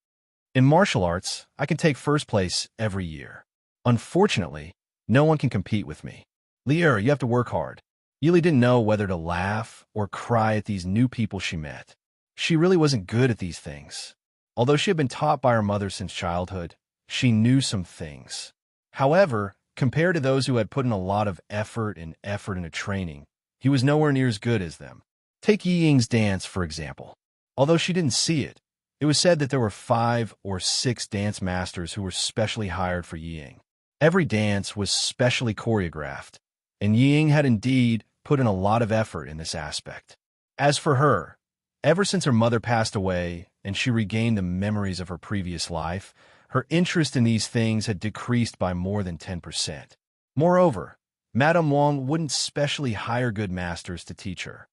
"In martial arts, I can take first place every year. Unfortunately, no one can compete with me. Li, you have to work hard." Yi Li didn't know whether to laugh or cry at these new people she met. She really wasn't good at these things. Although she had been taught by her mother since childhood, she knew some things. However, compared to those who had put in a lot of effort into training, he was nowhere near as good as them. Take Yi Ying's dance, for example. Although she didn't see it, it was said that there were 5 or 6 dance masters who were specially hired for Yi Ying. Every dance was specially choreographed, and Yi Ying had indeed put in a lot of effort in this aspect. As for her, ever since her mother passed away and she regained the memories of her previous life, her interest in these things had decreased by more than 10%. Moreover, Madame Wang wouldn't specially hire good masters to teach her.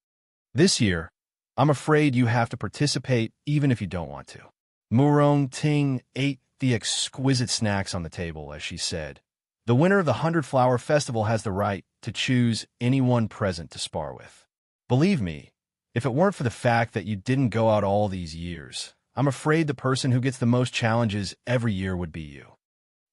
"This year, I'm afraid you have to participate even if you don't want to." Murong Ting ate the exquisite snacks on the table as she said, "The winner of the 100-Flower Festival has the right to choose anyone present to spar with. Believe me, if it weren't for the fact that you didn't go out all these years, I'm afraid the person who gets the most challenges every year would be you."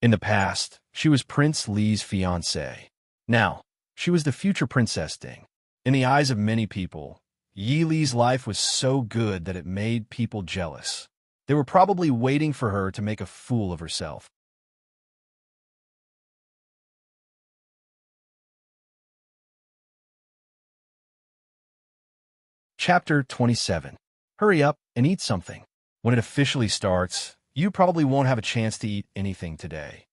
In the past, she was Prince Li's fiancée. Now, she was the future Princess Ding. In the eyes of many people, Yi Li's life was so good that it made people jealous. They were probably waiting for her to make a fool of herself. Chapter 27. Hurry up and eat something. When it officially starts, you probably won't have a chance to eat anything today.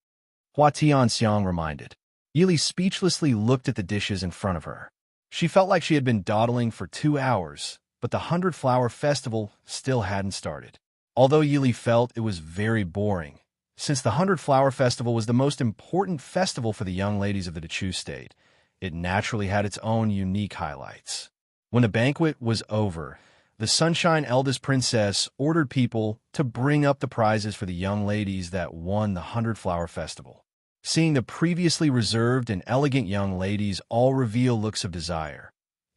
Hua Tianxiang reminded. Yi Li speechlessly looked at the dishes in front of her. She felt like she had been dawdling for 2 hours, but the 100-Flower Festival still hadn't started. Although Yi Li felt it was very boring, since the 100-Flower Festival was the most important festival for the young ladies of the Dechu state, it naturally had its own unique highlights. When the banquet was over, the Sunshine eldest princess ordered people to bring up the prizes for the young ladies that won the 100-Flower Festival. Seeing the previously reserved and elegant young ladies all reveal looks of desire,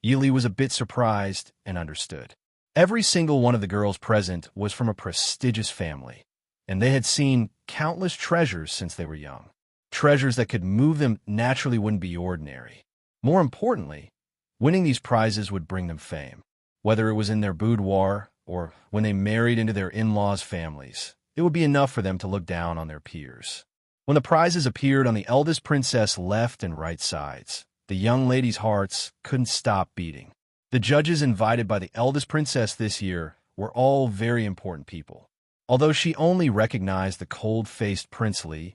Yili was a bit surprised and understood. Every single one of the girls present was from a prestigious family, and they had seen countless treasures since they were young. Treasures that could move them naturally wouldn't be ordinary. More importantly, winning these prizes would bring them fame. Whether it was in their boudoir or when they married into their in-laws' families, it would be enough for them to look down on their peers. When the prizes appeared on the eldest princess' left and right sides, the young ladies' hearts couldn't stop beating. The judges invited by the eldest princess this year were all very important people. Although she only recognized the cold-faced Prince Li,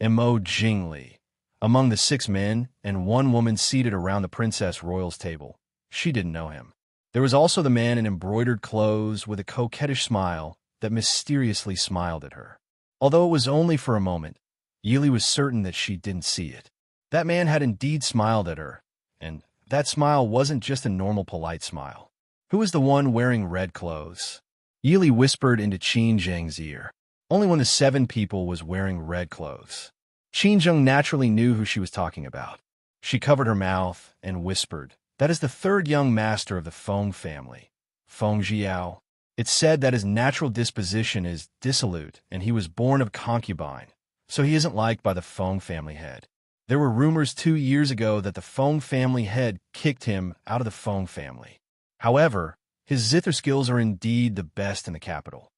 Emo Jingli, among the 6 men and 1 woman seated around the Princess Royal's table, she didn't know him. There was also the man in embroidered clothes with a coquettish smile that mysteriously smiled at her. Although it was only for a moment, Yili was certain that she didn't see it. That man had indeed smiled at her, and that smile wasn't just a normal polite smile. Who was the one wearing red clothes? Yili whispered into Qin Zheng's ear. Only one of the 7 people was wearing red clothes. Qin Zheng naturally knew who she was talking about. She covered her mouth and whispered, "That is the 3rd young master of the Feng family, Feng Jiao. It's said that his natural disposition is dissolute and he was born of concubine, so he isn't liked by the Feng family head. There were rumors 2 years ago that the Feng family head kicked him out of the Feng family. However, his zither skills are indeed the best in the capital."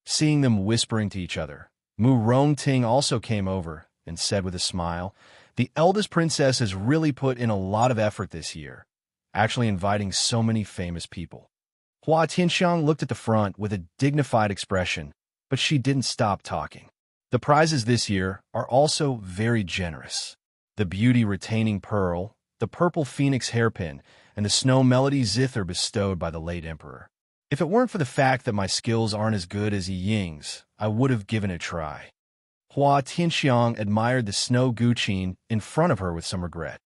Seeing them whispering to each other, Mu Rongting also came over and said with a smile, "The eldest princess has really put in a lot of effort this year, actually inviting so many famous people." Hua Tianxiang looked at the front with a dignified expression, but she didn't stop talking. The prizes this year are also very generous. The Beauty Retaining Pearl, the Purple Phoenix Hairpin, and the Snow Melody Zither bestowed by the late emperor. If it weren't for the fact that my skills aren't as good as Yi Ying's, I would have given it a try. Hua Tianxiang admired the snow guqin in front of her with some regret.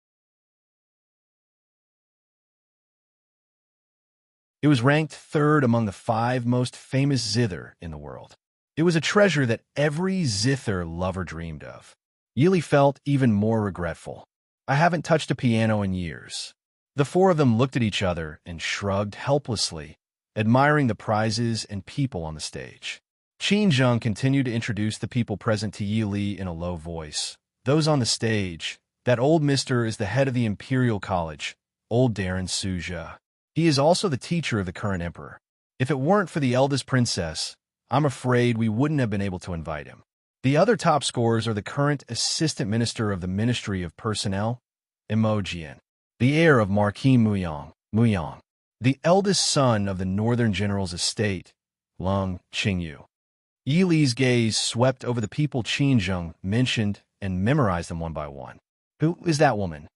It was ranked 3rd among the 5 most famous zither in the world. It was a treasure that every zither lover dreamed of. Yili felt even more regretful. "I haven't touched a piano in years." The 4 of them looked at each other and shrugged helplessly, admiring the prizes and people on the stage. Qin Zheng continued to introduce the people present to Yili in a low voice. "Those on the stage, that old mister is the head of the Imperial College, old Darren Suzhou. He is also the teacher of the current emperor. If it weren't for the eldest princess, I'm afraid we wouldn't have been able to invite him. The other top scorers are the current assistant minister of the Ministry of Personnel, Emojian, the heir of Marquis Muyang, the eldest son of the Northern General's estate, Lung Qingyu." Yili's gaze swept over the people Qin Zheng mentioned and memorized them one by one. Who is that woman?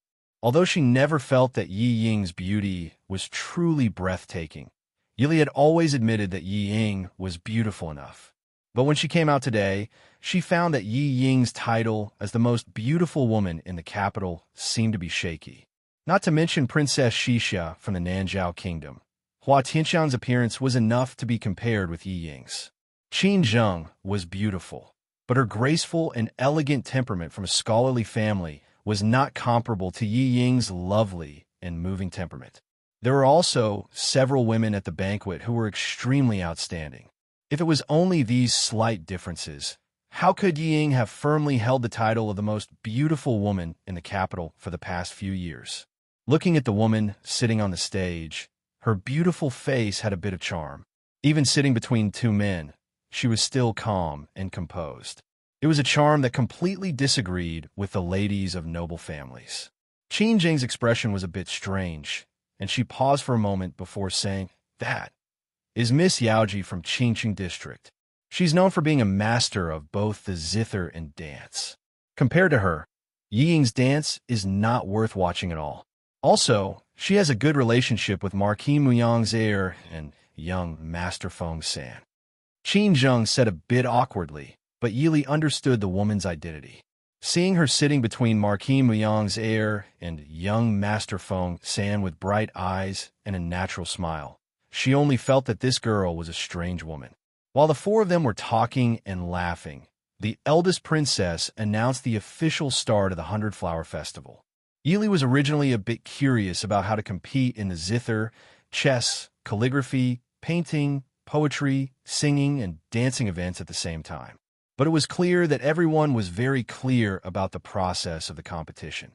Although she never felt that Yi Ying's beauty was truly breathtaking, Yili had always admitted that Yi Ying was beautiful enough. But when she came out today, she found that Yi Ying's title as the most beautiful woman in the capital seemed to be shaky. Not to mention Princess Xixia from the Nanzhao Kingdom. Hua Tianxiang's appearance was enough to be compared with Yi Ying's. Qin Zheng was beautiful, but her graceful and elegant temperament from a scholarly family was not comparable to Yi Ying's lovely and moving temperament. There were also several women at the banquet who were extremely outstanding. If it was only these slight differences, how could Yi Ying have firmly held the title of the most beautiful woman in the capital for the past few years? Looking at the woman sitting on the stage, her beautiful face had a bit of charm. Even sitting between 2 men, she was still calm and composed. It was a charm that completely disagreed with the ladies of noble families. Qin Zheng's expression was a bit strange, and she paused for a moment before saying, "That is Miss Yaoji from Qingqing District. She's known for being a master of both the zither and dance. Compared to her, Yi Ying's dance is not worth watching at all. Also, she has a good relationship with Marquis Muyang's heir and young Master Feng San." Qin Zheng said a bit awkwardly, but Yili understood the woman's identity. Seeing her sitting between Marquis Muyang's heir and young Master Feng San with bright eyes and a natural smile, She only felt that this girl was a strange woman. While the four of them were talking and laughing, the eldest princess announced the official start of the 100-Flower Festival. Yili was originally a bit curious about how to compete in the zither, chess, calligraphy, painting, poetry, singing, and dancing events at the same time. But it was clear that everyone was very clear about the process of the competition.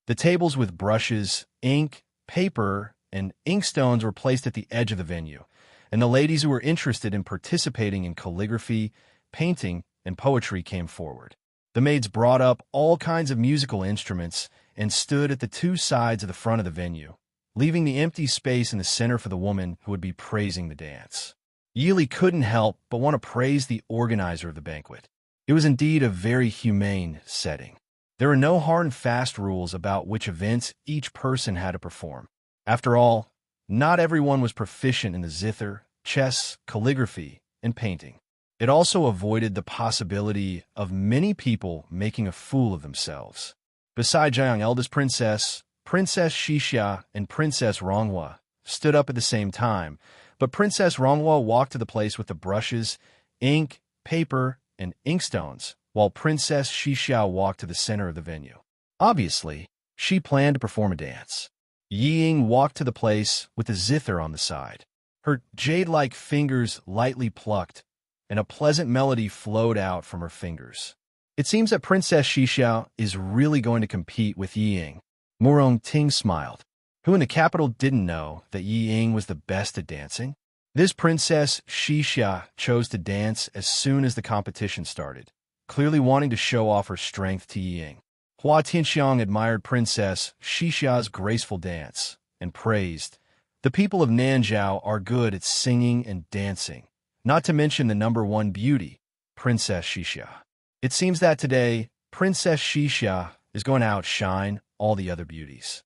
The tables with brushes, ink, paper, and inkstones were placed at the edge of the venue, and the ladies who were interested in participating in calligraphy, painting, and poetry came forward. The maids brought up all kinds of musical instruments and stood at the two sides of the front of the venue, leaving the empty space in the center for the woman who would be praising the dance. Yili couldn't help but want to praise the organizer of the banquet. It was indeed a very humane setting. There were no hard and fast rules about which events each person had to perform. After all, not everyone was proficient in the zither, chess, calligraphy, and painting. It also avoided the possibility of many people making a fool of themselves. Besides Jiang, eldest princess, Princess Xixia, and Princess Ronghua stood up at the same time, but Princess Ronghua walked to the place with the brushes, ink, paper, and inkstones, while Princess Xixia walked to the center of the venue. Obviously, she planned to perform a dance. Ying walked to the place with the zither on the side. Her jade-like fingers lightly plucked, and a pleasant melody flowed out from her fingers. It seems that Princess Xixia is really going to compete with Ying. Murong Ting smiled. Who in the capital didn't know that Ying was the best at dancing? This Princess Xixia chose to dance as soon as the competition started, clearly wanting to show off her strength to Ying. Hua Tianxiang admired Princess Xixia's graceful dance and praised, "The people of Nanzhao are good at singing and dancing, not to mention the #1 beauty, Princess Xixia." It seems that today, Princess Xixia is going to outshine all the other beauties.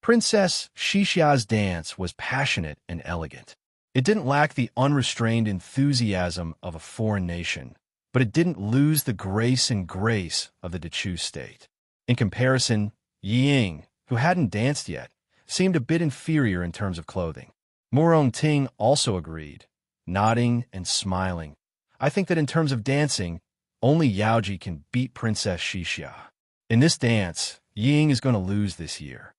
Princess Xixia's dance was passionate and elegant. It didn't lack the unrestrained enthusiasm of a foreign nation, but it didn't lose the grace of the Dechu state. In comparison, Ying, who hadn't danced yet, seemed a bit inferior in terms of clothing. Murong Ting also agreed, nodding and smiling. "I think that in terms of dancing, only Yaoji can beat Princess Xixia. In this dance, Ying is going to lose this year."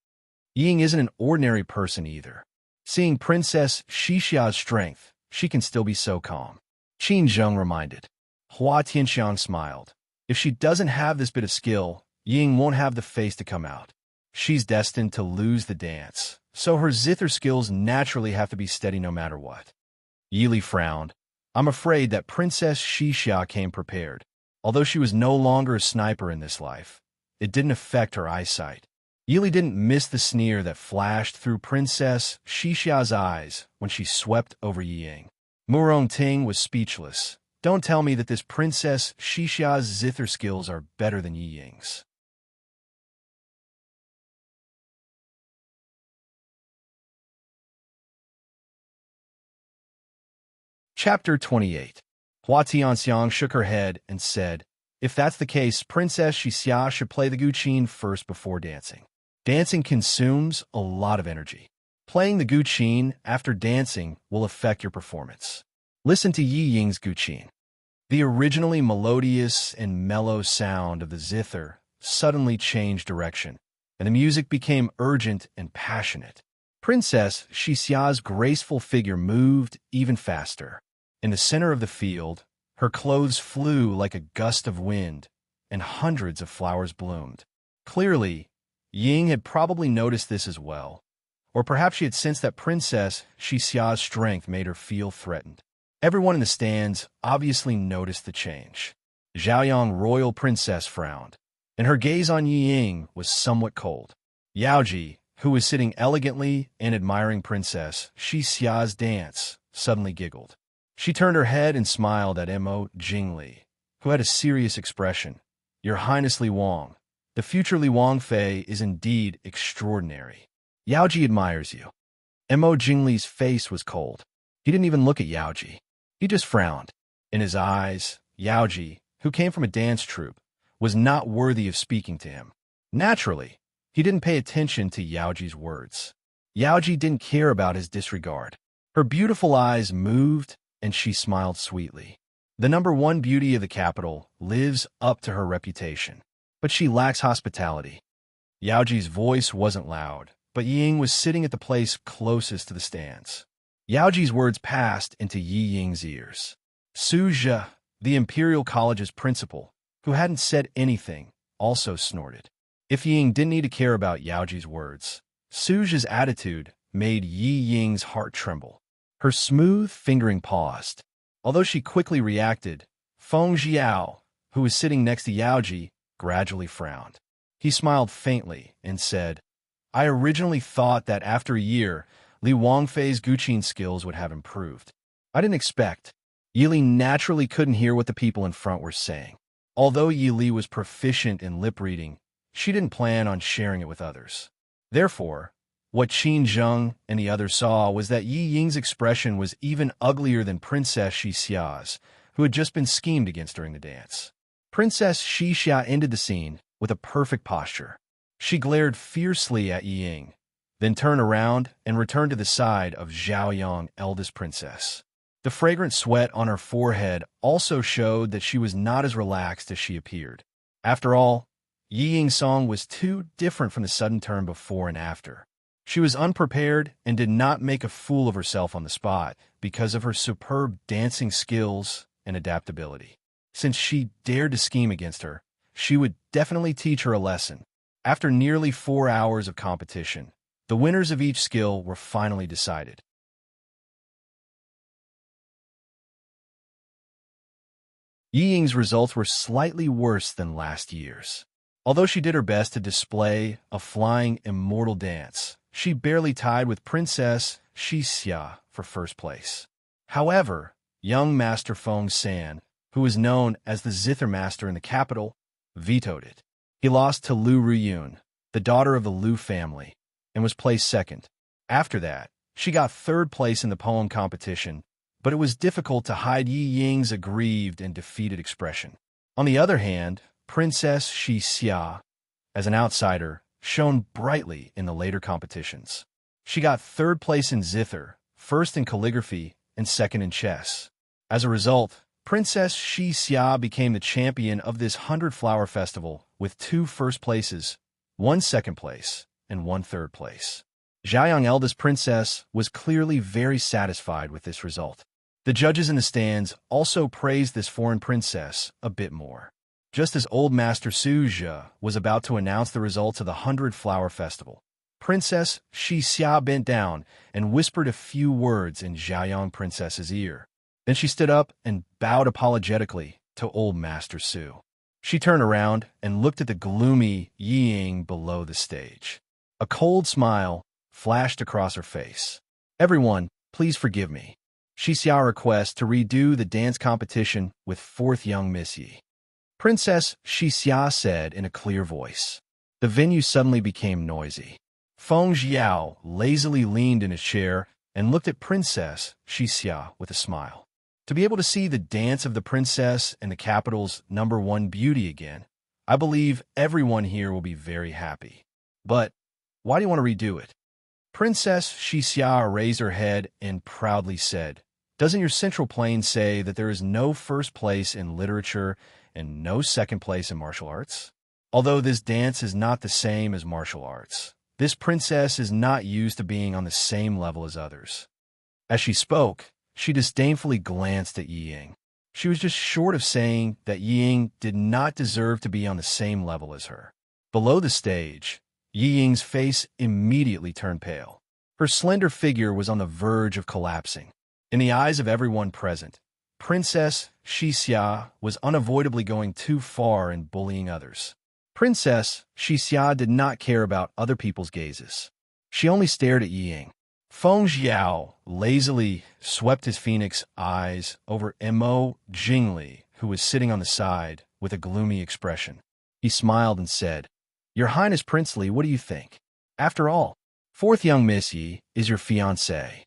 Ying isn't an ordinary person either. Seeing Princess Xixia's strength, she can still be so calm. Qin Zheng reminded. Hua Tianxiang smiled. If she doesn't have this bit of skill, Ying won't have the face to come out. She's destined to lose the dance, so her zither skills naturally have to be steady no matter what. Yili frowned. I'm afraid that Princess Xixia came prepared. Although she was no longer a sniper in this life, it didn't affect her eyesight. Yili didn't miss the sneer that flashed through Princess Xixia's eyes when she swept over Ying. Murong Ting was speechless. Don't tell me that this Princess Xixia's zither skills are better than Ying's. Chapter 28. Hua Tianxiang shook her head and said, "If that's the case, Princess Xixia should play the guqin first before dancing. Dancing consumes a lot of energy. Playing the guqin after dancing will affect your performance. Listen to Yi Ying's guqin." The originally melodious and mellow sound of the zither suddenly changed direction, and the music became urgent and passionate. Princess Xixia's graceful figure moved even faster. In the center of the field, her clothes flew like a gust of wind, and hundreds of flowers bloomed. Clearly, Ying had probably noticed this as well, or perhaps she had sensed that Princess Xixia's strength made her feel threatened. Everyone in the stands obviously noticed the change. Zhaoyang royal princess frowned, and her gaze on Ying was somewhat cold. Yaoji, who was sitting elegantly and admiring Princess Xixia's dance, suddenly giggled. She turned her head and smiled at Mo Jingli, who had a serious expression. "Your Highness Li Wang, the future Li Wangfei is indeed extraordinary. Yaoji admires you." Mo Jingli's face was cold. He didn't even look at Yaoji. He just frowned. In his eyes, Yaoji, who came from a dance troupe, was not worthy of speaking to him. Naturally, He didn't pay attention to Yaoji's words. Yaoji didn't care about his disregard. Her beautiful eyes moved, and she smiled sweetly. The number one beauty of the capital lives up to her reputation, but she lacks hospitality. Yaoji's voice wasn't loud, but Ying was sitting at the place closest to the stands. Yaoji's words passed into Yi Ying's ears. Su Zhe, the Imperial College's principal, who hadn't said anything, also snorted. If Ying didn't need to care about Yaoji's words, Su Zhe's attitude made Yi Ying's heart tremble. Her smooth fingering paused. Although she quickly reacted, Feng Jiao, who was sitting next to Yaoji, gradually frowned. He smiled faintly and said, I originally thought that after a year, Li Wangfei's Guqin skills would have improved. I didn't expect. Yi Li naturally couldn't hear what the people in front were saying. Although Yi Li was proficient in lip reading, she didn't plan on sharing it with others. Therefore, what Qin Zheng and the others saw was that Yi Ying's expression was even uglier than Princess Xixia's, who had just been schemed against during the dance. Princess Xixia ended the scene with a perfect posture. She glared fiercely at Yi Ying, then turned around and returned to the side of Zhaoyang, eldest princess. The fragrant sweat on her forehead also showed that she was not as relaxed as she appeared. After all, Yi Ying's song was too different from the sudden turn before and after. She was unprepared and did not make a fool of herself on the spot because of her superb dancing skills and adaptability. Since she dared to scheme against her, she would definitely teach her a lesson. After nearly 4 hours of competition, the winners of each skill were finally decided. Yi Ying's results were slightly worse than last year's. Although she did her best to display a flying immortal dance, she barely tied with Princess Xixia for first place. However, young Master Feng San, who was known as the Zither Master in the capital, vetoed it. He lost to Lu Ruyun, the daughter of the Lu family, and was placed second. After that, she got third place in the poem competition, but it was difficult to hide Yi Ying's aggrieved and defeated expression. On the other hand, Princess Xixia, as an outsider, shone brightly in the later competitions. She got third place in Zither, first in calligraphy, and second in chess. As a result, Princess Xixia became the champion of this 100-flower festival with 2 first places, 1 second place, and 1 third place. Zhaoyang, eldest princess, was clearly very satisfied with this result. The judges in the stands also praised this foreign princess a bit more. Just as old Master Su Zhe was about to announce the results of the 100-flower festival, Princess Xixia bent down and whispered a few words in Zhaoyang princess's ear. Then she stood up and bowed apologetically to old Master Su. She turned around and looked at the gloomy Yi Ying below the stage. A cold smile flashed across her face. Everyone, please forgive me. Xixia requests to redo the dance competition with 4th young Miss Yi. Princess Xixia said in a clear voice. The venue suddenly became noisy. Feng Jiao lazily leaned in his chair and looked at Princess Xixia with a smile. To be able to see the dance of the princess and the capital's number one beauty again, I believe everyone here will be very happy. But why do you want to redo it? Princess Xixia raised her head and proudly said, Doesn't your central plane say that there is no first place in literature and no second place in martial arts? Although this dance is not the same as martial arts, this princess is not used to being on the same level as others. As she spoke, she disdainfully glanced at Yi Ying. She was just short of saying that Yi Ying did not deserve to be on the same level as her. Below the stage, Yi Ying's face immediately turned pale. Her slender figure was on the verge of collapsing. In the eyes of everyone present, Princess Xixia was unavoidably going too far in bullying others. Princess Xixia did not care about other people's gazes. She only stared at Yi Ying. Feng Jiao lazily swept his phoenix eyes over Mo Jingli, who was sitting on the side with a gloomy expression. He smiled and said, Your Highness Princely, what do you think? After all, 4th young Miss Yi is your fiancée.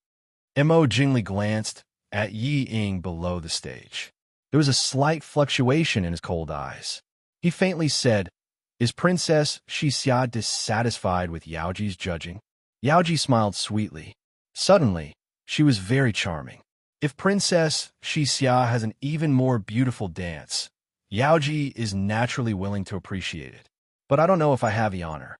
Mo Jingli glanced at Yi Ying below the stage. There was a slight fluctuation in his cold eyes. He faintly said, Is Princess Shixia dissatisfied with Yaoji's judging? Yaoji smiled sweetly. Suddenly, she was very charming. If Princess Shixia has an even more beautiful dance, Yaoji is naturally willing to appreciate it. But I don't know if I have the honor.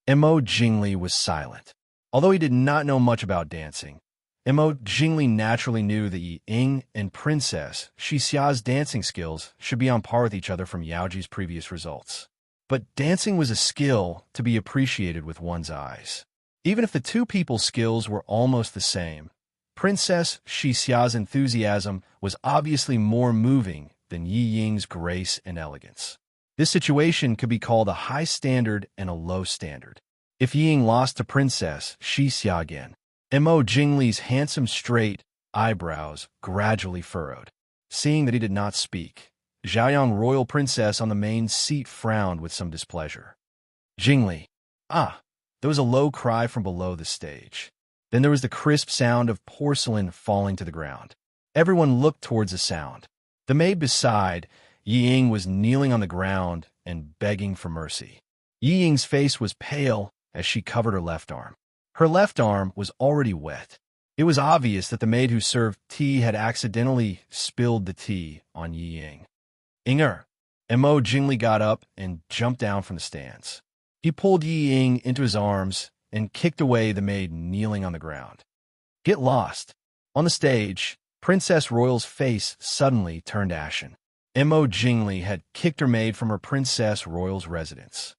Mo Jingli was silent. Although he did not know much about dancing, Mo Jingli naturally knew that Yi Ying and Princess Shixia's dancing skills should be on par with each other from Yaoji's previous results. But dancing was a skill to be appreciated with one's eyes. Even if the two people's skills were almost the same, Princess Shixia's enthusiasm was obviously more moving than Yi Ying's grace and elegance. This situation could be called a high standard and a low standard. If Yi Ying lost to Princess Shixia again, Mo Jingli's handsome straight eyebrows gradually furrowed. Seeing that he did not speak, Zhaoyang royal princess on the main seat frowned with some displeasure. Jingli. Ah! There was a low cry from below the stage. Then there was the crisp sound of porcelain falling to the ground. Everyone looked towards the sound. The maid beside Yi Ying was kneeling on the ground and begging for mercy. Yi Ying's face was pale as she covered her left arm. Her left arm was already wet. It was obvious that the maid who served tea had accidentally spilled the tea on Yi Ying. Inger. Mo Jingli got up and jumped down from the stands. He pulled Yi Ying into his arms and kicked away the maid kneeling on the ground. Get lost. On the stage, Princess Royal's face suddenly turned ashen. Mo Jingli had kicked her maid from her Princess Royal's residence.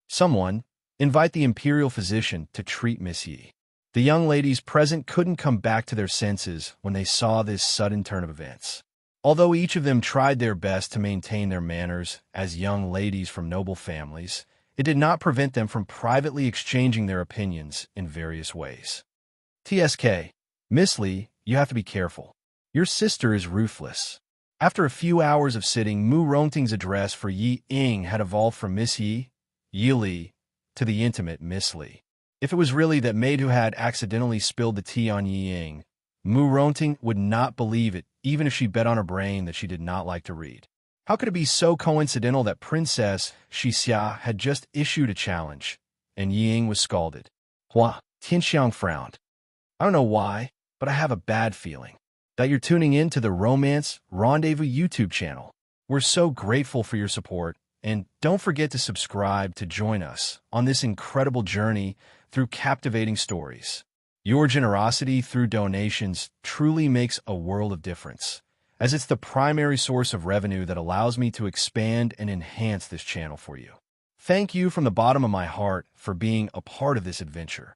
Someone, invite the imperial physician to treat Miss Yi. The young ladies present couldn't come back to their senses when they saw this sudden turn of events. Although each of them tried their best to maintain their manners as young ladies from noble families, it did not prevent them from privately exchanging their opinions in various ways. TSK, Miss Li, you have to be careful. Your sister is ruthless. After a few hours of sitting, Mu Rongting's address for Yi Ying had evolved from Miss Yi, Yi Li, to the intimate Miss Li. If it was really that maid who had accidentally spilled the tea on Yi Ying, Mu Rongting would not believe it, even if she bet on her brain that she did not like to read. How could it be so coincidental that Princess Shixia had just issued a challenge, and Yi Ying was scalded? Hua, Tianxiang frowned. I don't know why, but I have a bad feeling that you're tuning in to the Romance Rendezvous YouTube channel. We're so grateful for your support, and don't forget to subscribe to join us on this incredible journey through captivating stories. Your generosity through donations truly makes a world of difference, as it's the primary source of revenue that allows me to expand and enhance this channel for you. Thank you from the bottom of my heart for being a part of this adventure.